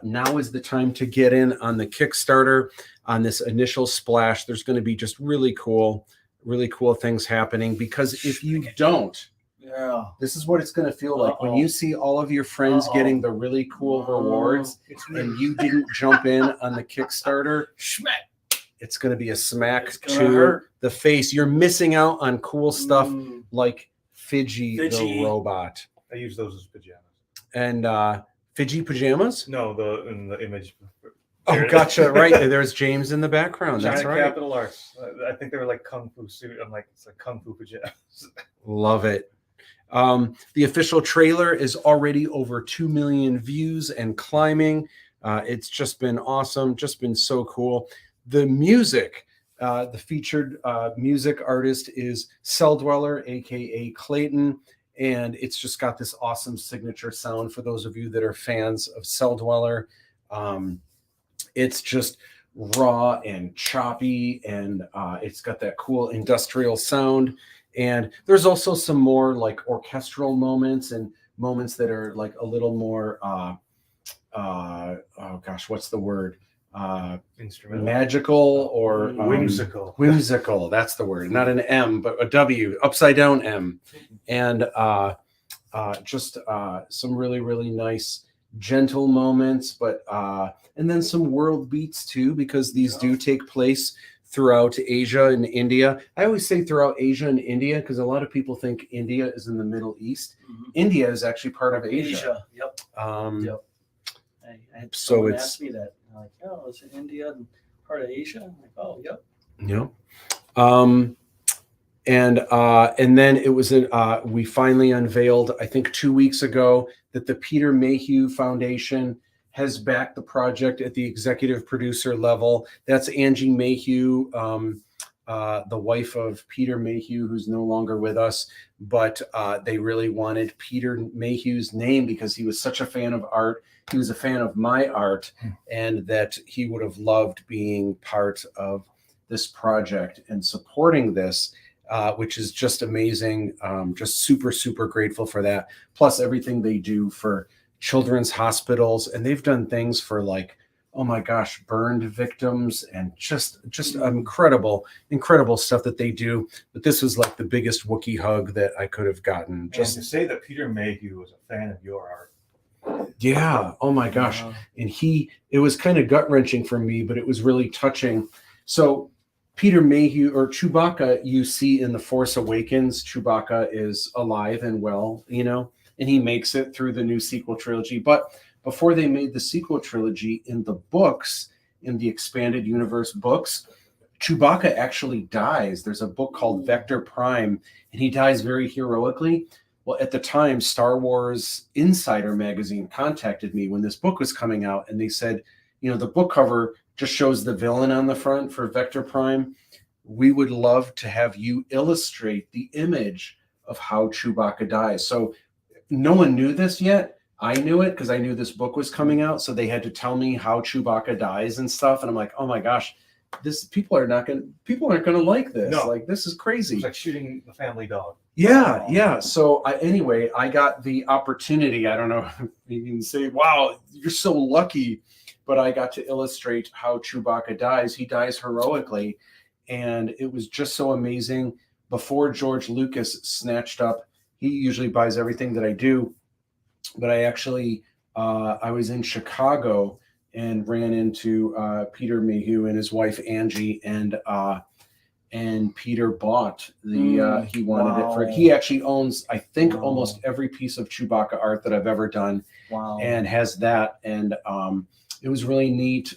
Now is the time to get in on the Kickstarter on this initial splash. There's going to be just really cool things happening, because if you don't, this is what it's going to feel like when you see all of your friends getting the really cool rewards and you didn't jump in on the Kickstarter. it's going to be a smack It's gonna to hurt. the face. You're missing out on cool stuff Mm. like Fidgy the Fidgy. robot. I use those as pajamas. And Fidgy pajamas? No, in the image. Oh, gotcha. Right. There's James in the background. That's China right. Capital Arts. I think they were like kung fu suit. I'm like, it's like kung fu pajamas. Love it. The official trailer is already over 2 million views and climbing. It's just been awesome. Just been so cool. The music, the featured music artist is Cell Dweller, aka Clayton. And it's just got this awesome signature sound for those of you that are fans of Cell Dweller. It's just raw and choppy, and it's got that cool industrial sound. And there's also some more like orchestral moments and moments that are like a little more, oh gosh, what's the word? Instrumental. Magical or Whimsical. Whimsical. That's the word. Not an M, but a W, upside down M. And just some really, really nice, gentle moments, but and then some world beats too, because these do take place throughout Asia and India. I always say throughout Asia and India because a lot of people think India is in the Middle East. Mhm. India is actually part of Asia. Yep. Yep. I had So someone it's- asked me that. I'm like, oh, is it India and part of Asia? I'm like, oh, yep. Yeah. And then it was we finally unveiled, I think 2 weeks ago, that the Peter Mayhew Foundation has backed the project at the executive producer level. That's Angie Mayhew, the wife of Peter Mayhew, who's no longer with us. But they really wanted Peter Mayhew's name because he was such a fan of art. He was a fan of my art, and that he would have loved being part of this project and supporting this, which is just amazing. Just super, super grateful for that. Plus everything they do for children's hospitals. And they've done things for like, oh my gosh, burned victims and just incredible stuff that they do. But this was like the biggest Wookiee hug that I could have gotten. Just to say that Peter Mayhew was a fan of your art. Yeah. Oh my gosh. Wow. And it was kind of gut wrenching for me, but it was really touching. So Peter Mayhew, or Chewbacca, you see in The Force Awakens, Chewbacca is alive and well, and he makes it through the new sequel trilogy. But before they made the sequel trilogy, in the books, in the expanded universe books, Chewbacca actually dies. There's a book called Vector Prime, and he dies very heroically. Well, at the time, Star Wars Insider magazine contacted me when this book was coming out, and they said, the book cover just shows the villain on the front for Vector Prime. We would love to have you illustrate the image of how Chewbacca dies. So no one knew this yet. I knew it because I knew this book was coming out. So they had to tell me how Chewbacca dies and stuff. And I'm like, oh my gosh, people aren't going to like this. No. Like, this is crazy. It's like shooting the family dog. Yeah. So anyway, I got the opportunity. I don't know if you can say, wow, you're so lucky. But I got to illustrate how Chewbacca dies. He dies heroically. And it was just so amazing. Before George Lucas snatched up, he usually buys everything that I do. But I actually, I was in Chicago and ran into Peter Mayhew and his wife, Angie, and Peter bought the, he wanted it for, he actually owns, I think, almost every piece of Chewbacca art that I've ever done. Wow. And has that. And it was really neat.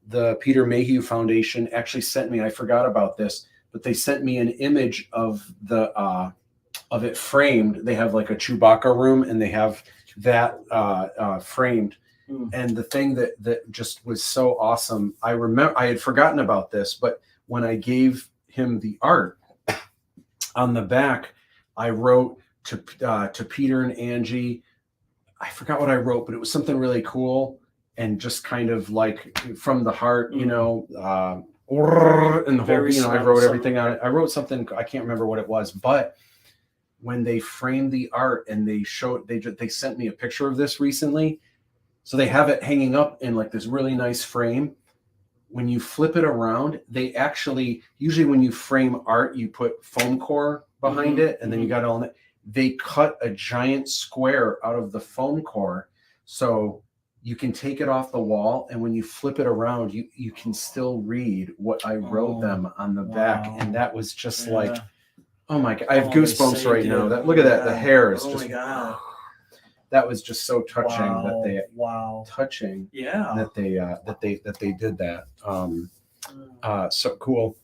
The Peter Mayhew Foundation actually sent me, I forgot about this, but they sent me an image of of it framed. They have like a Chewbacca room, and they have that framed. And the thing that just was so awesome, I remember I had forgotten about this, but when I gave him the art on the back, I wrote to Peter and Angie. I forgot what I wrote, but it was something really cool and just kind of like from the heart, and the whole, I wrote everything on it. I wrote something, I can't remember what it was, but when they framed the art and they sent me a picture of this recently. So they have it hanging up in like this really nice frame. When you flip it around, they actually, usually when you frame art, you put foam core behind it, and then you got it on it. They cut a giant square out of the foam core. So you can take it off the wall, and when you flip it around, you can still read what I wrote them on the back. wow. And that was just Yeah. like, oh my God, I have Oh, they goosebumps saved right you. now. That Oh look my at that. The God. hair is Oh just, my God. that was just so touching Wow. that they Wow. Yeah. that they did that. So cool.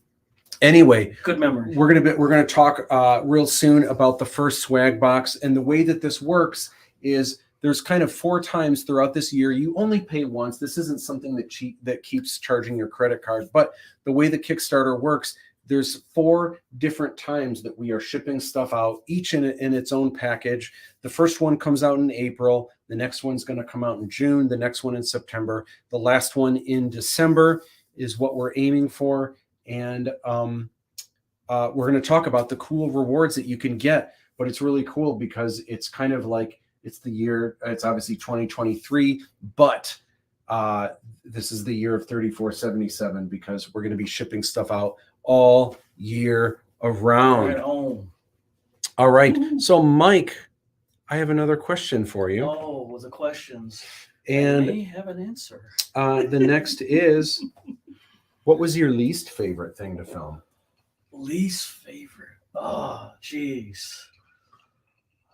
Anyway, Good memory. we're gonna talk real soon about the first swag box, and the way that this works is there's kind of 4 times throughout this year. You only pay once. This isn't something that keeps charging your credit card, but the way the Kickstarter works, there's 4 different times that we are shipping stuff out, each in its own package. The first one comes out in April. The next one's going to come out in June. The next one in September. The last one in December is what we're aiming for. And we're going to talk about the cool rewards that you can get. But it's really cool because it's kind of like, it's the year, it's obviously 2023, but this is the year of 3477 because we're going to be shipping stuff out all year around. Right on. All right. So, Mike, I have another question for you. Oh, with the questions. And I may have an answer. the next is, what was your least favorite thing to film? Least favorite. Oh, jeez.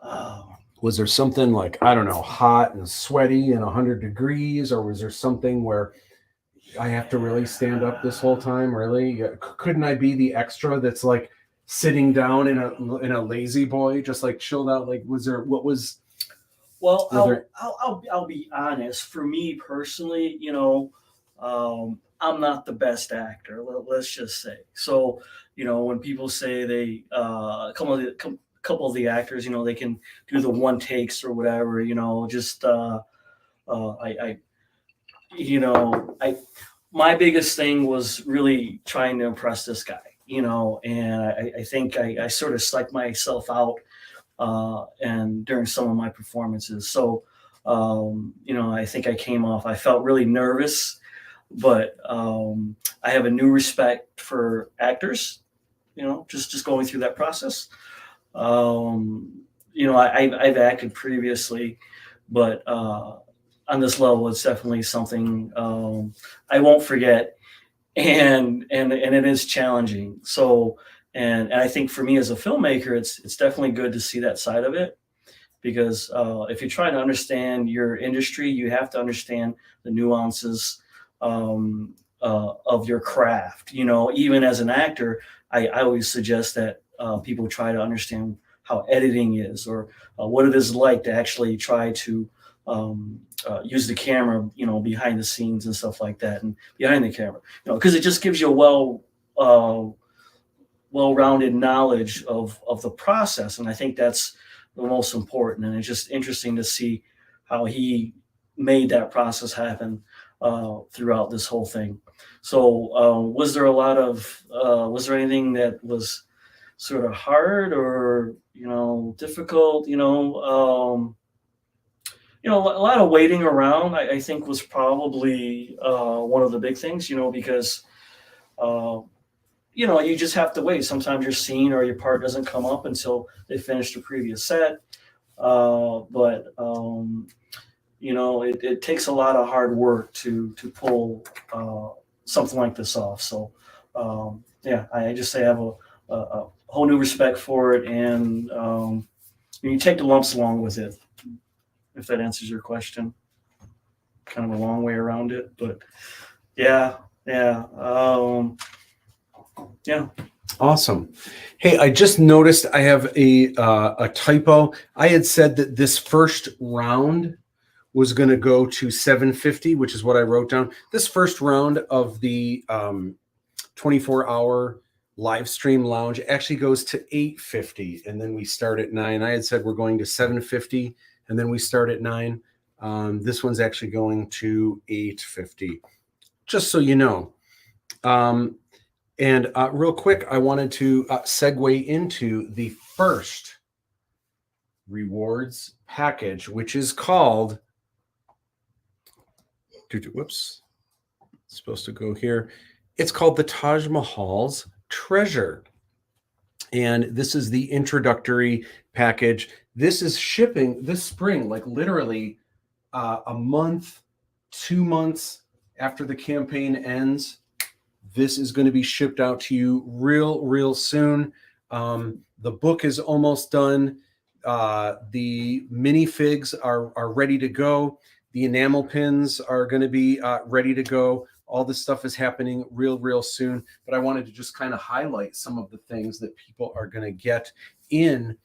Oh. Was there something like, I don't know, hot and sweaty and 100 degrees, or was there something where I have to really stand up this whole time? Really? Couldn't I be the extra that's like sitting down in a lazy boy, just like chilled out? Like, was there, what was? Well, Whether- I'll be honest. For me personally, you know, I'm not the best actor. Let's just say. So, you know, when people say they couple of the actors, you know, they can do the one takes or whatever, you know, just my biggest thing was really trying to impress this guy, you know, and I think I sort of psyched myself out and during some of my performances. So, you know, I think I felt really nervous, but I have a new respect for actors, you know, just going through that process. You know, I've acted previously, but on this level, it's definitely something I won't forget, and it is challenging. So, and I think for me as a filmmaker, it's definitely good to see that side of it, because if you're trying to understand your industry, you have to understand the nuances of your craft. You know, even as an actor, I always suggest that people try to understand how editing is, or what it is like to actually try to use the camera, you know, behind the scenes and stuff like that, and behind the camera, you know, because it just gives you a well-rounded knowledge of the process, and I think that's the most important. And it's just interesting to see how he made that process happen throughout this whole thing. So, was there anything that was sort of hard or, you know, difficult? You know, a lot of waiting around, I think, was probably one of the big things, you know, because, you know, you just have to wait. Sometimes your scene or your part doesn't come up until they finish the previous set. But you know, it takes a lot of hard work to pull something like this off. So, yeah, I just say I have a whole new respect for it, and you take the lumps along with it, if that answers your question. Kind of a long way around it, but yeah. Awesome. Hey, I just noticed I have a typo. I had said that this first round was going to go to 750, which is what I wrote down. This first round of the 24-hour live stream lounge actually goes to 850, and then we start at 9. I had said we're going to 750, and then we start at 9. This one's actually going to 850, just so you know. And real quick, I wanted to segue into the first rewards package, which is called, whoops, it's supposed to go here. It's called the Taj Mahal's Treasure. And this is the introductory package. This is shipping this spring, like literally a month 2 months after the campaign ends. This is going to be shipped out to you real soon. The book is almost done. The minifigs are ready to go. The enamel pins are going to be ready to go. All this stuff is happening real soon. But I wanted to just kind of highlight some of the things that people are going to get in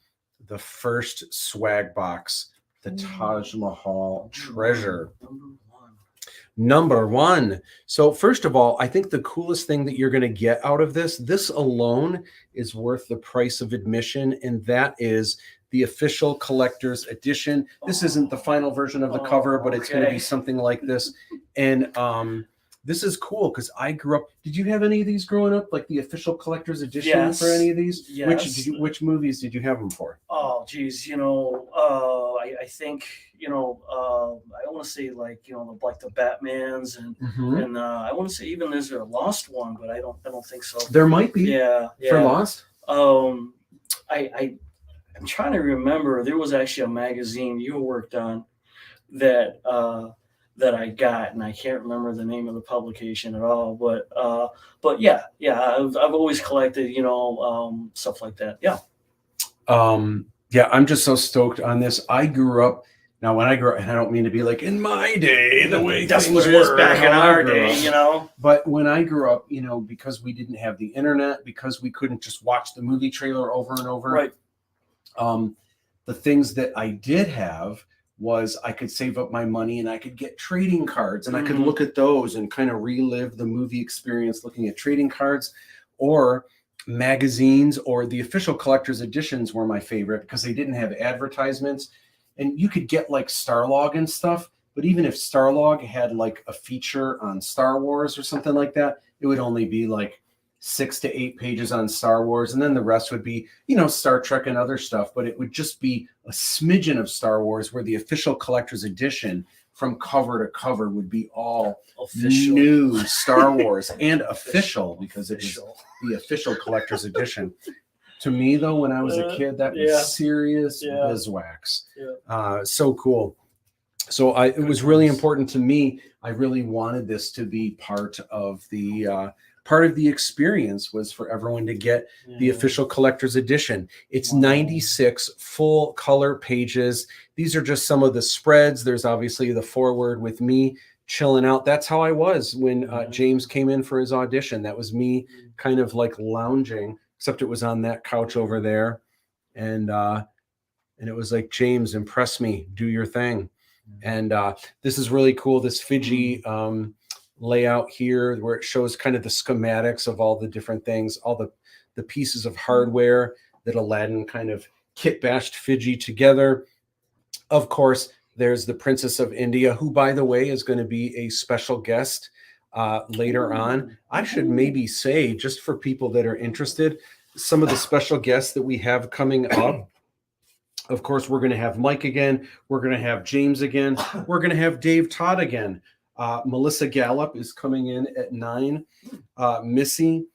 the first swag box, the Taj Mahal treasure. Number one. So first of all, I think the coolest thing that you're going to get out of this alone is worth the price of admission, and that is the official collector's edition. This isn't the final version of the cover, but it's going to be something like this. And this is cool because I grew up. Did you have any of these growing up, like the official collector's edition for any of these? Yes. Which movies did you have them for? Oh, geez, I think, I want to say like the Batmans and I want to say even there's a Lost one, but I don't think so. There might be. Yeah. For Lost. I'm trying to remember. There was actually a magazine you worked on that I got, and I can't remember the name of the publication at all. But yeah, I've always collected, stuff like that. Yeah. Yeah, I'm just so stoked on this. I grew up. Now, when I grew up, and I don't mean to be like in my day, the way that's things what it is were back in how I our grew day, up. But when I grew up, because we didn't have the internet, because we couldn't just watch the movie trailer over and over. Right. The things that I did have was I could save up my money and I could get trading cards, and I could look at those and kind of relive the movie experience looking at trading cards, or magazines, or the official collector's editions were my favorite because they didn't have advertisements. And you could get like Starlog and stuff, but even if Starlog had like a feature on Star Wars or something like that, it would only be like 6 to 8 pages on Star Wars, and then the rest would be, Star Trek and other stuff, but it would just be a smidgen of Star Wars, where the official collector's edition from cover to cover would be all Official. new Star Wars and official because it was the official collector's edition. To me, though, when I was a kid, that was serious beeswax. Yeah. So cool. So it was really important to me. I really wanted this to be part of the experience, was for everyone to get the official collector's edition. It's 96 full color pages. These are just some of the spreads. There's obviously the foreword with me chilling out. That's how I was when James came in for his audition. That was me kind of like lounging, except it was on that couch over there. And it was like, James, impress me, do your thing. And this is really cool. This Fiji layout here, where it shows kind of the schematics of all the different things, all the pieces of hardware that Aladdin kind of kit bashed Fiji together. Of course, there's the Princess of India, who, by the way, is going to be a special guest later on. I should maybe say, just for people that are interested, some of the special guests that we have coming up. Of course, we're going to have Mike again. We're going to have James again. We're going to have Dave Todd again. Melissa Gallup is coming in at 9. Missy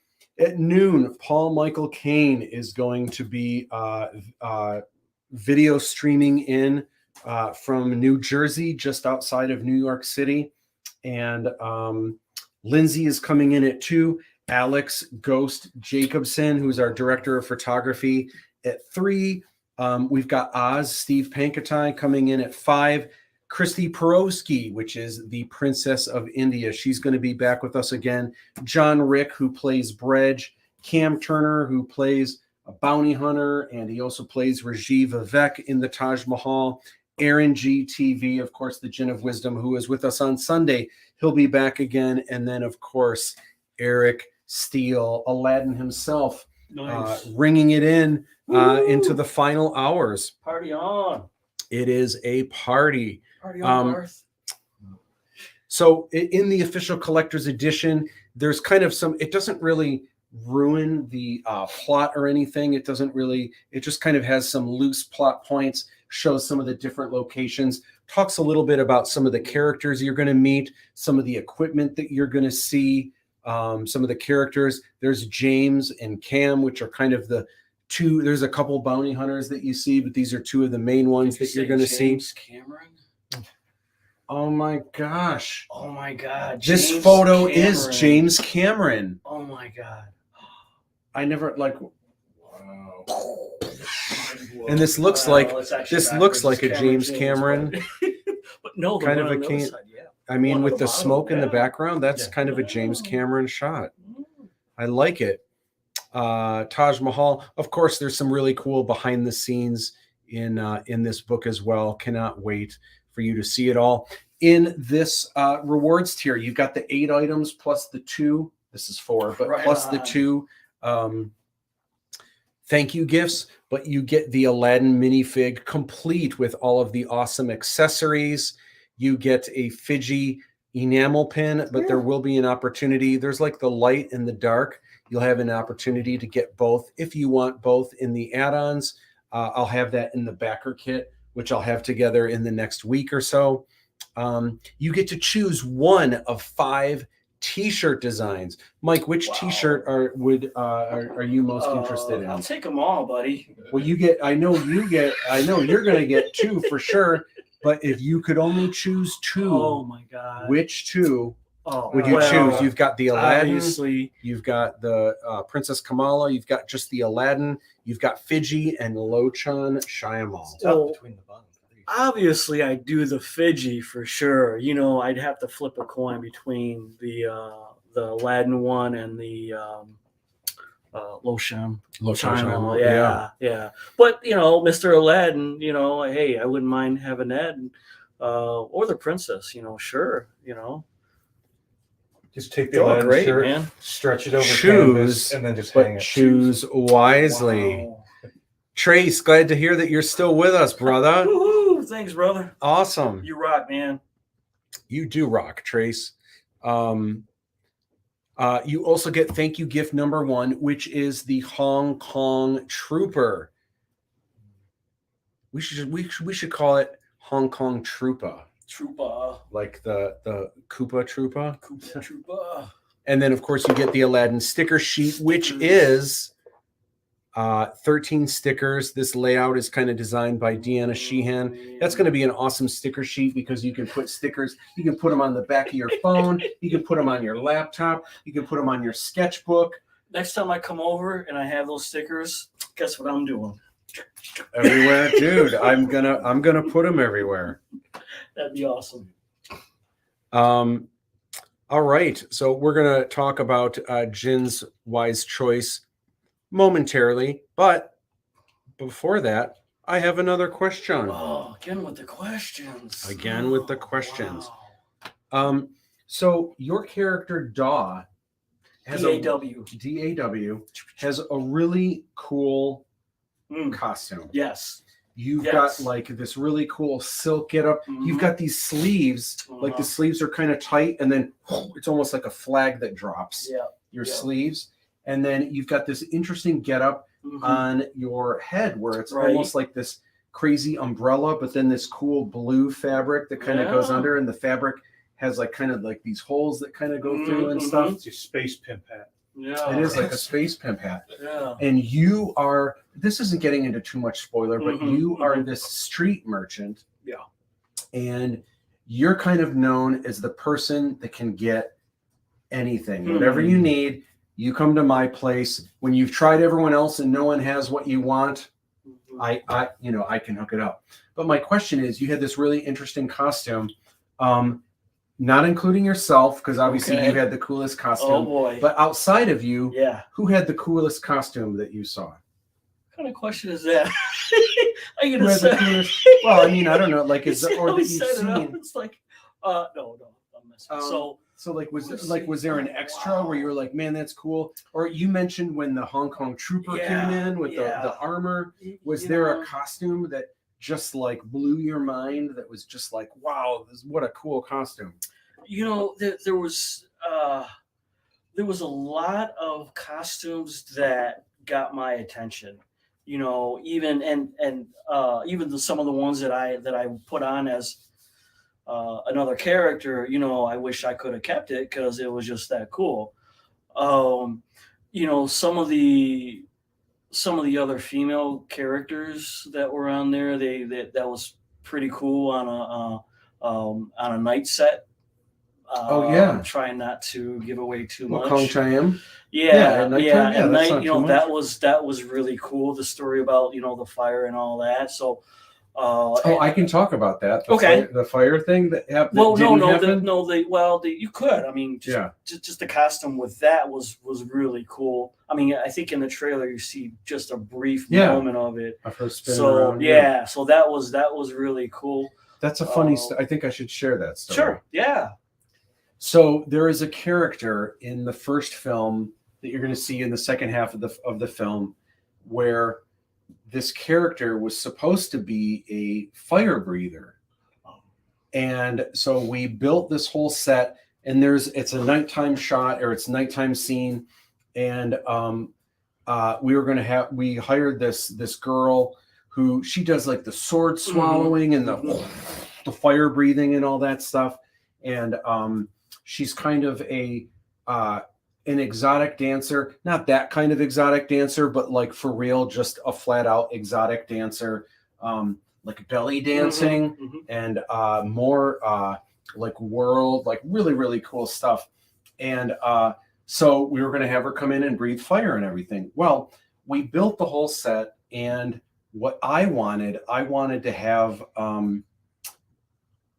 at noon. Paul Michael Caine is going to be video streaming in from New Jersey, just outside of New York City. And Lindsay is coming in at 2. Alex Ghost Jacobson, who's our director of photography, at 3. We've got Steve Pankatai, coming in at 5. Christy Porowski, which is the Princess of India. She's going to be back with us again. John Rick, who plays Brej. Cam Turner, who plays a bounty hunter, and he also plays Rajiv Vivek in the Taj Mahal. Aaron G. TV, of course, the Djinn of Wisdom, who is with us on Sunday. He'll be back again. And then, of course, Eric Steele, Aladdin himself, ringing it in into the final hours. Party on. It is a party. Party on Earth. So in the official collector's edition, there's kind of some, it doesn't really ruin the plot or anything. It just kind of has some loose plot points, shows some of the different locations, talks a little bit about some of the characters you're going to meet, some of the equipment that you're going to see, some of the characters. There's James and Cam, which are kind of the two. There's a couple bounty hunters that you see, but these are two of the main ones that you're going to see. Cameron? Oh my gosh. Oh my God. This James photo is Cameron. James Cameron. Oh my God. I never like, Wow. and this looks Wow, like it's actually this looks backwards. like a It's James Cameron. But no, the Kind one of a on the other Cam- side, yeah. I mean, One with at the the bottom, smoke in the yeah. background, that's Yeah. kind of a James Oh. Cameron shot. I like it. Taj Mahal. Of course, there's some really cool behind the scenes in this book as well. Cannot wait for you to see it all. In this rewards tier, you've got the 8 items plus the 2. This is 4, but Right plus the on. 2 thank you gifts. But you get the Aladdin minifig complete with all of the awesome accessories. You get a Fiji enamel pin, but there will be an opportunity. There's like the light and the dark. You'll have an opportunity to get both if you want both in the add-ons. I'll have that in the backer kit, which I'll have together in the next week or so. You get to choose one of 5 T-shirt designs. Mike, which Wow. T-shirt are you most interested in? I'll take them all, buddy. Well, you get. I know you're going to get 2 for sure. But if you could only choose 2, Oh my God. which 2 Oh, would you well, choose? You've got the Aladdin. Obviously, You've got the Princess Kamala. You've got just the Aladdin. You've got Fiji and Lochan Shyamalan. Well, between the bottom 3. obviously, I do the Fiji for sure. You know, I'd have to flip a coin between the Aladdin one and the Lochan. Shyamalan. Yeah. But you know, Mr. Aladdin, you know, hey, I wouldn't mind having that, or the princess. You know, sure. You know, Just take they're the all Aladdin great, shirt, man. stretch it over Choose, canvas, and then just hang But it. choose wisely. Wow. Trace, glad to hear that you're still with us, brother. Woohoo! Thanks, brother. Awesome. You rock, man. You do rock, Trace. You also get thank you gift number 1, which is the Hong Kong Trooper. We should call it Hong Kong Trooper, Trooper. like the Koopa Trooper. Trooper. And then of course you get the Aladdin sticker sheet, which is 13 stickers. This layout is kind of designed by Deanna Sheehan. That's going to be an awesome sticker sheet because you can put stickers. You can put them on the back of your phone. You can put them on your laptop. You can put them on your sketchbook. Next time I come over and I have those stickers, guess what I'm doing? Everywhere, dude. I'm gonna put them everywhere. That'd be awesome. All right. So we're gonna talk about Jin's wise choice momentarily, but before that, I have another question. Oh, again with the questions. Again with the questions. Wow. So your character Daw has DAW. has a really cool Mm, costume. yes. You've Yes. got like this really cool silk getup. You've Mhm. got these sleeves, like the Uh-huh. sleeves are kind of tight, and then it's almost like a flag that drops Yeah. your Yeah. sleeves. And then you've got this interesting getup Mhm. on your head where it's Right. almost like this crazy umbrella, but then this cool blue fabric that kind of goes Yeah. under, and the fabric has like kind of like these holes that kind of go through and Mhm. stuff. It's your space pimp hat. Yeah. It is like a space pimp hat. Yeah. And you are, this isn't getting into too much spoiler, but Mhm, you are mhm. this street merchant. Yeah. And you're kind of known as the person that can get anything, whatever Hmm. you need. You come to my place when you've tried everyone else and no one has what you want. Mhm. I can hook it up. But my question is, you had this really interesting costume, not including yourself, because obviously Okay. you had the coolest Oh costume. boy. But outside of you, yeah. who had the coolest costume that you saw? What kind of question is that? Are you Who gonna had the say? coolest? Well, I mean, I don't know. Like, You is see or how that he you've set it up? seen? It's like, no, I'm messing. So like was let's like see. was there an Oh, extra wow. where you were like, man, that's cool? Or you mentioned when the Hong Kong Trooper Yeah, came in with the yeah. armor. Was You there know, a costume that just like blew your mind? That was just like, wow, what a cool costume. You know, there was a lot of costumes that got my attention. You know, even even some of the ones that I put on as another character. You know, I wish I could have kept it because it was just that cool. You know, some of the other female characters that were on there, that was pretty cool on on a night set. Oh, yeah. Trying not to give away too Well, much. Kong Chime. Yeah, at nighttime? yeah. Yeah, At that's night, not you too know, much. that was really cool. The story about, you know, the fire and all that. So, Oh, I can talk about that. Okay. The fire thing that happened. well, no, didn't happen? you could. I mean, just the costume with that was really cool. I mean, I think in the trailer you see just a brief moment of it. Of her spinning So around. yeah, so that was really cool. That's a funny I think I should share that story. Sure. Yeah. So there is a character in the first film that you're going to see in the second half of the film where this character was supposed to be a fire breather. And so we built this whole set, and it's a nighttime shot, or it's nighttime scene. And we hired this girl who, she does like the sword swallowing and the fire breathing and all that stuff. And she's kind of an exotic dancer, not that kind of exotic dancer, but like for real, just a flat out exotic dancer, like belly dancing and more like world, like really, really cool stuff. And so we were going to have her come in and breathe fire and everything. Well, we built the whole set, and what I wanted to have,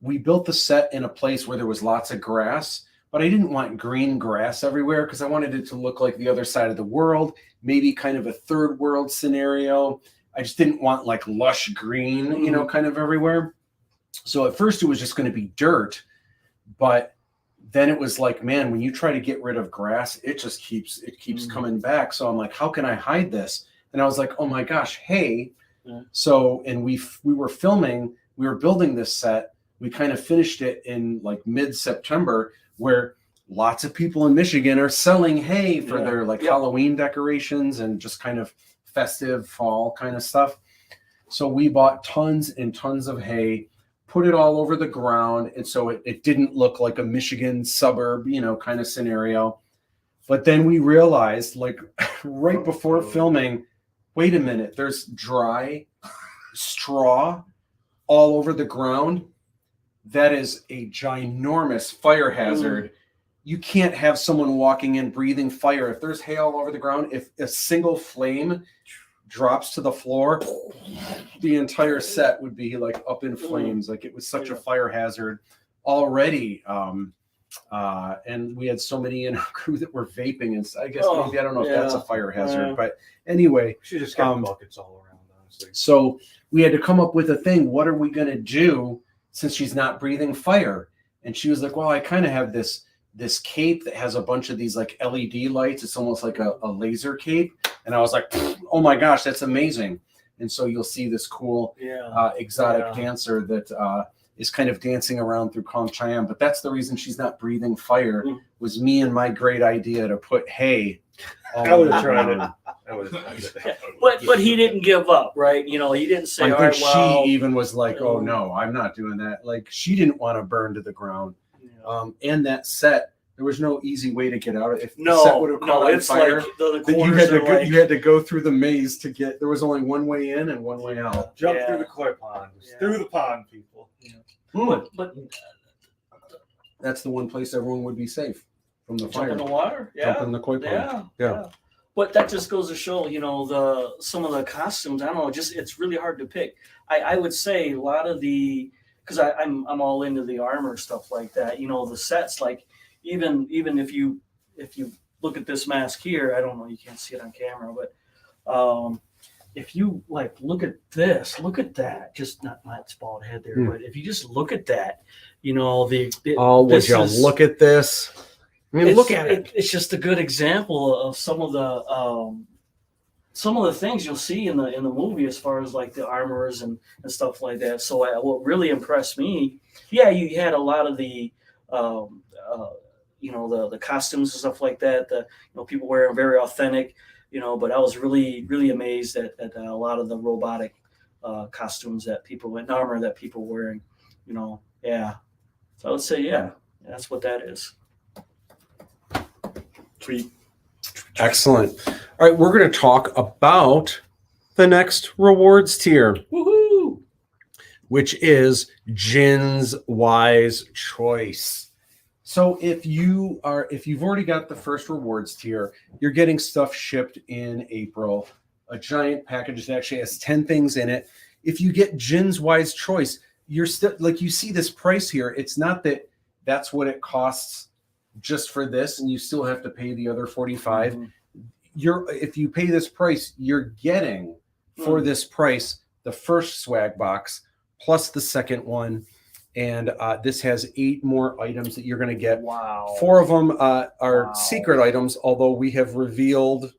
we built the set in a place where there was lots of grass, but I didn't want green grass everywhere because I wanted it to look like the other side of the world, maybe kind of a third world scenario. I just didn't want like lush green, you know, kind of everywhere. So at first it was just going to be dirt, but then it was like, man, when you try to get rid of grass, it just keeps coming back. So I'm like, how can I hide this? And I was like, oh my gosh, hey. So, and we were filming, we were building this set. We kind of finished it in like mid-September, where lots of people in Michigan are selling hay for their like Halloween decorations and just kind of festive fall kind of stuff. So we bought tons and tons of hay, put it all over the ground. And so it didn't look like a Michigan suburb, you know, kind of scenario. But then we realized, like right before filming, wait a minute, there's dry straw all over the ground. That is a ginormous fire hazard. You can't have someone walking in breathing fire. If there's hay all over the ground, if a single flame drops to the floor, the entire set would be like up in flames. Like it was such a fire hazard already. And we had so many in our crew that were vaping, and I guess maybe, I don't know if that's a fire hazard, but anyway, She just got buckets all around, honestly. So we had to come up with a thing. What are we going to do since she's not breathing fire? And she was like, well, I kind of have this cape that has a bunch of these like LED lights. It's almost like a laser cape. And I was like, oh my gosh, that's amazing. And so you'll see this cool exotic dancer that is kind of dancing around through Kong Chime. But that's the reason she's not breathing fire, was me and my great idea to put hay. I would have tried it. But he didn't give up, right? You know, he didn't say, I all right, think well, she even was like, oh no, I'm not doing that. Like she didn't want to burn to the ground. And that set, there was no easy way to get out of it. If the set would have caught on it's fire, like the then corners are like, you had to go through the maze to get. There was only one way in and one way out. Jump through the koi pond. Through the pond, people. But That's the one place everyone would be safe from the jump fire. in the water, Jump in the koi pond. Yeah. But that just goes to show, you know, some of the costumes. I don't know, just it's really hard to pick. I would say a lot of the, because I'm all into the armor stuff like that. You know, the sets, like even if you look at this mask here, I don't know, you can't see it on camera, but if you like look at this, look at that, just not bald head there, but if you just look at that, you know, would you look at this? I mean, look at it. It's just a good example of some of the things you'll see in the movie, as far as like the armors and stuff like that. So what really impressed me, you had a lot of the you know, the costumes and stuff like that. The, you know, people wearing very authentic, you know. But I was really, really amazed at a lot of the robotic costumes that people and armor that people were wearing, you know. Yeah. So I would say, that's what that is. Tweet. Excellent. All right, we're going to talk about the next rewards tier. Woohoo! which is Jin's Wise Choice. So if you've already got the first rewards tier, you're getting stuff shipped in April. A giant package that actually has 10 things in it. If you get Jin's Wise Choice, you're still like, you see this price here. It's not that that's what it costs just for this, and you still have to pay the other 45. If you pay this price, you're getting for this price the first swag box plus the second one, and this has 8 more items that you're going to get. Wow. 4 of them are secret items, although we have revealed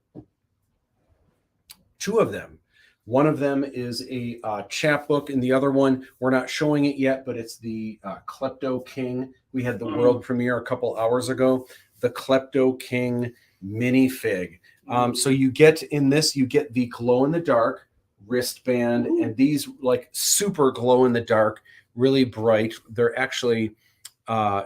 2 of them. One of them is a chapbook, and the other one, we're not showing it yet, but it's the Klepto King. We had the world premiere a couple hours ago, the Klepto King minifig. So you get in this, you get the glow-in-the-dark wristband, and these like super glow-in-the-dark, really bright. They're actually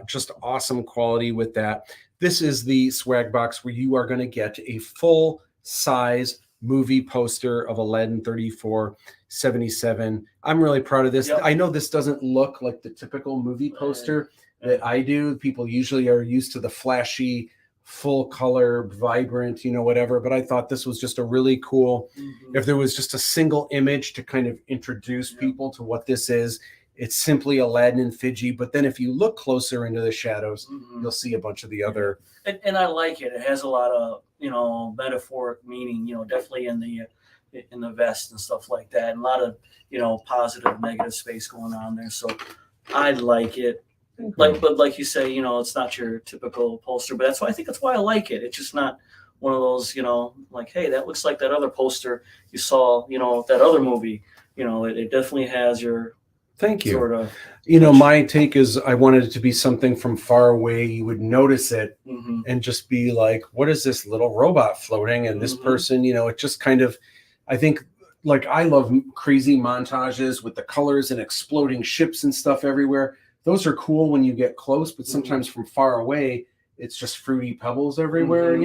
just awesome quality with that. This is the swag box where you are going to get a full-size movie poster of Aladdin 3477. I'm really proud of this. Yep. I know this doesn't look like the typical movie poster that I do. People usually are used to the flashy, full color, vibrant, whatever. But I thought this was just a really cool, if there was just a single image to kind of introduce people to what this is, it's simply Aladdin and Fiji. But then if you look closer into the shadows, you'll see a bunch of the other. And I like it. It has a lot of, metaphoric meaning, definitely in the vest and stuff like that. And a lot of, positive, negative space going on there. So I like it. But like you say, it's not your typical poster, but I think that's why I like it. It's just not one of those, like, hey, that looks like that other poster you saw, that other movie. It definitely has your Thank you. sort of. My take is I wanted it to be something from far away. You would notice it and just be like, what is this little robot floating? And this person, it just kind of, I think, like, I love crazy montages with the colors and exploding ships and stuff everywhere. Those are cool when you get close, but sometimes from far away, it's just fruity pebbles everywhere,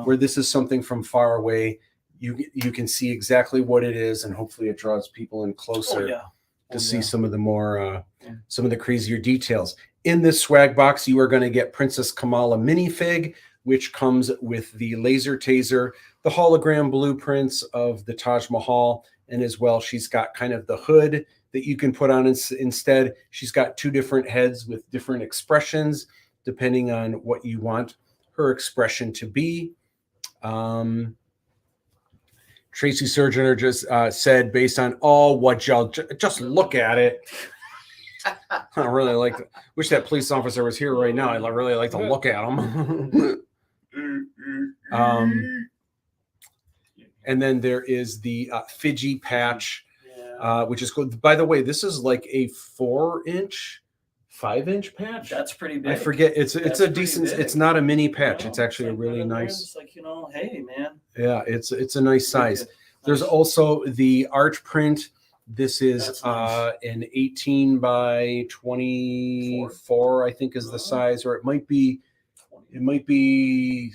where this is something from far away. You can see exactly what it is, and hopefully it draws people in closer to see some of the more, some of the crazier details. In this swag box, you are going to get Princess Kamala minifig, which comes with the laser taser, the hologram blueprints of the Taj Mahal, and as well, she's got kind of the hood that you can put on instead. She's got 2 different heads with different expressions, depending on what you want her expression to be. Tracy Surgener just said, based on all what y'all just look at it. I really like to, wish that police officer was here right now. I'd really like to look at him. And then there is the Fiji patch, which is cool. By the way, this is like a 4-inch, 5-inch patch. That's pretty big. I forget. It's a decent. big. It's not a mini patch. It's actually a like really nice. It's like, hey man. Yeah, it's a nice size. Nice. There's also the art print. This is Nice. an 18 by 24, I think, is the size, or it might be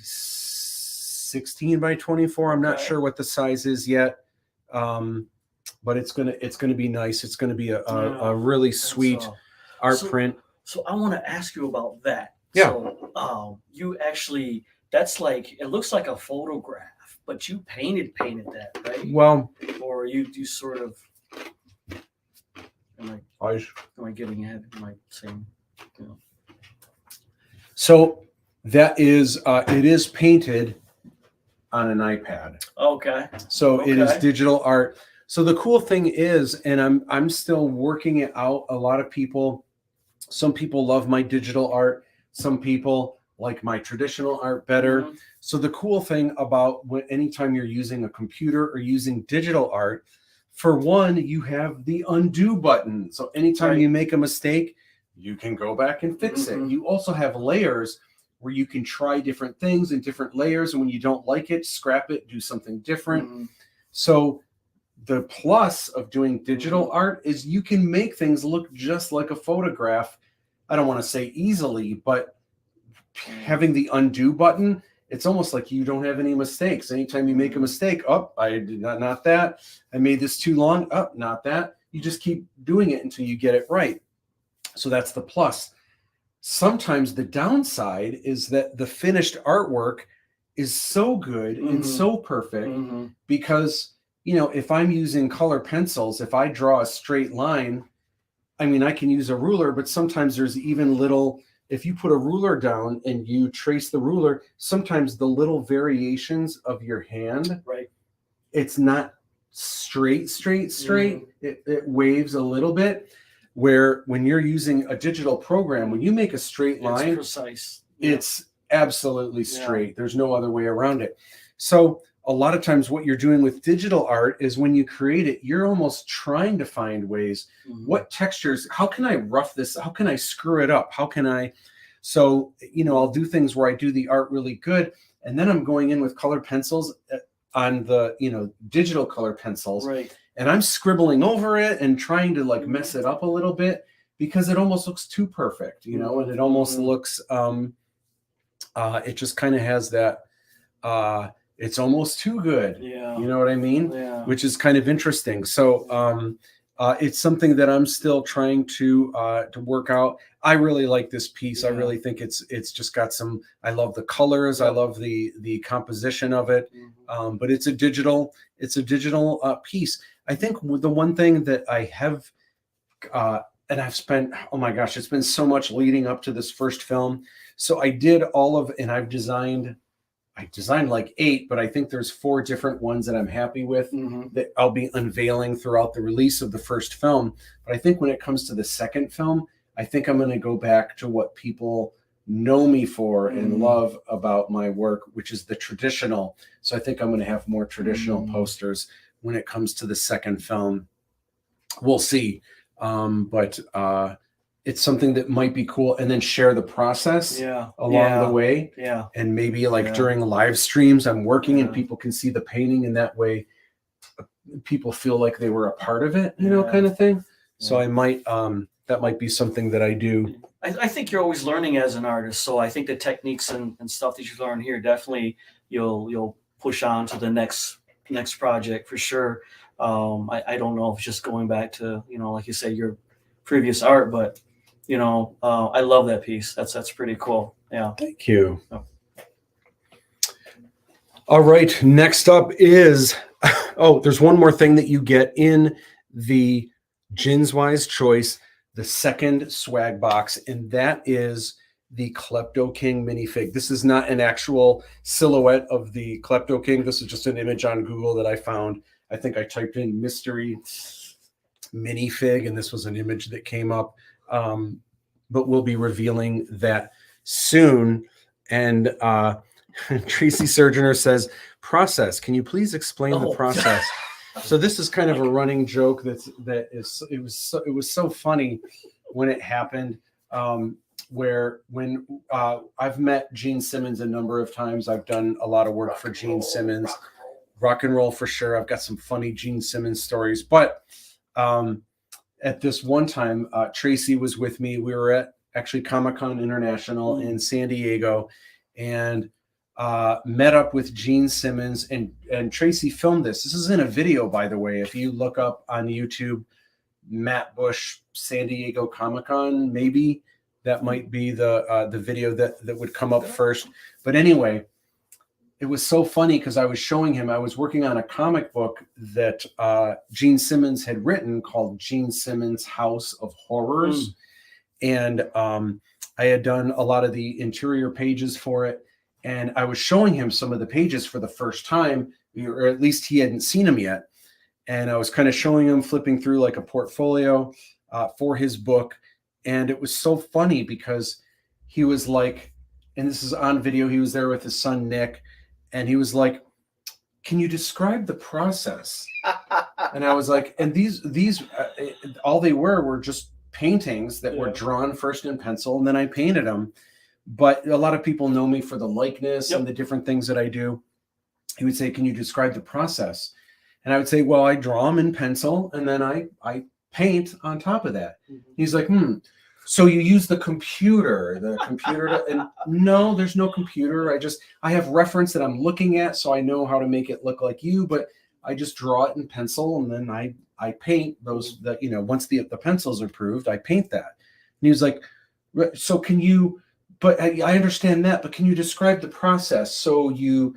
16 by 24. I'm not sure what the size is yet, but it's gonna be nice. It's gonna be a really sweet art print. So I want to ask you about that. Yeah. So you actually, that's like, it looks like a photograph, but you painted that, right? Well, Or you sort of. Am I getting ahead? Am I saying? So that is it is painted on an iPad. Okay. So it is Okay. digital art. So the cool thing is, and I'm still working it out. A lot of people, some people love my digital art. Some people like my traditional art better. So the cool thing about anytime you're using a computer or using digital art, for one, you have the undo button. So anytime you make a mistake, you can go back and fix it. You also have layers where you can try different things in different layers. And when you don't like it, scrap it, do something different. So the plus of doing digital art is you can make things look just like a photograph. I don't want to say easily, but having the undo button, it's almost like you don't have any mistakes. Anytime you make a mistake, I did not that. I made this too long. Not that. you just keep doing it until you get it right. So that's the plus. Sometimes the downside is that the finished artwork is so good and so perfect because, you know, if I'm using color pencils, if I draw a straight line, I mean, I can use a ruler, but sometimes there's even little, if you put a ruler down and you trace the ruler, sometimes the little variations of your hand, Right. it's not straight. It waves a little bit. Where when you're using a digital program, when you make a straight line, It's precise. it's absolutely straight. There's no other way around it. So a lot of times what you're doing with digital art is when you create it, you're almost trying to find ways, what textures, how can I rough this? How can I screw it up? How can I, so, you know, I'll do things where I do the art really good. And then I'm going in with color pencils on the, you know, digital color pencils. Right. And I'm scribbling over it and trying to like mess it up a little bit because it almost looks too perfect, you know, and it almost looks, it just kind of has that, it's almost too good. Yeah. You know what I mean? Yeah. Which is kind of interesting. So it's something that I'm still trying to work out. I really like this piece. I really think it's just got some, I love the colors. I love the composition of it. But it's a digital piece. I think the one thing that I have, and I've spent, oh my gosh, it's been so much leading up to this first film. So I did all of, and I designed like 8, but I think there's 4 different ones that I'm happy with that I'll be unveiling throughout the release of the first film. But I think when it comes to the second film, I think I'm going to go back to what people know me for and love about my work, which is the traditional. So I think I'm going to have more traditional posters when it comes to the second film. We'll see. But it's something that might be cool, and then share the process along the way. Yeah. And maybe like during live streams, I'm working and people can see the painting, and that way people feel like they were a part of it, you know, kind of thing. So I might, that might be something that I do. I think you're always learning as an artist. So I think the techniques and stuff that you learn here, definitely you'll push on to the next project for sure. I don't know if it's just going back to, you know, like you say, your previous art, but you know, I love that piece. That's pretty cool. Yeah. Thank you. All right. Next up is, oh, there's one more thing that you get in the Gin's Wise Choice, the second swag box, and that is the Klepto King minifig. This is not an actual silhouette of the Klepto King. This is just an image on Google that I found. I think I typed in mystery minifig, and this was an image that came up. But we'll be revealing that soon. And Tracy Surgener says, process. Can you please explain the process? So this is kind of a running joke it was so funny when it happened. Where when I've met Gene Simmons a number of times, I've done a lot of work for Gene Simmons. Rock and roll for sure. I've got some funny Gene Simmons stories, but at this one time, Tracy was with me. We were at actually Comic-Con International in San Diego, and met up with Gene Simmons, and Tracy filmed this. This is in a video, by the way. If you look up on YouTube, Matt Bush, San Diego Comic-Con, maybe that might be the video that would come up first. But anyway, it was so funny because I was showing him, I was working on a comic book that Gene Simmons had written called Gene Simmons' House of Horrors. And I had done a lot of the interior pages for it. And I was showing him some of the pages for the first time, or at least he hadn't seen them yet. And I was kind of showing him, flipping through like a portfolio for his book. And it was so funny because he was like, and this is on video, he was there with his son, Nick. And he was like, can you describe the process? And I was like, and these all they were just paintings that were drawn first in pencil, and then I painted them. But a lot of people know me for the likeness and the different things that I do. He would say, can you describe the process? And I would say, well, I draw them in pencil, and then I paint on top of that. He's like, so you use the computer and no, there's no computer. I have reference that I'm looking at, so I know how to make it look like you, but I just draw it in pencil, and then I paint those, that, you know, once the pencil's approved, I paint that. And he was like, so can you, but I understand that, but can you describe the process? So you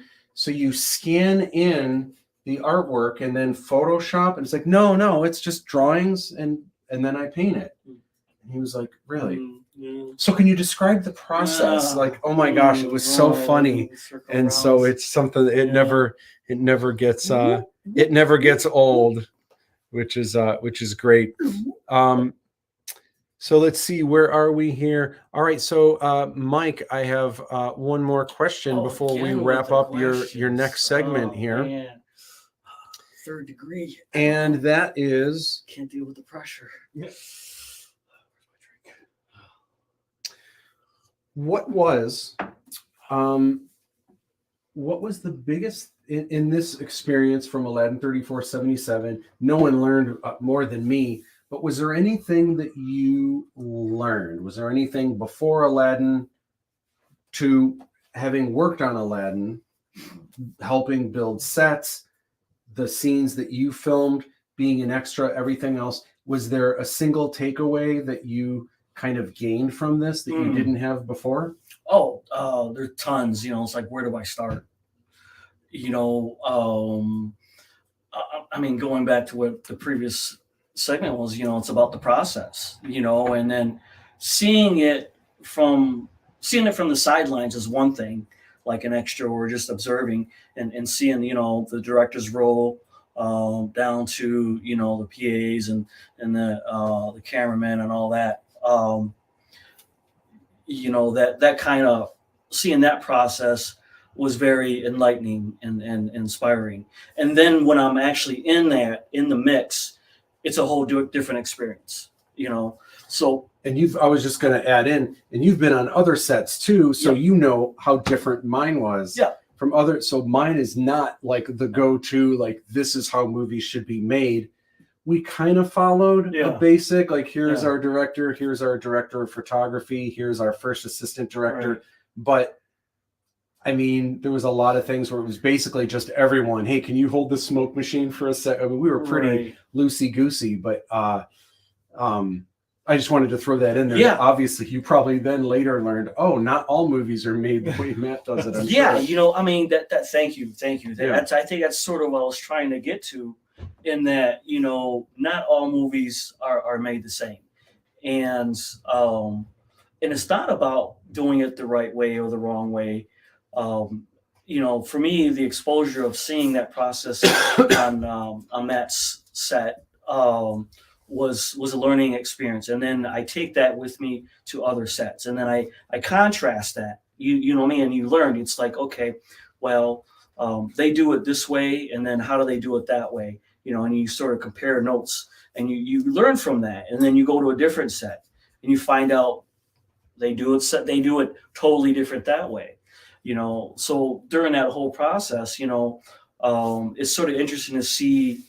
scan in the artwork and then Photoshop, and it's like, no, it's just drawings, and then I paint it. And he was like, really? So can you describe the process? Like, oh my gosh, it was so funny. And so it's something that it never gets it never gets old, which is great. So let's see, where are we here? All right, so Mike, I have one more question before we wrap up your next segment here. Man. Third degree. And that is, Can't deal with the pressure. what was the biggest in this experience from Aladdin 3477? No one learned more than me, but was there anything that you learned? Was there anything before Aladdin to having worked on Aladdin, helping build sets, the scenes that you filmed, being an extra, everything else? Was there a single takeaway that you kind of gained from this that you didn't have before? Oh, there's tons. You know, it's like, where do I start? You know, I mean, going back to what the previous segment was, you know, it's about the process, you know, and then seeing it from the sidelines is one thing, like an extra or just observing, and seeing, you know, the director's role, down to, you know, the PAs and the cameraman and all that. You know, that kind of seeing that process was very enlightening and inspiring. And then when I'm actually in the mix, it's a whole different experience, you know. So, and I was just going to add in, and you've been on other sets too, so you know how different mine was. Yeah. From other, so mine is not like the go-to, like this is how movies should be made. We kind of followed a basic, like here's our director, here's our director of photography, here's our first assistant director. Right. But I mean, there was a lot of things where it was basically just everyone, hey, can you hold the smoke machine for a sec? I mean, we were pretty loosey-goosey, but I just wanted to throw that in there. Yeah. Obviously, you probably then later learned, oh, not all movies are made the way Matt does it. Sure. You know, I mean, that thank you. That's, I think that's sort of what I was trying to get to, in that, you know, not all movies are made the same. And it's not about doing it the right way or the wrong way. You know, for me, the exposure of seeing that process on Matt's set was a learning experience. And then I take that with me to other sets, and then I contrast that. You know what I mean? And you learn. It's like, okay, well, they do it this way, and then how do they do it that way? You know, and you sort of compare notes, and you learn from that. And then you go to a different set, and you find out they do it totally different that way. You know, so during that whole process, you know, it's sort of interesting to see.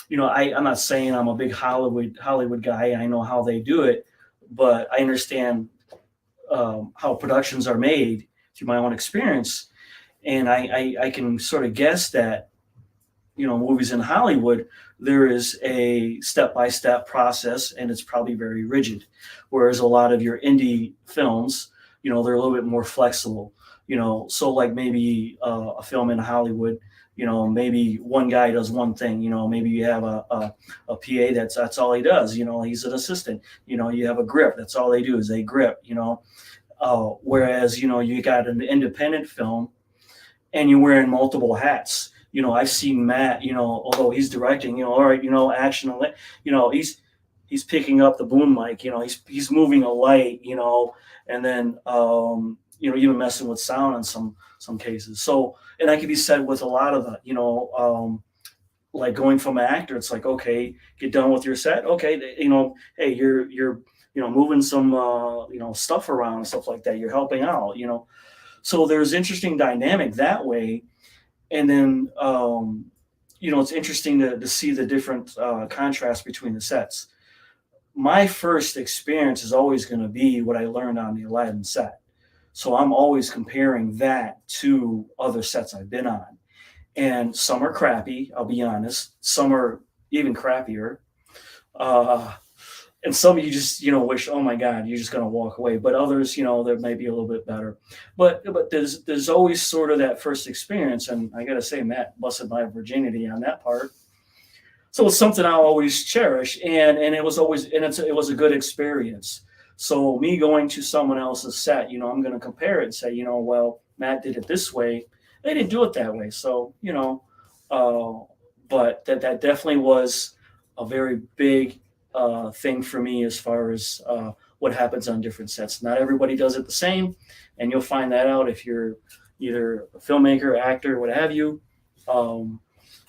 You know, I'm not saying I'm a big Hollywood guy. I know how they do it, but I understand how productions are made through my own experience, and I can sort of guess that, you know, movies in Hollywood, there is a step-by-step process, and it's probably very rigid, whereas a lot of your indie films, you know, they're a little bit more flexible. You know, so like maybe a film in Hollywood, you know, maybe one guy does one thing, you know, maybe you have a PA that's all he does, you know, he's an assistant, you know, you have a grip, that's all they do is they grip, you know, whereas, you know, you got an independent film and you're wearing multiple hats. You know, I've seen Matt, you know, although he's directing, you know, all right, you know, action, you know, he's picking up the boom mic, you know, he's moving a light, you know, and then, you know, even messing with sound in some cases. So, and that can be said with a lot of the, you know, like going from an actor, it's like, okay, get done with your set. Okay. You know, hey, you're, you know, moving some, you know, stuff around and stuff like that. You're helping out, you know, so there's interesting dynamic that way. And then, you know, it's interesting to see the different contrast between the sets. My first experience is always going to be what I learned on the Aladdin set. So I'm always comparing that to other sets I've been on. and some are crappy. I'll be honest. Some are even crappier. And some you just wish, oh my God, you're just gonna walk away. But others, there may be a little bit better. But there's always sort of that first experience, and I gotta say, Matt busted my virginity on that part. So it's something I'll always cherish, and it was always, and it was a good experience. So me going to someone else's set, I'm gonna compare it and say, well, Matt did it this way. They didn't do it that way. So but that definitely was a very big thing for me as far as what happens on different sets. Not everybody does it the same, and you'll find that out if you're either a filmmaker, actor, what have you.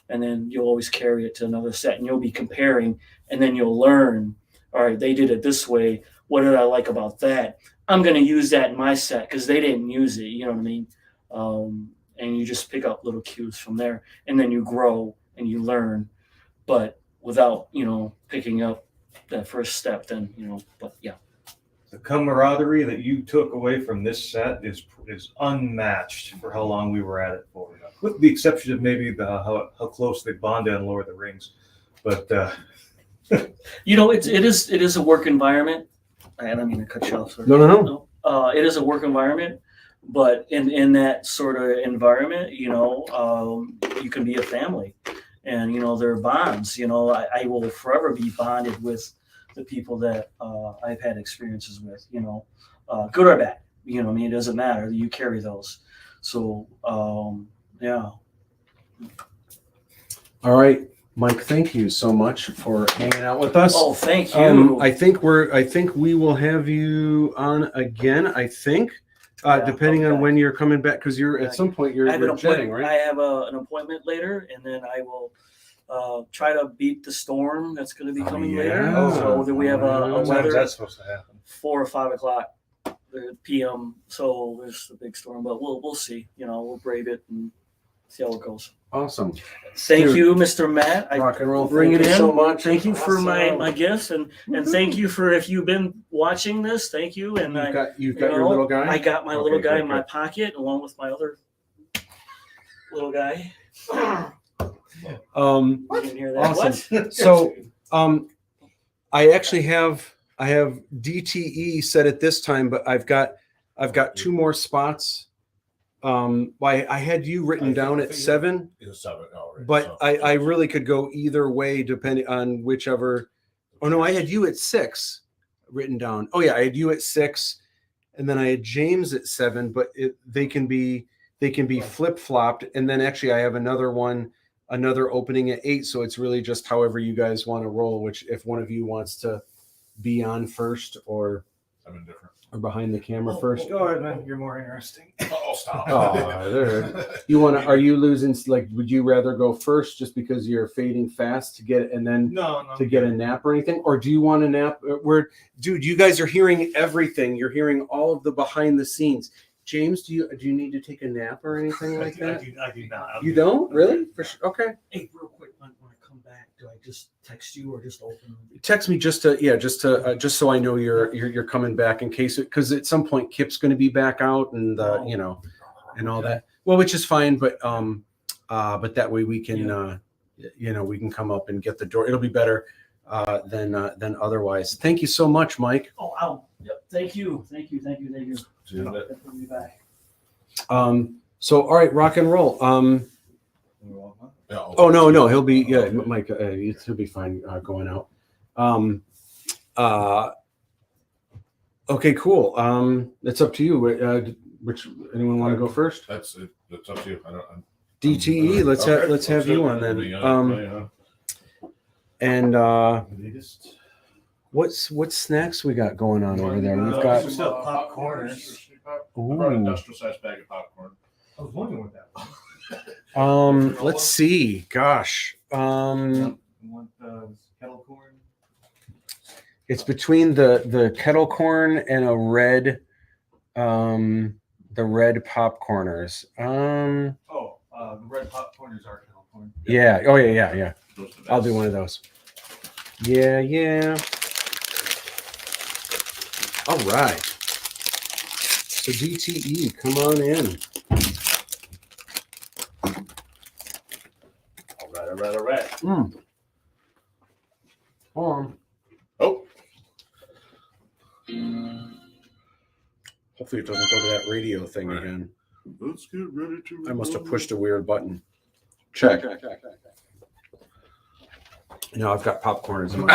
And then you'll always carry it to another set, and you'll be comparing, and then you'll learn, all right, they did it this way. What did I like about that? I'm going to use that in my set because they didn't use it. You know what I mean? And you just pick up little cues from there, and then you grow and you learn, but without, picking up that first step, then, but yeah. The camaraderie that you took away from this set is unmatched for how long we were at it for, with the exception of maybe how close they bonded on Lord of the Rings. But it is a work environment. I don't mean to cut you off. Sorry. No. It is a work environment, but in that sort of environment, you can be a family, and there are bonds. I will forever be bonded with the people that I've had experiences with, good or bad. It doesn't matter. You carry those. So, yeah. All right, Mike, thank you so much for hanging out with us. Oh, thank you. I think we will have you on again. I think, depending on when you're coming back, because you're at some point you're jetting, right? I have an appointment later, and then I will try to beat the storm that's going to be coming later. So then we have a weather. That's supposed to happen. 4 or 5 o'clock p.m. So there's a big storm, but we'll see. We'll brave it and see how it goes. Awesome. Thank you, Mr. Matt. Rock and roll. Bring it in. So much. Thank you for my gifts, and thank you for, if you've been watching this, thank you. And you've got your little guy. I got my little guy in my pocket along with my other little guy. You can hear that. Awesome. What? So, I actually have DTE set at this time, but I've got 2 more spots. I had you written down at 7. It's 7. Oh, right. But So- I really could go either way depending on whichever. Oh no, I had you at 6 written down. Oh yeah, I had you at 6, and then I had James at 7. But they can be flip flopped, and then actually I have another opening at 8. So it's really just however you guys want to roll. Which if one of you wants to be on first or I'm indifferent. or behind the camera first. go ahead, man. You're more interesting. Oh, stop. Oh, there. You want to? Are you losing? Like, would you rather go first just because you're fading fast to get and then to get a nap or anything, or do you want a nap? Dude, you guys are hearing everything. You're hearing all of the behind the scenes. James, do you need to take a nap or anything like that? I do not. You don't really? For sure. Okay. Hey, real quick, when I come back, do I just text you or just open? Text me just so I know you're coming back in case because at some point Kip's going to be back out and and all that. Well, which is fine, but that way we can we can come up and get the door. It'll be better than otherwise. Thank you so much, Mike. Oh, yep. Thank you. Definitely be back. So all right, rock and roll. Yeah, Oh no, he'll be Mike. He'll be fine going out. Okay, cool. It's up to you. Which anyone want to go first? That's up to you. DTE. Let's have you on then. And what's snacks we got going on over there? We've got We still have popcorn. Brought an industrial sized bag of popcorn. I was wondering what that was. let's see. Gosh. You want kettle corn? It's between the kettle corn and a red the red popcorners. The red popcorn is our kettle corn. Yeah. Oh yeah. Those are the I'll do best. one of those. Yeah. All right. So DTE, come on in. All right. Hold on. Oh, Hopefully it doesn't go to that radio thing Right. again. let's get ready to. I must have pushed a weird button. Check. Now I've got popcorn as well.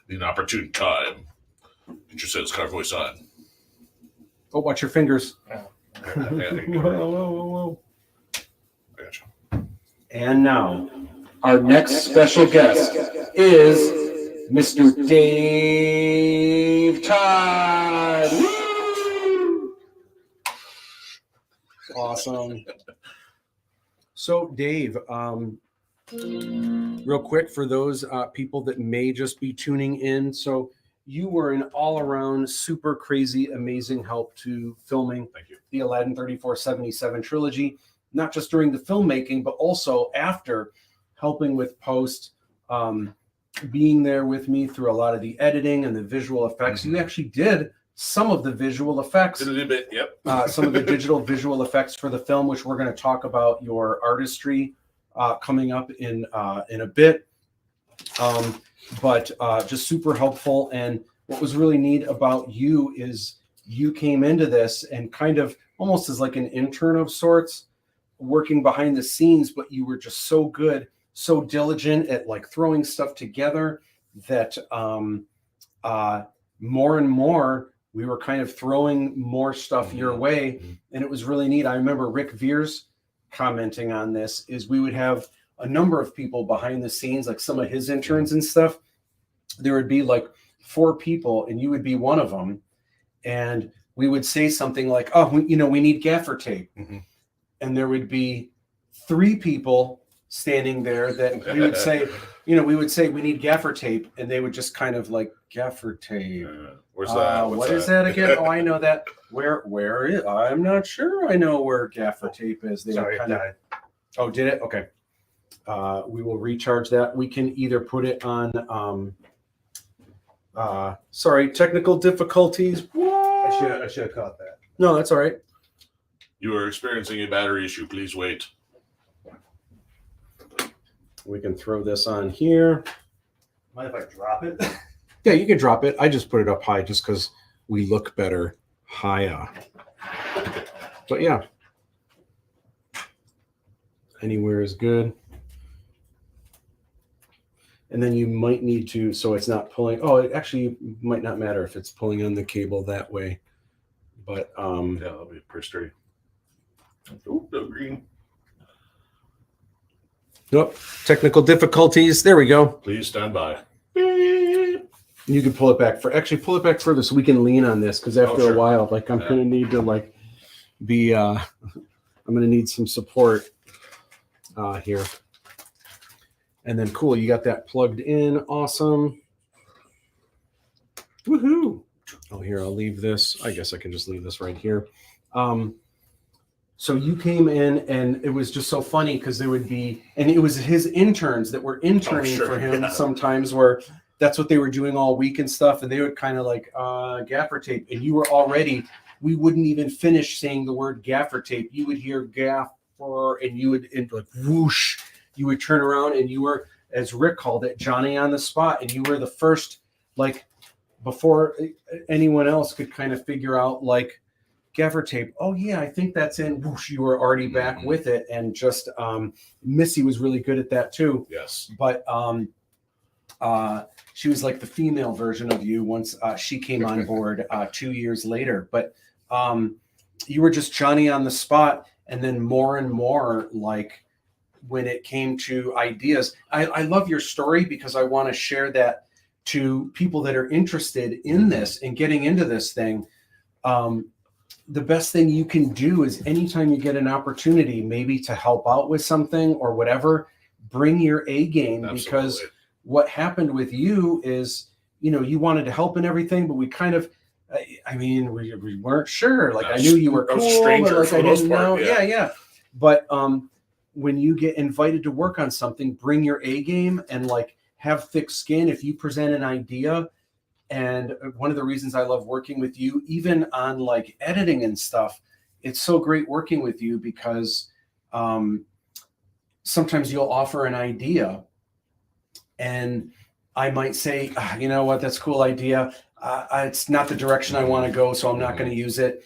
The opportune time. Get your sales car voice on. Oh, watch your fingers. Yeah, Whoa. I got you. And now, our next special guest is Mr. Dave Todd. Woo! Awesome. So, Dave, real quick for those people that may just be tuning in. So, you were an all-around, super crazy, amazing help to filming Thank you. the Aladdin 3477 trilogy, not just during the filmmaking, but also after helping with post, being there with me through a lot of the editing and the visual effects. You actually did some of the visual effects, Did a little bit. Yep. some of the digital visual effects for the film, which we're going to talk about your artistry coming up in a bit. But just super helpful. And what was really neat about you is you came into this and kind of almost as like an intern of sorts, working behind the scenes, but you were just so good, so diligent at like throwing stuff together that more and more we were kind of throwing more stuff your way. And it was really neat. I remember Rick Veers commenting on this is we would have a number of people behind the scenes, like some of his interns and stuff. There would be like 4 people and you would be one of them. And we would say something like, oh, we need gaffer tape. And there would be 3 people standing there that we would say, we need gaffer tape. And they would just kind of like, gaffer tape. Where's that? What is that again? Oh, I know that. Where is? I'm not sure. I know where gaffer tape is. They Sorry, it kind of. died. Oh, did it? Okay. We will recharge that. We can either put it on. Sorry, technical difficulties. I should have caught that. No, that's all right. You are experiencing a battery issue. Please wait. We can throw this on here. Mind if I drop it? Yeah, you can drop it. I just put it up high just because we look better higher. But yeah, anywhere is good. And then you might need to, so it's not pulling. Oh, it actually might not matter if it's pulling on the cable that way. But Yeah, that'll be pretty straight. Oh, no green. nope, technical difficulties. There we go. Please stand by. You can pull it back pull it back further so we can lean on this because after sure. a while, like I'm gonna need to like be I'm gonna need some support here. And then cool, you got that plugged in. Awesome. Woohoo. Oh, here, I'll leave this. I guess I can just leave this right here. So you came in and it was just so funny because there would be, and it was his interns that were interning sure, for him yeah. sometimes where that's what they were doing all week and stuff. And they would kind of like gaffer tape. And you were already, we wouldn't even finish saying the word gaffer tape. You would hear gaffer and you would like whoosh. You would turn around and you were, as Rick called it, Johnny on the spot. And you were the first, like before anyone else could kind of figure out like gaffer tape. Oh yeah, I think that's in. Whoosh, you were already back with it. And just Missy was really good at that too. Yes. But she was like the female version of you once she came on board 2 years later. But you were just Johnny on the spot. And then more and more, like when it came to ideas, I love your story because I want to share that to people that are interested in this and getting into this thing. The best thing you can do is anytime you get an opportunity, maybe to help out with something or whatever, bring your A game. Absolutely. Because what happened with you is, you wanted to help and everything, but we kind of, we weren't sure. Like I knew you were I was a cool, stranger but like for I the most didn't part, know. yeah. Yeah. But when you get invited to work on something, bring your A game and like have thick skin. If you present an idea, and one of the reasons I love working with you, even on like editing and stuff, it's so great working with you because sometimes you'll offer an idea, and I might say, you know what, that's a cool idea. It's not the direction I want to go, so I'm not going to use it.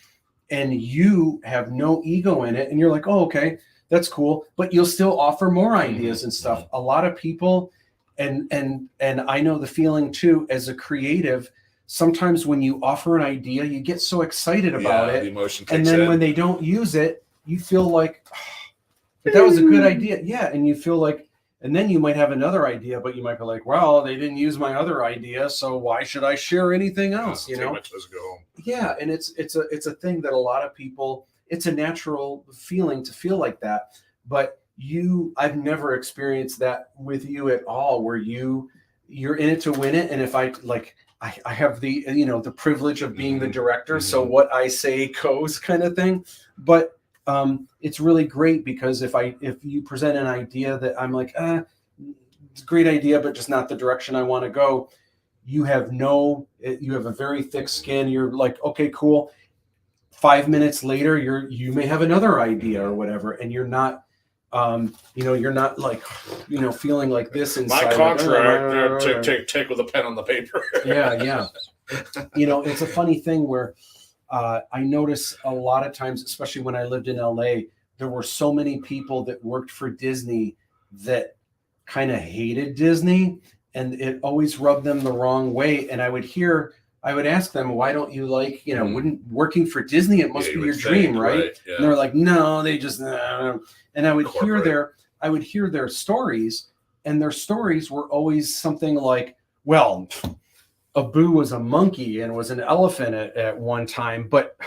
And you have no ego in it, and you're like, oh, okay, that's cool. But you'll still offer more ideas and stuff. A lot of people, and I know the feeling too, as a creative, sometimes when you offer an idea, you get so excited about The it. emotion And kicks then in. when they don't use it, you feel like, oh, but that was a good idea. Yeah. And you feel like, and then you might have another idea, but you might be like, well, they didn't use my other idea, so why should I share anything else? You Take know? my toes, go home. Yeah. And it's a thing that a lot of people, it's a natural feeling to feel like that. But I've never experienced that with you at all, where you're in it to win it. And if I have the, the privilege of being the director. So what I say goes, kind of thing. But it's really great, because if you present an idea that I'm like, it's a great idea, but just not the direction I want to go, you have a very thick skin. You're like, okay, cool. 5 minutes later, you may have another idea or whatever, and you're not, you're not like, feeling like this inside. My contract, take with a pen on the paper. Yeah. It's a funny thing where I notice a lot of times, especially when I lived in LA, there were so many people that worked for Disney that kind of hated Disney, and it always rubbed them the wrong way. And I would ask them, why don't you like, wouldn't working for Disney, it must be your dream, right? Yeah. And they're like, no, they just, and I would hear their stories, and their stories were always something like, well, Abu was a monkey and was an elephant at one time, but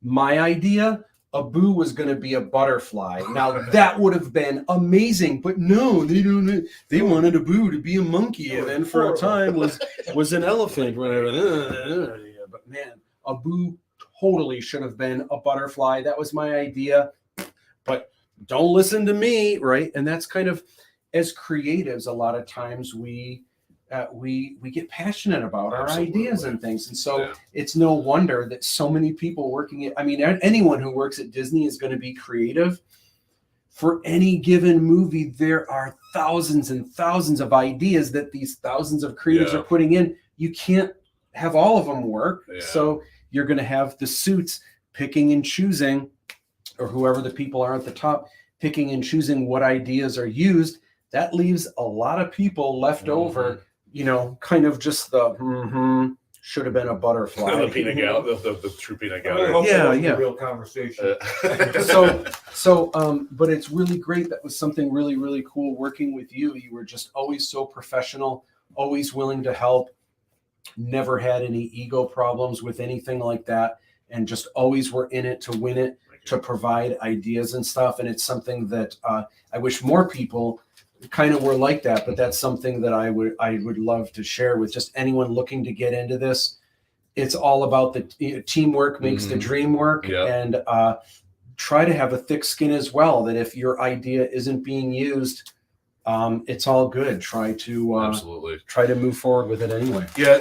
my idea, Abu was going to be a butterfly. Now that would have been amazing, but no, they wanted Abu to be a monkey, and then for a time was an elephant, whatever. But man, Abu totally should have been a butterfly. That was my idea, but don't listen to me, right? And that's kind of, as creatives, a lot of times we get passionate about our ideas and things. And so it's no wonder that so many people working anyone who works at Disney is going to be creative. For any given movie, there are thousands and thousands of ideas that these thousands of creatives are putting in. You can't have all of them work. Yeah. So you're going to have the suits picking and choosing, or whoever the people are at the top, picking and choosing what ideas are used. That leaves a lot of people left over, kind of just the should have been a butterfly. The peanut gallery, the true peanut gallery. Yeah. Real conversation. But it's really great. That was something really, really cool working with you. You were just always so professional, always willing to help, never had any ego problems with anything like that, and just always were in it to win it, to provide ideas and stuff. And it's something that I wish more people kind of were like that, but that's something that I would love to share with just anyone looking to get into this. It's all about the teamwork makes the dream work, and try to have a thick skin as well, that if your idea isn't being used, it's all good. Try to move forward with it anyway. Yeah,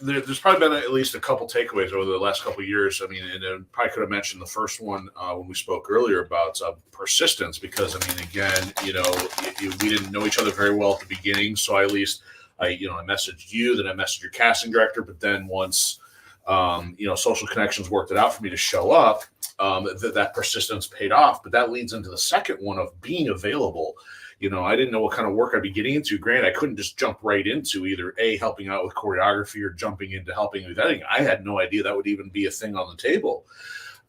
there's probably been at least a couple takeaways over the last couple of years. I mean, and I probably could have mentioned the first one when we spoke earlier about persistence, because again, we didn't know each other very well at the beginning, so I messaged you, then I messaged your casting director, but then once social connections worked it out for me to show up, that persistence paid off. But that leads into the second one of being available. I didn't know what kind of work I'd be getting into. Granted, I couldn't just jump right into either helping out with choreography or jumping into helping with editing. I had no idea that would even be a thing on the table.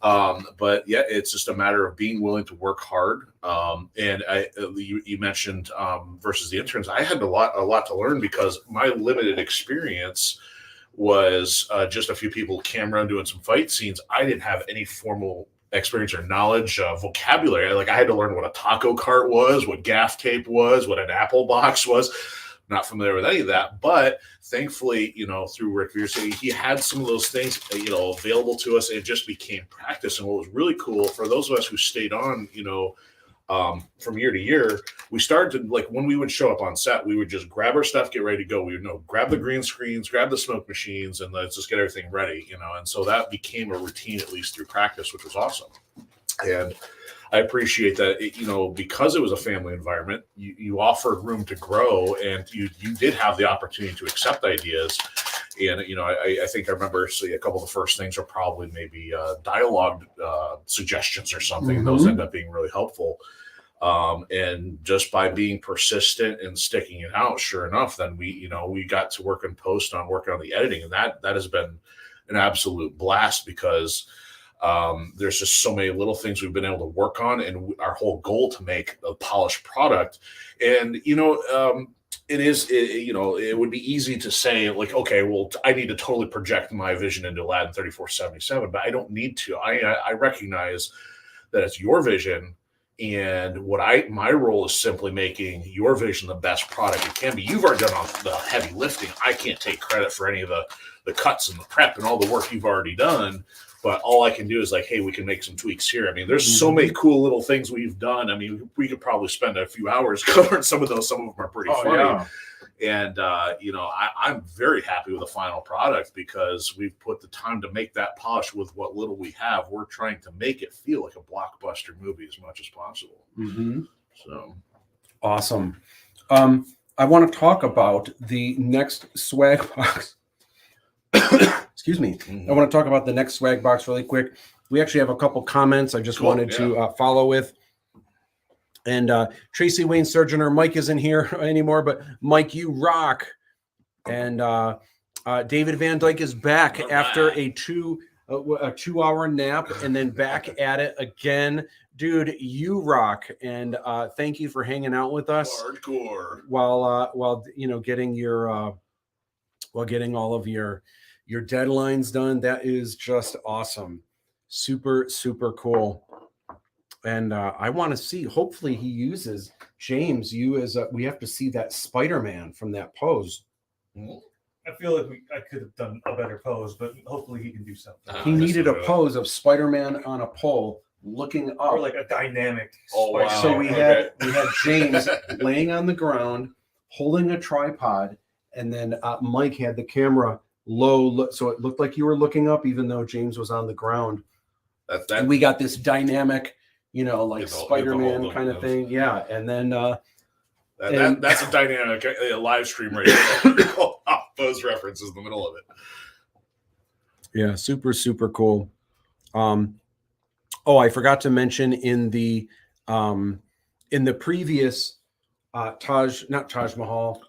But yeah, it's just a matter of being willing to work hard. And you mentioned versus the interns, I had a lot to learn, because my limited experience was just a few people camera doing some fight scenes. I didn't have any formal experience or knowledge of vocabulary. I had to learn what a taco cart was, what gaff tape was, what an apple box was. Not familiar with any of that, but thankfully, through Rick Veerse, he had some of those things, available to us. And it just became practice. And what was really cool for those of us who stayed on, from year to year, we started to, when we would show up on set, we would just grab our stuff, get ready to go. We would grab the green screens, grab the smoke machines, and let's just get everything ready, and so that became a routine, at least through practice, which was awesome. And I appreciate that, because it was a family environment, you offered room to grow, and you did have the opportunity to accept ideas. And, I think I remember a couple of the first things are probably maybe dialogue suggestions or something. And those end up being really helpful. And just by being persistent and sticking it out, sure enough, then we got to work in post on working on the editing. And that has been an absolute blast, because there's just so many little things we've been able to work on, and our whole goal to make a polished product. And, it would be easy to say, like, okay, well, I need to totally project my vision into Aladdin 3477, but I don't need to. I recognize that it's your vision, and my role is simply making your vision the best product it can be. You've already done all the heavy lifting. I can't take credit for any of the cuts and the prep and all the work you've already done. But all I can do is like, hey, we can make some tweaks here. I mean, there's so many cool little things we've done. I mean, we could probably spend a few hours covering some of those. Some of them are pretty funny. Yeah. And, I'm very happy with the final product, because we've put the time to make that polish with what little we have. We're trying to make it feel like a blockbuster movie as much as possible. So awesome. I want to talk about the next swag box. Excuse me. I want to talk about the next swag box really quick. We actually have a couple comments I just wanted to follow with. And Tracy Wayne Surgeoner, Mike isn't here anymore, but Mike, you rock. And David Van Dyke is back after a 2-hour nap, and then back at it again. Dude, you rock. And thank you for hanging out with us. Hardcore. While getting your getting all of your deadlines done. That is just awesome. Super, super cool. And I want to see, hopefully he uses James, you as we have to see that Spider-Man from that pose. I feel like I could have done a better pose, but hopefully he can do something. He needed a pose of Spider-Man on a pole looking up. Or like a dynamic. Wow. So we had James laying on the ground, holding a tripod, and then Mike had the camera low, so it looked like you were looking up, even though James was on the ground. And we got this dynamic, like Spider-Man kind of thing. Yeah, and then that's a dynamic live stream right there. Those references in the middle of it. Yeah, super, super cool. I forgot to mention in the previous not Taj Mahal,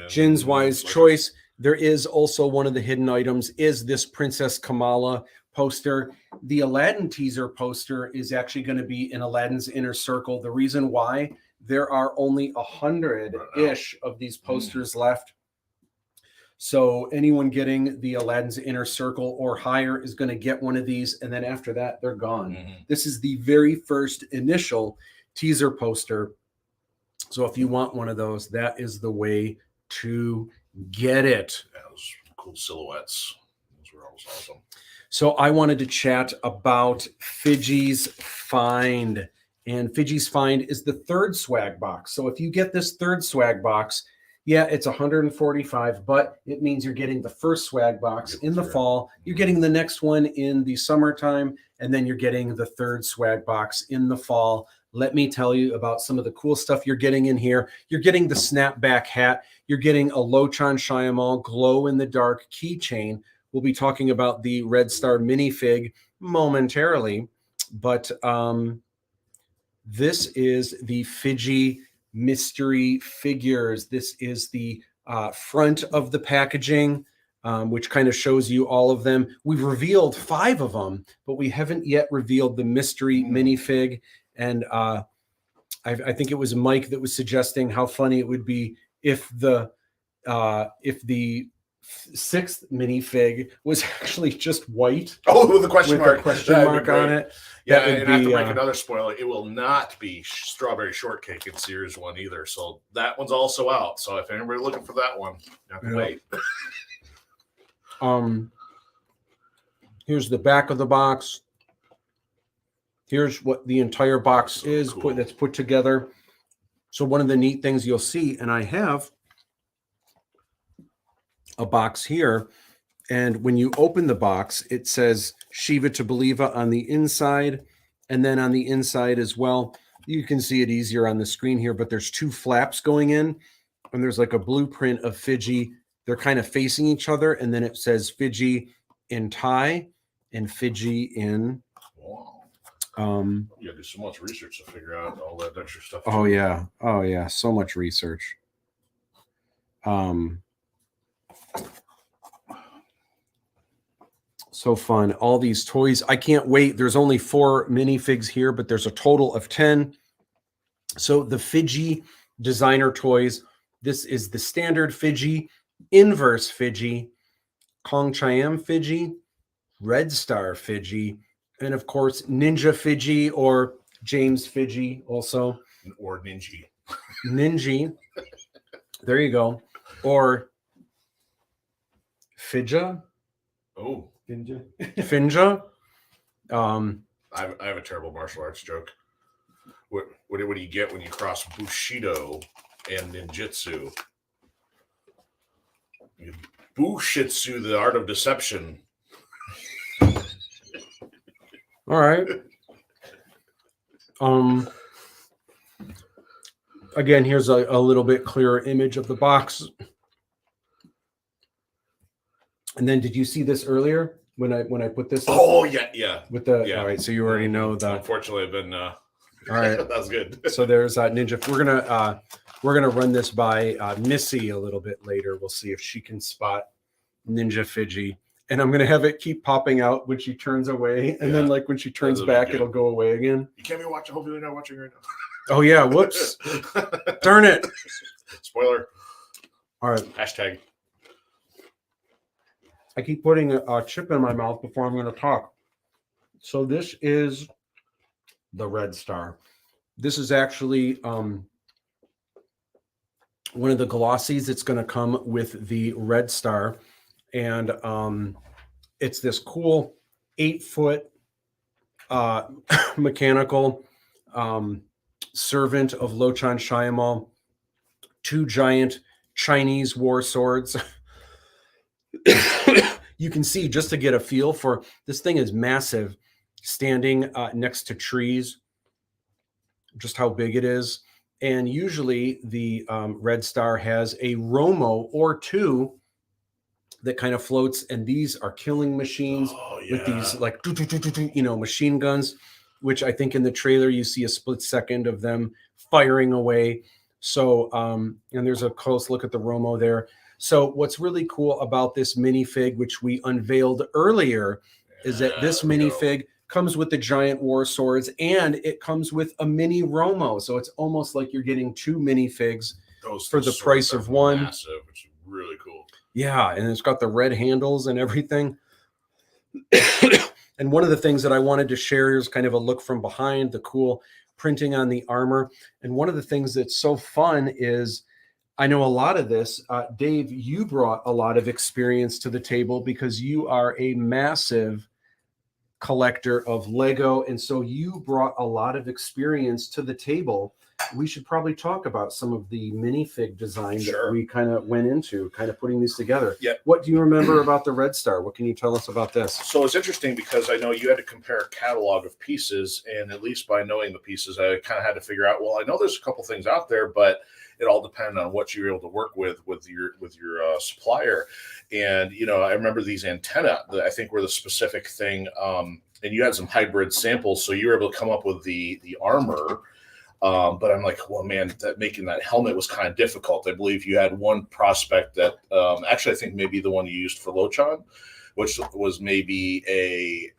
Jin's Wise Choice, there is also one of the hidden items is this Princess Kamala poster. The Aladdin teaser poster is actually going to be in Aladdin's Inner Circle. The reason why, there are only 100-ish of these posters left. So anyone getting the Aladdin's Inner Circle or higher is going to get one of these, and then after that, they're gone. This is the very first initial teaser poster. So if you want one of those, that is the way to get it. Yeah, those cool silhouettes. Those were always awesome. So I wanted to chat about Fidgy's Find. And Fidgy's Find is the third swag box. So if you get this third swag box, yeah, it's $145, but it means you're getting the first swag box in the fall. You're getting the next one in the summertime, and then you're getting the third swag box in the fall. Let me tell you about some of the cool stuff you're getting in here. You're getting the snapback hat. You're getting a Lochan Shyamalan glow-in-the-dark keychain. We'll be talking about the Red Star minifig momentarily, but this is the Fidgy mystery figures. This is the front of the packaging, which kind of shows you all of them. We've revealed 5 of them, but we haven't yet revealed the mystery minifig. And I think it was Mike that was suggesting how funny it would be if the 6th minifig was actually just white. Oh, with a question mark. A question mark on it. Yeah, and I have to make another spoiler. It will not be Strawberry Shortcake in Series 1 either. So that one's also out. So if anybody's looking for that one, you have to wait. Here's the back of the box. Here's what the entire box is that's put together. So one of the neat things you'll see, and I have a box here, and when you open the box, it says Shiva to Believa on the inside, And then on the inside as well, you can see it easier on the screen here, but there's 2 flaps going in, and there's like a blueprint of Fiji. They're kind of facing each other, and then it says Fiji in Thai and Fiji in Wow. um You gotta do so much research to figure out all that extra stuff. oh yeah, so much research. So fun. All these toys. I can't wait. There's only 4 minifigs here, but there's a total of 10. So the Fiji designer toys. This is the standard Fiji, inverse Fiji, Kong Chime Fiji, Red Star Fiji, and of course Ninja Fiji or James Fiji also. Or Ninja. Ninja. There you go. Or Fija. Oh, Finja. I have a terrible martial arts joke. What do you get when you cross Bushido and Ninjutsu? You Bushitsu, the art of deception. All right. Again, here's a little bit clearer image of the box. And then, did you see this earlier when I put this up? Oh yeah. With the Yeah. all right, so you already know that. Unfortunately, I've been. All right, that was good. so there's Ninja. We're gonna run this by Missy a little bit later. We'll see if she can spot Ninja Fiji, and I'm gonna have it keep popping out when she turns away, and then Yeah. like when she turns That'll be back, good. it'll go away again. You can't be watching. Hopefully, you're not watching right Oh yeah, whoops, darn it! Spoiler. All right, Hashtag. I keep putting a chip in my mouth before I'm going to talk. So this is the Red Star. This is actually one of the glossies that's going to come with the Red Star. And it's this cool 8-foot mechanical servant of Lochan Shyamalan, 2 giant Chinese war swords. You can see, just to get a feel for, this thing is massive, standing next to trees, just how big it is. And usually the Red Star has a Romo or 2 that kind of floats, and these are killing machines with these like machine guns, which I think in the trailer you see a split second of them firing away. So and there's a close look at the Romo there. So what's really cool about this minifig, which we unveiled earlier, is that this minifig comes with the giant war swords, and it comes with a mini Romo. So it's almost like you're getting 2 minifigs for the price of one. Massive, which is really cool. Yeah, and it's got the red handles and everything. And one of the things that I wanted to share is kind of a look from behind, the cool printing on the armor. And one of the things that's so fun is, I know a lot of this. Dave, you brought a lot of experience to the table because you are a massive collector of Lego. And so you brought a lot of experience to the table. We should probably talk about some of the minifig design that we kind of went into, kind of putting these together. Yeah. What do you remember about the Red Star? What can you tell us about this? So it's interesting because I know you had to compare a catalog of pieces, and at least by knowing the pieces, I kind of had to figure out, well, I know there's a couple things out there, but it all depended on what you were able to work with your supplier. And I remember these antenna that I think were the specific thing. And you had some hybrid samples, so you were able to come up with the armor. But I'm like, well, man, making that helmet was kind of difficult. I believe you had one prospect that actually I think maybe the one you used for Lochan, which was maybe a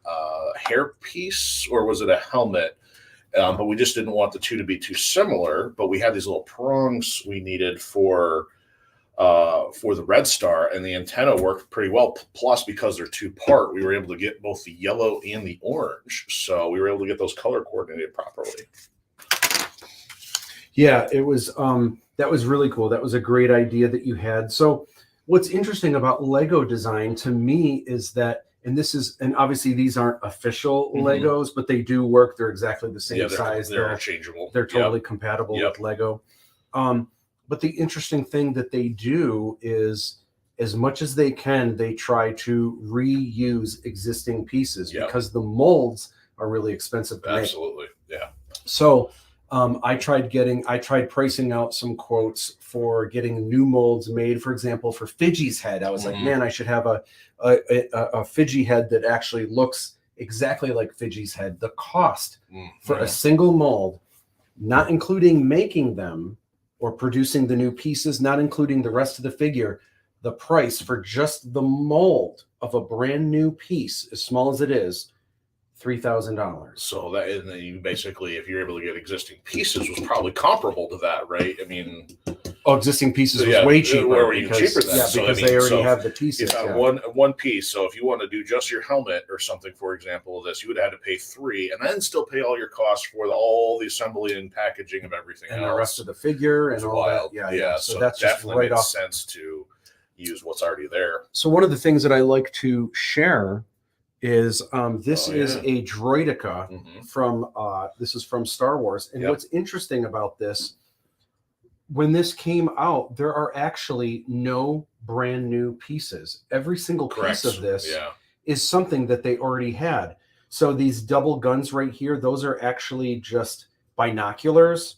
hair piece, or was it a helmet? But we just didn't want the 2 to be too similar. But we had these little prongs we needed for the Red Star, and the antenna worked pretty well. Plus, because they're 2-part, we were able to get both the yellow and the orange. So we were able to get those color coordinated properly. Yeah, it was that was really cool. That was a great idea that you had. So what's interesting about Lego design to me is that, and obviously these aren't official Legos, but they do work. They're exactly the same size. They're interchangeable. They're totally compatible with Lego. But the interesting thing that they do is, as much as they can, they try to reuse existing pieces because the molds are really expensive to make. Absolutely. Yeah. So I tried pricing out some quotes for getting new molds made. For example, for Fidgie's head, I was like, man, I should have a Fidgie head that actually looks exactly like Fidgie's head. The cost for a single mold, not including making them or producing the new pieces, not including the rest of the figure, the price for just the mold of a brand new piece, as small as it is, $3,000. So that, and then you basically, if you're able to get existing pieces, was probably comparable to that, right? I mean, existing pieces was way cheaper. Were even because, cheaper than yeah, so, because I mean, they already so have the pieces. If Yeah. one piece, so if you want to do just your helmet or something, for example, of this, you would have had to pay 3, and then still pay all your costs for all the assembly and packaging of everything and else. the rest of the figure and It's all wild. that. Yeah. So that's just definitely right makes off. sense to use what's already there. So one of the things that I like to share is this Oh, is yeah. a droideka from this is from Star Wars. And Yep. what's interesting about this, when this came out, there are actually no brand new pieces. Every single piece of this is something that they already had. So these double guns right here, those are actually just binoculars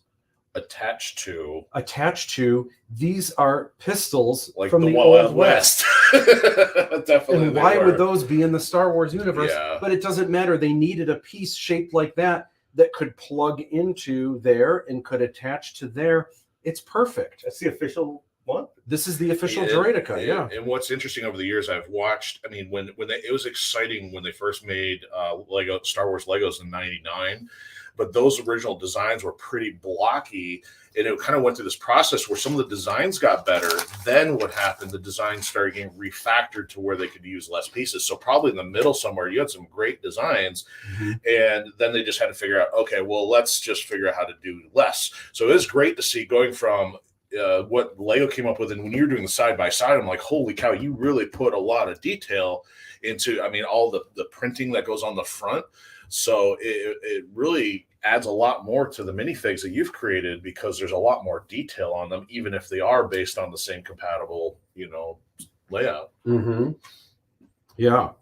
attached to. These are pistols Like from the the Wild Old West. Definitely. And they why were. would those be in the Star Wars universe? Yeah. But it doesn't matter. They needed a piece shaped like that that could plug into there and could attach to there. It's perfect. That's the official one. This is the official droideka. Yeah. And what's interesting over the years, I've watched. I mean, when they, it was exciting when they first made Lego Star Wars Legos in '99, but those original designs were pretty blocky, and it kind of went through this process where some of the designs got better. Then what happened? The designs started getting refactored to where they could use less pieces. So probably in the middle somewhere, you had some great designs, and then they just had to figure out, okay, well, let's just figure out how to do less. So it is great to see going from what Lego came up with, and when you're doing the side by side, I'm like, holy cow, you really put a lot of detail into. I mean, all the printing that goes on the front. So it really adds a lot more to the minifigs that you've created because there's a lot more detail on them, even if they are based on the same compatible, layout. Yeah.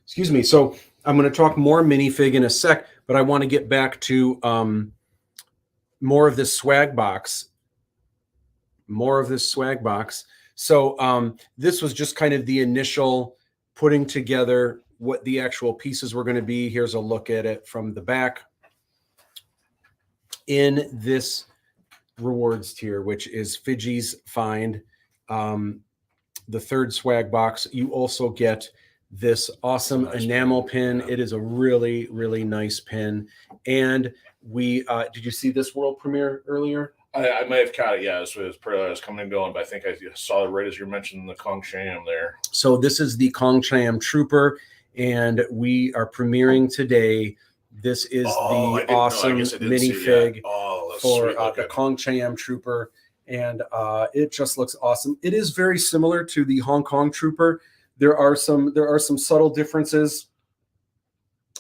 Excuse me. So I'm going to talk more minifig in a sec, but I want to get back to more of this swag box. So this was just kind of the initial putting together what the actual pieces were going to be. Here's a look at it from the back. In this rewards tier, which is Fidgie's Find, the third swag box, you also get this awesome enamel pin. It is a really, really nice pin. And we did you see this world premiere earlier? I may have caught it. Yeah, it was coming and going, but I think I saw it right as you mentioned the Kong Cham there. So this is the Kong Cham Trooper, and we are premiering today. This is the awesome minifig for the Kong Cham Trooper, and it just looks awesome. It is very similar to the Hong Kong Trooper. There are some subtle differences,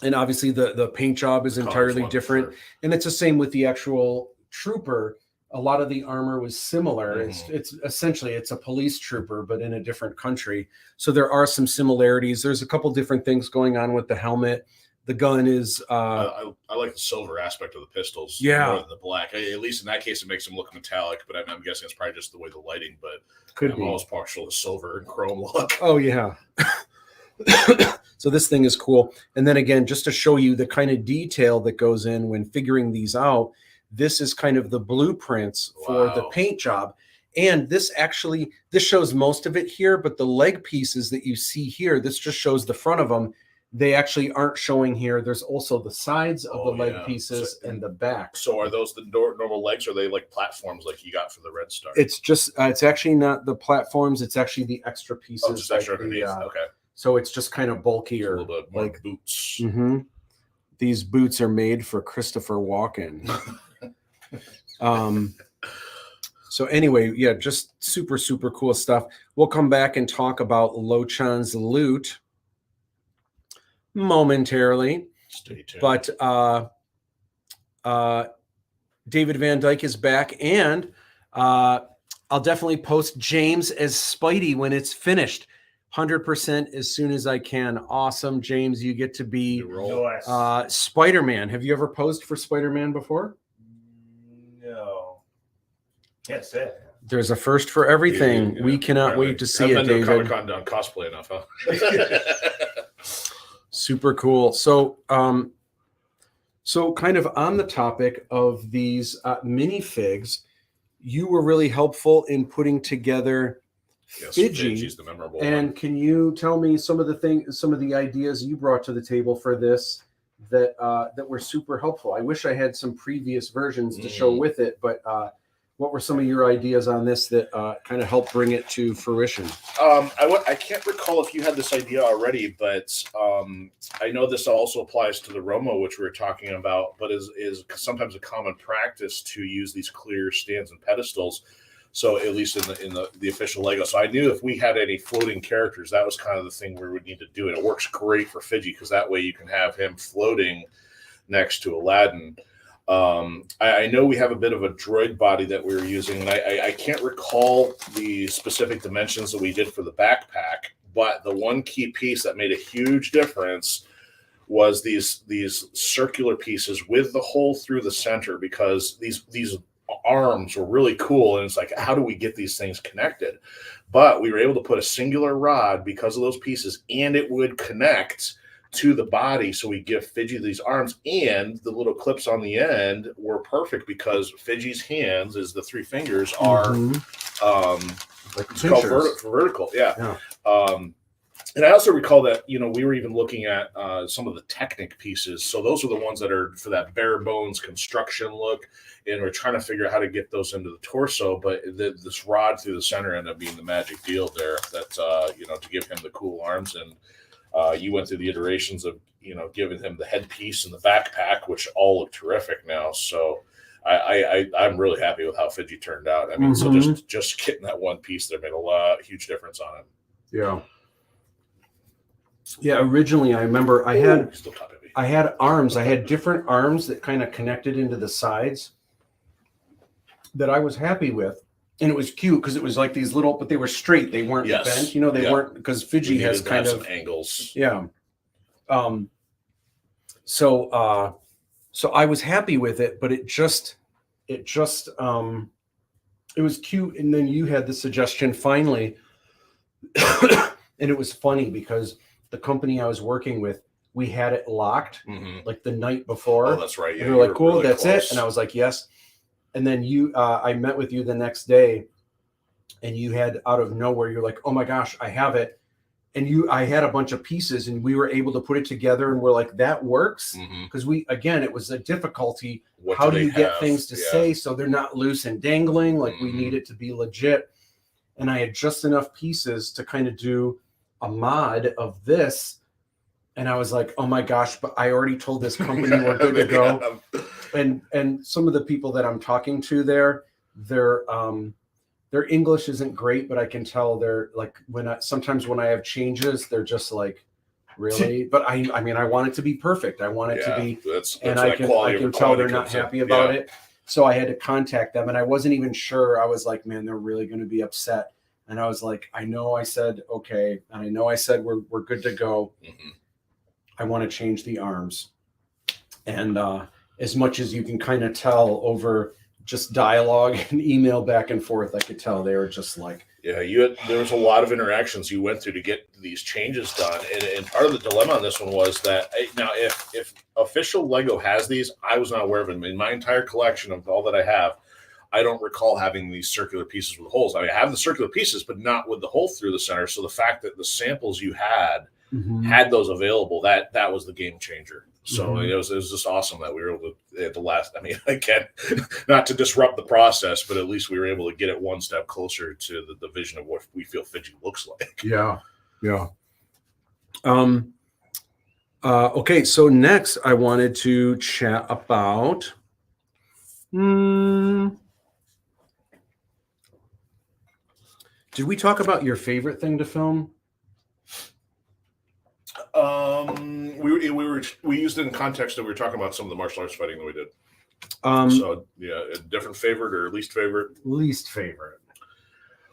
and obviously the paint job is entirely different. Sure. And it's the same with the actual Trooper. A lot of the armor was similar. It's essentially it's a police trooper, but in a different country. So there are some similarities. There's a couple different things going on with the helmet. The gun is. I like the silver aspect of the pistols. Yeah. More than the black. At least in that case, it makes them look metallic. But I'm guessing it's probably just the way the lighting. But I'm almost partial to silver and chrome look. Oh yeah. So this thing is cool. And then again, just to show you the kind of detail that goes in when figuring these out. This is kind of the blueprints for the paint job. And this shows most of it here, but the leg pieces that you see here, this just shows the front of them. They actually aren't showing here. There's also the sides of the leg pieces and the back. So are those the normal legs, or are they like platforms like you got for the Red Star? It's just, it's actually not the platforms. It's actually the extra pieces. Oh, just extra underneath. Okay. So it's just kind of bulkier. A little bit more like boots. These boots are made for Christopher Walken. So anyway, yeah, just super, super cool stuff. We'll come back and talk about Lochan's loot momentarily. Stay tuned. But David Van Dyke is back, and I'll definitely post James as Spidey when it's finished. 100% as soon as I can. Awesome, James. You get to be New role. Nice. Spider-Man. Have you ever posed for Spider-Man before? No. Can't say it. There's a first for everything. Yeah, We cannot apparently. wait to see it, Haven't been to David. Comic-Con done cosplay enough, huh? Super cool. So, so kind of on the topic of these minifigs, you were really helpful in putting together Yes, Fidgy. Fidgy's the memorable And one. can you tell me some of the ideas you brought to the table for this that that were super helpful? I wish I had some previous versions to show with it, but what were some of your ideas on this that kind of helped bring it to fruition? I can't recall if you had this idea already, but I know this also applies to the Romo, which we were talking about, but is sometimes a common practice to use these clear stands and pedestals. So at least in the official Lego. So I knew if we had any floating characters, that was kind of the thing we would need to do. And it works great for Fidgy because that way you can have him floating next to Aladdin. I know we have a bit of a droid body that we were using, and I can't recall the specific dimensions that we did for the backpack, but the one key piece that made a huge difference was these circular pieces with the hole through the center, because these arms were really cool, and it's like, how do we get these things connected? But we were able to put a singular rod because of those pieces, and it would connect to the body, so we give Fidgy these arms, and the little clips on the end were perfect because Fidgy's hands, as the three fingers, are Like it's called vertical, yeah. And I also recall that we were even looking at some of the Technic pieces, so those are the ones that are for that bare bones construction look, and we're trying to figure out how to get those into the torso, but this rod through the center ended up being the magic deal there, that to give him the cool arms. And you went through the iterations of, giving him the headpiece and the backpack, which all look terrific now. So I'm really happy with how Fidgy turned out. I mean, so just getting that one piece there made huge difference on him. Yeah. Yeah. Originally, I remember I had arms. I had different arms that kind of connected into the sides that I was happy with. And it was cute because it was like these little, but they were straight. They weren't bent. They weren't, because Fidgy has kind of some angles. Yeah. So I was happy with it, but it was cute. And then you had the suggestion finally, and it was funny because the company I was working with, we had it locked like the night before. Oh, that's right. Yeah, we were like, cool, really that's close. it. And I was like, yes. And then I met with you the next day, and you had, out of nowhere, you're like, oh my gosh, I have it. And I had a bunch of pieces, and we were able to put it together, and we're like, that works. Because it was a difficulty. How do you get things to say so they're not loose and dangling? Like we need it to be legit. And I had just enough pieces to kind of do a mod of this. And I was like, oh my gosh, but I already told this company we're good to go. And some of the people that I'm talking to there, their English isn't great, but I can tell they're like, sometimes when I have changes, they're just like, really? But I mean, I want it to be perfect. I want it to be, and I can tell they're not happy about it. So I had to contact them, and I wasn't even sure. I was like, man, they're really going to be upset. And I was like, I know I said okay, and I know I said we're good to go. I want to change the arms, and as much as you can kind of tell over just dialogue and email back and forth, I could tell they were just like, there was a lot of interactions you went through to get these changes done, and part of the dilemma on this one was that now if official Lego has these, I was not aware of them. In my entire collection of all that I have, I don't recall having these circular pieces with holes. I mean, I have the circular pieces, but not with the hole through the center. So the fact that the samples you had those available, that was the game changer. So it was just awesome that we were able to, at the last, I mean, again, not to disrupt the process, but at least we were able to get it one step closer to the vision of what we feel Fidgy looks like. Yeah. Okay, so next I wanted to chat about did we talk about your favorite thing to film? We used it in context that we were talking about some of the martial arts fighting that we did. So yeah, a different favorite or least favorite? Least favorite.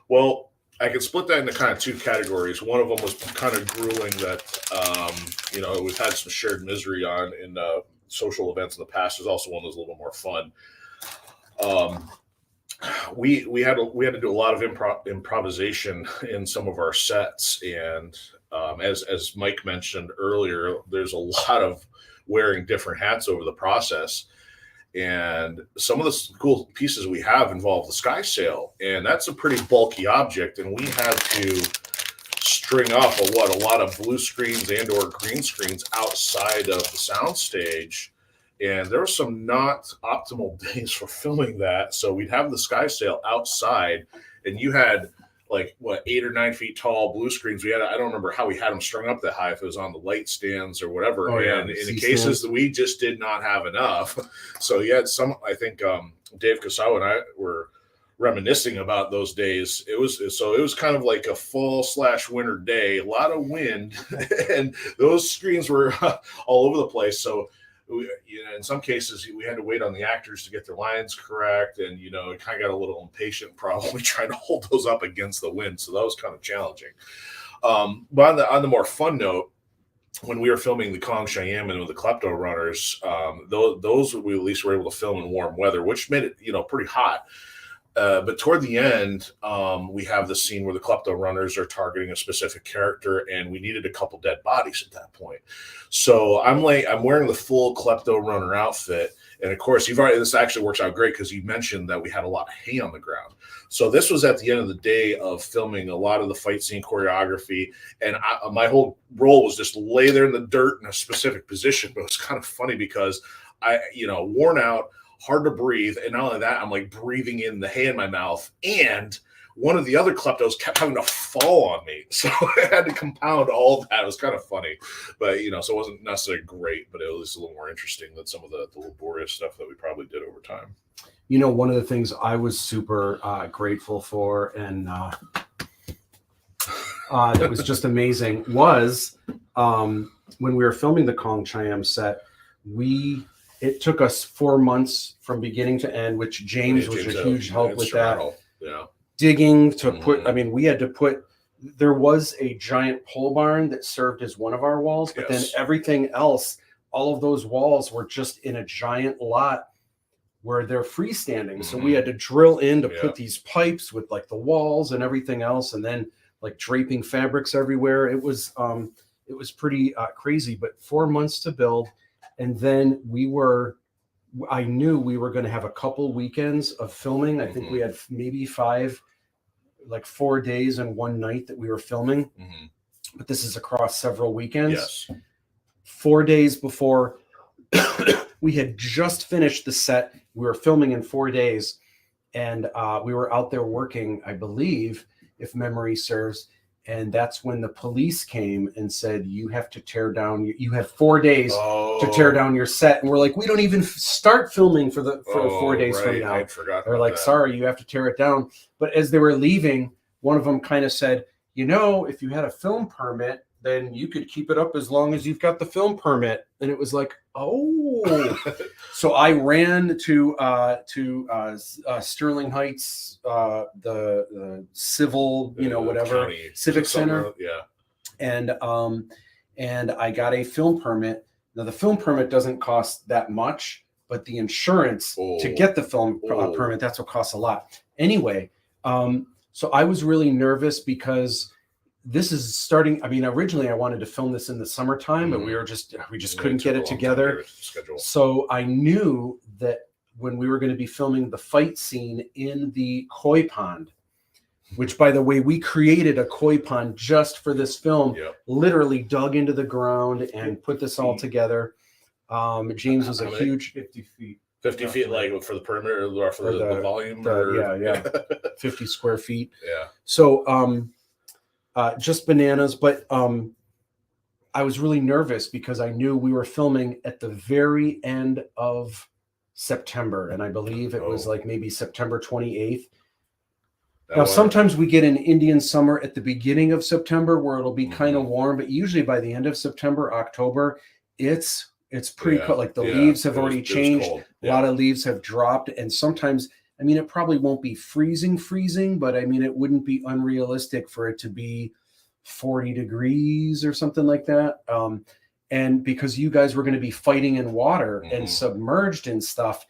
Well, I could split that into kind of two categories. One of them was kind of grueling that, we've had some shared misery on in social events in the past. There's also one that was a little more fun. We had to do a lot of improvisation in some of our sets, and as Mike mentioned earlier, there's a lot of wearing different hats over the process. And some of the cool pieces we have involve the sky sail, and that's a pretty bulky object. And we had to string up a lot of blue screens and or green screens outside of the soundstage. And there were some not optimal days for filming that. So we'd have the sky sail outside, and you had 8 or 9 feet tall blue screens. I don't remember how we had them strung up that high, if it was on the light stands or whatever. And in the cases that we just did not have enough. So you had some, I think Dave Kasawa and I were reminiscing about those days. It was kind of like a fall/winter day, a lot of wind, and those screens were all over the place. So in some cases, we had to wait on the actors to get their lines correct, and it kind of got a little impatient, probably trying to hold those up against the wind. So that was kind of challenging. But on the more fun note, when we were filming the Kong Cheyenne and the Klepto Runners, those we at least were able to film in warm weather, which made it pretty hot. But toward the end, we have the scene where the Klepto Runners are targeting a specific character, and we needed a couple dead bodies at that point. So I'm wearing the full Klepto Runner outfit, and of course, this actually works out great because you mentioned that we had a lot of hay on the ground. So this was at the end of the day of filming a lot of the fight scene choreography, and my whole role was just lay there in the dirt in a specific position. But it was kind of funny because worn out, hard to breathe, and not only that, I'm breathing in the hay in my mouth, and one of the other kleptos kept having to fall on me, so I had to compound all that. It was kind of funny, but so it wasn't necessarily great, but it was a little more interesting than some of the laborious stuff that we probably did over time. One of the things I was super grateful for, and that was just amazing, was when we were filming the Kong Cheyenne set, it took us 4 months from beginning to end, which James was a huge help with that. Yeah. Digging to put, we had to put, there was a giant pole barn that served as one of our walls, but then everything else, all of those walls were just in a giant lot where they're freestanding. So we had to drill in to put these pipes with the walls and everything else, and then draping fabrics everywhere. It was pretty crazy, but 4 months to build. And then I knew we were going to have a couple weekends of filming. I think we had maybe 4 days and 1 night that we were filming, but this is across several weekends. Yes. 4 days before we had just finished the set, we were filming in 4 days, and we were out there working, I believe, if memory serves. And that's when the police came and said, you have to tear down, you have 4 days to tear down your set. And we're like, we don't even start filming for 4 days from now. I forgot. They're like, sorry, you have to tear it down. But as they were leaving, one of them kind of said, if you had a film permit, then you could keep it up as long as you've got the film permit. And it was like, oh. So I ran to Sterling Heights, the civil, whatever, county, civic center. Yeah. And I got a film permit. Now the film permit doesn't cost that much, but the insurance to get the film permit, that's what costs a lot. Anyway, so I was really nervous because this is starting. Originally I wanted to film this in the summertime, but we just couldn't get it together. So I knew that when we were going to be filming the fight scene in the koi pond, which, by the way, we created a koi pond just for this film, literally dug into the ground and put this all together. James was a huge 50 feet. 50 feet, for the perimeter or for the volume? 50 square feet. Yeah. So, just bananas. But I was really nervous because I knew we were filming at the very end of September. And I believe it was maybe September 28th. Now, sometimes we get an Indian summer at the beginning of September where it'll be kind of warm, but usually by the end of September, October, it's pretty cold. The leaves have already changed. A lot of leaves have dropped. And sometimes, I mean, it probably won't be freezing, but I mean, it wouldn't be unrealistic for it to be 40 degrees or something like that. And because you guys were going to be fighting in water and submerged in stuff,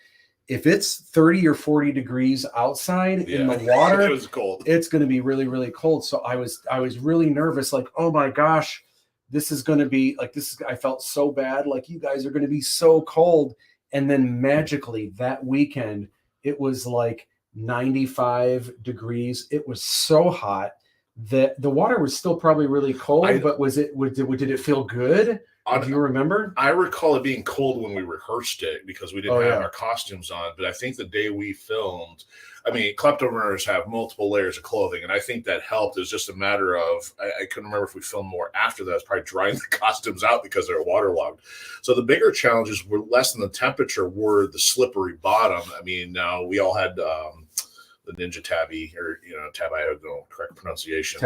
if it's 30 or 40 degrees outside in the water, it was cold. It's going to be really, really cold. So I was really nervous, like, oh my gosh, this is going to be like, I felt so bad. Like, you guys are going to be so cold. And then magically that weekend, it was like 95 degrees. It was so hot that the water was still probably really cold, but did it feel good? Do you remember? I recall it being cold when we rehearsed it because we didn't have our costumes on. But I think the day we filmed, I mean, klepto murderers have multiple layers of clothing, and I think that helped. It was just a matter of, I couldn't remember if we filmed more after that. It was probably drying the costumes out because they were waterlogged. So the bigger challenges were less than the temperature, were the slippery bottom. I mean, we all had the Ninja Tabby, or Tab, I don't know correct pronunciation.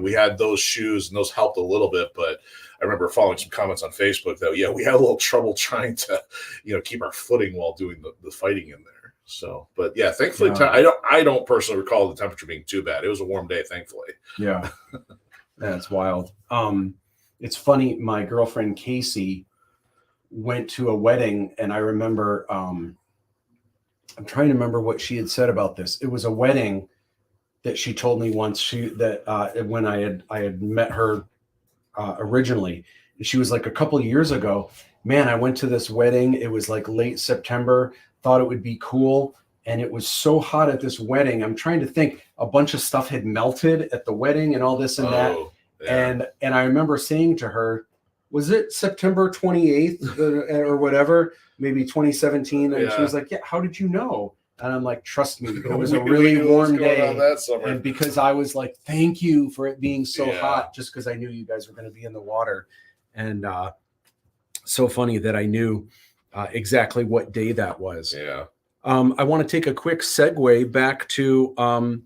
We had those shoes, and those helped a little bit. But I remember following some comments on Facebook that we had a little trouble trying to keep our footing while doing the fighting in there. So, but yeah, thankfully, I don't personally recall the temperature being too bad. It was a warm day, thankfully. Yeah, that's wild. It's funny. My girlfriend Casey went to a wedding, and I remember. I'm trying to remember what she had said about this. It was a wedding that she told me once. When I had met her originally, she was like, a couple of years ago, man, I went to this wedding. It was like late September. Thought it would be cool, and it was so hot at this wedding. I'm trying to think. A bunch of stuff had melted at the wedding, and all this and that. Yeah. And I remember saying to her, was it September 28th or whatever? Maybe 2017. And she was like, yeah, how did you know? And I'm like, trust me, it was a really warm day. And because I was like, thank you for it being so hot, just because I knew you guys were going to be in the water. And so funny that I knew exactly what day that was. Yeah. I want to take a quick segue back to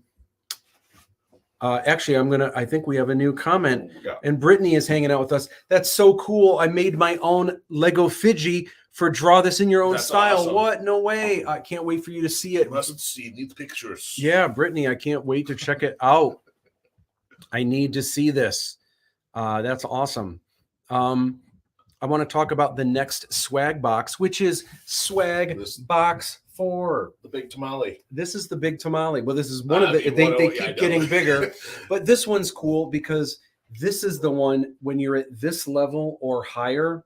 actually, I think we have a new comment, and Brittany is hanging out with us. That's so cool. I made my own Lego Fidgy for draw this in your own style. Awesome. What? No way. I can't wait for you to see it. You must see these pictures. Yeah, Brittany, I can't wait to check it out. I need to see this. That's awesome. I want to talk about the next swag box, which is Swag Box 4. The big tamale. This is the big tamale. Well, this is one of the, they keep getting bigger, but this one's cool because this is the one when you're at this level or higher,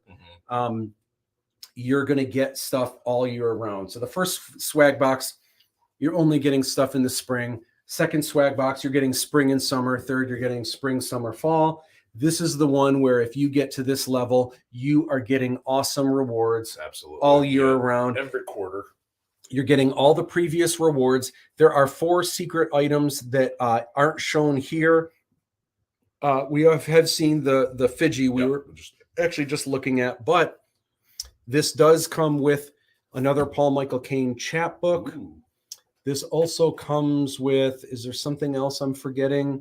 you're going to get stuff all year round. So the first swag box, you're only getting stuff in the spring. Second swag box, you're getting spring and summer. Third, you're getting spring, summer, fall. This is the one where if you get to this level, you are getting awesome rewards all year around. Every quarter. You're getting all the previous rewards. There are 4 secret items that aren't shown here. We have seen the Fidgy we were actually just looking at, but this does come with another Paul Michael Caine chapbook. Ooh. This also comes with, is there something else I'm forgetting?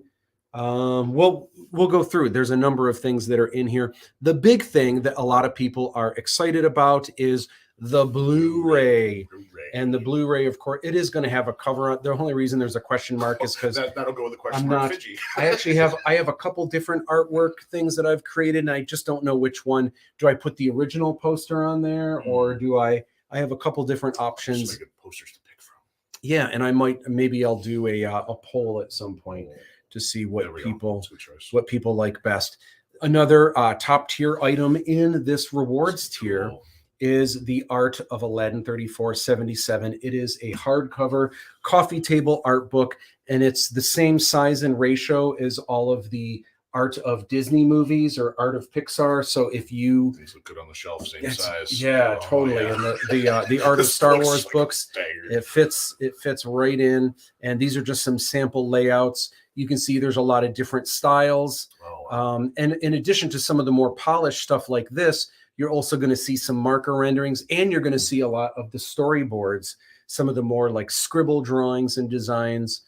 We'll go through. There's a number of things that are in here. The big thing that a lot of people are excited about is the Blu-ray. And the Blu-ray, of course, it is going to have a cover. The only reason there's a question mark is because that'll go with the question mark. I actually have a couple different artwork things that I've created, and I just don't know which one. Do I put the original poster on there, or do I have a couple different options? Good posters to pick from. Yeah, and maybe I'll do a poll at some point to see what people like best. Another top tier item in this rewards tier is the Art of Aladdin 3477. It is a hardcover coffee table art book, and it's the same size and ratio as all of the Art of Disney movies or Art of Pixar. So if you these look good on the shelf, same size. Yeah, totally. Yeah. And the Art of Star Wars books, it fits right in. And these are just some sample layouts. You can see there's a lot of different styles. Oh, wow. And in addition to some of the more polished stuff like this, you're also going to see some marker renderings, and you're going to see a lot of the storyboards, some of the more like scribble drawings and designs.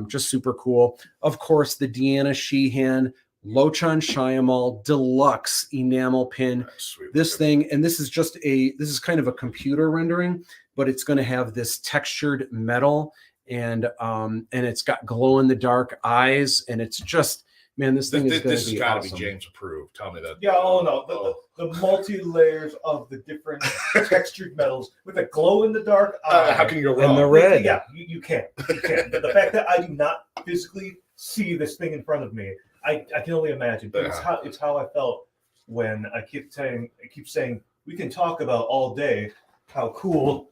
Just super cool. Of course, the Deanna Sheehan Lochan Shyamall Deluxe enamel pin. Sweet. This thing, and this is kind of a computer rendering, but it's going to have this textured metal, and it's got glow in the dark eyes, and it's just, man, this thing is going to be gotta awesome. be James approved. Tell me that. Yeah, the multi layers of the different textured metals with a glow in the dark eye. How can you go wrong? And the red. Yeah, you can't. You can't. The fact that I do not physically see this thing in front of me, I can only imagine. But it's how I felt when I keep saying we can talk about all day how cool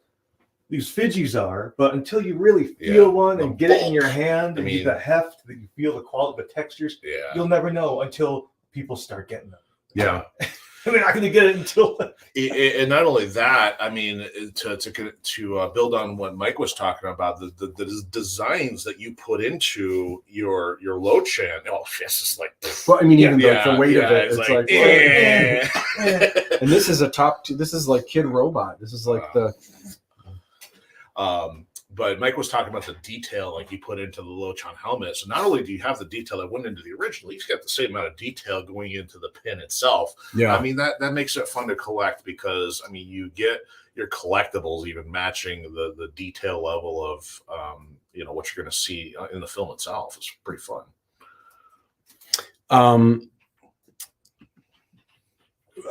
these Fidgis are, but until you really feel one and get it in your hand and the heft, that you feel the quality, the textures, you'll never know until people start getting them. Yeah. They're not going to get it until. And not only that, I mean, to build on what Mike was talking about, the designs that you put into your Lochan. Oh, it's just like. Well, I mean, even the weight of it, it's like. And this is this is like Kid Robot. This is like but Mike was talking about the detail like he put into the Lochan helmet. So not only do you have the detail that went into the original, you've got the same amount of detail going into the pin itself. Yeah. I mean, that makes it fun to collect because, I mean, you get your collectibles even matching the detail level of, what you're going to see in the film itself. It's pretty fun.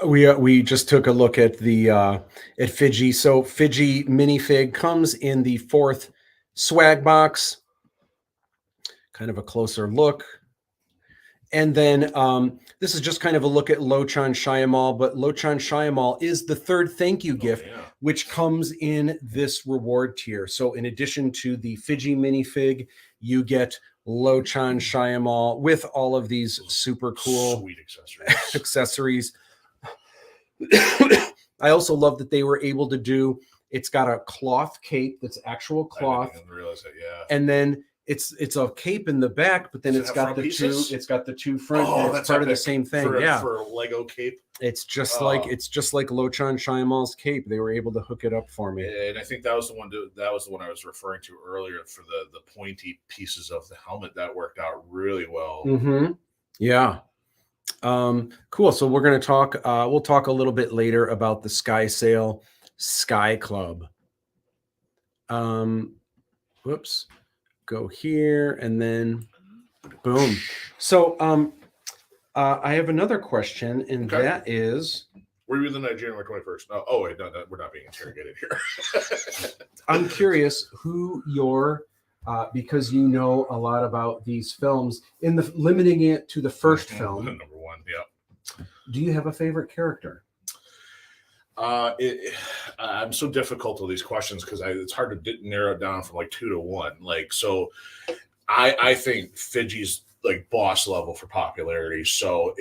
We just took a look at the at Fidgy. So Fidgy minifig comes in the 4th swag box. Kind of a closer look. And then this is just kind of a look at Lochan Shyamall, but Lochan Shyamall is the 3rd thank you gift, which comes in this reward tier. So in addition to the Fidgy minifig, you get Lochan Shyamall with all of these super cool sweet accessories. I also love that they were able to do, it's got a cloth cape that's actual cloth. I didn't realize that, and then it's a cape in the back, but then it's got the two front. Oh, and that's it's part of the same thing. For a Lego cape. It's just like Lochan Shyamall's cape. They were able to hook it up for me. And I think that was the one I was referring to earlier for the pointy pieces of the helmet that worked out really well. Mm-hmm. Yeah. Cool. So we're going to talk, we'll talk a little bit later about the Sky Sail Sky Club. Whoops, go here and then boom. So, I have another question, and that is, were you the night January 21st? Oh wait, no, we're not being interrogated here. I'm curious who your, because you know a lot about these films, in the limiting it to the first film. Number one, yeah. Do you have a favorite character? I'm so difficult with these questions because it's hard to narrow it down from like 2 to 1. Like, so I think Fidgy's like boss level for popularity. So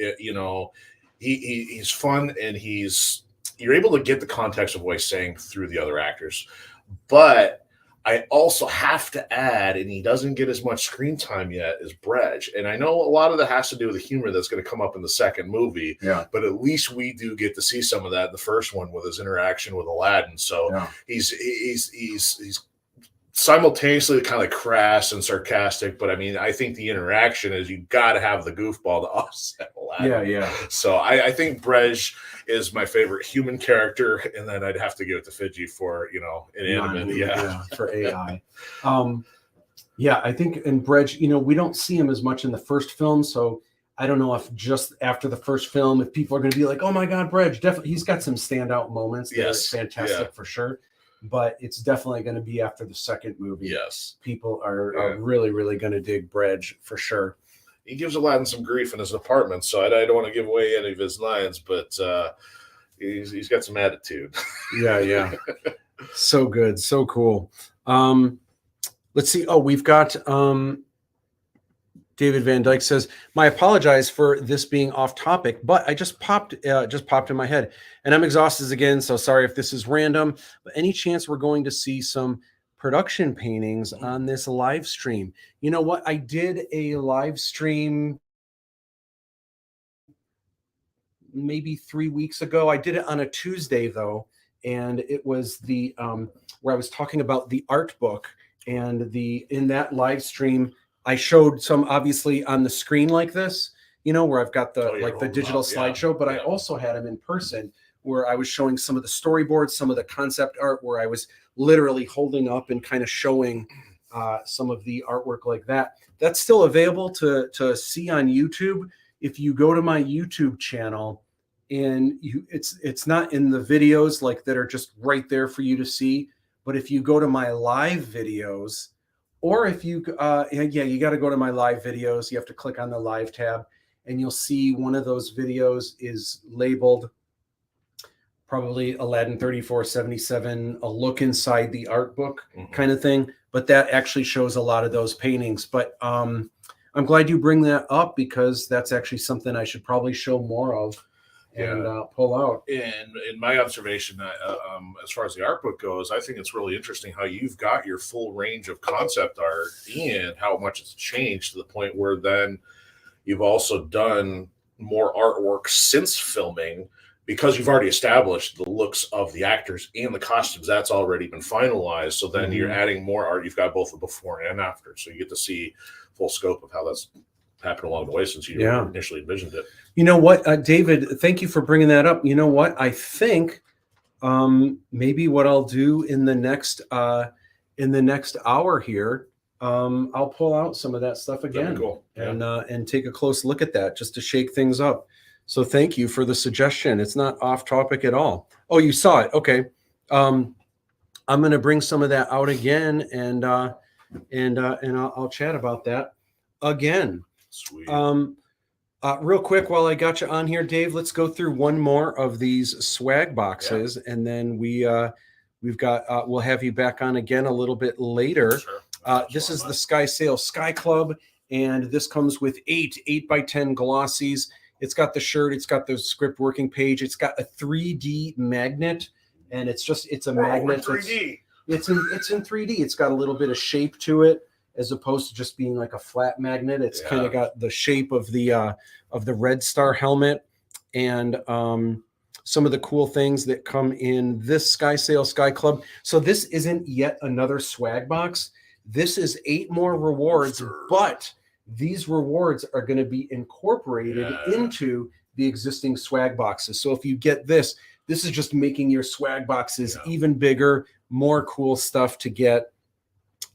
he's fun and you're able to get the context of what he's saying through the other actors, but I also have to add, and he doesn't get as much screen time yet, as Brej. And I know a lot of that has to do with the humor that's going to come up in the second movie. Yeah. But at least we do get to see some of that in the first one with his interaction with Aladdin. So he's simultaneously kind of crass and sarcastic. But I mean, I think the interaction is you got to have the goofball to offset Aladdin. Yeah. So I think Brej is my favorite human character, and then I'd have to give it to Fidgy for inanimate, for AI. I think in Brej, we don't see him as much in the first film, so I don't know if just after the first film, if people are going to be like, "Oh my God, Brej!" Definitely, he's got some standout moments. Yes, fantastic for sure. But it's definitely going to be after the second movie. Yes, people are really, really going to dig Brej for sure. He gives Aladdin some grief in his apartment, so I don't want to give away any of his lines, but he's got some attitude. Yeah. So good. So cool. Let's see. Oh, we've got David Van Dyke says, "My apologize for this being off topic, but I just popped in my head and I'm exhausted again. So sorry if this is random, but any chance we're going to see some production paintings on this live stream?" You know what? I did a live stream maybe 3 weeks ago. I did it on a Tuesday though. And it was the, where I was talking about the art book, and in that live stream, I showed some obviously on the screen like this, you know, where I've got the Oh, yeah, like the rolled digital up, yeah, slideshow, but I yeah. also had them in person where I was showing some of the storyboards, some of the concept art, where I was literally holding up and kind of showing some of the artwork like that. That's still available to see on YouTube. If you go to my YouTube channel, and it's not in the videos like that are just right there for you to see, but if you go to my live videos, or if you you got to go to my live videos, you have to click on the live tab, and you'll see one of those videos is labeled probably Aladdin 3477, a look inside the art book kind of thing. But that actually shows a lot of those paintings. But I'm glad you bring that up, because that's actually something I should probably show more of and pull out. And in my observation, as far as the art book goes, I think it's really interesting how you've got your full range of concept art and how much it's changed to the point where then you've also done more artwork since filming, because you've already established the looks of the actors and the costumes. That's already been finalized. So then you're adding more art. You've got both the before and after. So you get to see full scope of how that's happened along the way since you initially envisioned it. You know what, David, thank you for bringing that up. You know what? I think maybe what I'll do in the next hour here, I'll pull out some of that stuff again. Cool. And take a close look at that just to shake things up. So thank you for the suggestion. It's not off topic at all. Oh, you saw it. Okay. I'm going to bring some of that out again, and I'll chat about that again. Sweet. Real quick, while I got you on here, Dave, let's go through one more of these swag boxes, and then we've got we'll have you back on again a little bit later. Sure. This is the Sky Sail Sky Club, and this comes with 8x10 glossies. It's got the shirt, it's got the script working page, it's got a 3D magnet, and it's a magnet. 3D. It's in 3D. It's got a little bit of shape to it, as opposed to just being like a flat magnet. It's kind of got the shape of the Red Star helmet, and some of the cool things that come in this Sky Sail Sky Club. So this isn't yet another swag box. This is 8 more rewards, but these rewards are going to be incorporated into the existing swag boxes. So if you get this is just making your swag boxes even bigger, more cool stuff to get.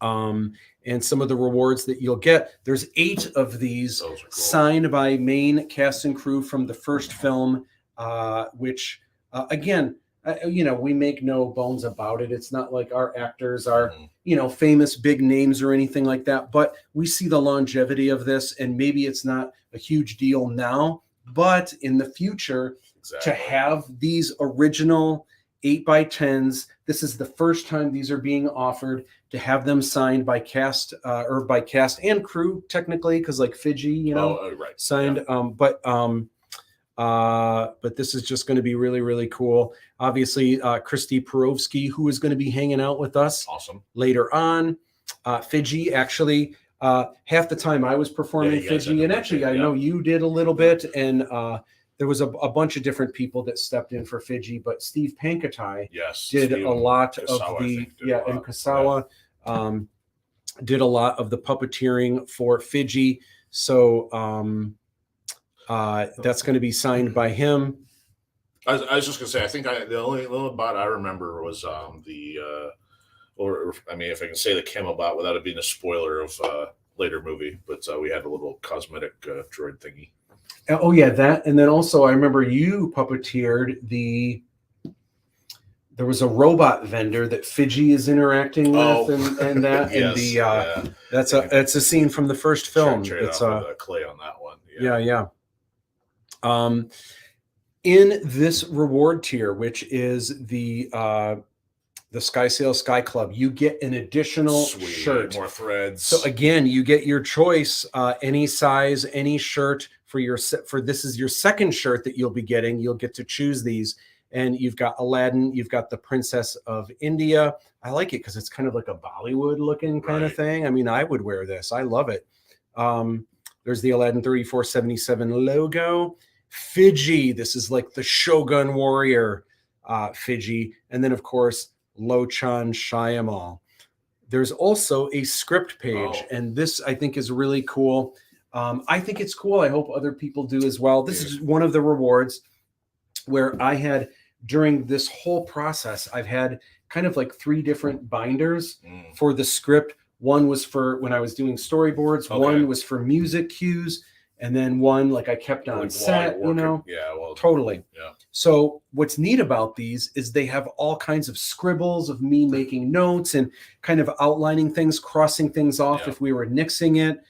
And some of the rewards that you'll get, there's 8 of these signed by main cast and crew from the first film, which again, we make no bones about it. It's not like our actors are, famous big names or anything like that, but we see the longevity of this, and maybe it's not a huge deal now, but in the future, to have these original 8x10s, this is the first time these are being offered, to have them signed by cast or by cast and crew, technically, because like Fiji, signed. But this is just going to be really, really cool. Obviously, Christy Perovsky, who is going to be hanging out with us later on. Fiji, actually, half the time I was performing Fiji, and actually I know you did a little bit, and there was a bunch of different people that stepped in for Fiji, but Steve Pankatai did a lot of the and Kasawa did a lot of the puppeteering for Fiji. So that's going to be signed by him. I was just gonna say, I think the only bot I remember was or I mean, if I can say the camel bot without it being a spoiler of later movie, but we had a little cosmetic droid thingy. Oh yeah, that, and then also I remember you puppeteered there was a robot vendor that Fiji is interacting with, and that, and that's a scene from the first film. It's clay on that one. Yeah. In this reward tier, which is the Sky Sail Sky Club, you get an additional shirt, more threads. So again, you get your choice, any size, any shirt for this is your second shirt that you'll be getting. You'll get to choose these, and you've got Aladdin, you've got the Princess of India. I like it because it's kind of like a Bollywood looking kind of thing. I mean, I would wear this. I love it. There's the Aladdin 3477 logo. Fiji, this is like the Shogun warrior Fiji. And then, of course, Lochan Shyamalan. There's also a script page, and this I think is really cool. I think it's cool. I hope other people do as well. This is one of the rewards where I had during this whole process, I've had kind of like 3 different binders for the script. One was for when I was doing storyboards, one was for music cues, and then one like I kept on set, you know. Yeah, well, totally. Yeah. So what's neat about these is they have all kinds of scribbles of me making notes and kind of outlining things, crossing things off if we were nixing it,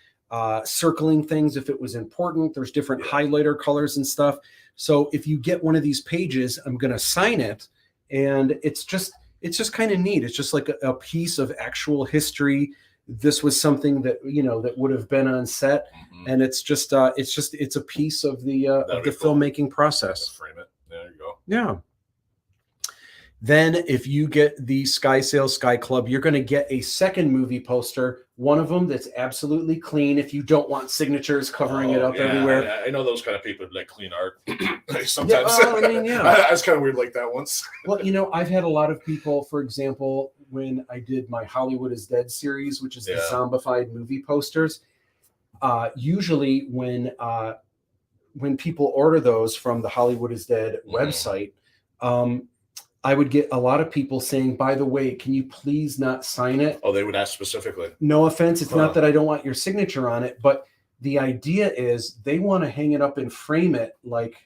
circling things if it was important. There's different highlighter colors and stuff. So if you get one of these pages, I'm going to sign it, and it's just kind of neat. It's just like a piece of actual history. This was something that, you know, that would have been on set, and it's a piece of the filmmaking process. Frame it. There you go. Yeah. Then if you get the Sky Sales Sky Club, you're going to get a second movie poster, one of them that's absolutely clean if you don't want signatures covering it up everywhere. Yeah, I know those kind of people like clean art. Sometimes. I mean, I was kind of weird like that once. Well, you know, I've had a lot of people, for example, when I did my Hollywood is Dead series, which is the zombified movie posters, usually when people order those from the Hollywood is Dead website, I would get a lot of people saying, by the way, can you please not sign it? Oh, they would ask specifically. No offense. It's not that I don't want your signature on it, but the idea is they want to hang it up and frame it like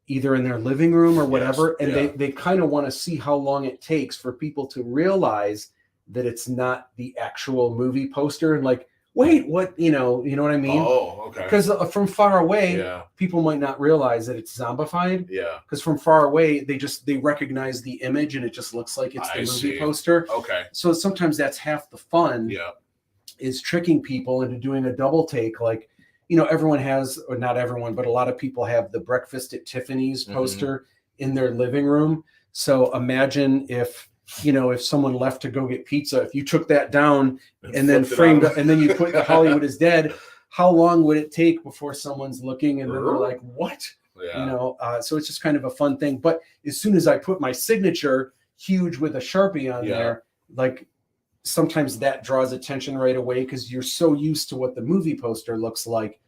either in their living room or whatever. And they kind of want to see how long it takes for people to realize that it's not the actual movie poster. And like, wait, what, you know what I mean? Oh, okay. Because from far away, people might not realize that it's zombified. Yeah. Because from far away, they recognize the image and it just looks like it's the movie poster. Okay. So sometimes that's half the fun. Yeah. Is tricking people into doing a double take. Like, you know, everyone has, or not everyone, but a lot of people have the Breakfast at Tiffany's poster in their living room. So imagine if someone left to go get pizza, if you took that down and then framed it, and then you put the Hollywood is Dead, how long would it take before someone's looking and then they're like, what? Yeah. You know, so it's just kind of a fun thing. But as soon as I put my signature huge with a Sharpie on there, like sometimes that draws attention right away because you're so used to what the movie poster looks like.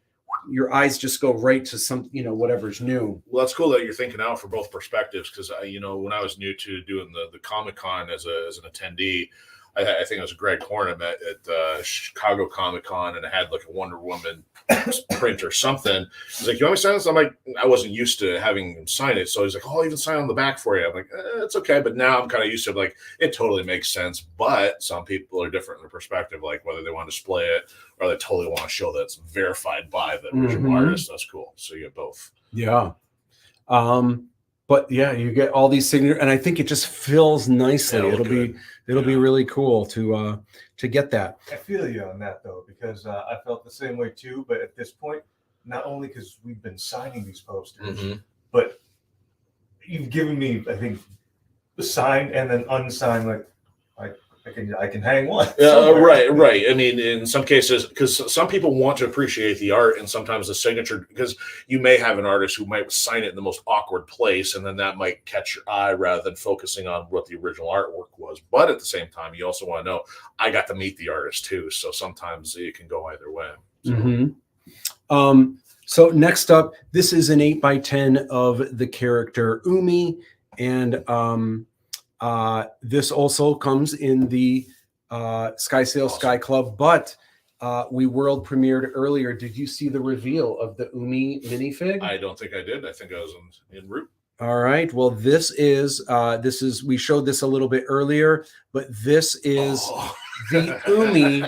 Your eyes just go right to some, whatever's new. Well, that's cool that you're thinking out for both perspectives because, when I was new to doing the Comic-Con as an attendee, I think it was Greg Horn I met at Chicago Comic-Con, and I had like a Wonder Woman print or something. He's like, you want me to sign this? I'm like, I wasn't used to having him sign it. So he's like, oh, I'll even sign on the back for you. I'm like, it's okay. But now I'm kind of used to it. Like, it totally makes sense. But some people are different in their perspective, like whether they want to display it or they totally want to show that it's verified by the original artist. That's cool. So you get both. Yeah. But yeah, you get all these signatures, and I think it just fills nicely. It'll be really cool to get that. I feel you on that though, because I felt the same way too. But at this point, not only because we've been signing these posters, but you've given me, I think, signed and then unsigned. Like I can hang one. Right. I mean, in some cases, because some people want to appreciate the art, and sometimes the signature, because you may have an artist who might sign it in the most awkward place, and then that might catch your eye rather than focusing on what the original artwork was. But at the same time, you also want to know, I got to meet the artist too, so sometimes it can go either way. So. So next up, this is an 8x10 of the character Umi, and this also comes in the Sky Sales Sky Club, but we world premiered earlier. Did you see the reveal of the Umi minifig? I don't think I did. I think I was en route. All right. Well, this is we showed this a little bit earlier, but this is the Umi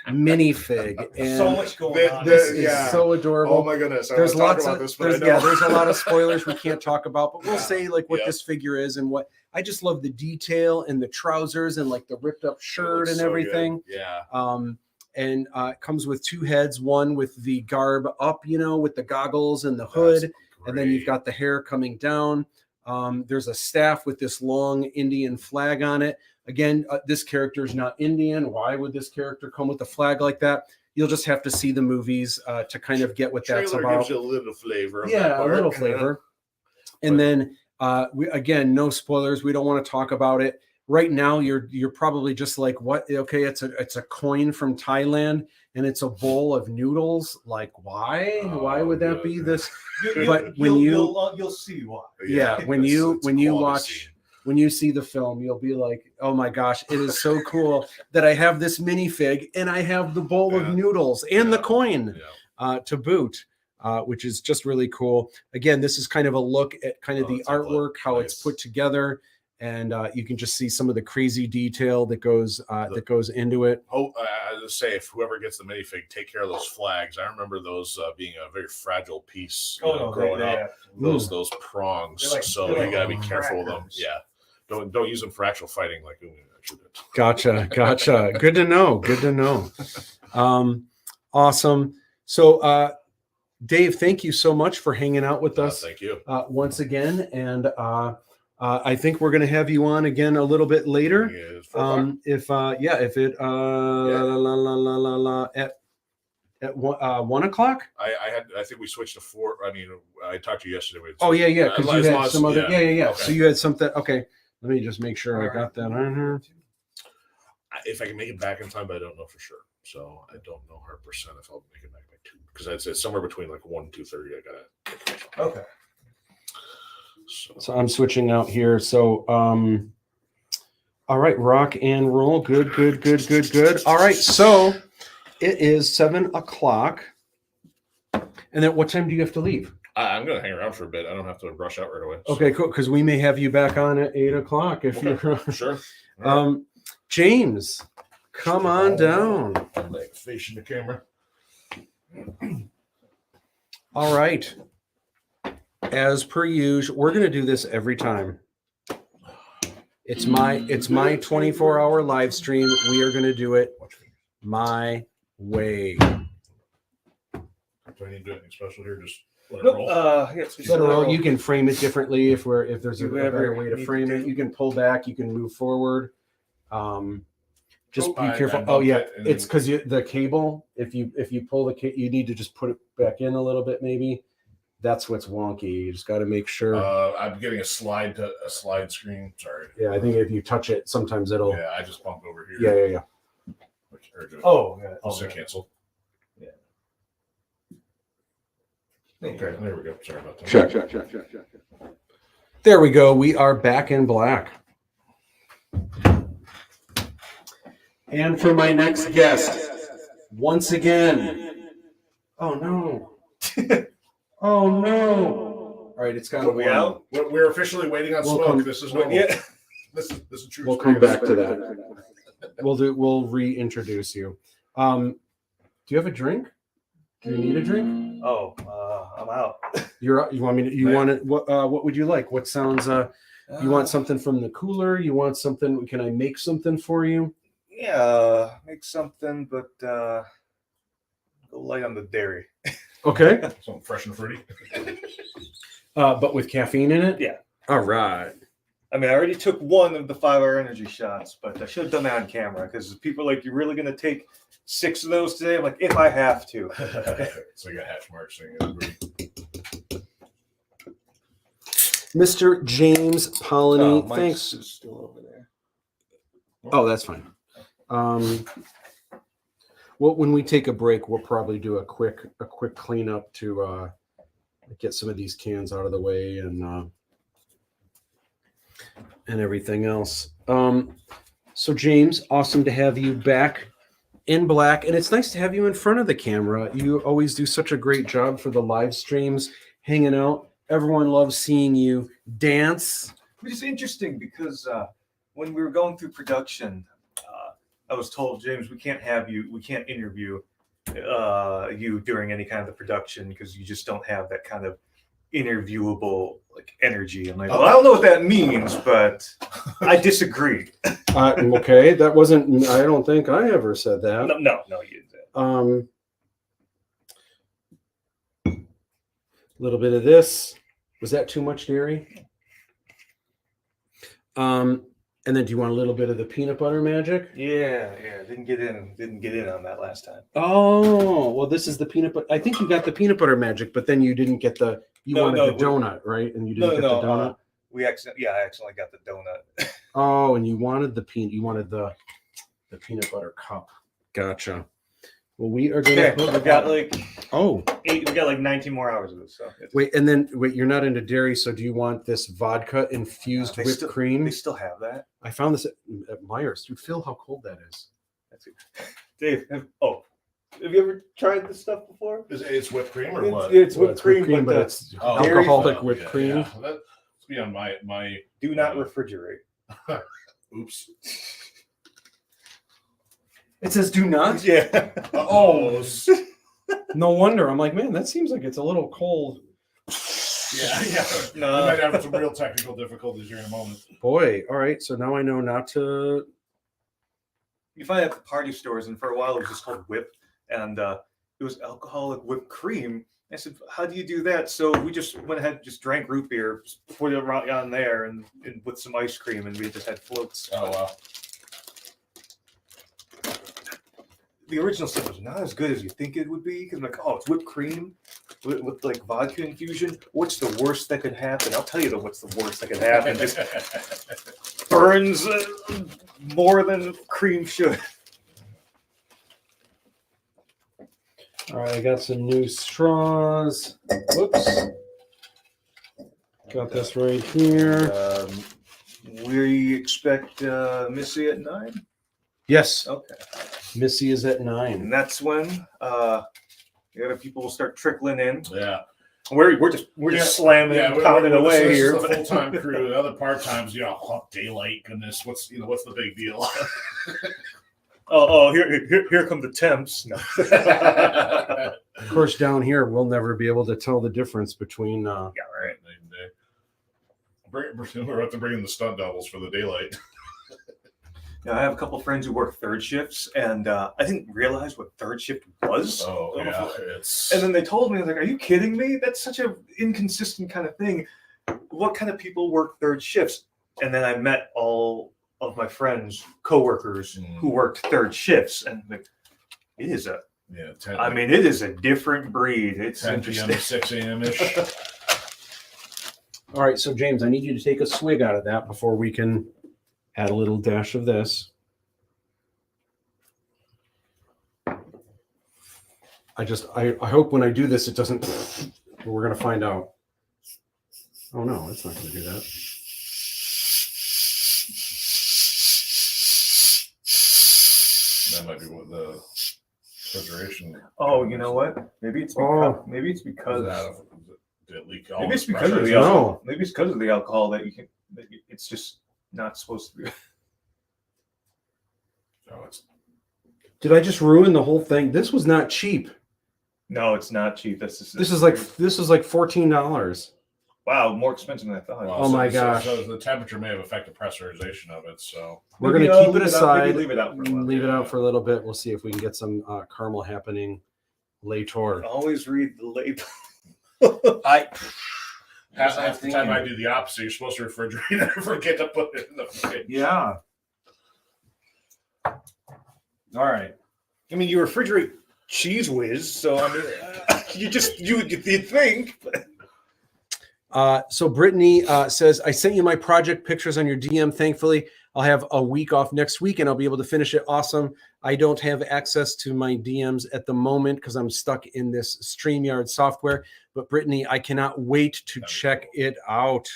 minifig. And so much going on. This is so adorable. Oh my goodness! There's lots of there's a lot of spoilers we can't talk about, but we'll say like what this figure is and what. I just love the detail and the trousers and like the ripped up shirt and everything. Good. Yeah. And it comes with 2 heads, one with the garb up, with the goggles and the hood, and then you've got the hair coming down. There's a staff with this long Indian flag on it. Again, this character is not Indian. Why would this character come with a flag like that? You'll just have to see the movies to kind of get what that's about. Gives you a little flavor. Yeah, a little flavor. And then, again, no spoilers. We don't want to talk about it. right now you're probably just like, what? Okay, it's a coin from Thailand and it's a bowl of noodles. Like, why? Why would that be this? But when you'll see why. Yeah, when it's you quality watch, scene. when you see the film, you'll be like, oh my gosh, it is so cool that I have this minifig and I have the bowl of Yeah. noodles and the coin Yeah. to boot, which is just really cool. Again, this is kind of a look at kind of Oh, the it's like artwork, how it's nice. put together, and you can just see some of the crazy detail that goes into it. Oh, I just say, if whoever gets the minifig, take care of those flags. I remember those being a very fragile piece growing up. Those prongs. They're like- so they're you like gotta be careful with them. crackers. Yeah, don't use them for actual fighting like Umi actually did. Gotcha. Good to know. Awesome. So, Dave, thank you so much for hanging out with us Thank you. once again, and I think we're going to have you on again a little bit later. Yeah, it's 4 o'clock. If it at 1 o'clock. I think we switched to 4. I mean, I talked to you yesterday. Oh yeah, because you As long had as- some other. Yeah. Okay. So you had something. Okay, let me just make sure I got that on here. If I can make it back in time, but I don't know for sure. So I don't know 100% if I'll make it back by 2, because I'd say somewhere between like 1 and 2:30. I gotta. Okay. So I'm switching out here. So all right, rock and roll. Good. All right, so it is 7 o'clock. And then what time do you have to leave? I'm gonna hang around for a bit. I don't have to rush out right away. So- Okay, cool. Because we may have you back on at 8 o'clock if Okay, you're sure. All right. James, come on down. I'm like facing the camera. All right. As per usual, we're gonna do this every time. It's my 24-hour live stream. We are gonna do it my way. Do I need to do anything special here? Just let it Nope. roll. So you can frame it differently if there's a Whatever better way to you frame need to it. do. You can pull back. You can move forward. Just Oh, be I careful. bumped Oh yeah, it and it's then- because the cable. If you pull the cable, you need to just put it back in a little bit. Maybe that's what's wonky. You just got to make sure. I'm getting a slide screen. Sorry. Yeah, I think if you touch it, sometimes it'll. Yeah, I just bumped over here. Yeah. Oh, yeah. I'll say cancel. Yeah. Okay, there we go. Sorry about that. Check. There we go. We are back in black. And for my next guest, once again. Oh no. Oh no. All right, it's got to we out? We're officially waiting on We'll smoke. come- This is normal. Yeah. This is true. We'll come back to that. We'll reintroduce you. Do you have a drink? Do you need a drink? Oh, I'm out. You want me to, you want it, what would you like? What sounds you want something from the cooler? You want something, can I make something for you? Yeah, make something, but go light on the dairy. Okay. Something fresh and fruity. But with caffeine in it? Yeah. All right. I mean, I already took one of the 5-hour energy shots, but I should have done that on camera because people are like, you're really going to take 6 of those today? I'm like, if I have to. So you got hash marks saying it. Mr. James Polony, Mike's thanks. is still over there. Oh, that's fine. Well, when we take a break, we'll probably do a quick cleanup to get some of these cans out of the way and everything else. So James, awesome to have you back in black, and it's nice to have you in front of the camera. You always do such a great job for the live streams, hanging out. Everyone loves seeing you dance. Which is interesting because when we were going through production, I was told, James, we can't interview you during any kind of the production because you just don't have that kind of interviewable like energy. I'm like, well, I don't know what that means, but I disagree. Okay, that wasn't. I don't think I ever said that. No, you didn't. A little bit of this. Was that too much dairy? And then do you want a little bit of the peanut butter magic? Yeah, didn't get in on that last time. Oh, well, this is the peanut butter. I think you got the peanut butter magic, but then you didn't get the. You wanted the donut, right? And you didn't get the donut. I accidentally got the donut. Oh, and you wanted the peanut peanut butter cup. Gotcha. Well, we are gonna. Okay, we've got like Oh, 8. We got like 19 more hours of this. So wait, and then wait. You're not into dairy, so do you want this vodka infused They whipped still- cream? They still have that. I found this at Myers. Dude, feel how cold that is. That's it. Dave, have you ever tried this stuff before? It's whipped cream or It's- what? it's Well, whipped it's cream, but it's Oh, dairy- alcoholic whipped cream. Yeah. Let's be on my. Do not refrigerate. Oops. It says do not. Yeah. Oh. No wonder. I'm like, man, that seems like it's a little cold. Yeah. No. We might have some real technical difficulties here in a moment. Boy, all right. So now I know not to. You find at the party stores, and for a while it was just called whip, and it was alcoholic whipped cream. I said, "How do you do that?" So we just went ahead and just drank root beer, poured it right on there, and with some ice cream, and we just had floats. Oh wow. The original stuff was not as good as you think it would be, because I'm like, oh, it's whipped cream with like vodka infusion. What's the worst that could happen? I'll tell you what's the worst that could happen. Just burns more than cream should. All right, I got some new straws. Whoops. Got this right here. We expect Missy at 9. Yes, Okay, Missy is at 9. and that's when the other people will start trickling in. Yeah. We're just slamming and pounding away this here. is the full-time crew. The other part-times, daylight. Goodness, what's the big deal? Here come the temps. No. Of course, down here, we'll never be able to tell the difference between. Yeah, right. We're about to bring in the stunt doubles for the daylight. Now, I have a couple friends who work third shifts, and I didn't realize what third shift was. Oh yeah, it's. And then they told me, I was like, "Are you kidding me? That's such an inconsistent kind of thing. What kind of people work third shifts?" And then I met all of my friends, coworkers who worked third shifts, and like, it is a. Yeah, 10, I mean, it is a different breed. It's 10 p.m. interesting. to 6 a.m. ish. All right, so James, I need you to take a swig out of that before we can add a little dash of this. I hope when I do this, it doesn't. We're gonna find out. Oh no, it's not gonna do that. That might be what the refrigeration. Oh, you know what? Maybe it's because Did it leak? maybe it's because of pressure? the alcohol. Maybe it's because of the alcohol that you can. It's just not supposed to be. No, it's Did I just ruin the whole thing? This was not cheap. No, it's not cheap. This is like $14. wow, more expensive than I thought. well, Oh my so gosh. the temperature may have affected pressurization of it. So We're Maybe, gonna keep it leave aside. maybe leave it out for a while. Leave it out for a little bit. We'll see if we can get some caramel happening later. Always read the label. half the time I do the opposite. You're supposed to refrigerate and I forget to put it in the fridge. Yeah. All right. I mean, you refrigerate Cheese Whiz, so I mean, you think. So Brittany says, I sent you my project pictures on your DM. Thankfully, I'll have a week off next week and I'll be able to finish it. Awesome. I don't have access to my DMs at the moment because I'm stuck in this StreamYard software. But Brittany, I cannot wait to check it out.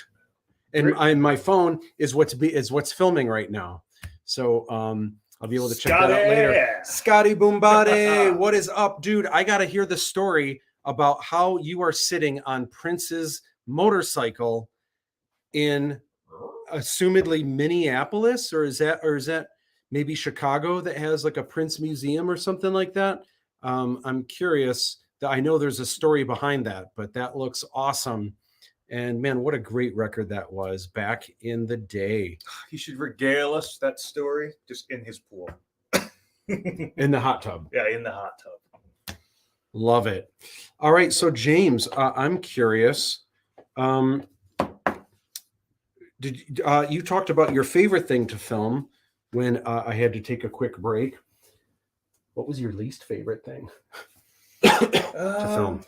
And my phone is what's filming right now. So I'll be able to check that out later. Scotty Boombade, what is up, dude? I got to hear the story about how you are sitting on Prince's motorcycle in assumedly Minneapolis, or is that maybe Chicago that has like a Prince museum or something like that? I'm curious. That I know there's a story behind that, but that looks awesome. And man, what a great record that was back in the day. He should regale us that story just in his pool. In the hot tub. Yeah, in the hot tub. Love it. All right, so James, I'm curious. Did you talked about your favorite thing to film when I had to take a quick break? What was your least favorite thing to film?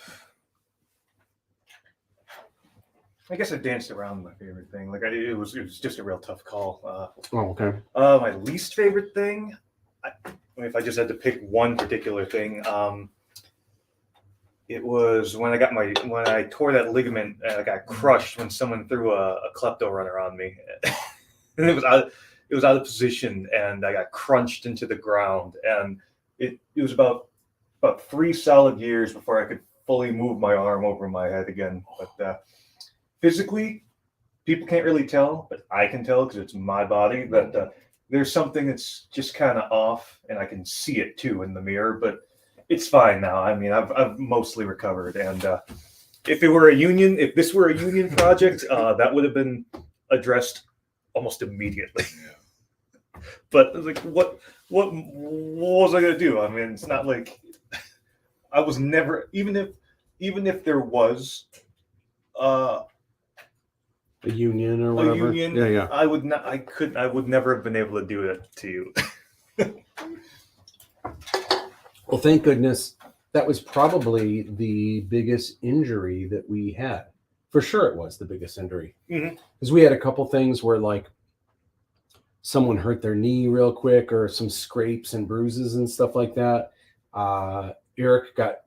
I guess I danced around my favorite thing. Like it was just a real tough call. Oh, okay. My least favorite thing, I mean, if I just had to pick one particular thing, it was when I tore that ligament and I got crushed when someone threw a klepto runner on me, and it was out of position and I got crunched into the ground, and it was about 3 solid years before I could fully move my arm over my head again. But physically, people can't really tell, but I can tell because it's my body that there's something that's just kind of off, and I can see it too in the mirror. But it's fine now. I mean, I've mostly recovered, and if this were a union project, that would have been addressed almost immediately. But like, what was I gonna do? I mean, it's not like I was never, even if there was A union or whatever. a union, Yeah. I would never have been able to do it to you. Well, thank goodness that was probably the biggest injury that we had. For sure, it was the biggest injury. Because we had a couple things where, like, someone hurt their knee real quick, or some scrapes and bruises and stuff like that. Eric got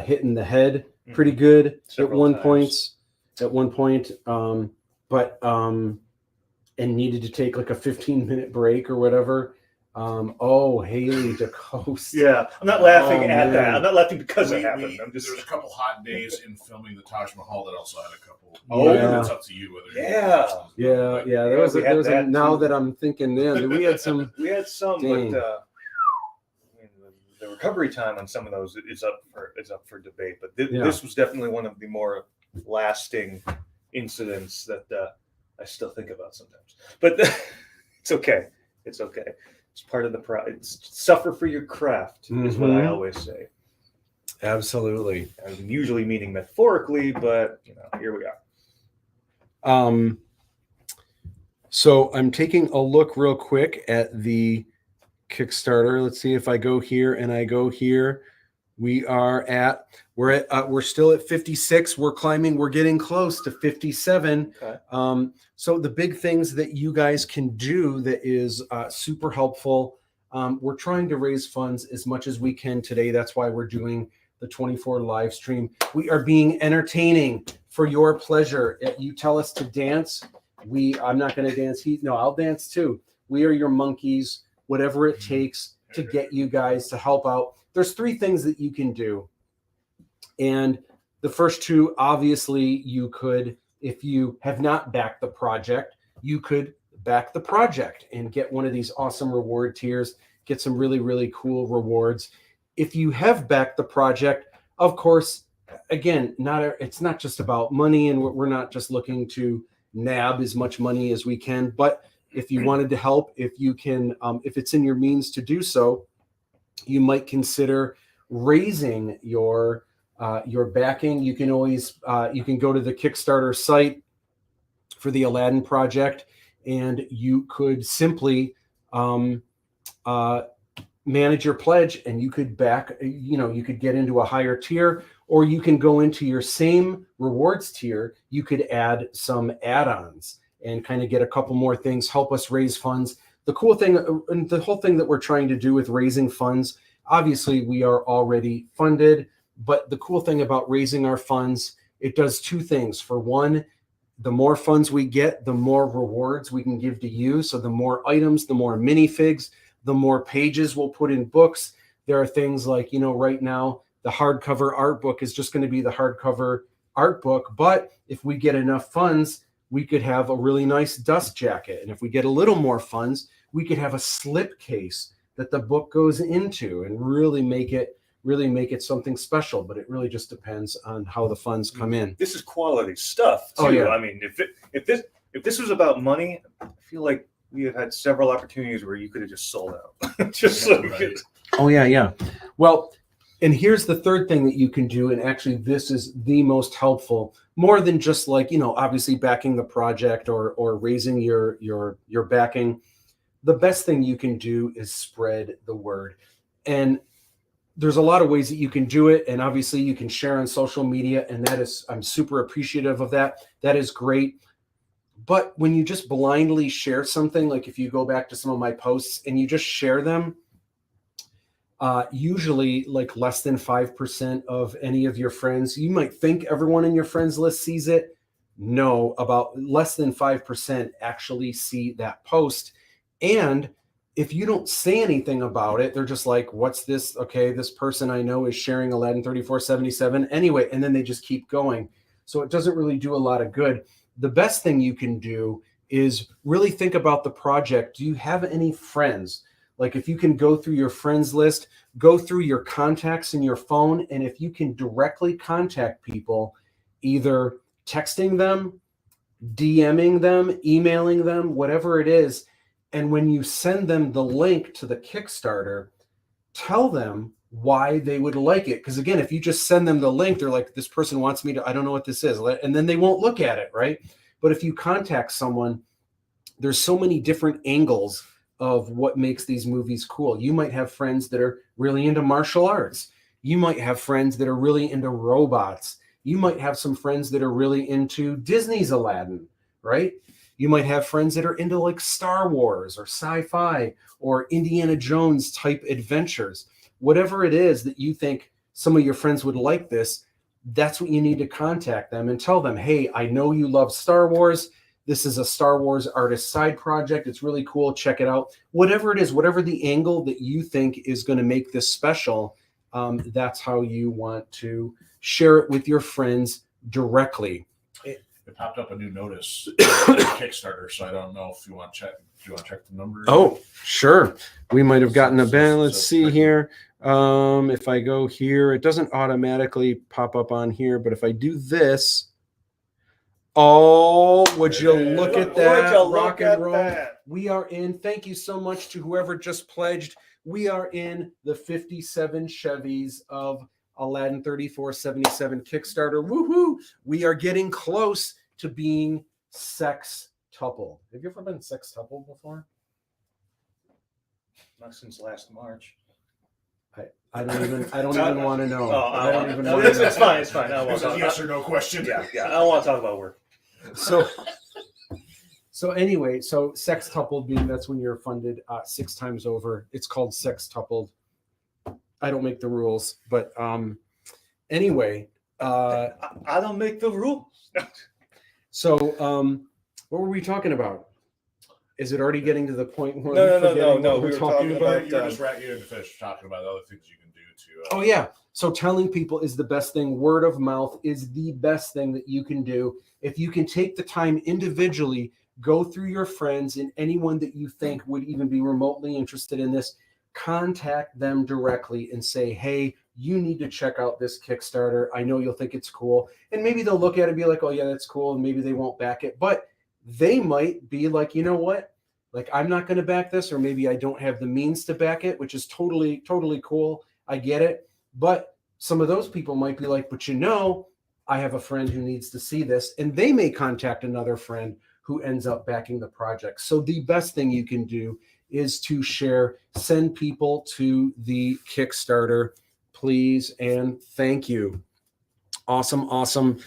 hit in the head pretty good Several at one times. point. And needed to take like a 15-minute break or whatever. Haley DeCoste. Yeah, I'm not laughing at man. that. I'm not laughing because it happened. I'm just There was a couple hot days in filming the Taj Mahal that also had a couple. Oh, Maybe yeah. it's up to you whether. Yeah. There was we had that now too. that I'm thinking, man, we had some. We had some, Dang. but I mean, the recovery time on some of those is up for debate. But this was definitely one of the more lasting incidents that I still think about sometimes. But it's okay. It's okay. It's part of the suffer for your craft is what I always say. Absolutely. I'm usually meaning metaphorically, but here we are. So I'm taking a look real quick at the Kickstarter. Let's see if I go here and I go here. We're still at 56. We're climbing. We're getting close to 57. Okay. So the big things that you guys can do that is super helpful. We're trying to raise funds as much as we can today. That's why we're doing the 24 live stream. We are being entertaining for your pleasure. You tell us to dance. I'm not going to dance. I'll dance too. We are your monkeys, whatever it takes to get you guys to help out. There's 3 things that you can do. And the first 2, obviously, you could, if you have not backed the project, you could back the project and get one of these awesome reward tiers, get some really, really cool rewards. If you have backed the project, of course, again, it's not just about money, and we're not just looking to nab as much money as we can, but if you wanted to help, if you can, if it's in your means to do so, you might consider raising your backing. You can always you can go to the Kickstarter site for the Aladdin project, and you could simply manage your pledge, and you could back. You could get into a higher tier, or you can go into your same rewards tier. You could add some add-ons and kind of get a couple more things. Help us raise funds. The cool thing, and the whole thing that we're trying to do with raising funds, obviously we are already funded, but the cool thing about raising our funds, it does 2 things. For one, the more funds we get, the more rewards we can give to you. So the more items, the more minifigs, the more pages we'll put in books. There are things like, right now, the hardcover art book is just going to be the hardcover art book. But if we get enough funds, we could have a really nice dust jacket. And if we get a little more funds, we could have a slip case that the book goes into and really make it something special. But it really just depends on how the funds come in. This is quality stuff too. Oh, yeah. I mean, if this was about money, I feel like we have had several opportunities where you could have just sold out. Just so we could. Oh, yeah. Well, and here's the third thing that you can do. And actually, this is the most helpful, more than just obviously backing the project or raising your backing. The best thing you can do is spread the word. And there's a lot of ways that you can do it, and obviously you can share on social media, and that is, I'm super appreciative of that. That is great. But when you just blindly share something, like if you go back to some of my posts and you just share them, usually like less than 5% of any of your friends, you might think everyone in your friends list sees it. No, about less than 5% actually see that post. And if you don't say anything about it, they're just like, what's this? Okay, this person I know is sharing Aladdin 3477 anyway, and then they just keep going. So it doesn't really do a lot of good. The best thing you can do is really think about the project. Do you have any friends? Like if you can go through your friends list, go through your contacts in your phone, and if you can directly contact people, either texting them, DMing them, emailing them, whatever it is, and when you send them the link to the Kickstarter, tell them why they would like it. Because again, if you just send them the link, they're like, this person wants me to, I don't know what this is. And then they won't look at it, right? But if you contact someone, there's so many different angles of what makes these movies cool. You might have friends that are really into martial arts. You might have friends that are really into robots. You might have some friends that are really into Disney's Aladdin, right? You might have friends that are into like Star Wars or sci-fi or Indiana Jones type adventures. Whatever it is that you think some of your friends would like this, that's what you need to contact them and tell them, hey, I know you love Star Wars. This is a Star Wars artist side project. It's really cool. Check it out. Whatever it is, whatever the angle that you think is going to make this special, that's how you want to share it with your friends directly. It popped up a new notice on Kickstarter, so I don't know if you want to check. Do you want to check the numbers? Oh, sure. We might have gotten a ban. Let's see here. If I go here, it doesn't automatically pop up on here, but if I do this, oh, would you look at that? Rock and roll. We are in. Thank you so much to whoever just pledged. We are in the 57 Chevys of Aladdin 3477 Kickstarter. Woohoo! We are getting close to being sextuple. Have you ever been sextuple before? Not since last March. I don't even want to know. I don't even no, want to know. it's fine. It's fine. I It's a yes or no question. Yeah. I don't want to talk about work. So anyway, so sextupled being that's when you're funded 6 times over. It's called sextupled. I don't make the rules, but anyway. I don't make the rules. So what were we talking about? Is it already getting to the point where No. we're We were talking about? You're just you didn't finish talking about other things you can do to. Oh yeah. So telling people is the best thing. Word of mouth is the best thing that you can do. If you can take the time individually, go through your friends and anyone that you think would even be remotely interested in this, contact them directly and say, hey, you need to check out this Kickstarter. I know you'll think it's cool. And maybe they'll look at it and be like, oh yeah, that's cool. And maybe they won't back it, but they might be like, you know what? Like, I'm not going to back this, or maybe I don't have the means to back it, which is totally, totally cool. I get it. But some of those people might be like, but you know, I have a friend who needs to see this, and they may contact another friend who ends up backing the project. So the best thing you can do is to share, send people to the Kickstarter, please, and thank you. Awesome.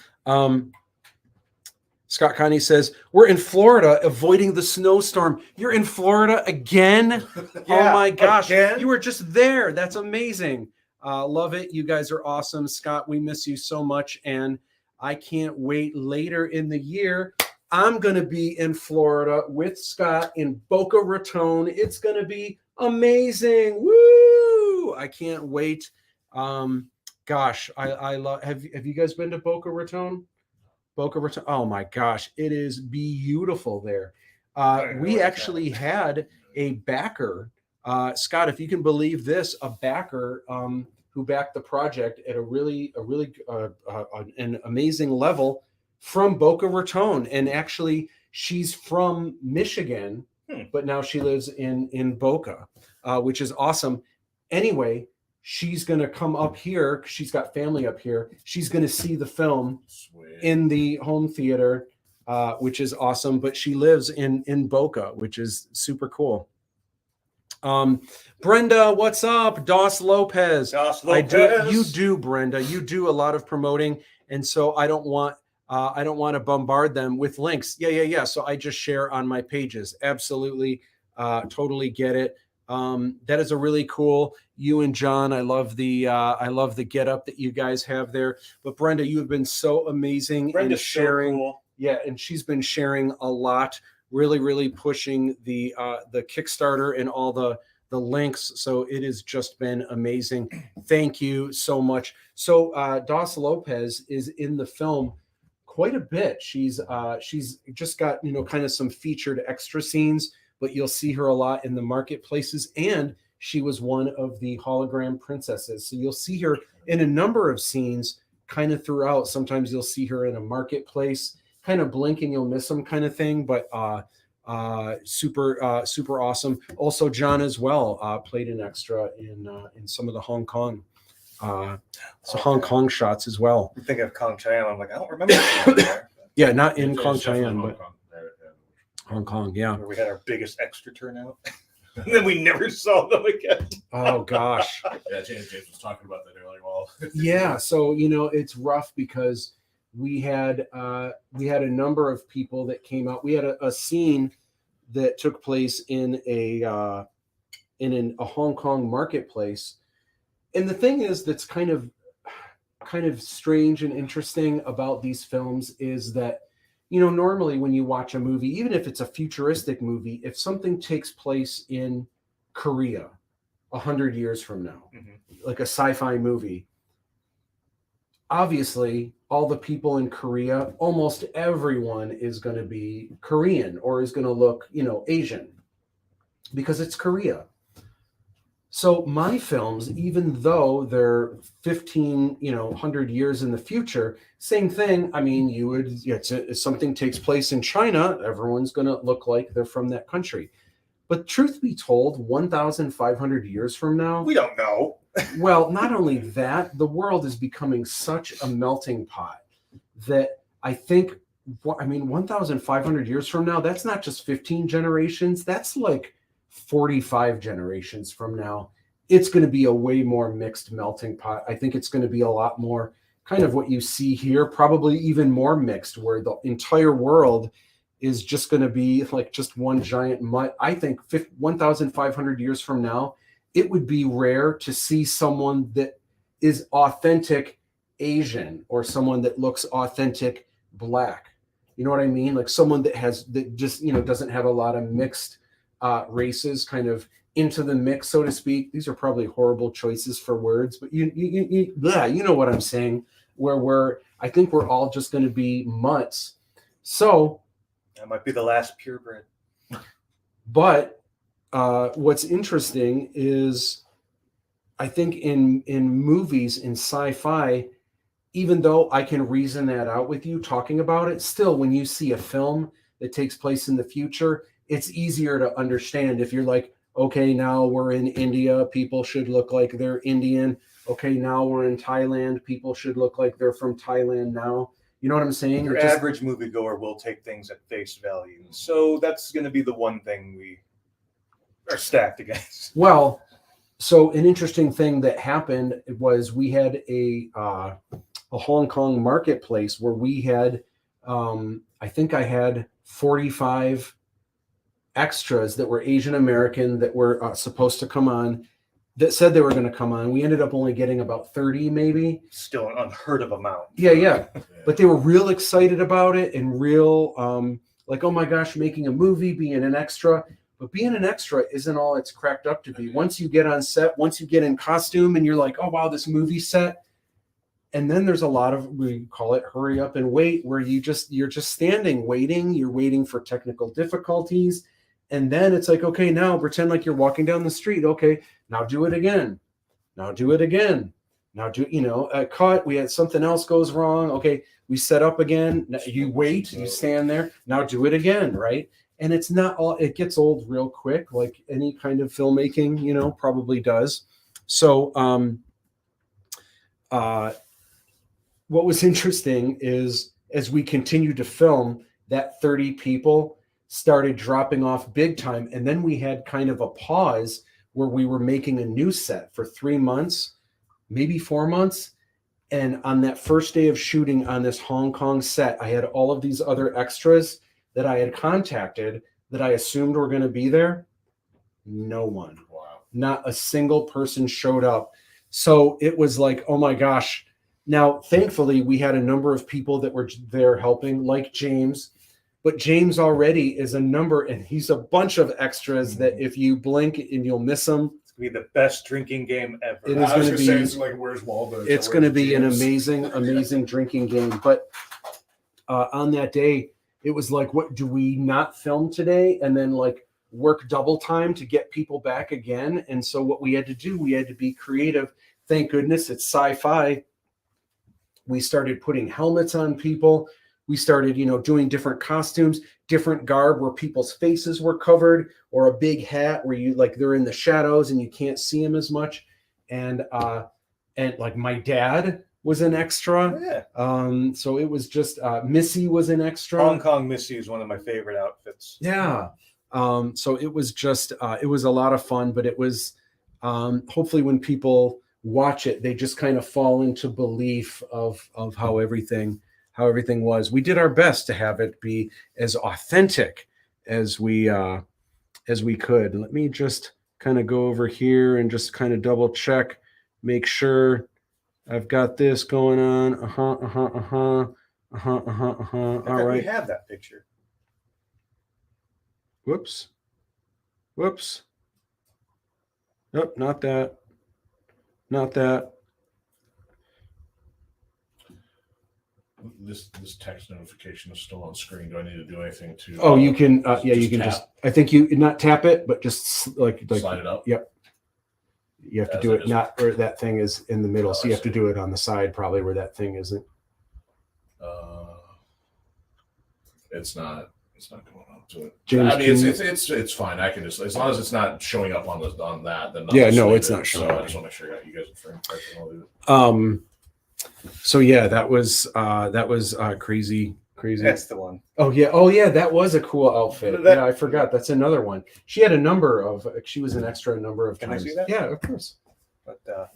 Scott Connie says, we're in Florida avoiding the snowstorm. You're in Florida again? Yeah, oh my gosh. again? You were just there. That's amazing. Love it. You guys are awesome. Scott, we miss you so much. And I can't wait later in the year. I'm going to be in Florida with Scott in Boca Raton. It's going to be amazing. Woo! I can't wait. Gosh, I love, have you guys been to Boca Raton? Boca Raton. Oh my gosh, it is beautiful there. We actually had a backer, Scott, if you can believe this, a backer who backed the project at an amazing level from Boca Raton. And actually, she's from Michigan, but now she lives in Boca, which is awesome. Anyway, she's going to come up here. She's got family up here. She's going to see the film in the home theater, which is awesome. But she lives in Boca, which is super cool. Brenda, what's up? Dos Lopez. Dos I do. Lopez. You do, Brenda. You do a lot of promoting, and so I don't want to bombard them with links. Yeah. So I just share on my pages. Absolutely, totally get it. That is a really cool. You and John, I love the get up that you guys have there. But Brenda, you have been so amazing in sharing. So cool. Yeah, and she's been sharing a lot. Really pushing the Kickstarter and all the links. So it has just been amazing. Thank you so much. So Dos Lopez is in the film quite a bit. She's just got, kind of some featured extra scenes, but you'll see her a lot in the marketplaces, and she was one of the hologram princesses. So you'll see her in a number of scenes kind of throughout. Sometimes you'll see her in a marketplace, kind of blinking, you'll miss them kind of thing, but super awesome. Also, John as well played an extra in some of the Hong Kong Hong Kong shots as well. You think of Kong Chime, I'm like, I don't remember seeing there. Yeah, not in It's Kong definitely Chime, Hong but Kong. Hong Kong, yeah. Where we had our biggest extra turnout. And then we never saw them again. Oh gosh. Yeah, James was talking about that earlier. Well, Yeah, so it's rough because we had a number of people that came out. We had a scene that took place in a Hong Kong marketplace, and the thing is that's kind of strange and interesting about these films is that normally when you watch a movie, even if it's a futuristic movie, if something takes place in Korea 100 years from now, like a sci-fi movie, obviously all the people in Korea, almost everyone is going to be Korean or is going to look, Asian because it's Korea. So my films, even though they're 100 years in the future, same thing. I mean, if something takes place in China, everyone's going to look like they're from that country. But truth be told, 1,500 years from now, We don't know. well, not only that, the world is becoming such a melting pot that I think, 1,500 years from now, that's not just 15 generations, that's like 45 generations from now. It's going to be a way more mixed melting pot. I think it's going to be a lot more kind of what you see here, probably even more mixed, where the entire world is just going to be like just one giant mutt. I think 1,500 years from now, it would be rare to see someone that is authentic Asian or someone that looks authentic Black. You know what I mean? Like someone that just doesn't have a lot of mixed races kind of into the mix, so to speak. These are probably horrible choices for words, but you know what I'm saying, where I think we're all just going to be mutts. So That might be the last purebred. but what's interesting is I think in movies, in sci-fi, even though I can reason that out with you talking about it, still when you see a film that takes place in the future, it's easier to understand if you're like, okay, now we're in India, people should look like they're Indian. Okay, now we're in Thailand, people should look like they're from Thailand now. You know what I'm saying? Your average moviegoer will take things at face value. So that's going to be the one thing we are stacked against. Well, so an interesting thing that happened was we had a Hong Kong marketplace where we had, I think I had 45 extras that were Asian American that were supposed to come on, that said they were going to come on. We ended up only getting about 30 maybe. Still an unheard of amount. Yeah. But they were real excited about it and real like, oh my gosh, making a movie, being an extra. But being an extra isn't all it's cracked up to be. Once you get on set, once you get in costume and you're like, oh wow, this movie set. And then there's a lot of, we call it hurry up and wait, where you're just standing, waiting. You're waiting for technical difficulties. And then it's like, okay, now pretend like you're walking down the street. Okay, now do it again. Now do it again. Now cut. We had something else goes wrong. Okay, we set up again. You wait, you stand there. Now do it again, right? And it's not all, it gets old real quick, like any kind of filmmaking, probably does. So what was interesting is as we continued to film, that 30 people started dropping off big time. And then we had kind of a pause where we were making a new set for 3 months, maybe 4 months. And on that first day of shooting on this Hong Kong set, I had all of these other extras that I had contacted that I assumed were going to be there. No one. Wow. Not a single person showed up. So it was like, oh my gosh. Now, thankfully, we had a number of people that were there helping, like James. But James already is a number, and he's a bunch of extras that if you blink and you'll miss them. It's gonna be the best drinking game ever. It is I was going to say, be. it's like, where's Waldo? It's going to be an amazing drinking game. But on that day, it was like, what do we not film today? And then like work double time to get people back again. And so what we had to do, we had to be creative. Thank goodness it's sci-fi. We started putting helmets on people. We started, doing different costumes, different garb where people's faces were covered, or a big hat where they're in the shadows and you can't see them as much. And like my dad was an extra. Yeah. So it was just Missy was an extra. Hong Kong Missy is one of my favorite outfits. Yeah. So it was just it was a lot of fun, but it was hopefully when people watch it, they just kind of fall into belief of how everything was. We did our best to have it be as authentic as we could. Let me just kind of go over here and just kind of double check, make sure I've got this going on. All right. We have that picture. Whoops. Nope, not that. This text notification is still on screen. Do I need to do anything to? Oh, you can. just You can tap? just. I think you not tap it, but just like Slide it up. Yep. You have to As do I it just- not where that thing is in the middle. Oh, So you I have to see. do it on the side, probably where that thing isn't. It's not going up to it. James, I mean, can it's fine. I can just, as long as it's not showing up on that. Then I'll Yeah, just no, leave it's it. not showing So up. I just want to make sure I got you guys in frame. I'll leave it. So yeah, that was crazy. That's the one. Oh yeah, that was a cool outfit. That- Yeah, I forgot. That's another one. She had a number of. She was an extra a number of Can I times. see that? Yeah, of course. But Yeah,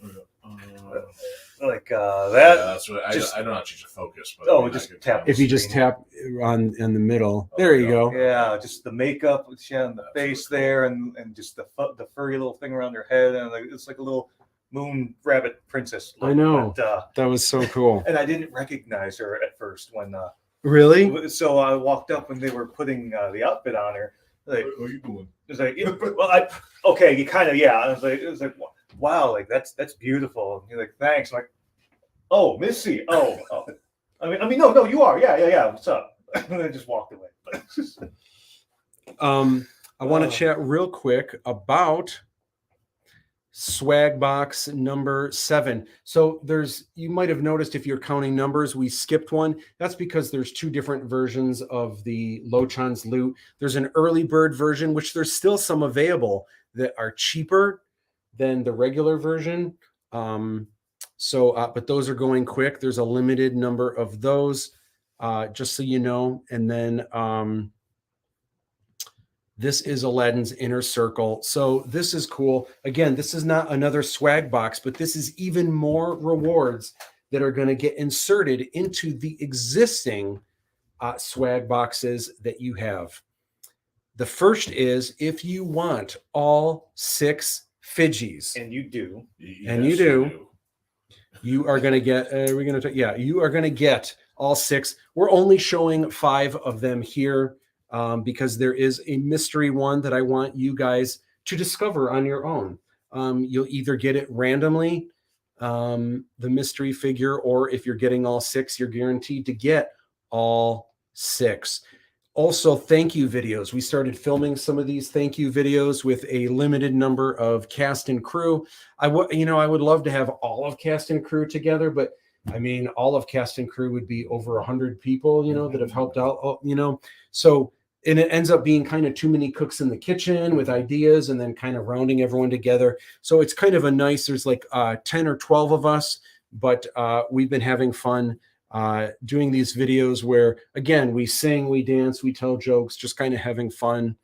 that. that's what just- I don't know how to change the focus, but Oh, I mean, just I could tap tell. If you just tap on in the middle, there you go. Yeah, just the makeup she had on the face there, and just the furry little thing around her head, and it's like a little moon rabbit princess. I know. But, That was so cool. and I didn't recognize her at first when. Really? So I walked up when they were putting the outfit on her. Like, What are you doing? it was like, well, okay, you kind of, yeah. It was like, wow, like that's beautiful. And you're like, thanks. I'm like, oh, Missy. Oh. I mean, no, you are. Yeah. What's up? And I just walked away. I want to chat real quick about swag box number 7. So you might have noticed if you're counting numbers, we skipped one. That's because there's 2 different versions of the Lochan's loot. There's an early bird version, which there's still some available that are cheaper than the regular version. But those are going quick. There's a limited number of those, just so you know. And then this is Aladdin's Inner Circle. So this is cool. Again, this is not another swag box, but this is even more rewards that are going to get inserted into the existing swag boxes that you have. The first is if you want all 6 Fidgies. And you do. And you do. You are going to get, you are going to get all 6. We're only showing 5 of them here because there is a mystery one that I want you guys to discover on your own. You'll either get it randomly, the mystery figure, or if you're getting all 6, you're guaranteed to get all 6. Also, thank you videos. We started filming some of these thank you videos with a limited number of cast and crew. I would love to have all of cast and crew together, but I mean, all of cast and crew would be over 100 people, that have helped out, So, and it ends up being kind of too many cooks in the kitchen with ideas and then kind of rounding everyone together. So it's kind of a nice, there's like 10 or 12 of us, but we've been having fun doing these videos where, again, we sing, we dance, we tell jokes, just kind of having fun.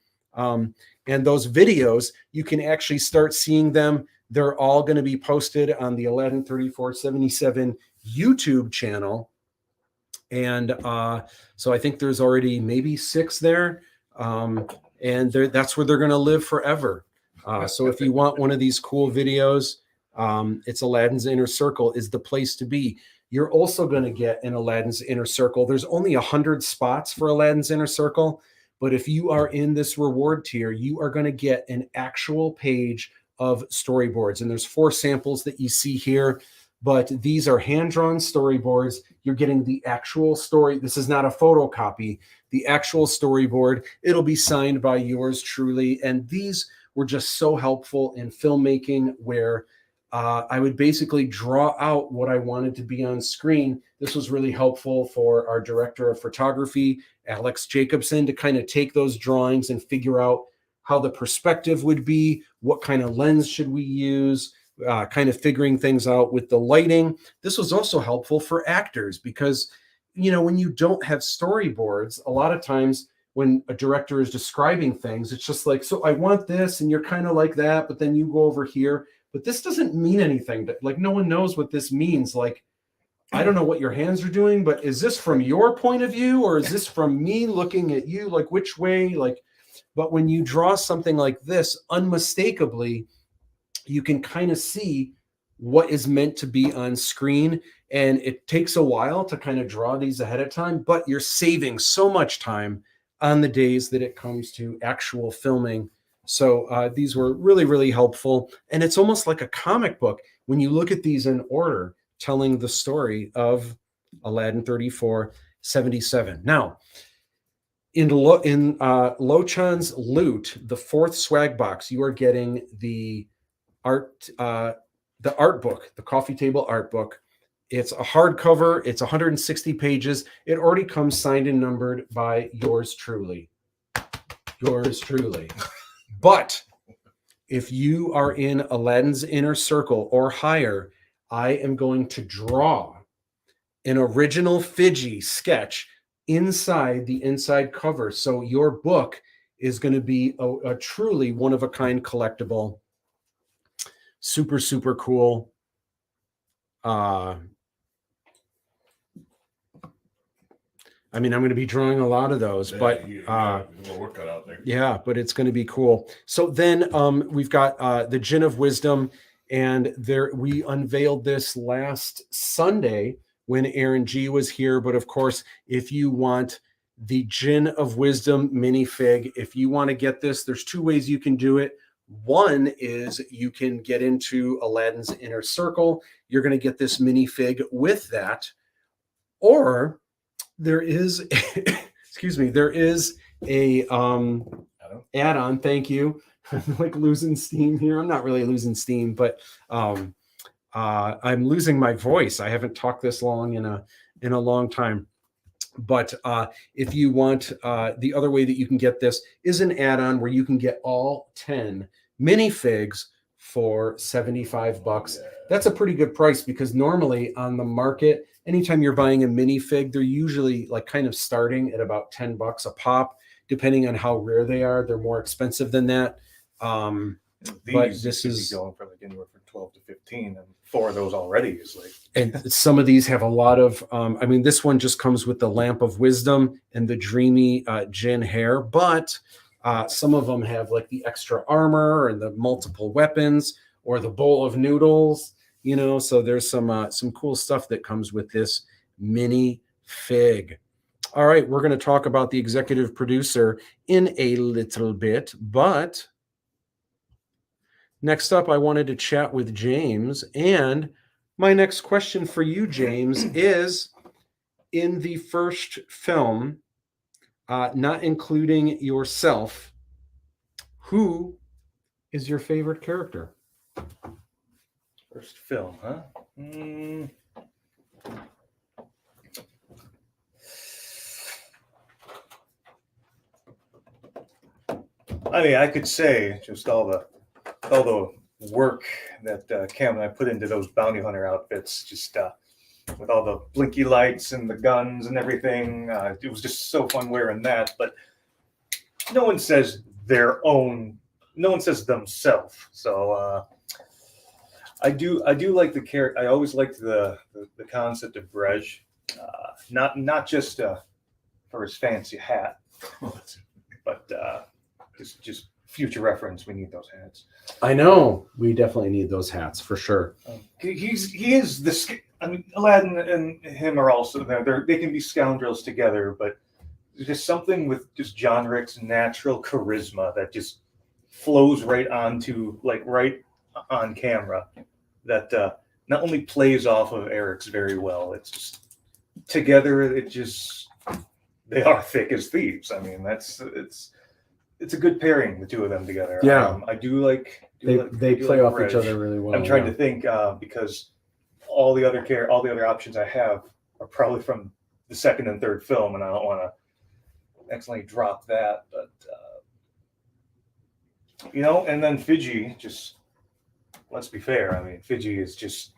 And those videos, you can actually start seeing them. They're all going to be posted on the Aladdin 3477 YouTube channel. And so I think there's already maybe 6 there. And that's where they're going to live forever. So if you want one of these cool videos, it's Aladdin's Inner Circle is the place to be. You're also going to get an Aladdin's Inner Circle. There's only 100 spots for Aladdin's Inner Circle. But if you are in this reward tier, you are going to get an actual page of storyboards. And there's 4 samples that you see here. But these are hand-drawn storyboards. You're getting the actual story. This is not a photocopy. The actual storyboard. It'll be signed by yours truly. And these were just so helpful in filmmaking, where I would basically draw out what I wanted to be on screen. This was really helpful for our director of photography, Alex Jacobson, to kind of take those drawings and figure out how the perspective would be, what kind of lens should we use, kind of figuring things out with the lighting. This was also helpful for actors because, you know, when you don't have storyboards, a lot of times when a director is describing things, it's just like, so I want this, and you're kind of like that, but then you go over here. But this doesn't mean anything. Like, no one knows what this means. Like, I don't know what your hands are doing, but is this from your point of view, or is this from me looking at you? Like, which way? Like, but when you draw something like this, unmistakably, you can kind of see what is meant to be on screen. And it takes a while to kind of draw these ahead of time, but you're saving so much time on the days that it comes to actual filming. So these were really, really helpful. And it's almost like a comic book when you look at these in order, telling the story of Aladdin 3477. Now, in Lochan's Loot, the 4th swag box, you are getting the art book, the coffee table art book. It's a hardcover. It's 160 pages. It already comes signed and numbered by yours truly. Yours truly. But if you are in Aladdin's Inner Circle or higher, I am going to draw an original Fiji sketch inside the inside cover. So your book is going to be a truly one-of-a-kind collectible. Super, super cool. I mean, I'm going to be drawing a lot of those, Yeah, but you got a little work cut out there. yeah, but it's going to be cool. So then we've got the Gin of Wisdom, and we unveiled this last Sunday when Aaron G was here. But of course, if you want the Gin of Wisdom minifig, if you want to get this, there's 2 ways you can do it. One is you can get into Aladdin's Inner Circle. You're going to get this minifig with that, or there is, excuse me, there is a add-on. Thank you. I'm like losing steam here. I'm not really losing steam, but I'm losing my voice. I haven't talked this long in a long time. But if you want, the other way that you can get this is an add-on where you can get all 10 minifigs for $75. That's a pretty good price, because normally on the market, anytime you're buying a minifig, they're usually like kind of starting at about $10 a pop, depending on how rare they are. They're more expensive than that. But this is going for like anywhere from 12 to 15, and 4 of those already is like. And some of these have a lot of, I mean, this one just comes with the Lamp of Wisdom and the dreamy Jin hair, but some of them have like the extra armor and the multiple weapons, or the bowl of noodles, you know. So there's some cool stuff that comes with this mini fig. All right, we're going to talk about the executive producer in a little bit, but next up, I wanted to chat with James. And my next question for you, James, is, in the first film, not including yourself, who is your favorite character? First film, huh? I mean, I could say just all the work that Cam and I put into those bounty hunter outfits, just with all the blinky lights and the guns and everything. It was just so fun wearing that. But no one says their own. No one says themselves. So I do like the character. I always liked the concept of Brej, not just for his fancy hat, but just future reference. We need those hats. I know we definitely need those hats for sure. He is the. I mean, Aladdin and him are also they can be scoundrels together, but there's just something with just John Rick's natural charisma that just flows right onto right on camera. That not only plays off of Eric's very well. It's just together. They are thick as thieves. I mean, it's a good pairing, the two of them together. Yeah. I do like. They play off each other really well. I'm trying to think because all the other options I have are probably from the second and third film, and I don't want to accidentally drop that. But and then Fiji. Just let's be fair. I mean, Fiji is just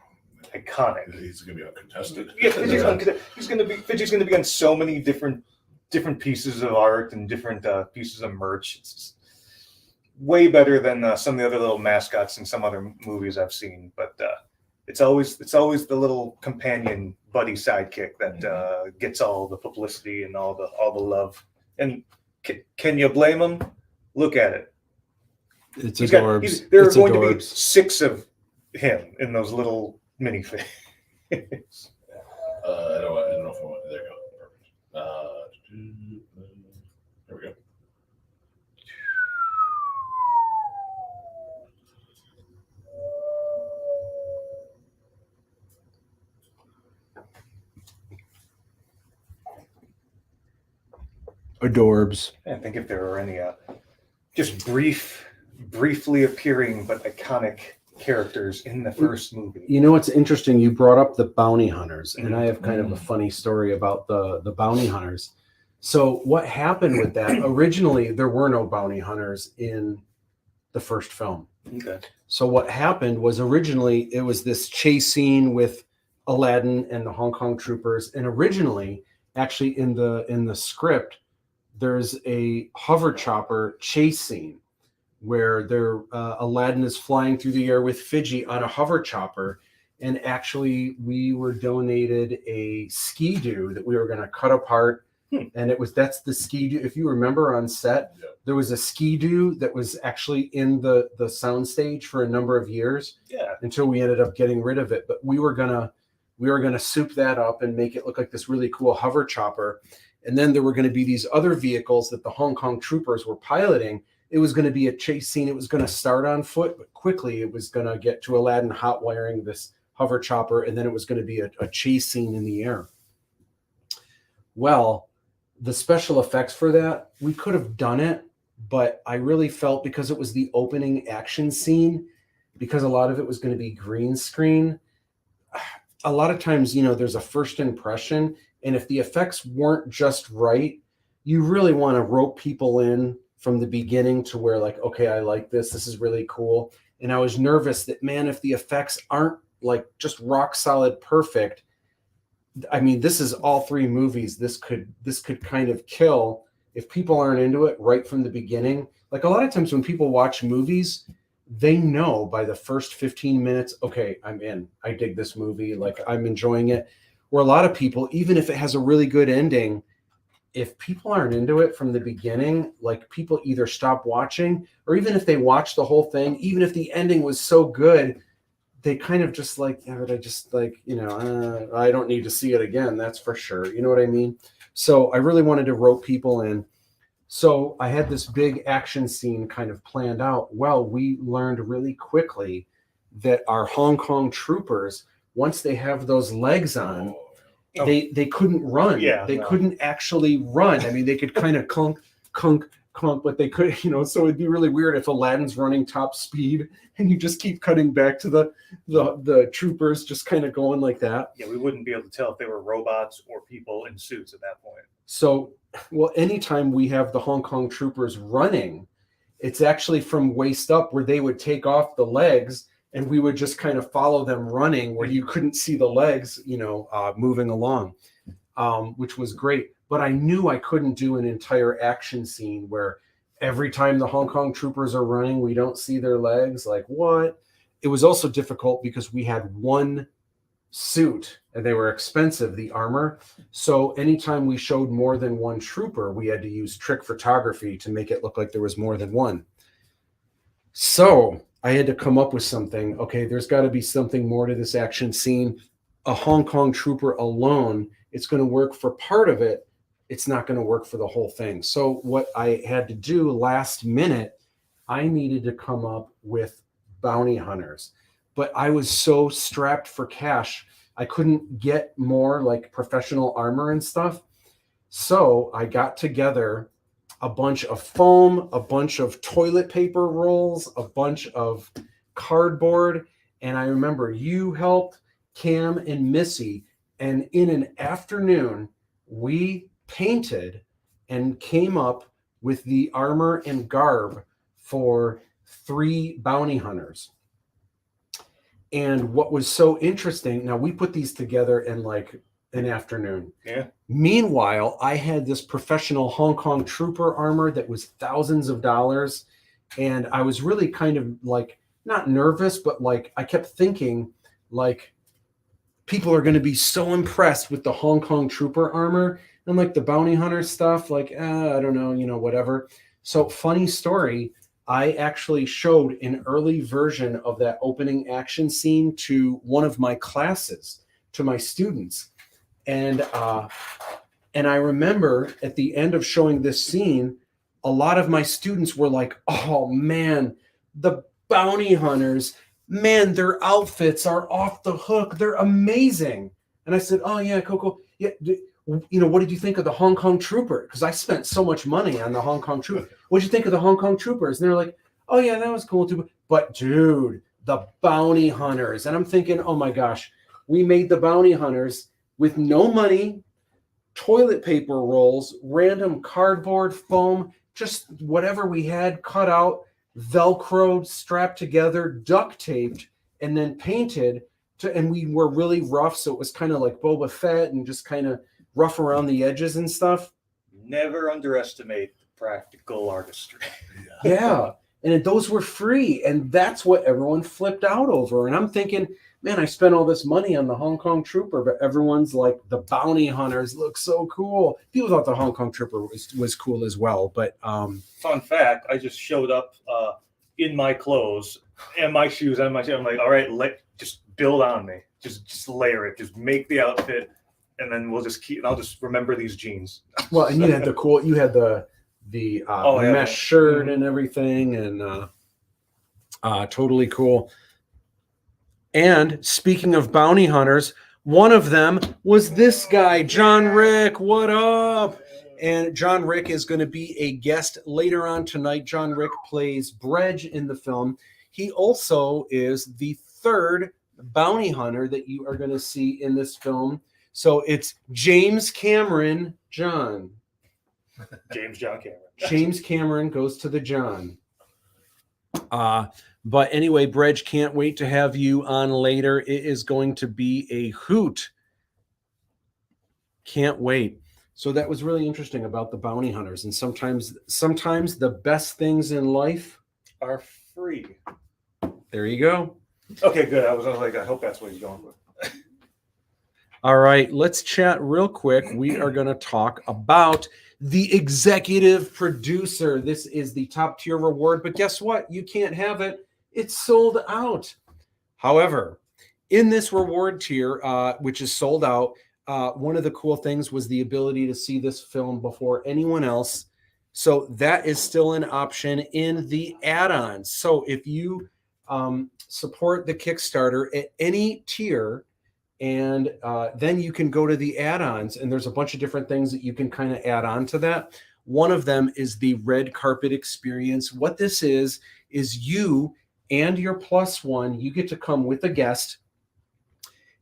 iconic. He's going to be uncontested. Yeah, Fiji's going to be on so many different pieces of art and different pieces of merch. It's way better than some of the other little mascots in some other movies I've seen. But it's always the little companion buddy sidekick that gets all the publicity and all the love. And can you blame him? Look at it. It's adorbs. There are going to be 6 of him in those little minifigs. I don't know if I want. There you go. Perfect. There we go. Adorbs. I think if there are any just briefly appearing but iconic characters in the first movie. You know what's interesting? You brought up the bounty hunters, and I have kind of a funny story about the bounty hunters. So what happened with that? Originally, there were no bounty hunters in the first film. Okay. So what happened was originally it was this chase scene with Aladdin and the Hong Kong troopers, and originally, actually in the script, there's a hover chopper chase scene where Aladdin is flying through the air with Fiji on a hover chopper. And actually we were donated a ski-doo that we were going to cut apart. And that's the ski-doo. If you remember on set, there was a ski-doo that was actually in the soundstage for a number of years until we ended up getting rid of it. But we were gonna soup that up and make it look like this really cool hover chopper. And then there were going to be these other vehicles that the Hong Kong troopers were piloting. It was going to be a chase scene. It was going to start on foot, but quickly it was going to get to Aladdin hot wiring this hover chopper, and then it was going to be a chase scene in the air. Well, the special effects for that, we could have done it, but I really felt because it was the opening action scene, because a lot of it was going to be green screen, a lot of times, there's a first impression, and if the effects weren't just right, you really want to rope people in from the beginning to where okay, I like this. This is really cool. And I was nervous that, man, if the effects aren't just rock solid perfect, I mean, this is all 3 movies. This could kind of kill if people aren't into it right from the beginning. A lot of times when people watch movies, they know by the first 15 minutes, okay, I'm in. I dig this movie. I'm enjoying it. Where a lot of people, even if it has a really good ending, if people aren't into it from the beginning, people either stop watching, or even if they watch the whole thing, even if the ending was so good, they kind of just but I just I don't need to see it again. That's for sure. You know what I mean? So I really wanted to rope people in. So I had this big action scene kind of planned out. Well, we learned really quickly that our Hong Kong troopers, once they have those legs on, they couldn't run. They couldn't actually run. I mean, they could kind of clunk, but they could, so it'd be really weird if Aladdin's running top speed and you just keep cutting back to the troopers just kind of going like that. Yeah, we wouldn't be able to tell if they were robots or people in suits at that point. So, anytime we have the Hong Kong troopers running, it's actually from waist up where they would take off the legs and we would just kind of follow them running where you couldn't see the legs, moving along, which was great. But I knew I couldn't do an entire action scene where every time the Hong Kong troopers are running, we don't see their legs. Like, what? It was also difficult because we had one suit and they were expensive, the armor. So anytime we showed more than one trooper, we had to use trick photography to make it look like there was more than one. So I had to come up with something. Okay, there's got to be something more to this action scene. A Hong Kong trooper alone, it's going to work for part of it. It's not going to work for the whole thing. So what I had to do last minute, I needed to come up with bounty hunters. But I was so strapped for cash, I couldn't get more like professional armor and stuff. So I got together a bunch of foam, a bunch of toilet paper rolls, a bunch of cardboard. And I remember you helped, Cam and Missy. And in an afternoon, we painted and came up with the armor and garb for 3 bounty hunters. And what was so interesting, now we put these together in like an afternoon. Yeah. Meanwhile, I had this professional Hong Kong trooper armor that was thousands of dollars. And I was really kind of like, not nervous, but like I kept thinking like people are going to be so impressed with the Hong Kong trooper armor and like the bounty hunter stuff, like, I don't know, whatever. So funny story, I actually showed an early version of that opening action scene to one of my classes, to my students. And I remember at the end of showing this scene, a lot of my students were like, oh man, the bounty hunters, man, their outfits are off the hook. They're amazing. And I said, oh yeah, Coco, yeah. What did you think of the Hong Kong trooper? Because I spent so much money on the Hong Kong trooper. What did you think of the Hong Kong troopers? And they're like, oh yeah, that was cool too. But dude, the bounty hunters. And I'm thinking, oh my gosh, we made the bounty hunters with no money, toilet paper rolls, random cardboard, foam, just whatever we had cut out, Velcroed, strapped together, duct taped, and then painted. And we were really rough, so it was kind of like Boba Fett and just kind of rough around the edges and stuff. Never underestimate the practical artistry. Yeah. And those were free. And that's what everyone flipped out over. And I'm thinking, man, I spent all this money on the Hong Kong trooper, but everyone's like, the bounty hunters look so cool. People thought the Hong Kong trooper was cool as well. But fun fact, I just showed up in my clothes and my shoes and my shit. I'm like, all right, just build on me. Just layer it. Just make the outfit. And then we'll just I'll just remember these jeans. Well, and you had the mesh shirt and everything, and totally cool. And speaking of bounty hunters, one of them was this guy, John Rick. What up? And John Rick is going to be a guest later on tonight. John Rick plays Bredge in the film. He also is the 3rd bounty hunter that you are going to see in this film. So it's James Cameron John. James John Cameron. James Cameron goes to the John. But anyway, Bredge, can't wait to have you on later. It is going to be a hoot. Can't wait. So that was really interesting about the bounty hunters. And sometimes the best things in life are free. There you go. Okay, good. I was like, I hope that's what he's going with. All right, let's chat real quick. We are going to talk about the executive producer. This is the top tier reward, but guess what? You can't have it. It's sold out. However, in this reward tier, which is sold out, one of the cool things was the ability to see this film before anyone else. So that is still an option in the add-ons. So if you support the Kickstarter at any tier, and then you can go to the add-ons, and there's a bunch of different things that you can kind of add on to that. One of them is the red carpet experience. What this is you and your +1, you get to come with a guest,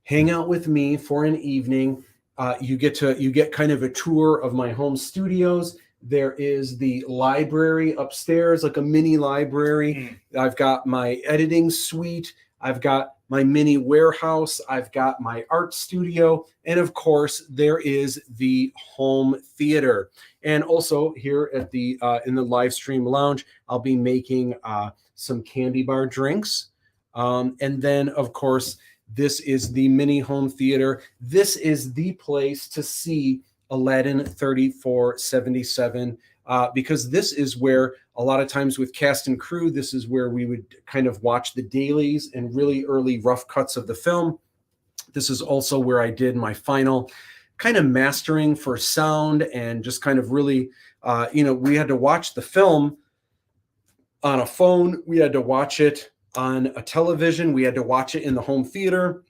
hang out with me for an evening. You get kind of a tour of my home studios. There is the library upstairs, like a mini library. I've got my editing suite. I've got my mini warehouse, I've got my art studio, and of course there is the home theater. And also here at the in the live stream lounge, I'll be making some candy bar drinks. And then of course, this is the mini home theater. This is the place to see Aladdin 3477, because this is where a lot of times with cast and crew, this is where we would kind of watch the dailies and really early rough cuts of the film. This is also where I did my final kind of mastering for sound and just kind of really, we had to watch the film on a phone. We had to watch it on a television. We had to watch it in the home theater.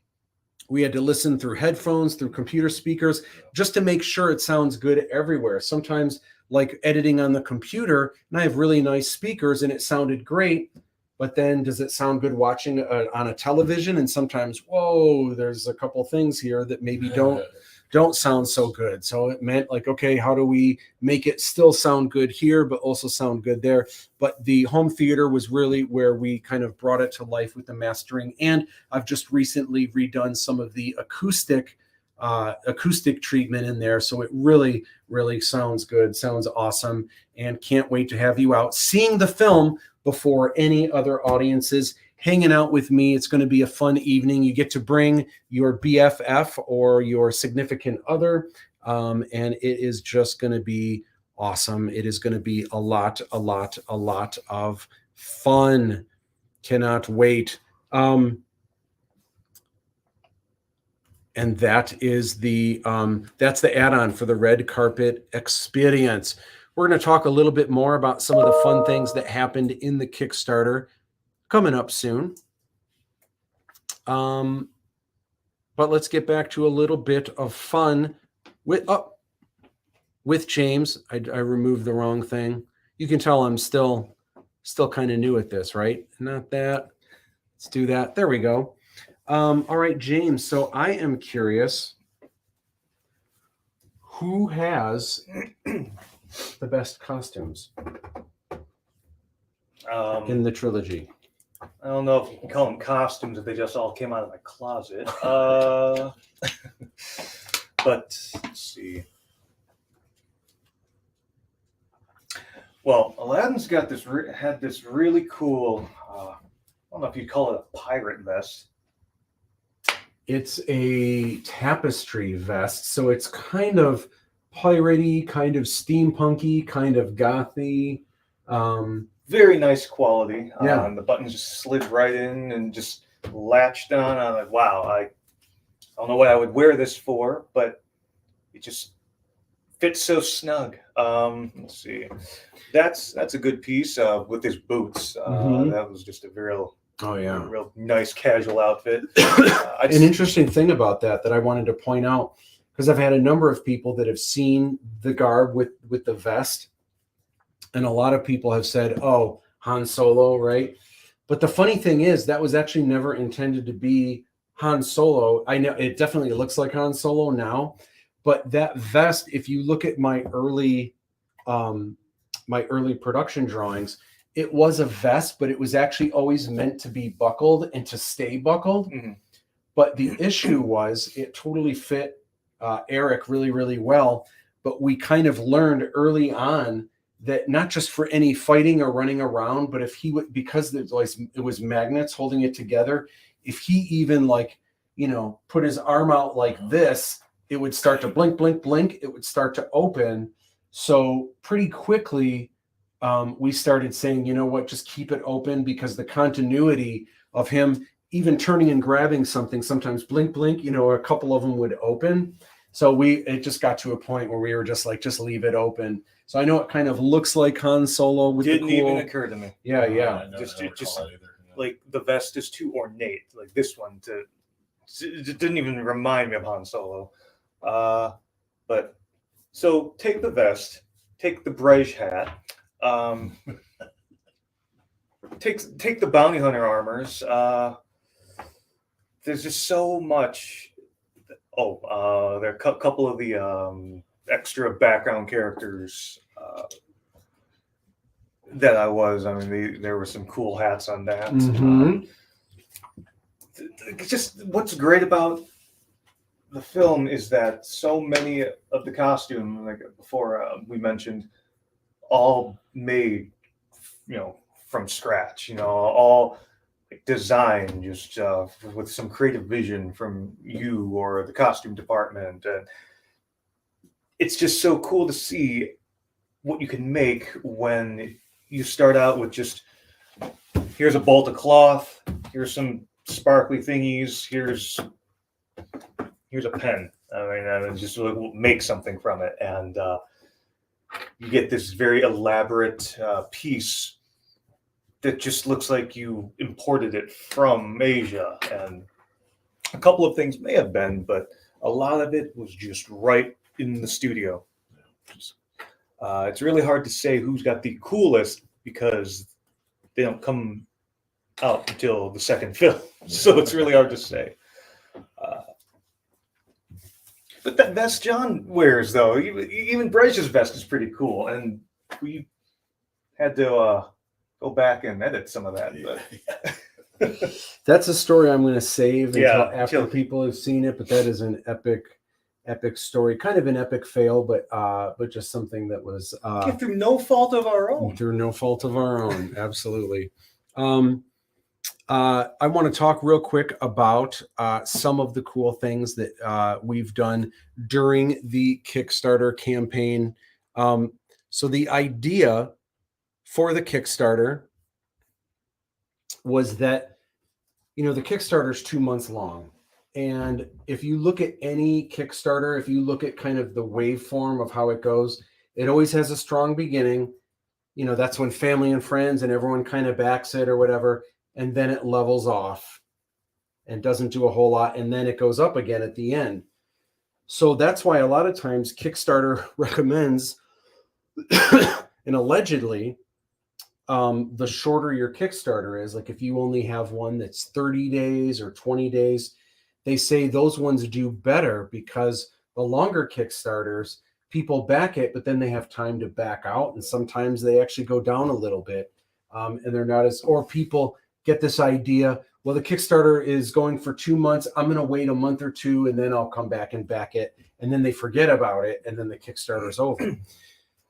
We had to listen through headphones, through computer speakers, just to make sure it sounds good everywhere. Sometimes like editing on the computer, and I have really nice speakers and it sounded great, but then does it sound good watching on a television? And sometimes, whoa, there's a couple things here that maybe don't sound so good. So it meant like, okay, how do we make it still sound good here, but also sound good there? But the home theater was really where we kind of brought it to life with the mastering. And I've just recently redone some of the acoustic treatment in there. So it really, really sounds good, sounds awesome, and can't wait to have you out seeing the film before any other audiences, hanging out with me. It's going to be a fun evening. You get to bring your BFF or your significant other, and it is just going to be awesome. It is going to be a lot of fun. Cannot wait. And that is that's the add-on for the red carpet experience. We're going to talk a little bit more about some of the fun things that happened in the Kickstarter coming up soon. But let's get back to a little bit of fun with James. I removed the wrong thing. You can tell I'm still kind of new at this, right? Not that. Let's do that. There we go. All right, James. So I am curious, who has the best costumes in the trilogy? I don't know if you can call them costumes if they just all came out of my closet. But let's see. Well, Aladdin's got this had this really cool. I don't know if you'd call it a pirate vest. It's a tapestry vest, so it's kind of piratey, kind of steampunky, kind of gothy. Very nice quality. Yeah. The buttons just slid right in and just latched on. I'm like, wow, I don't know what I would wear this for, but it just fits so snug. Let's see. That's a good piece with his boots. That was just a real nice casual outfit. An interesting thing about that I wanted to point out, because I've had a number of people that have seen the garb with the vest, and a lot of people have said, oh, Han Solo, right? But the funny thing is that was actually never intended to be Han Solo. I know it definitely looks like Han Solo now, but that vest, if you look at my early production drawings, it was a vest, but it was actually always meant to be buckled and to stay buckled. Mm-hmm. But the issue was it totally fit Eric really, really well. But we kind of learned early on that not just for any fighting or running around, but if he would, because it was magnets holding it together, if he even put his arm out like this, it would start to blink, blink, blink. It would start to open. So pretty quickly, we started saying, you know what, just keep it open, because the continuity of him even turning and grabbing something, sometimes blink, blink, a couple of them would open. So it just got to a point where we were just like, just leave it open. So I know it kind of looks like Han Solo with Didn't the cool... even occur to me. Yeah. Just like the vest is too ornate. Like this one, it didn't even remind me of Han Solo. But so take the vest, take the Brej hat, take the bounty hunter armors. There's just so much. There are a couple of the extra background characters that there were some cool hats on that. Mm-hmm. just what's great about the film is that so many of the costume, like before we mentioned, all made, from scratch. All designed just with some creative vision from you or the costume department, and it's just so cool to see what you can make when you start out with just here's a bolt of cloth, here's some sparkly thingies, here's a pen. And just make something from it, and you get this very elaborate piece that just looks like you imported it from Asia. And a couple of things may have been, but a lot of it was just right in the studio. It's really hard to say who's got the coolest because they don't come out until the second film, so it's really hard to say. But that vest John wears, though, even Bryce's vest is pretty cool, and we had to go back and edit some of that. But That's a story I'm going to save until Yeah, after until- people have seen it. But that is an epic story, kind of an epic fail, but just something that was through no fault of our own. through no fault of our own. Absolutely. I want to talk real quick about some of the cool things that we've done during the Kickstarter campaign. So the idea for the Kickstarter was that, the Kickstarter is 2 months long. And if you look at any Kickstarter, if you look at kind of the waveform of how it goes, it always has a strong beginning. That's when family and friends and everyone kind of backs it or whatever. And then it levels off and doesn't do a whole lot. And then it goes up again at the end. So that's why a lot of times Kickstarter recommends, and allegedly, the shorter your Kickstarter is, like if you only have one that's 30 days or 20 days, they say those ones do better because the longer Kickstarters, people back it, but then they have time to back out. And sometimes they actually go down a little bit. And they're not as, or people get this idea, well, the Kickstarter is going for 2 months. I'm going to wait a month or two and then I'll come back and back it. And then they forget about it. And then the Kickstarter is over.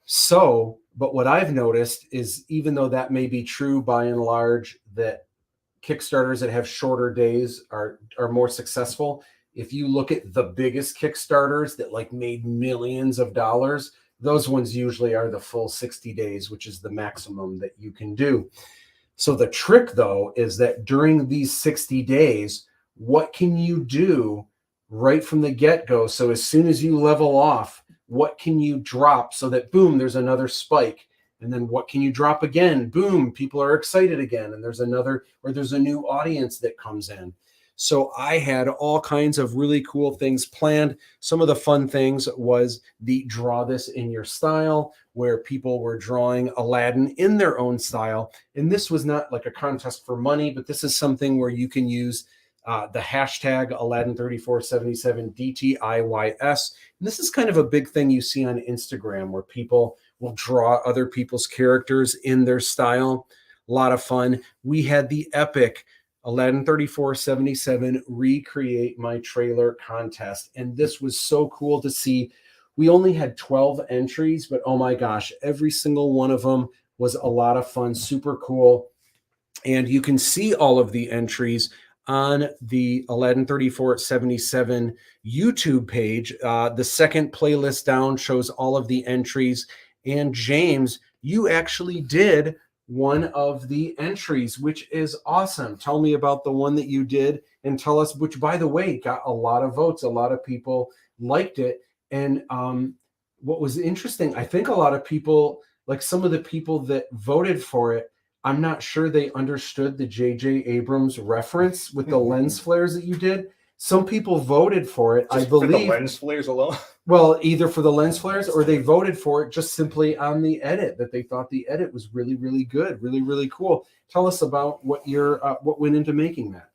So, but what I've noticed is even though that may be true by and large, that Kickstarters that have shorter days are more successful. If you look at the biggest Kickstarters that like made millions of dollars, those ones usually are the full 60 days, which is the maximum that you can do. So the trick, though, is that during these 60 days, what can you do right from the get-go? So as soon as you level off, what can you drop so that, boom, there's another spike? And then what can you drop again? Boom, people are excited again. And there's a new audience that comes in. So I had all kinds of really cool things planned. Some of the fun things was the draw this in your style, where people were drawing Aladdin in their own style. And this was not like a contest for money, but this is something where you can use the hashtag Aladdin3477 DTIYS. And this is kind of a big thing you see on Instagram where people will draw other people's characters in their style. A lot of fun. We had the epic Aladdin3477 recreate my trailer contest. And this was so cool to see. We only had 12 entries, but oh my gosh, every single one of them was a lot of fun, super cool. And you can see all of the entries on the Aladdin3477 YouTube page. The second playlist down shows all of the entries. And James, you actually did one of the entries, which is awesome. Tell me about the one that you did and tell us, which by the way, got a lot of votes. A lot of people liked it. And what was interesting, I think a lot of people, like some of the people that voted for it, I'm not sure they understood the J.J. Abrams reference with the lens flares that you did. Some people voted for it, Just I believe. for the lens flares alone. Well, either for the lens flares or they voted for it just simply on the edit, that they thought the edit was really, really good, really, really cool. Tell us about what what went into making that.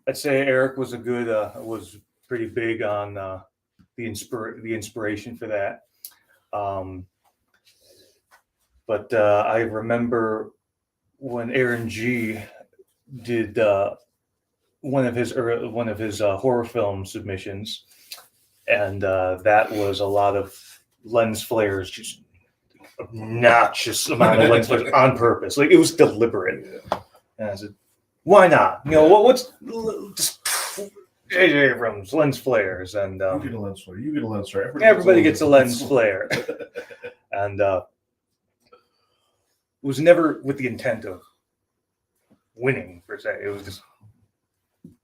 I'd say Eric was was pretty big on the inspiration for that. But I remember when Aaron G did one of his horror film submissions, and that was a lot of lens flares, just obnoxious amount of lens flares on purpose. Like, it was deliberate. And I said, why not? You know, what's just J.J. Abrams lens flares, and You get a lens flare. You get a lens flare. everybody gets a lens flare. And it was never with the intent of winning per se. It was just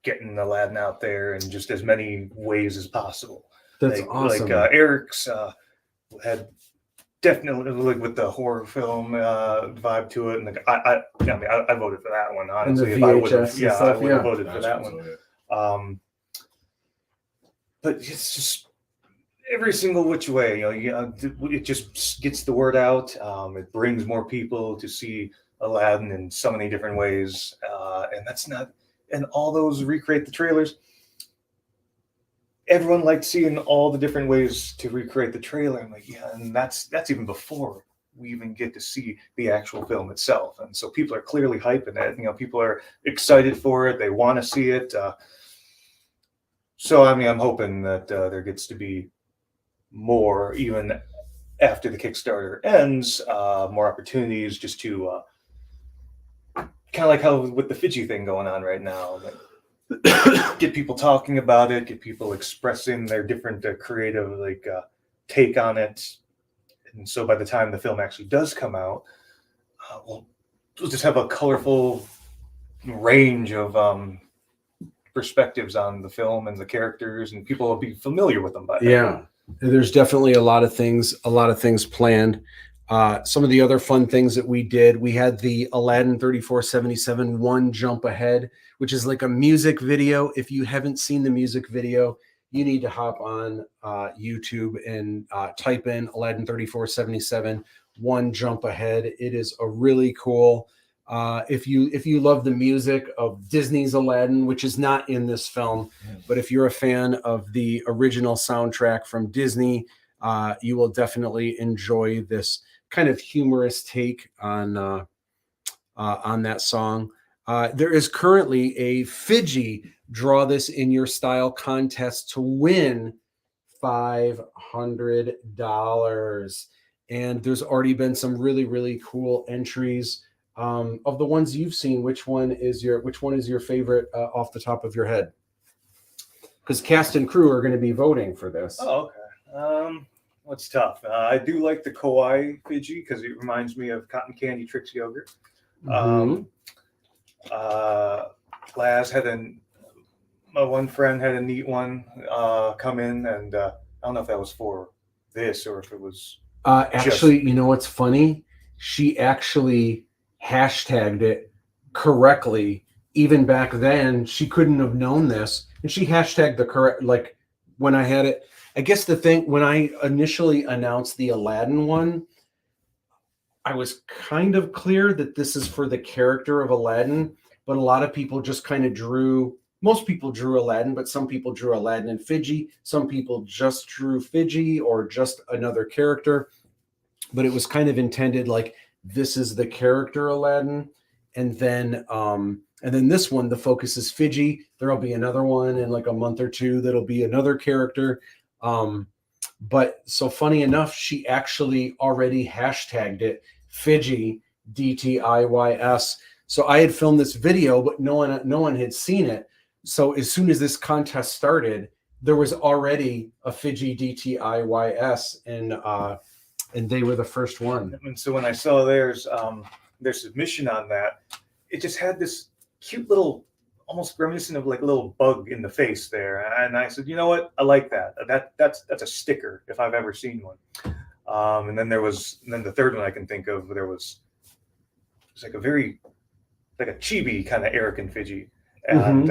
getting Aladdin out there in just as many ways as possible. That's like, awesome. Like Eric's had definitely, like, with the horror film vibe to it, and like, I voted for that one, honestly. And the If I VHS would've- and yeah, stuff, I would have yeah. voted for that one. But it's just every single which way, it just gets the word out. It brings more people to see Aladdin in so many different ways, and that's not. And all those recreate the trailers. Everyone liked seeing all the different ways to recreate the trailer. I'm like, yeah, and that's even before we even get to see the actual film itself. And so people are clearly hyping it. People are excited for it. They want to see it. So, I mean, I'm hoping that there gets to be more, even after the Kickstarter ends, more opportunities just to kind of like how with the Fiji thing going on right now, get people talking about it, get people expressing their different creative take on it. And so by the time the film actually does come out, we'll just have a colorful range of perspectives on the film and the characters, and people will be familiar with them by then. Yeah, there's definitely a lot of things planned. Some of the other fun things that we did, we had the Aladdin 3477 One Jump Ahead, which is like a music video. If you haven't seen the music video, you need to hop on YouTube and type in Aladdin 3477 One Jump Ahead. It is a really cool. If you love the music of Disney's Aladdin, which is not in this film, but if you're a fan of the original soundtrack from Disney, you will definitely enjoy this kind of humorous take on that song. There is currently a Fiji Draw This in Your Style contest to win $500, and there's already been some really, really cool entries. Of the ones you've seen, which one is your favorite off the top of your head? Because cast and crew are going to be voting for this. Oh, okay. What's tough? I do like the Kauai Fiji because it reminds me of Cotton Candy Tricks yogurt. Laz my one friend had a neat one come in, and I don't know if that was for this or if it was. Actually, you know what's funny? She actually hashtagged it correctly. Even back then, she couldn't have known this, and she hashtagged the correct. Like when I had it, I guess the thing when I initially announced the Aladdin one, I was kind of clear that this is for the character of Aladdin, but a lot of people just kind of drew. Most people drew Aladdin, but some people drew Aladdin and Fiji. Some people just drew Fiji or just another character. But it was kind of intended like this is the character Aladdin, and then this one, the focus is Fiji. There'll be another one in like a month or two that'll be another character. But so funny enough, she actually already hashtagged it Fiji DTIYS. So I had filmed this video, but no one had seen it. So as soon as this contest started, there was already a Fiji DTIYS, and they were the first one. And so when I saw their submission on that, it just had this cute little, almost reminiscent of like a little bug in the face there. And I said, you know what? I like that. That's a sticker if I've ever seen one. And then the third one I can think of, it was like a chibi kind of Eric and Fiji. And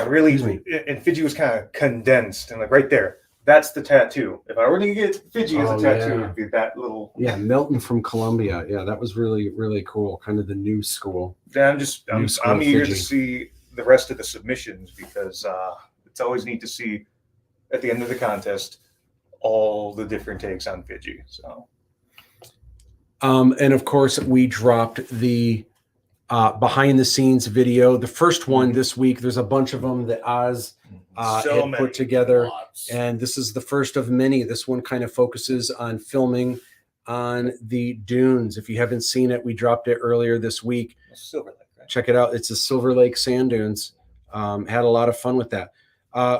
really, and Fiji was kind of condensed and like right there. That's the tattoo. If I were to get Fiji as a tattoo, it'd be that little. Yeah, Milton from Colombia. Yeah, that was really, really cool. Kind of the new school. Yeah, I'm eager to see the rest of the submissions because it's always neat to see at the end of the contest all the different takes on Fiji. So And of course, we dropped the behind the scenes video. The first one this week. There's a bunch of them that Oz So had many. put together. Lots. And this is the first of many. This one kind of focuses on filming on the dunes. If you haven't seen it, we dropped it earlier this week. Silver Lake, right? Check it out. It's the Silver Lake sand dunes. Had a lot of fun with that.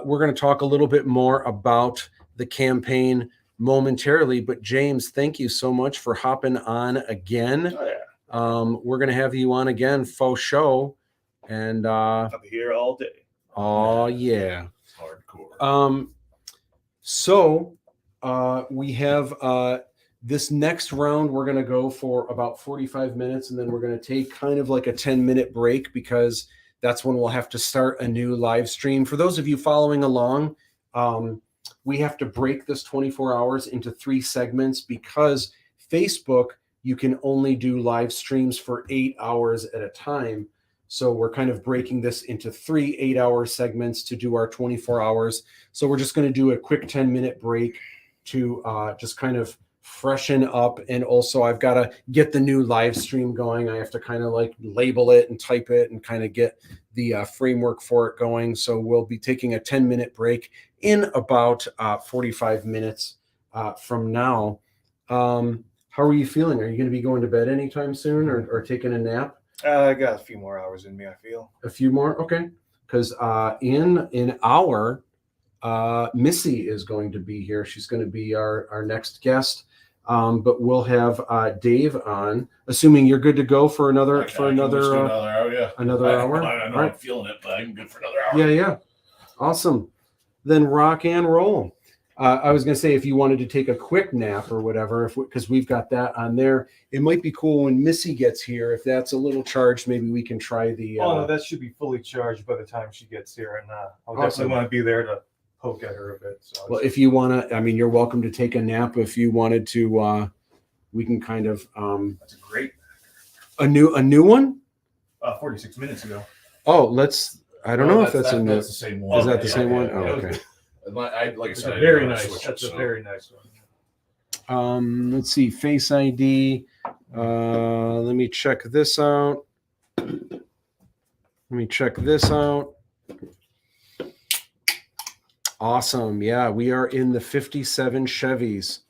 We're going to talk a little bit more about the campaign momentarily, but James, thank you so much for hopping on again. Oh, yeah. We're going to have you on again, faux show. And I'll be here all day. oh yeah. Hardcore. So we have this next round. We're going to go for about 45 minutes, and then we're going to take kind of like a 10-minute break because that's when we'll have to start a new live stream. For those of you following along, we have to break this 24 hours into 3 segments because Facebook, you can only do live streams for 8 hours at a time. So we're kind of breaking this into 3 8-hour segments to do our 24 hours. So we're just going to do a quick 10-minute break to just kind of freshen up. And also I've got to get the new live stream going. I have to kind of like label it and type it and kind of get the framework for it going. So we'll be taking a 10-minute break in about 45 minutes from now. How are you feeling? Are you going to be going to bed anytime soon or taking a nap? I got a few more hours in me, I feel. A few more? Okay. Because in an hour, Missy is going to be here. She's going to be our next guest. But we'll have Dave on, assuming you're good to go for another another hour. Yeah, another hour. I know All right. I'm feeling it, but I'm good for another hour. Yeah. Awesome. Then rock and roll. I was going to say if you wanted to take a quick nap or whatever, because we've got that on there, it might be cool when Missy gets here. If that's a little charged, maybe we can try the. Oh, no, that should be fully charged by the time she gets here, and I'll Awesome. definitely want to be there to poke at her a bit. So Well, if you want to, I mean, you're welcome to take a nap. If you wanted to, we can kind of that's a great a new one. 46 minutes ago. Oh, let's. I don't know if that's in that's the. the same one. Is that the same one? Yeah. Oh, okay. Like I It's said, a I very didn't wanna nice. switch it, That's a so- very nice one. Let's see, Face ID. Let me check this out. Awesome. Yeah, we are in the 57 Chevys.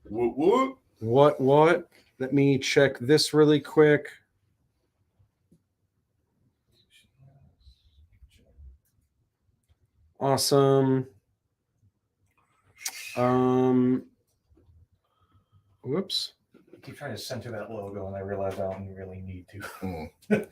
Whoop, whoop. What? Let me check this really quick. Awesome. Whoops. I keep trying to center that logo, and I realize I don't really need to.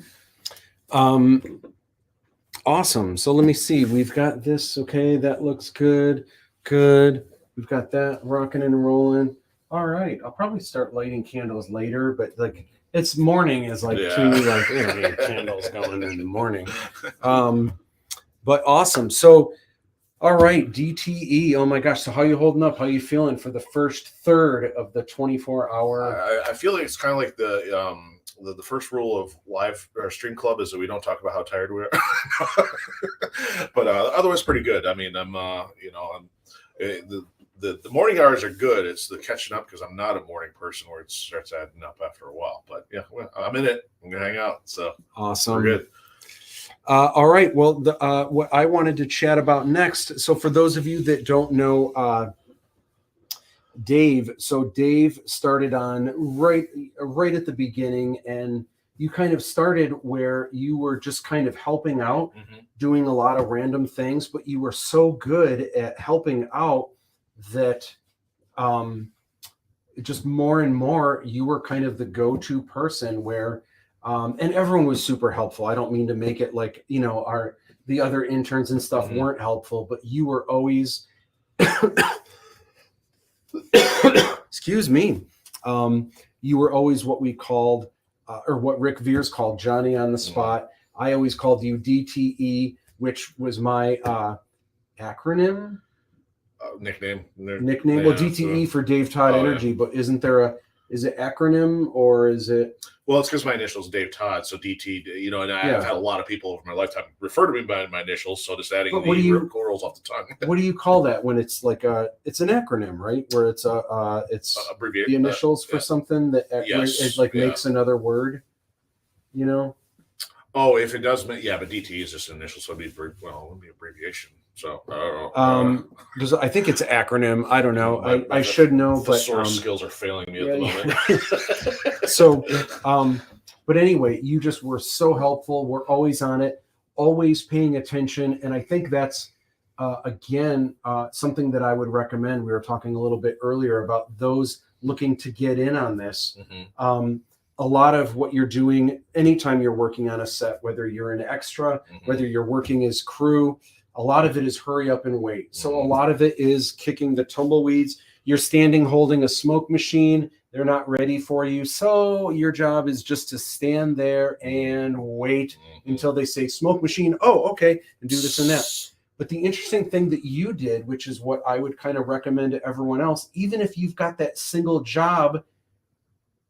Awesome. So let me see. We've got this. Okay, that looks good. Good. We've got that rocking and rolling. All right. I'll probably start lighting candles later, but like it's morning is like Yeah. too like candles going in the morning. But awesome. So all right, DTE. Oh my gosh. So how you holding up? How you feeling for the first third of the 24-hour? I feel like it's kind of like the first rule of live or stream club is that we don't talk about how tired we are. But otherwise, pretty good. I mean, the morning hours are good. It's the catching up because I'm not a morning person where it starts adding up after a while. But yeah, well, I'm in it. I'm gonna hang out. So Awesome. we're good. All right. Well, what I wanted to chat about next. So for those of you that don't know, Dave. So Dave started on right at the beginning, and you kind of started where you were just kind of helping out, doing a lot of random things, but you were so good at helping out that just more and more you were kind of the go-to person where and everyone was super helpful. I don't mean to make it like, the other interns and stuff weren't helpful, but you were always excuse me. You were always what we called or what Rick Veers called Johnny on the spot. I always called you DTE, which was my acronym. Nickname. Well, DTE for Dave Todd Oh, Energy, but isn't there Is it acronym or is it? Well, it's because my initials Dave Todd, so DT. You know, and I've had a lot of people over my lifetime refer to me by my initials, so just adding But the what do you- rip rolls off the tongue. What do you call that when it's like it's an acronym, right? Where it's it's Abbreviate the initials for yeah. something that Yes, it like yeah. makes another word, you know? Oh, if it does, yeah, but DT is just an initial, so it'd be abbreviation. So I don't know. Because I think it's acronym. I don't know. My I should know, the but source skills are failing me at the moment. So, but anyway, you just were so helpful. We're always on it, always paying attention, and I think that's again something that I would recommend. We were talking a little bit earlier about those looking to get in on this. Mm-hmm. A lot of what you're doing anytime you're working on a set, whether you're an extra, whether you're working as crew, a lot of it is hurry up and wait. So a lot of it is kicking the tumbleweeds. You're standing holding a smoke machine. They're not ready for you. So your job is just to stand there and wait until they say smoke machine. Oh, okay. And do this and that. But the interesting thing that you did, which is what I would kind of recommend to everyone else, even if you've got that single job,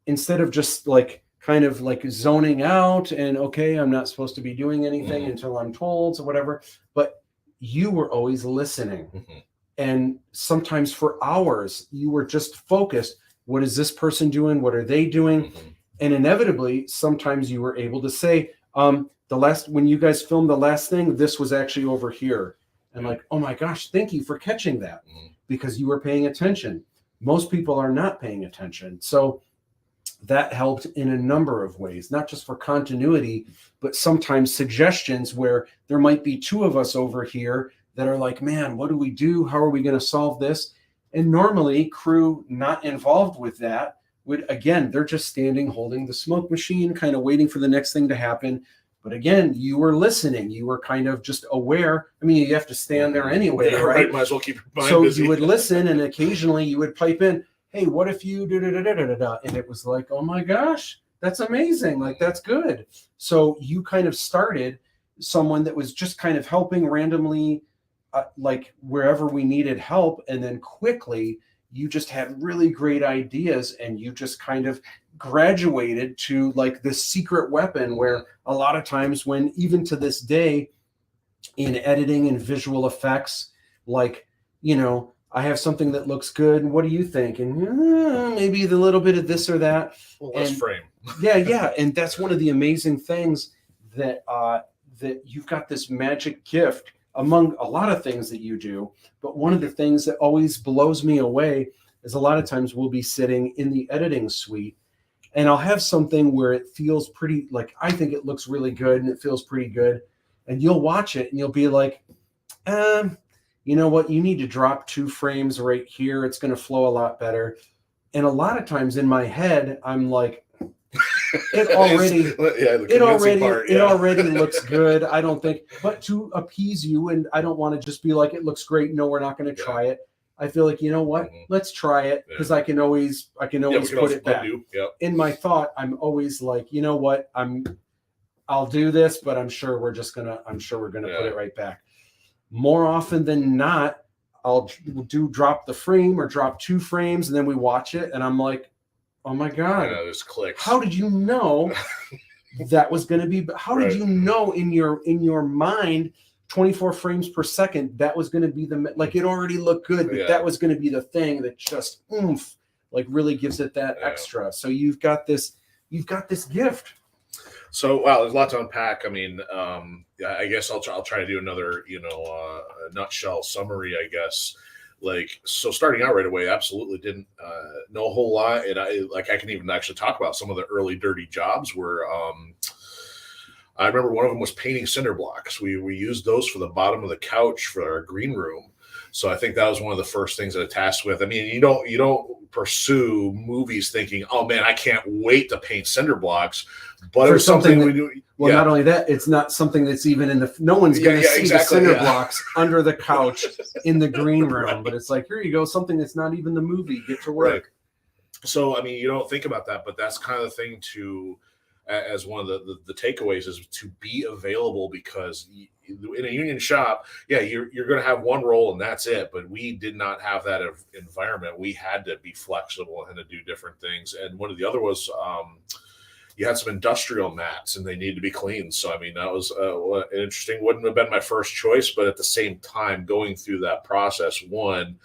instead of just like kind of like zoning out and okay, I'm not supposed to be doing anything until I'm told, so whatever, but you were always listening. And sometimes for hours you were just focused. What is this person doing? What are they doing? And inevitably sometimes you were able to say, when you guys filmed the last thing, this was actually over here. And like, oh my gosh, thank you for catching that, because you were paying attention. Most people are not paying attention. So that helped in a number of ways, not just for continuity, but sometimes suggestions where there might be two of us over here that are like, man, what do we do? How are we going to solve this? And normally crew not involved with that would, again, they're just standing, holding the smoke machine, kind of waiting for the next thing to happen. But again, you were listening. You were kind of just aware. I mean, you have to stand there anyway, Yeah, right? Might as well keep your mind So busy. you would listen, and occasionally you would pipe in, hey, what if you da-da-da-da-da-da? And it was like, oh my gosh, that's amazing. Like, that's good. So you kind of started someone that was just kind of helping randomly, like wherever we needed help. And then quickly, you just had really great ideas, and you just kind of graduated to like this secret weapon where a lot of times when, even to this day, in editing and visual effects, like, you know, I have something that looks good. And what do you think? And maybe the little bit of this or that. Well, let's frame. Yeah. And that's one of the amazing things that that you've got this magic gift among a lot of things that you do. But one of the things that always blows me away is a lot of times we'll be sitting in the editing suite, and I'll have something where it feels pretty, like, I think it looks really good and it feels pretty good. And you'll watch it and you'll be like, you know what? You need to drop 2 frames right here. It's going to flow a lot better. And a lot of times in my head, I'm like, it already looks good. I don't think, but to appease you, and I don't want to just be like, it looks great. No, we're not going to try it. I feel like, you know what? Let's try it, because I can always put it back. In my thought, I'm always like, you know what? I'll do this, but I'm sure we're gonna put it right back. More often than not, I'll drop the frame or drop 2 frames, and then we watch it, and I'm like, oh my God, there's clicks. How did you know that was going to be? How did you know in your mind, 24 frames per second, that was going to be like, it already looked good, but that was going to be the thing that just like really gives it that extra. So you've got this gift. So wow, there's a lot to unpack. I mean, I guess I'll try to do another, nutshell summary, I guess. Like, so starting out right away, absolutely didn't know a whole lot, and I can even actually talk about some of the early dirty jobs where I remember one of them was painting cinder blocks. We used those for the bottom of the couch for our green room. So I think that was one of the first things that I tasked with. I mean, you don't pursue movies thinking, oh man, I can't wait to paint cinder blocks. But it was something we do. Well, not only that, it's not something that's even in the. No one's going to see the cinder blocks under the couch in the green room. But it's like, here you go, something that's not even the movie. Get to work. Right. So I mean, you don't think about that, but that's kind of the thing to. as one of the takeaways is to be available, because in a union shop, yeah, you're going to have one role and that's it. But we did not have that environment. We had to be flexible and to do different things. And one of the other was you had some industrial mats and they needed to be cleaned. So, I mean, that was interesting. Wouldn't have been my first choice, but at the same time, going through that process, one,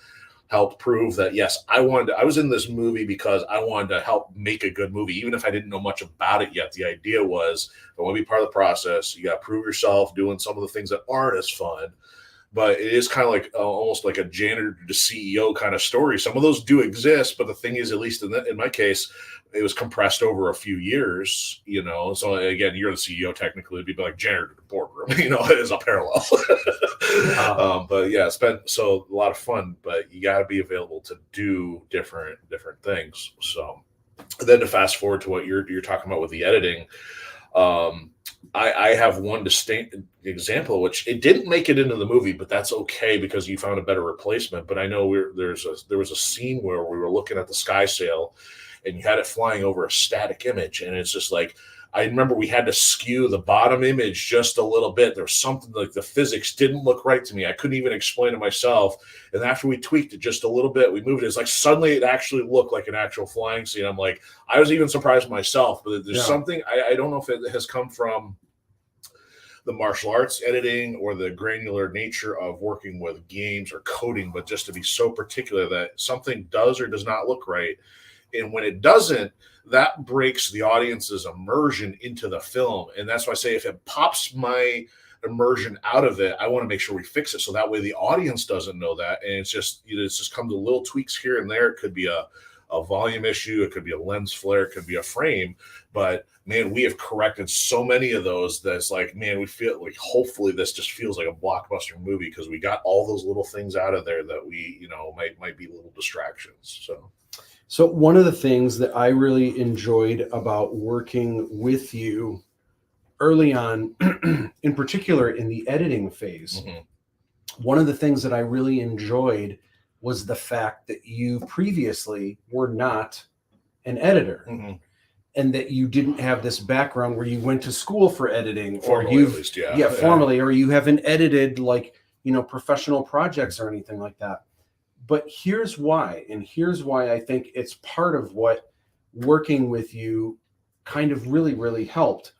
helped prove that, yes, I was in this movie because I wanted to help make a good movie, even if I didn't know much about it yet. The idea was, I want to be part of the process. You got to prove yourself doing some of the things that aren't as fun. But it is kind of like almost like a janitor to CEO kind of story. Some of those do exist, but the thing is, at least in my case, it was compressed over a few years, you know. So again, you're the CEO technically, it'd be like janitor to the boardroom, you know, as a parallel. But yeah, it's been a lot of fun. But you got to be available to do different things. So then to fast forward to what you're talking about with the editing. I have one distinct example, which it didn't make it into the movie, but that's okay because you found a better replacement. But I know there was a scene where we were looking at the sky sail and you had it flying over a static image. And it's just like, I remember we had to skew the bottom image just a little bit. There was something like the physics didn't look right to me. I couldn't even explain it myself. And after we tweaked it just a little bit, we moved it. It's like suddenly it actually looked like an actual flying scene. I'm like, I was even surprised myself, but there's something, I don't know if it has come from the martial arts editing or the granular nature of working with games or coding, but just to be so particular that something does or does not look right. And when it doesn't, that breaks the audience's immersion into the film. And that's why I say if it pops my immersion out of it, I want to make sure we fix it. So that way the audience doesn't know that. And it's just come to little tweaks here and there. It could be a volume issue. It could be a lens flare. It could be a frame. But man, we have corrected so many of those that it's like, man, we feel like hopefully this just feels like a blockbuster movie because we got all those little things out of there that we, might be little distractions. So one of the things that I really enjoyed about working with you early on, in particular in the editing phase, one of the things that I really enjoyed was the fact that you previously were not an editor and that you didn't have this background where you went to school for editing formally, at least, formally, or you haven't edited professional projects or anything like that. But here's why I think it's part of what working with you kind of really, really helped.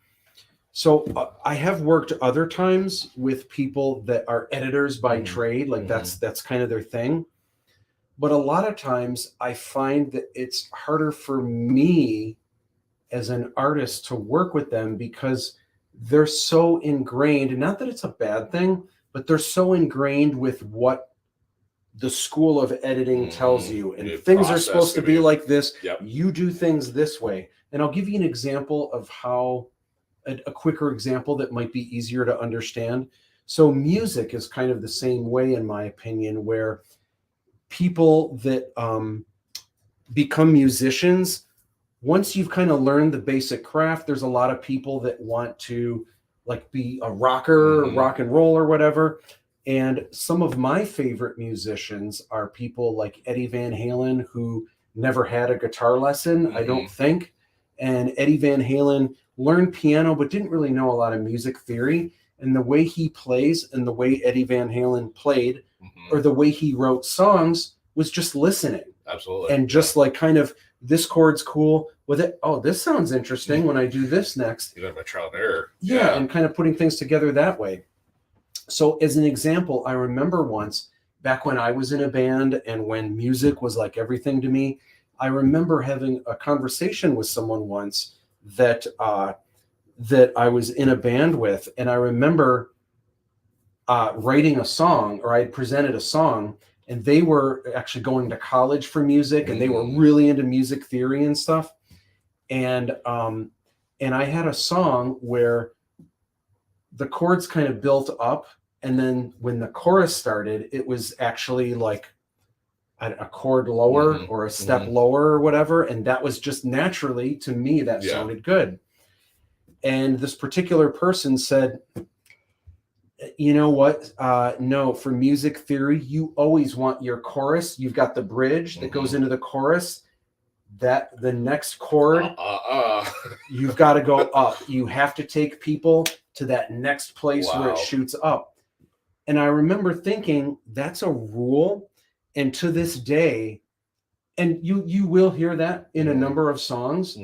So I have worked other times with people that are editors by trade, like that's kind of their thing. But a lot of times I find that it's harder for me as an artist to work with them because they're so ingrained, and not that it's a bad thing, but they're so ingrained with what the school of editing tells you, and things are supposed to be like this. You do things this way. And I'll give you an example of how a quicker example that might be easier to understand. So music is kind of the same way, in my opinion, where people that become musicians, once you've kind of learned the basic craft, there's a lot of people that want to be a rocker, rock and roll or whatever. And some of my favorite musicians are people like Eddie Van Halen, who never had a guitar lesson, I don't think. And Eddie Van Halen learned piano, but didn't really know a lot of music theory. And the way he plays and the way Eddie Van Halen played, or the way he wrote songs, was just listening. Absolutely. And just kind of, this chord's cool with it. Oh, this sounds interesting when I do this next. You got my trial and error. Yeah, and kind of putting things together that way. So as an example, I remember once back when I was in a band and when music was like everything to me, I remember having a conversation with someone once that I was in a band with. And I remember writing a song, or I had presented a song, and they were actually going to college for music and they were really into music theory and stuff. And I had a song where the chords kind of built up, and then when the chorus started, it was actually like a chord lower or a step lower or whatever, and that was just naturally, to me, that sounded good. And this particular person said, you know what, no, for music theory, you always want your chorus, you've got the bridge that goes into the chorus, that the next chord You've got to go up. You have to take people to that next place where it Wow. shoots up. And I remember thinking, that's a rule. And to this day, and you will hear that in a number of songs,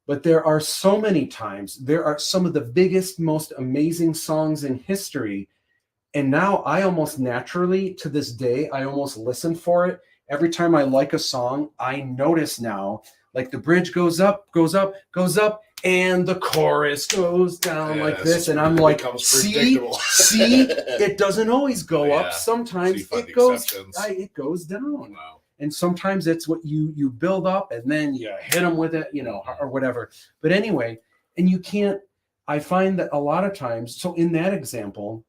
but there are so many times, there are some of the biggest, most amazing songs in history. And now I almost naturally, to this day, I almost listen for it. Every time I like a song, I notice now, like the bridge goes up, goes up, goes up, and the chorus goes down like this. And I'm like, see, it doesn't always go up. Sometimes it goes down. Wow. And sometimes it's what you build up and then you hit them with it, or whatever. But anyway, and you can't, I find that a lot of times, so in that example,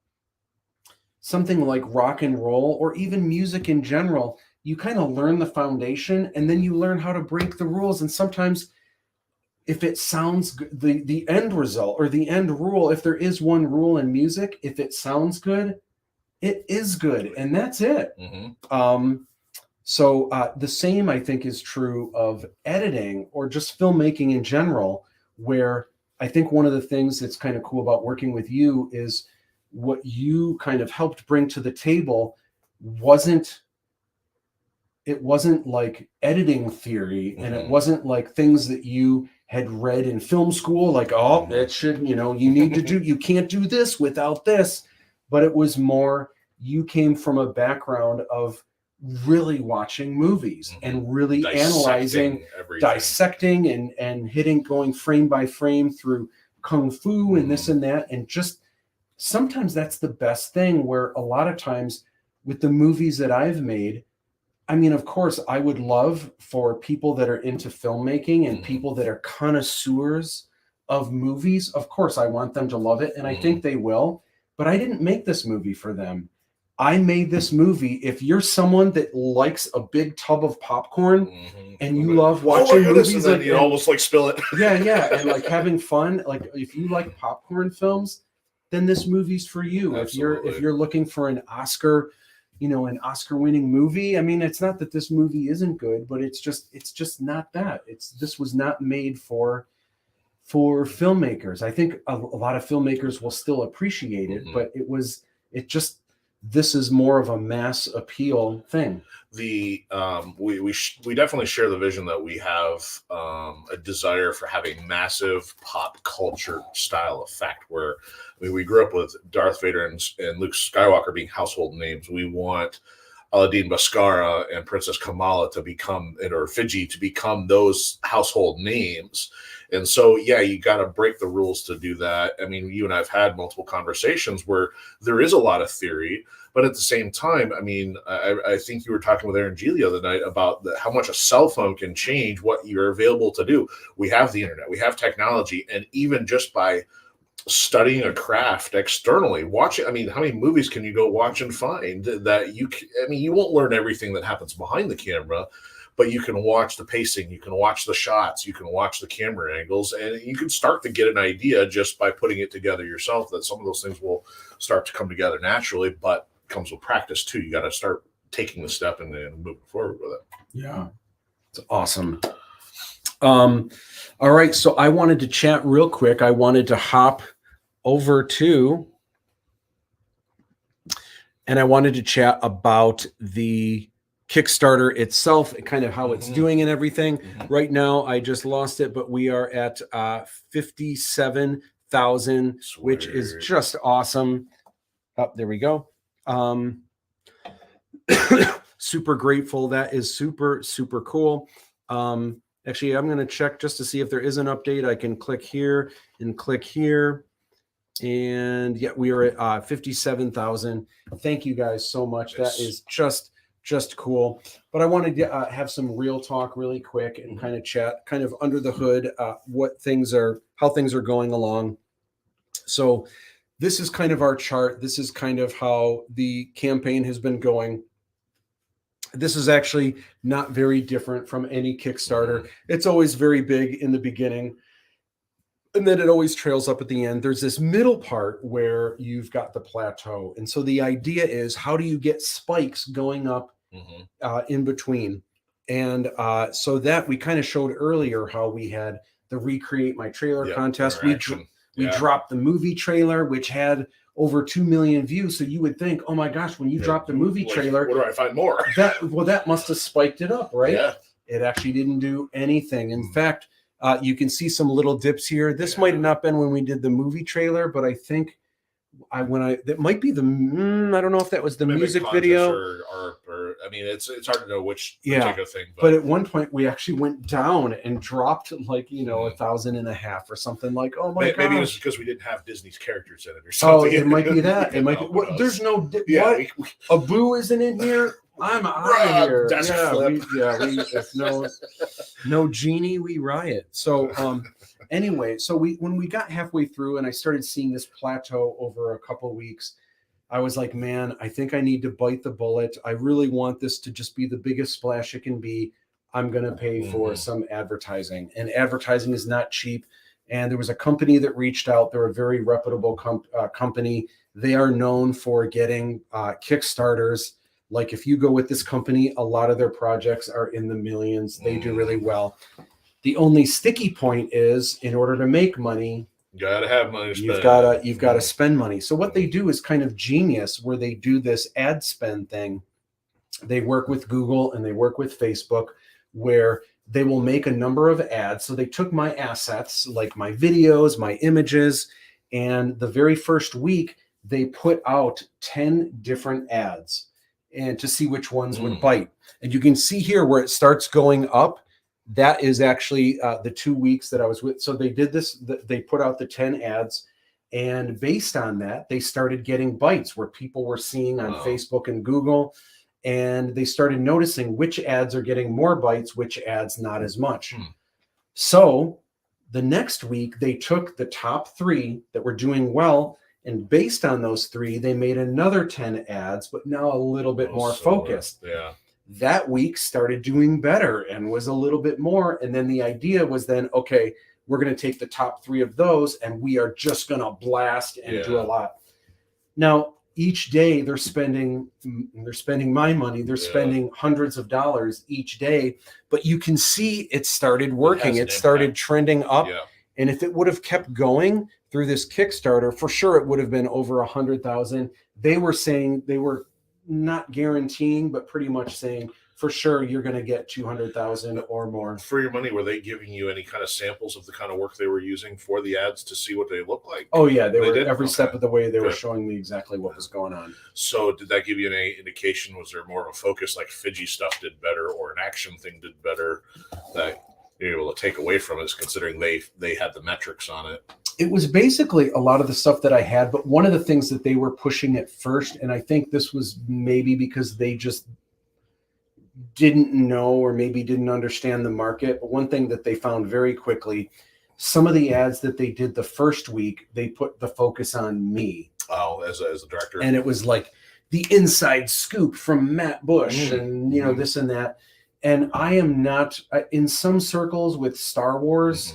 something like rock and roll or even music in general, you kind of learn the foundation and then you learn how to break the rules. And sometimes if it sounds good, the end result or the end rule, if there is one rule in music, if it sounds good, it is good. And that's it. So the same, I think, is true of editing or just filmmaking in general, where I think one of the things that's kind of cool about working with you is what you kind of helped bring to the table wasn't like editing theory, and it wasn't like things that you had read in film school, like, oh, it should, you need to do, you can't do this without this. But it was more, you came from a background of really watching movies and really analyzing, dissecting and hitting, going frame by frame through kung fu and this and that. And just sometimes that's the best thing, where a lot of times with the movies that I've made, I mean, of course, I would love for people that are into filmmaking and people that are connoisseurs of movies. Of course, I want them to love it, and I think they will. But I didn't make this movie for them. I made this movie. If you're someone that likes a big tub of popcorn and you love watching movies, and you almost like spill it. Yeah, and like having fun, like if you like popcorn films, then this movie's for you. Absolutely. If you're looking for an Oscar, an Oscar-winning movie, I mean, it's not that this movie isn't good, but it's just not that. This was not made for filmmakers. I think a lot of filmmakers will still appreciate it, but this is more of a mass appeal thing. We definitely share the vision that we have a desire for having massive pop culture style effect, where we grew up with Darth Vader and Luke Skywalker being household names. We want Aladdin, Baskara, and Princess Kamala to become, or Fiji to become those household names. And so, yeah, you got to break the rules to do that. I mean, you and I have had multiple conversations where there is a lot of theory, but at the same time, I mean, I think you were talking with Aaron G the other night about how much a cell phone can change what you're available to do. We have the internet, we have technology, and even just by studying a craft externally, watching, I mean, how many movies can you go watch and find that you won't learn everything that happens behind the camera, but you can watch the pacing, you can watch the shots, you can watch the camera angles, and you can start to get an idea just by putting it together yourself, that some of those things will start to come together naturally, but it comes with practice too. You got to start taking the step and then moving forward with it. Yeah, it's awesome. All right, so I wanted to chat real quick. I wanted to hop over to, and I wanted to chat about the Kickstarter itself, kind of how it's doing and everything. Right now, I just lost it, but we are at 57,000, which is just awesome. Oh, there we go. Super grateful. That is super, super cool. Actually, I'm going to check just to see if there is an update. I can click here and click here. And yeah, we are at 57,000. Thank you guys so much. That is just cool. But I wanted to have some real talk really quick and kind of chat kind of under the hood, how things are going along. So this is kind of our chart. This is kind of how the campaign has been going. This is actually not very different from any Kickstarter. It's always very big in the beginning, and then it always trails up at the end. There's this middle part where you've got the plateau. And so the idea is, how do you get spikes going up in between? And so that we kind of showed earlier how we had the Recreate My Trailer Yeah, contest. interaction. We Yeah. dropped the movie trailer, which had over 2 million views. So you would think, oh my gosh, when you drop the movie Like, trailer, where do I find more? that must have spiked it up, right? Yeah. It actually didn't do anything. In Hmm. fact, you can see some little dips here. This Yeah. might have not been when we did the movie trailer, but I think that might be I don't know if that was the Maybe music contest video. or I mean, it's hard to know which Yeah. particular thing. But at one point, we actually went down and dropped like, Hmm. 1,500 or something. Like, oh my maybe it was gosh. because we didn't have Disney's characters in it or Oh, something. it might be that. It might be. Who What, knows? there's no. Yeah, What? Abu isn't in here. I'm out of here. Desk flip. If no genie, we riot. So anyway, so when we got halfway through and I started seeing this plateau over a couple weeks, I was like, man, I think I need to bite the bullet. I really want this to just be the biggest splash it can be. I'm going to pay for some advertising, and advertising is not cheap. And there was a company that reached out. They're a very reputable company. They are known for getting Kickstarters. Like if you go with this company, a lot of their projects are in the millions. They do really well. The only sticky point is, in order to make money, Gotta have money to spend. you've got to spend money. So what they do is kind of genius, where they do this ad spend thing. They work with Google and they work with Facebook, where they will make a number of ads. So they took my assets, like my videos, my images, and the very first week they put out 10 different ads and to see which ones would bite. And you can see here where it starts going up. That is actually the 2 weeks that I was with. So they did this, they put out the 10 ads, and based on that, they started getting bites where people were seeing on Facebook and Google, and they started noticing which ads are getting more bites, which ads not as much. So the next week, they took the top 3 that were doing well, and based on those 3, they made another 10 ads, but now a little bit more focused. Yeah. That week started doing better and was a little bit more. And then the idea was then, okay, we're going to take the top 3 of those and we are just going to blast and do a lot. Now, each day they're spending my money. They're spending hundreds of dollars each day, but you can see it started working. It started trending up. Yeah. And if it would have kept going through this Kickstarter, for sure, it would have been over 100,000. They were saying, they were not guaranteeing, but pretty much saying for sure you're going to get 200,000 or more. For your money, were they giving you any kind of samples of the kind of work they were using for the ads to see what they look like? Oh yeah, they were did? every step of the way. They were Good. showing me exactly what was going on. So did that give you any indication? Was there more of a focus, like Fidgy stuff did better or an action thing did better, that you're able to take away from it, considering they had the metrics on it? It was basically a lot of the stuff that I had, but one of the things that they were pushing at first, and I think this was maybe because they just didn't know or maybe didn't understand the market, but one thing that they found very quickly, some of the ads that they did the first week, they put the focus on me. Oh, as a director. And it was like the inside scoop from Matt Bush and, this and that. And I am not, in some circles with Star Wars,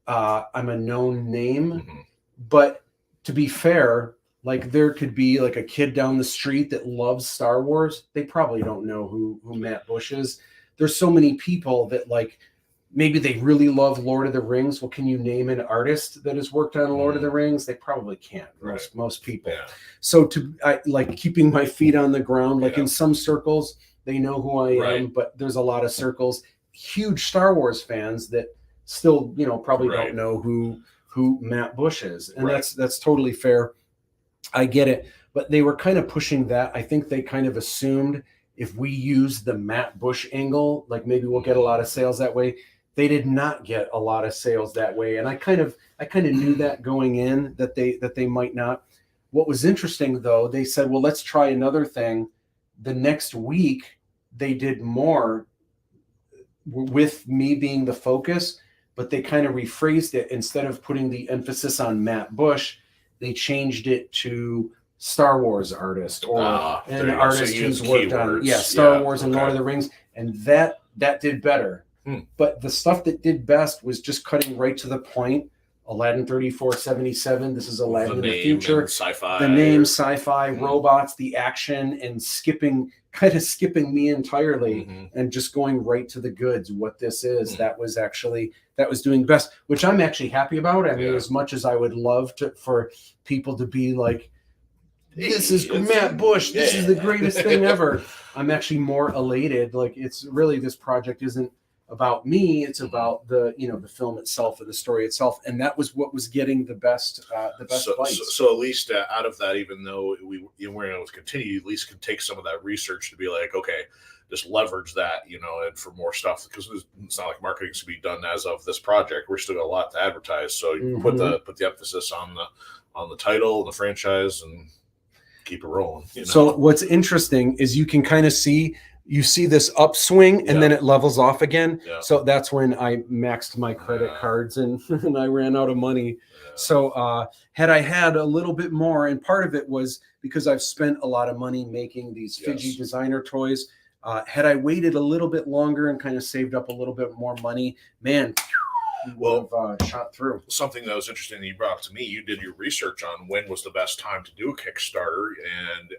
I'm a known name, but to be fair, like there could be like a kid down the street that loves Star Wars. They probably don't know who Matt Bush is. There's so many people that like, maybe they really love Lord of the Rings. Well, can you name an artist that has worked on Lord of the Rings? They probably can't. Most people. Yeah. So I like keeping my feet on the ground, like in some circles, they know who I am, but there's a lot of circles, huge Star Wars fans that still, probably don't know who Matt Bush is. And that's totally fair. I get it. But they were kind of pushing that. I think they kind of assumed if we use the Matt Bush angle, like maybe we'll get a lot of sales that way. They did not get a lot of sales that way. And I kind of knew that going in that they might not. What was interesting though, they said, well, let's try another thing. The next week they did more with me being the focus, but they kind of rephrased it. Instead of putting the emphasis on Matt Bush, they changed it to Star Wars artist or an artist who's worked on Star Wars and Lord of the Rings. And that did better. But the stuff that did best was just cutting right to the point, Aladdin 3477. This is Aladdin in the name future. and sci-fi. The name, sci-fi, robots, the action, and kind of skipping me entirely and just going right to the goods. What this is, that was doing best, which I'm actually happy about. I mean, as much as I would love for people to be like, this is Matt Bush, this is the greatest thing ever. I'm actually more elated. Like, it's really, this project isn't about me, it's about the film itself or the story itself, and that was what was getting the best bites. So at least out of that, even though we're able to continue, at least can take some of that research to be like, okay, just leverage that, and for more stuff, because it's not like marketing's to be done as of this project. We're still got a lot to advertise, so you put the emphasis on the title, the franchise, and keep it rolling. So what's interesting is you can kind of see this upswing and then it levels off again. Yeah. So that's when I maxed my credit cards and I ran out of money. Yeah. So had I had a little bit more, and part of it was because I've spent a lot of money making these Fidgy designer toys. Had I waited a little bit longer and kind of saved up a little bit more money, man, shot through. Something that was interesting that you brought up to me, you did your research on when was the best time to do a Kickstarter, and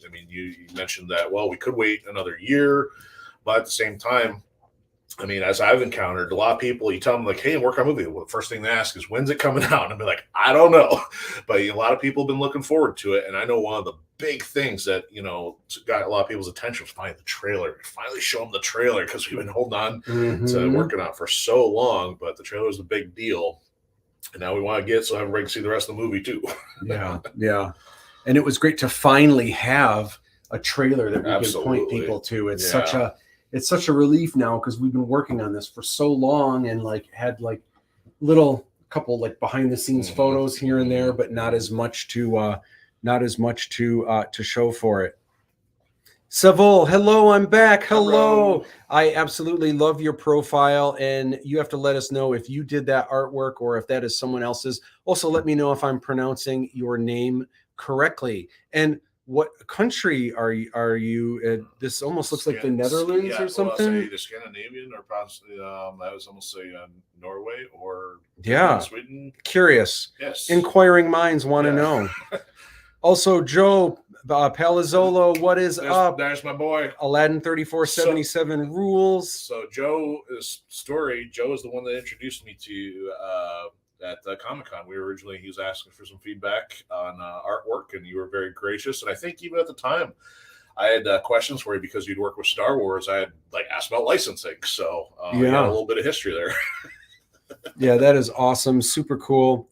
I mean, you mentioned that, well, we could wait another year, but at the same time, I mean, as I've encountered a lot of people, you tell them like, hey, work on a movie. Well, the first thing they ask is, when's it coming out? And I'll be like, I don't know. But a lot of people have been looking forward to it. And I know one of the big things that, got a lot of people's attention was finally the trailer. Finally show them the trailer, because we've been holding on to working on it for so long. But the trailer is a big deal. And now we want to so everybody can see the rest of the movie too. Yeah. And it was great to finally have a trailer that we can point people to. It's such a relief now, because we've been working on this for so long and had little couple behind the scenes photos here and there, but not as much to show for it. Savol, hello, I'm back. Hello. I absolutely love your profile, and you have to let us know if you did that artwork or if that is someone else's. Also, let me know if I'm pronouncing your name correctly. And what country are you? This almost looks like the Netherlands or something. Well, either Scandinavian or possibly I was almost say Norway or Sweden. Curious. Yes. Inquiring minds want to know. Also, Joe Palazzolo, what is up? There's my boy. Aladdin 3477 rules. So Joe is the one that introduced me to at Comic-Con. He was asking for some feedback on artwork, and you were very gracious. And I think even at the time, I had questions for you because you'd worked with Star Wars. I had asked about licensing, so we had a little bit of history there. Yeah, that is awesome. Super cool.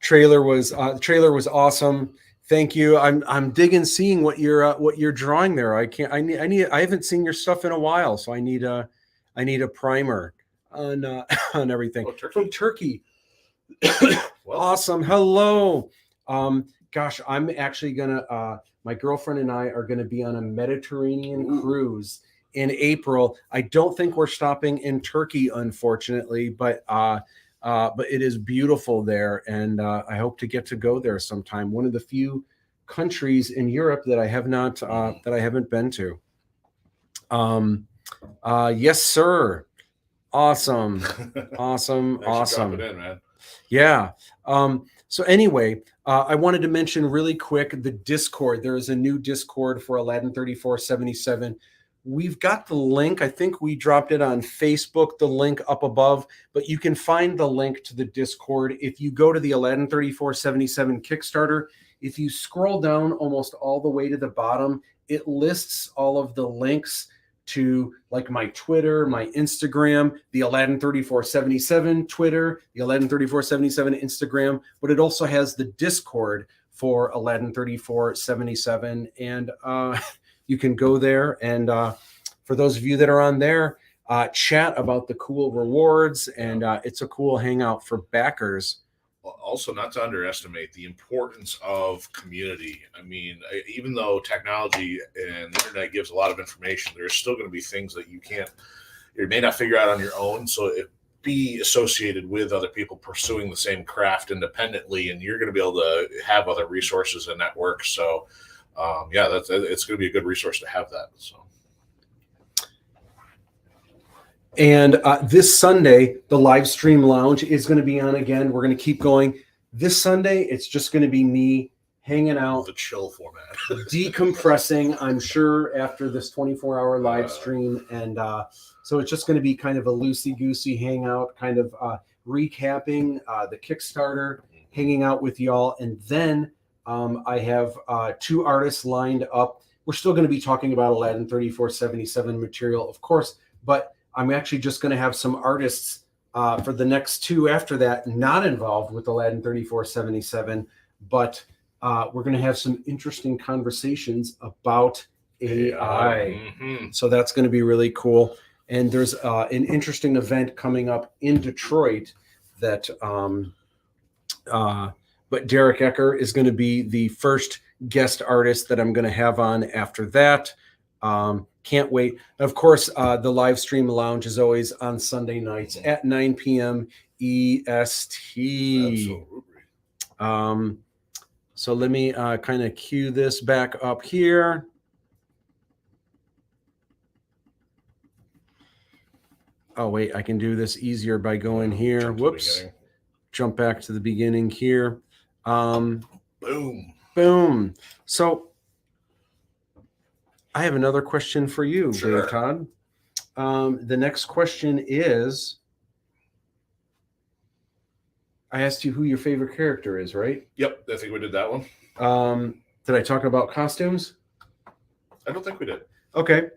Trailer was awesome. Thank you. I'm digging seeing what you're drawing there. I haven't seen your stuff in a while, so I need a primer on everything. From Turkey. Awesome. Hello. Gosh, I'm actually gonna my girlfriend and I are gonna be on a Mediterranean cruise in April. I don't think we're stopping in Turkey, unfortunately, but it is beautiful there, and I hope to get to go there sometime. One of the few countries in Europe that I have not that I haven't been to. Yes, sir. Awesome. Awesome. Drop it in, man. Yeah. So anyway, I wanted to mention really quick the Discord. There is a new Discord for Aladdin 3477. We've got the link. I think we dropped it on Facebook, the link up above, but you can find the link to the Discord if you go to the Aladdin 3477 Kickstarter. If you scroll down almost all the way to the bottom, it lists all of the links to my Twitter, my Instagram, the Aladdin 3477 Twitter, the Aladdin 3477 Instagram, but it also has the Discord for Aladdin 3477. And you can go there, and for those of you that are on there, chat about the cool rewards, and it's a cool hangout for backers. Also, not to underestimate the importance of community. I mean, even though technology and the internet gives a lot of information, there's still going to be things that you may not figure out on your own. So be associated with other people pursuing the same craft independently, and you're going to be able to have other resources and networks. So, it's going to be a good resource to have that. So. And this Sunday, the live stream lounge is going to be on again. We're going to keep going. This Sunday, it's just going to be me hanging out, The chill format. decompressing, I'm sure, after this 24-hour live stream. And so it's just going to be kind of a loosey-goosey hangout, kind of recapping the Kickstarter, hanging out with y'all. And then I have 2 artists lined up. We're still going to be talking about Aladdin 3477 material, of course, but I'm actually just going to have some artists for the next 2 after that, not involved with Aladdin 3477, but we're going to have some interesting conversations about AI. So that's going to be really cool. And there's an interesting event coming up in Detroit that, but Derek Ecker is going to be the first guest artist that I'm going to have on after that. Can't wait. Of course, the live stream lounge is always on Sunday nights at 9 p.m. EST. Absolutely. So let me kind of cue this back up here. Oh, wait, I can do this easier by going here. Whoops. Jump back to the beginning here. Boom. Boom. So I have another question for you, Sure. Dave Todd. The next question is, I asked you who your favorite character is, right? Yep, I think we did that one. Did I talk about costumes? I don't think we did. Okay.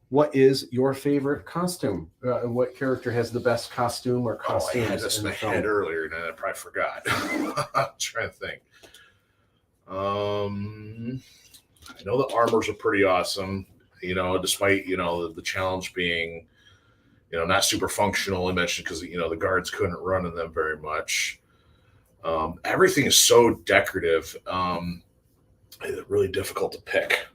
What is your favorite costume? What character has the best costume or Oh, I costumes? had this in the my film? head earlier, and I probably forgot. I'm trying to think. I know the armors are pretty awesome. Despite the challenge being, not super functional. I mentioned because the guards couldn't run in them very much. Everything is so decorative. It's really difficult to pick.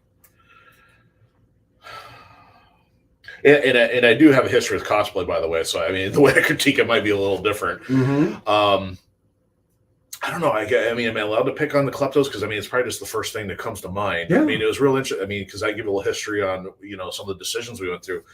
And I do have a history with cosplay, by the way. So I mean, the way I critique it might be a little different. Mm-hmm. I don't know. Am I allowed to pick on the kleptos? Because it's probably just the first thing that comes to mind. Yeah. It was real interesting. Because I give a little history on some of the decisions we went through.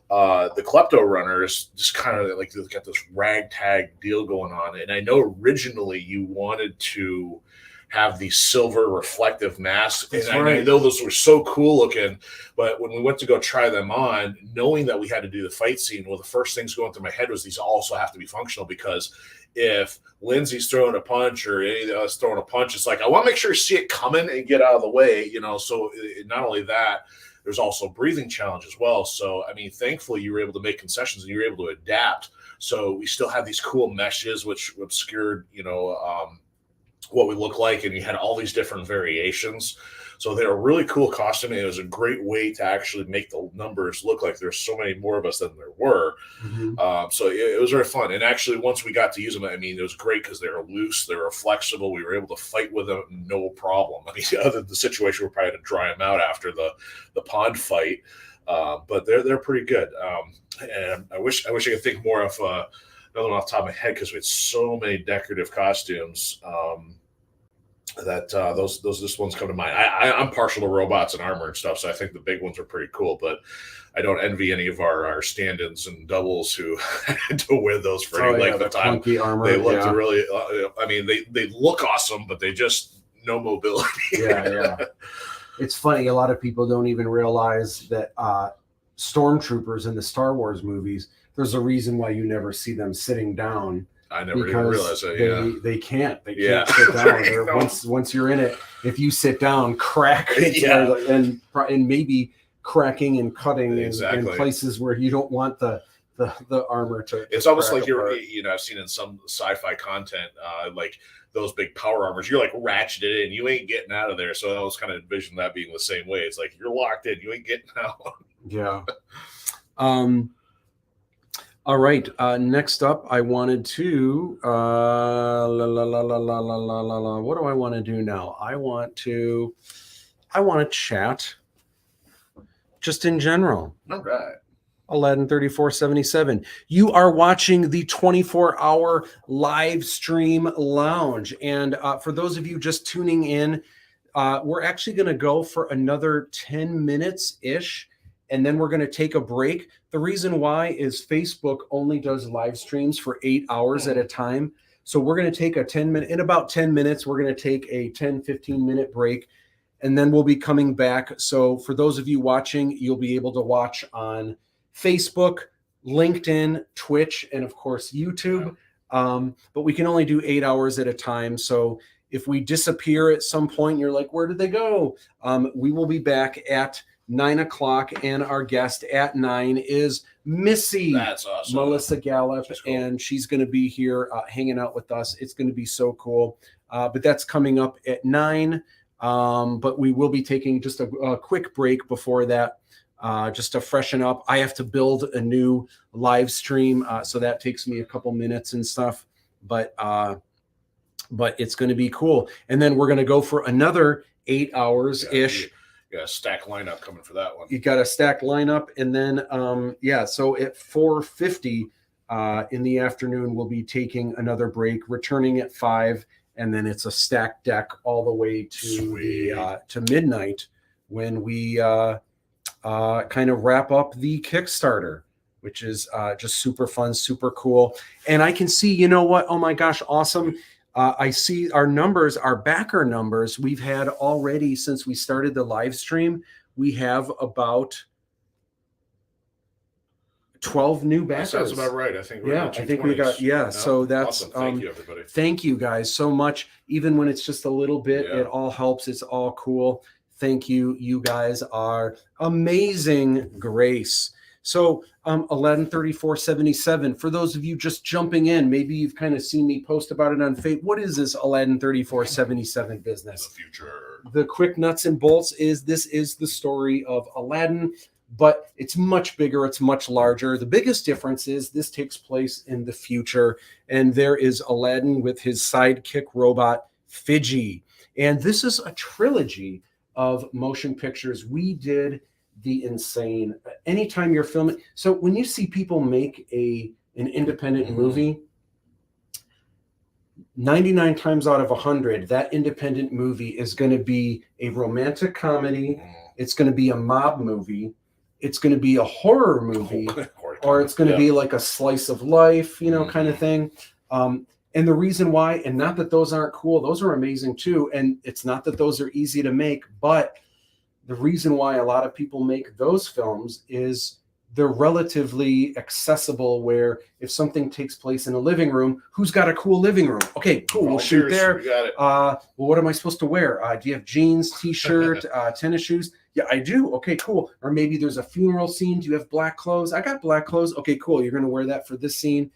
The klepto runners just kind of like they've got this ragtag deal going on, and I know originally you wanted to have these silver reflective masks, That's and right. I know those were so cool looking. But when we went to go try them on, knowing that we had to do the fight scene, well, the first things going through my head was these also have to be functional, because if Lindsay's throwing a punch or any of us throwing a punch, it's like I want to make sure you see it coming and get out of the way. So not only that, there's also a breathing challenge as well. So thankfully you were able to make concessions and you were able to adapt. So we still have these cool meshes which obscured what we look like, and you had all these different variations. So they're a really cool costume, and it was a great way to actually make the numbers look like there's so many more of us than there were. Mm-hmm. So it was very fun. And actually, once we got to use them, it was great because they were loose, they were flexible. We were able to fight with them no problem. Other than the situation, we're probably to dry them out after the pond fight. But they're pretty good. And I wish I could think more of another one off the top of my head, because we had so many decorative costumes. That those ones come to mind. I'm partial to robots and armor and stuff, so I think the big ones are pretty cool. But I don't envy any of our stand-ins and doubles who had to wear those for any length of time. Clunky armor. They look really. They look awesome, but they just no mobility. Yeah. It's funny. A lot of people don't even realize that stormtroopers in the Star Wars movies, there's a reason why you never see them sitting down. I never even realized that. They can't sit down. Once you're in it, if you sit down, crack. And maybe cracking and cutting in places where you don't want the armor to. It's almost like I've seen in some sci-fi content, like those big power armors, you're like ratcheted in, you ain't getting out of there. So I was kind of envisioning that being the same way. It's like you're locked in, you ain't getting out. Yeah. All right. Next up, I wanted to what do I want to do now? I want to chat just in general. All right. Aladdin 3477. You are watching the 24-hour live stream lounge. And for those of you just tuning in, we're actually going to go for another 10 minutes-ish. and then we're going to take a break. The reason why is Facebook only does live streams for 8 hours at a time. So we're going to take a 10-minute, in about 10 minutes, we're going to take a 10-15-minute break, and then we'll be coming back. So for those of you watching, you'll be able to watch on Facebook, LinkedIn, Twitch, and of course, YouTube. But we can only do 8 hours at a time. So if we disappear at some point, you're like, where did they go? We will be back at 9 o'clock, and our guest at 9 is Missy. That's awesome. Melissa Gallup, She's cool. and she's going to be here hanging out with us. It's going to be so cool. But that's coming up at 9. But we will be taking just a quick break before that, just to freshen up. I have to build a new live stream, so that takes me a couple minutes and stuff. But it's going to be cool. And then we're going to go for another 8 hours ish. You got a stack lineup coming for that one. You got a stack lineup, and then so at 4:50 in the afternoon, we'll be taking another break, returning at 5, and then it's a stack deck all the way to to midnight when we kind of wrap up the Kickstarter, which is just super fun, super cool. And I can see, you know what? Oh my gosh, awesome. I see our numbers, our backer numbers, we've had already since we started the live stream, we have about 12 new That backers. sounds about right. I think I think we got, so that's, awesome. Thank you, everybody. Thank you guys so much. Even when it's just a little bit, it all helps. It's all cool. Thank you. You guys are amazing grace. So Aladdin 3477, for those of you just jumping in, maybe you've kind of seen me post about it on Facebook. What is this Aladdin 3477 business? The future. The quick nuts and bolts is this is the story of Aladdin, but it's much bigger, it's much larger. The biggest difference is this takes place in the future, and there is Aladdin with his sidekick robot Fidji. And this is a trilogy of motion pictures. We did the insane. Anytime you're filming, so when you see people make an independent movie, 99 times out of 100, that independent movie is going to be a romantic comedy. It's going to be a mob movie. It's going to be a horror movie, or it's going to be like a slice of life, kind of thing. And the reason why, and not that those aren't cool, those are amazing too. And it's not that those are easy to make, but the reason why a lot of people make those films is they're relatively accessible, where if something takes place in a living room, who's got a cool living room? Okay, cool, we'll shoot there. You got it. Well, what am I supposed to wear? Do you have jeans, t-shirt, tennis shoes? Yeah, I do. Okay, cool. Or maybe there's a funeral scene. Do you have black clothes? I got black clothes. Okay, cool. You're going to wear that for this scene.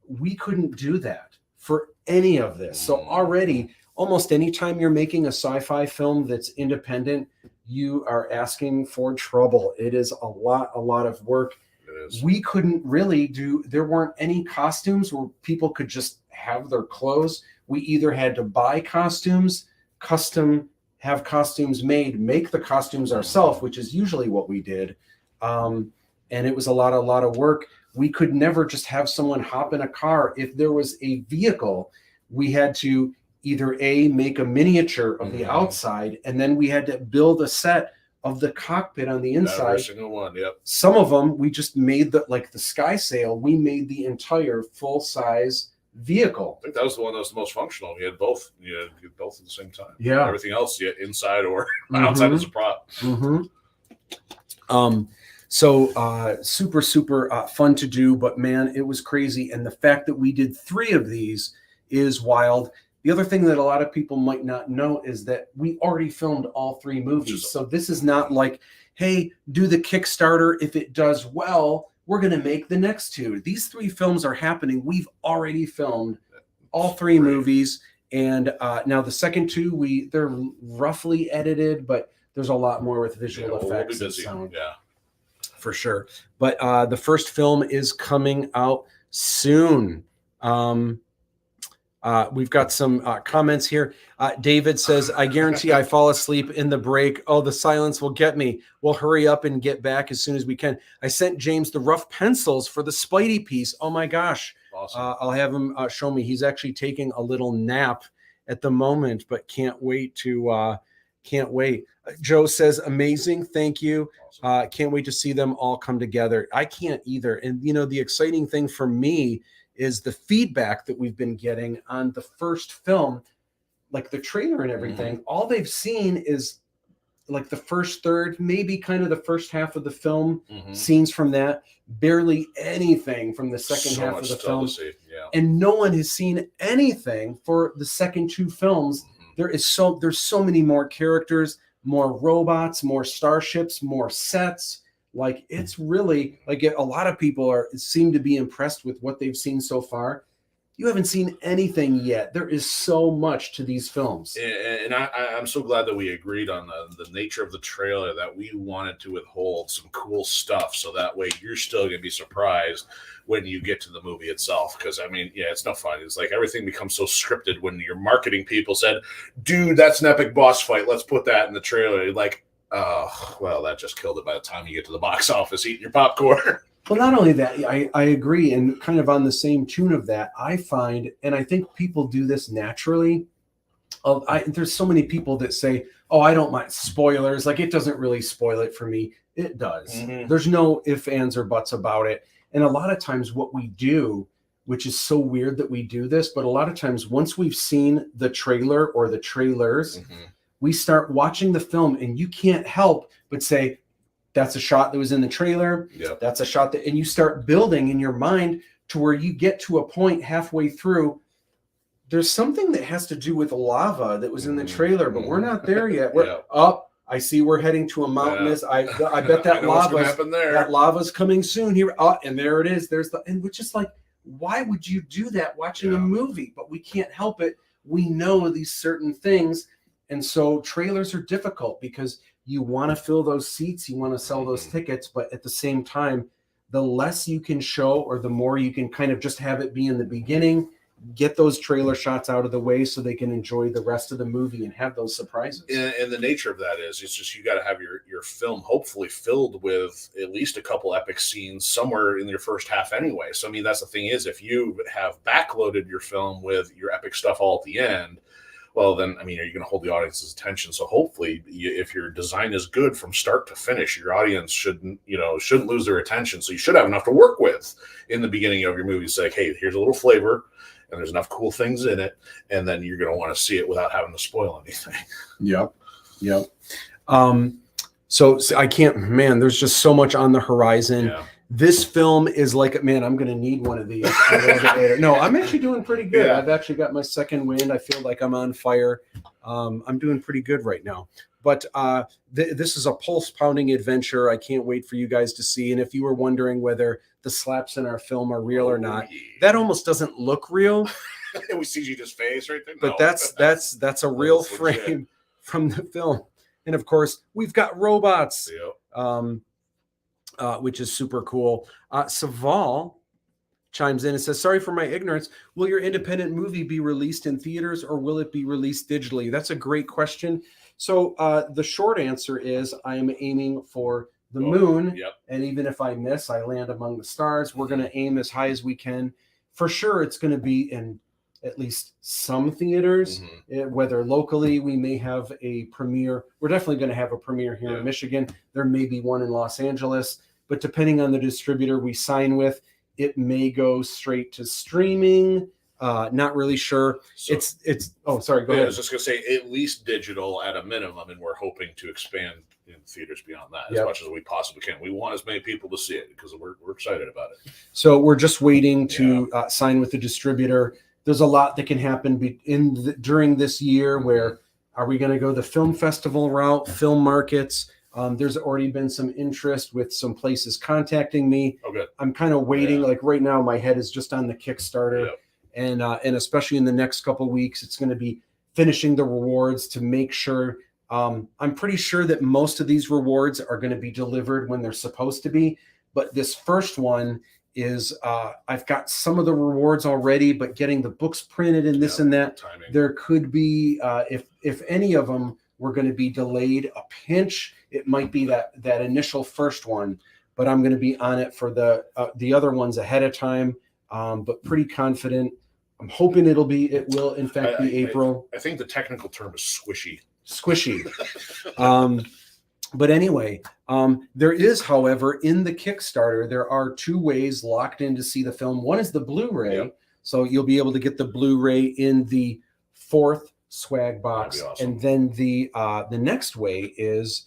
We couldn't do that for any of this. So already, almost anytime you're making a sci-fi film that's independent, you are asking for trouble. It is a lot of work. It is. We couldn't really there weren't any costumes where people could just have their clothes. We either had to buy costumes, have costumes made, make the costumes ourselves, which is usually what we did. And it was a lot of work. We could never just have someone hop in a car. If there was a vehicle, we had to either make a miniature of the outside, and then we had to build a set of the cockpit on the inside. Every single one, yep. Some of them, we just made the sky sail. We made the entire full-size vehicle. I think that was the one that was the most functional. You had both. You had both at the same time. Yeah. Everything else, you had inside or outside as a prop. So super fun to do, but man, it was crazy. And the fact that we did 3 of these is wild. The other thing that a lot of people might not know is that we already filmed all 3 movies. So this is not like, hey, do the Kickstarter. If it does well, we're going to make the next 2. These 3 films are happening. We've already filmed all 3 movies. And now the second 2, they're roughly edited, but there's a lot more with visual effects and sound. Yeah. For sure. But the first film is coming out soon. We've got some comments here. David says, I guarantee I fall asleep in the break. Oh, the silence will get me. We'll hurry up and get back as soon as we can. I sent James the rough pencils for the Spidey piece. Oh my gosh. Awesome. I'll have him show me. He's actually taking a little nap at the moment, but can't wait to Can't wait. Joe says, amazing. Thank you. Can't wait to see them all come together. I can't either. And, you know, the exciting thing for me is the feedback that we've been getting on the first film, like the trailer and everything. All they've seen is like the first third, maybe kind of the first half of the film, scenes from that, barely anything from the second half of the film. And no one has seen anything for the second two films. There's so many more characters, more robots, more starships, more sets. Like, it's really like a lot of people seem to be impressed with what they've seen so far. You haven't seen anything yet. There is so much to these films. And I'm so glad that we agreed on the nature of the trailer, that we wanted to withhold some cool stuff, so that way you're still going to be surprised when you get to the movie itself. Because, I mean, yeah, it's no fun. It's like everything becomes so scripted when your marketing people said, dude, that's an epic boss fight. Let's put that in the trailer. You're like, oh, well, that just killed it by the time you get to the box office eating your popcorn. Well, not only that, I agree, and kind of on the same tune of that, I find, and I think people do this naturally. There's so many people that say, oh, I don't mind spoilers. Like, it doesn't really spoil it for me. It does. There's no ifs, ands, or buts about it. And a lot of times what we do, which is so weird that we do this, but a lot of times once we've seen the trailer or the trailers, we start watching the film, and you can't help but say, that's a shot that was in the trailer. Yep. That's a shot that, and you start building in your mind to where you get to a point halfway through. There's something that has to do with lava that was in the trailer, but we're not there yet. We're up. I see we're heading to a mountainous. I bet that lava's coming soon here. Oh, and there it is. And we're just like, why would you do that watching a movie? But we can't help it. We know these certain things. And so trailers are difficult because you want to fill those seats, you want to sell those tickets, but at the same time, the less you can show or the more you can kind of just have it be in the beginning, get those trailer shots out of the way so they can enjoy the rest of the movie and have those surprises. And the nature of that is, it's just, you got to have your film hopefully filled with at least a couple epic scenes somewhere in your first half anyway. So, I mean, that's the thing is, if you have backloaded your film with your epic stuff all at the end, well, then, I mean, are you going to hold the audience's attention? So hopefully, if your design is good from start to finish, your audience shouldn't lose their attention. So you should have enough to work with in the beginning of your movie. Say, hey, here's a little flavor, and there's enough cool things in it, and then you're going to want to see it without having to spoil anything. Yep. So I can't, man, there's just so much on the horizon. Yeah. This film is like, man, I'm going to need one of these a little bit later. No, I'm actually doing pretty good. Yeah. I've actually got my second wind. I feel like I'm on fire. I'm doing pretty good right now. But this is a pulse-pounding adventure. I can't wait for you guys to see. And if you were wondering whether the slaps in our film are real or not, that almost doesn't look real. We see you just face right there. But that's a real frame from the film. And of course, we've got robots. Yep. Which is super cool. Saval chimes in and says, sorry for my ignorance. Will your independent movie be released in theaters or will it be released digitally? That's a great question. So the short answer is I am aiming for the moon. Yep. And even if I miss, I land among the stars. We're going to aim as high as we can. For sure, it's going to be in at least some theaters, whether locally we may have a premiere. We're definitely going to have a premiere here in Michigan. There may be one in Los Angeles, but depending on the distributor we sign with, it may go straight to streaming. Not really sure. So, sorry, go ahead. I was just going to say at least digital at a minimum, and we're hoping to expand in theaters beyond that as much as we possibly can. We want as many people to see it because we're excited about it. So we're just waiting to sign with the distributor. There's a lot that can happen during this year. Where are we going to go the film festival route, film markets? There's already been some interest with some places contacting me. Oh, good. I'm kind of waiting. Like right now, my head is just on the Kickstarter, and especially in the next couple of weeks, it's going to be finishing the rewards to make sure. I'm pretty sure that most of these rewards are going to be delivered when they're supposed to be, but this first one is I've got some of the rewards already, but getting the books printed and this and that, timing. There could be if any of them were going to be delayed a pinch, it might be that initial first one, but I'm going to be on it for the other ones ahead of time, but pretty confident. I'm hoping it will in fact be April. I think the technical term is squishy. squishy. But anyway, there is, however, in the Kickstarter, there are 2 ways locked in to see the film. One is the Blu-ray. Yep. So you'll be able to get the Blu-ray in the 4th swag box. That'd be awesome. And then the next way is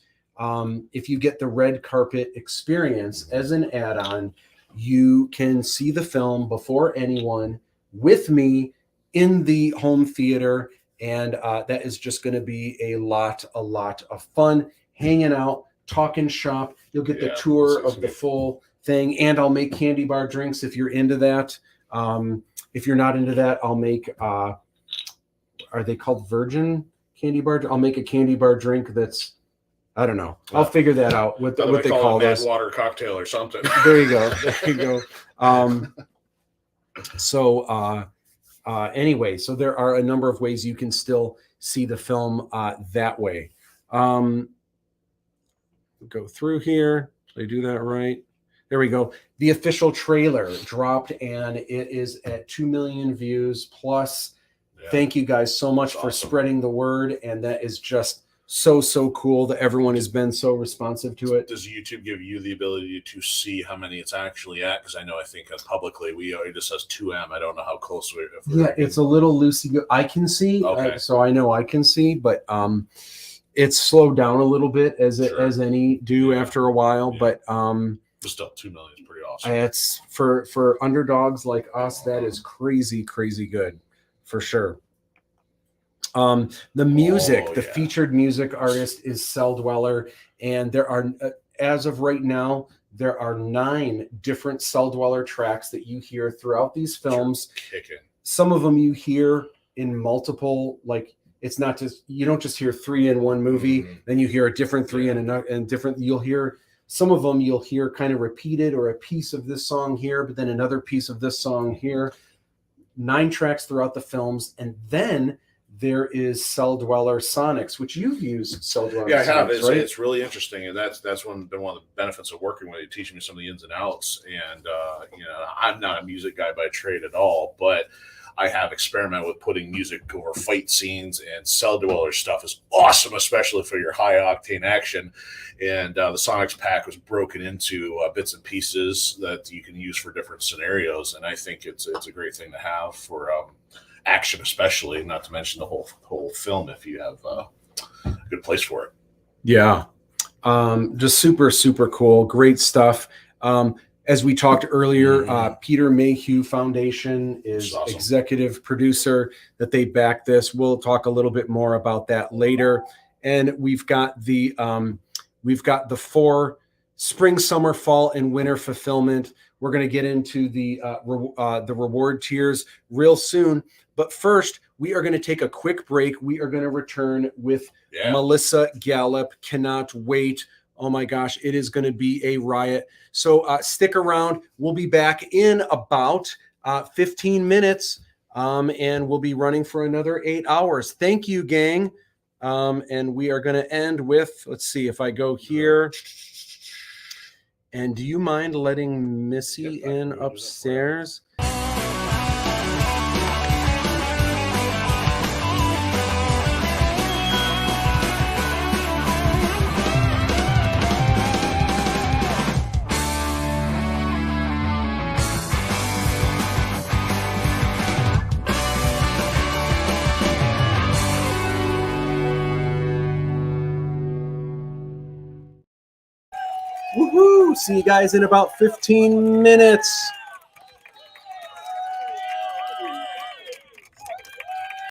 if you get the red carpet experience as an add-on, you can see the film before anyone with me in the home theater. And that is just going to be a lot of fun, hanging out, talking shop. You'll get the Yeah, tour this is of the good. full thing, and I'll make candy bar drinks if you're into that. If you're not into that, I'll make are they called virgin candy bar? I'll make a candy bar drink that's, I don't know. I'll figure that out what they call it Mad those. water cocktail or something. There you go. There you go. Anyway, so there are a number of ways you can still see the film that way. Go through here. Did I do that right? There we go. The official trailer dropped, and it is at 2 million views plus. Yeah. Thank you guys so much for Awesome. spreading the word, and that is just so cool that everyone has been so responsive to it. Does YouTube give you the ability to see how many it's actually at? Because I think publicly it just says 2M. I don't know how close we're. Yeah, it's a little loosey. I can see, Okay. so I know I can see, but it's slowed down a little bit as any do Yeah. after a while. Yeah. But But still, 2 million is pretty awesome. it's for underdogs like us, that is crazy good for sure. The music, the yeah. featured music artist is Cell Dweller, and there are, as of right now, there are 9 different Cell Dweller tracks that you hear throughout these films. Kicking. Some of them you hear in multiple, like it's not just, you don't just hear 3 in one movie, then you hear a different 3 in another, and different, you'll hear some of them you'll hear kind of repeated, or a piece of this song here, but then another piece of this song here. 9 tracks throughout the films, and then there is Cell Dweller Sonics, which you've used Cell Dweller. Yeah, I have. Sonics, right? It's really interesting, and that's been one of the benefits of working with you, teaching me some of the ins and outs. And I'm not a music guy by trade at all, but I have experimented with putting music over fight scenes, and Cell Dweller stuff is awesome, especially for your high octane action. And the Sonics pack was broken into bits and pieces that you can use for different scenarios, and I think it's a great thing to have for action, especially, not to mention the whole film if you have a good place for it. Yeah. Just super cool. Great stuff. As we talked earlier, Peter Mayhew Foundation is Awesome. Executive producer, that they back this. We'll talk a little bit more about that later. And we've got the 4 spring, summer, fall, and winter fulfillment. We're going to get into the reward tiers real soon. But first, we are going to take a quick break. We are going to return with Melissa Gallup. Cannot wait. Oh my gosh, it is going to be a riot. So stick around. We'll be back in about 15 minutes, and we'll be running for another 8 hours. Thank you, gang. And we are going to end with, let's see if I go here. And do you mind letting Missy in upstairs? Woohoo! See you guys in about 15 minutes.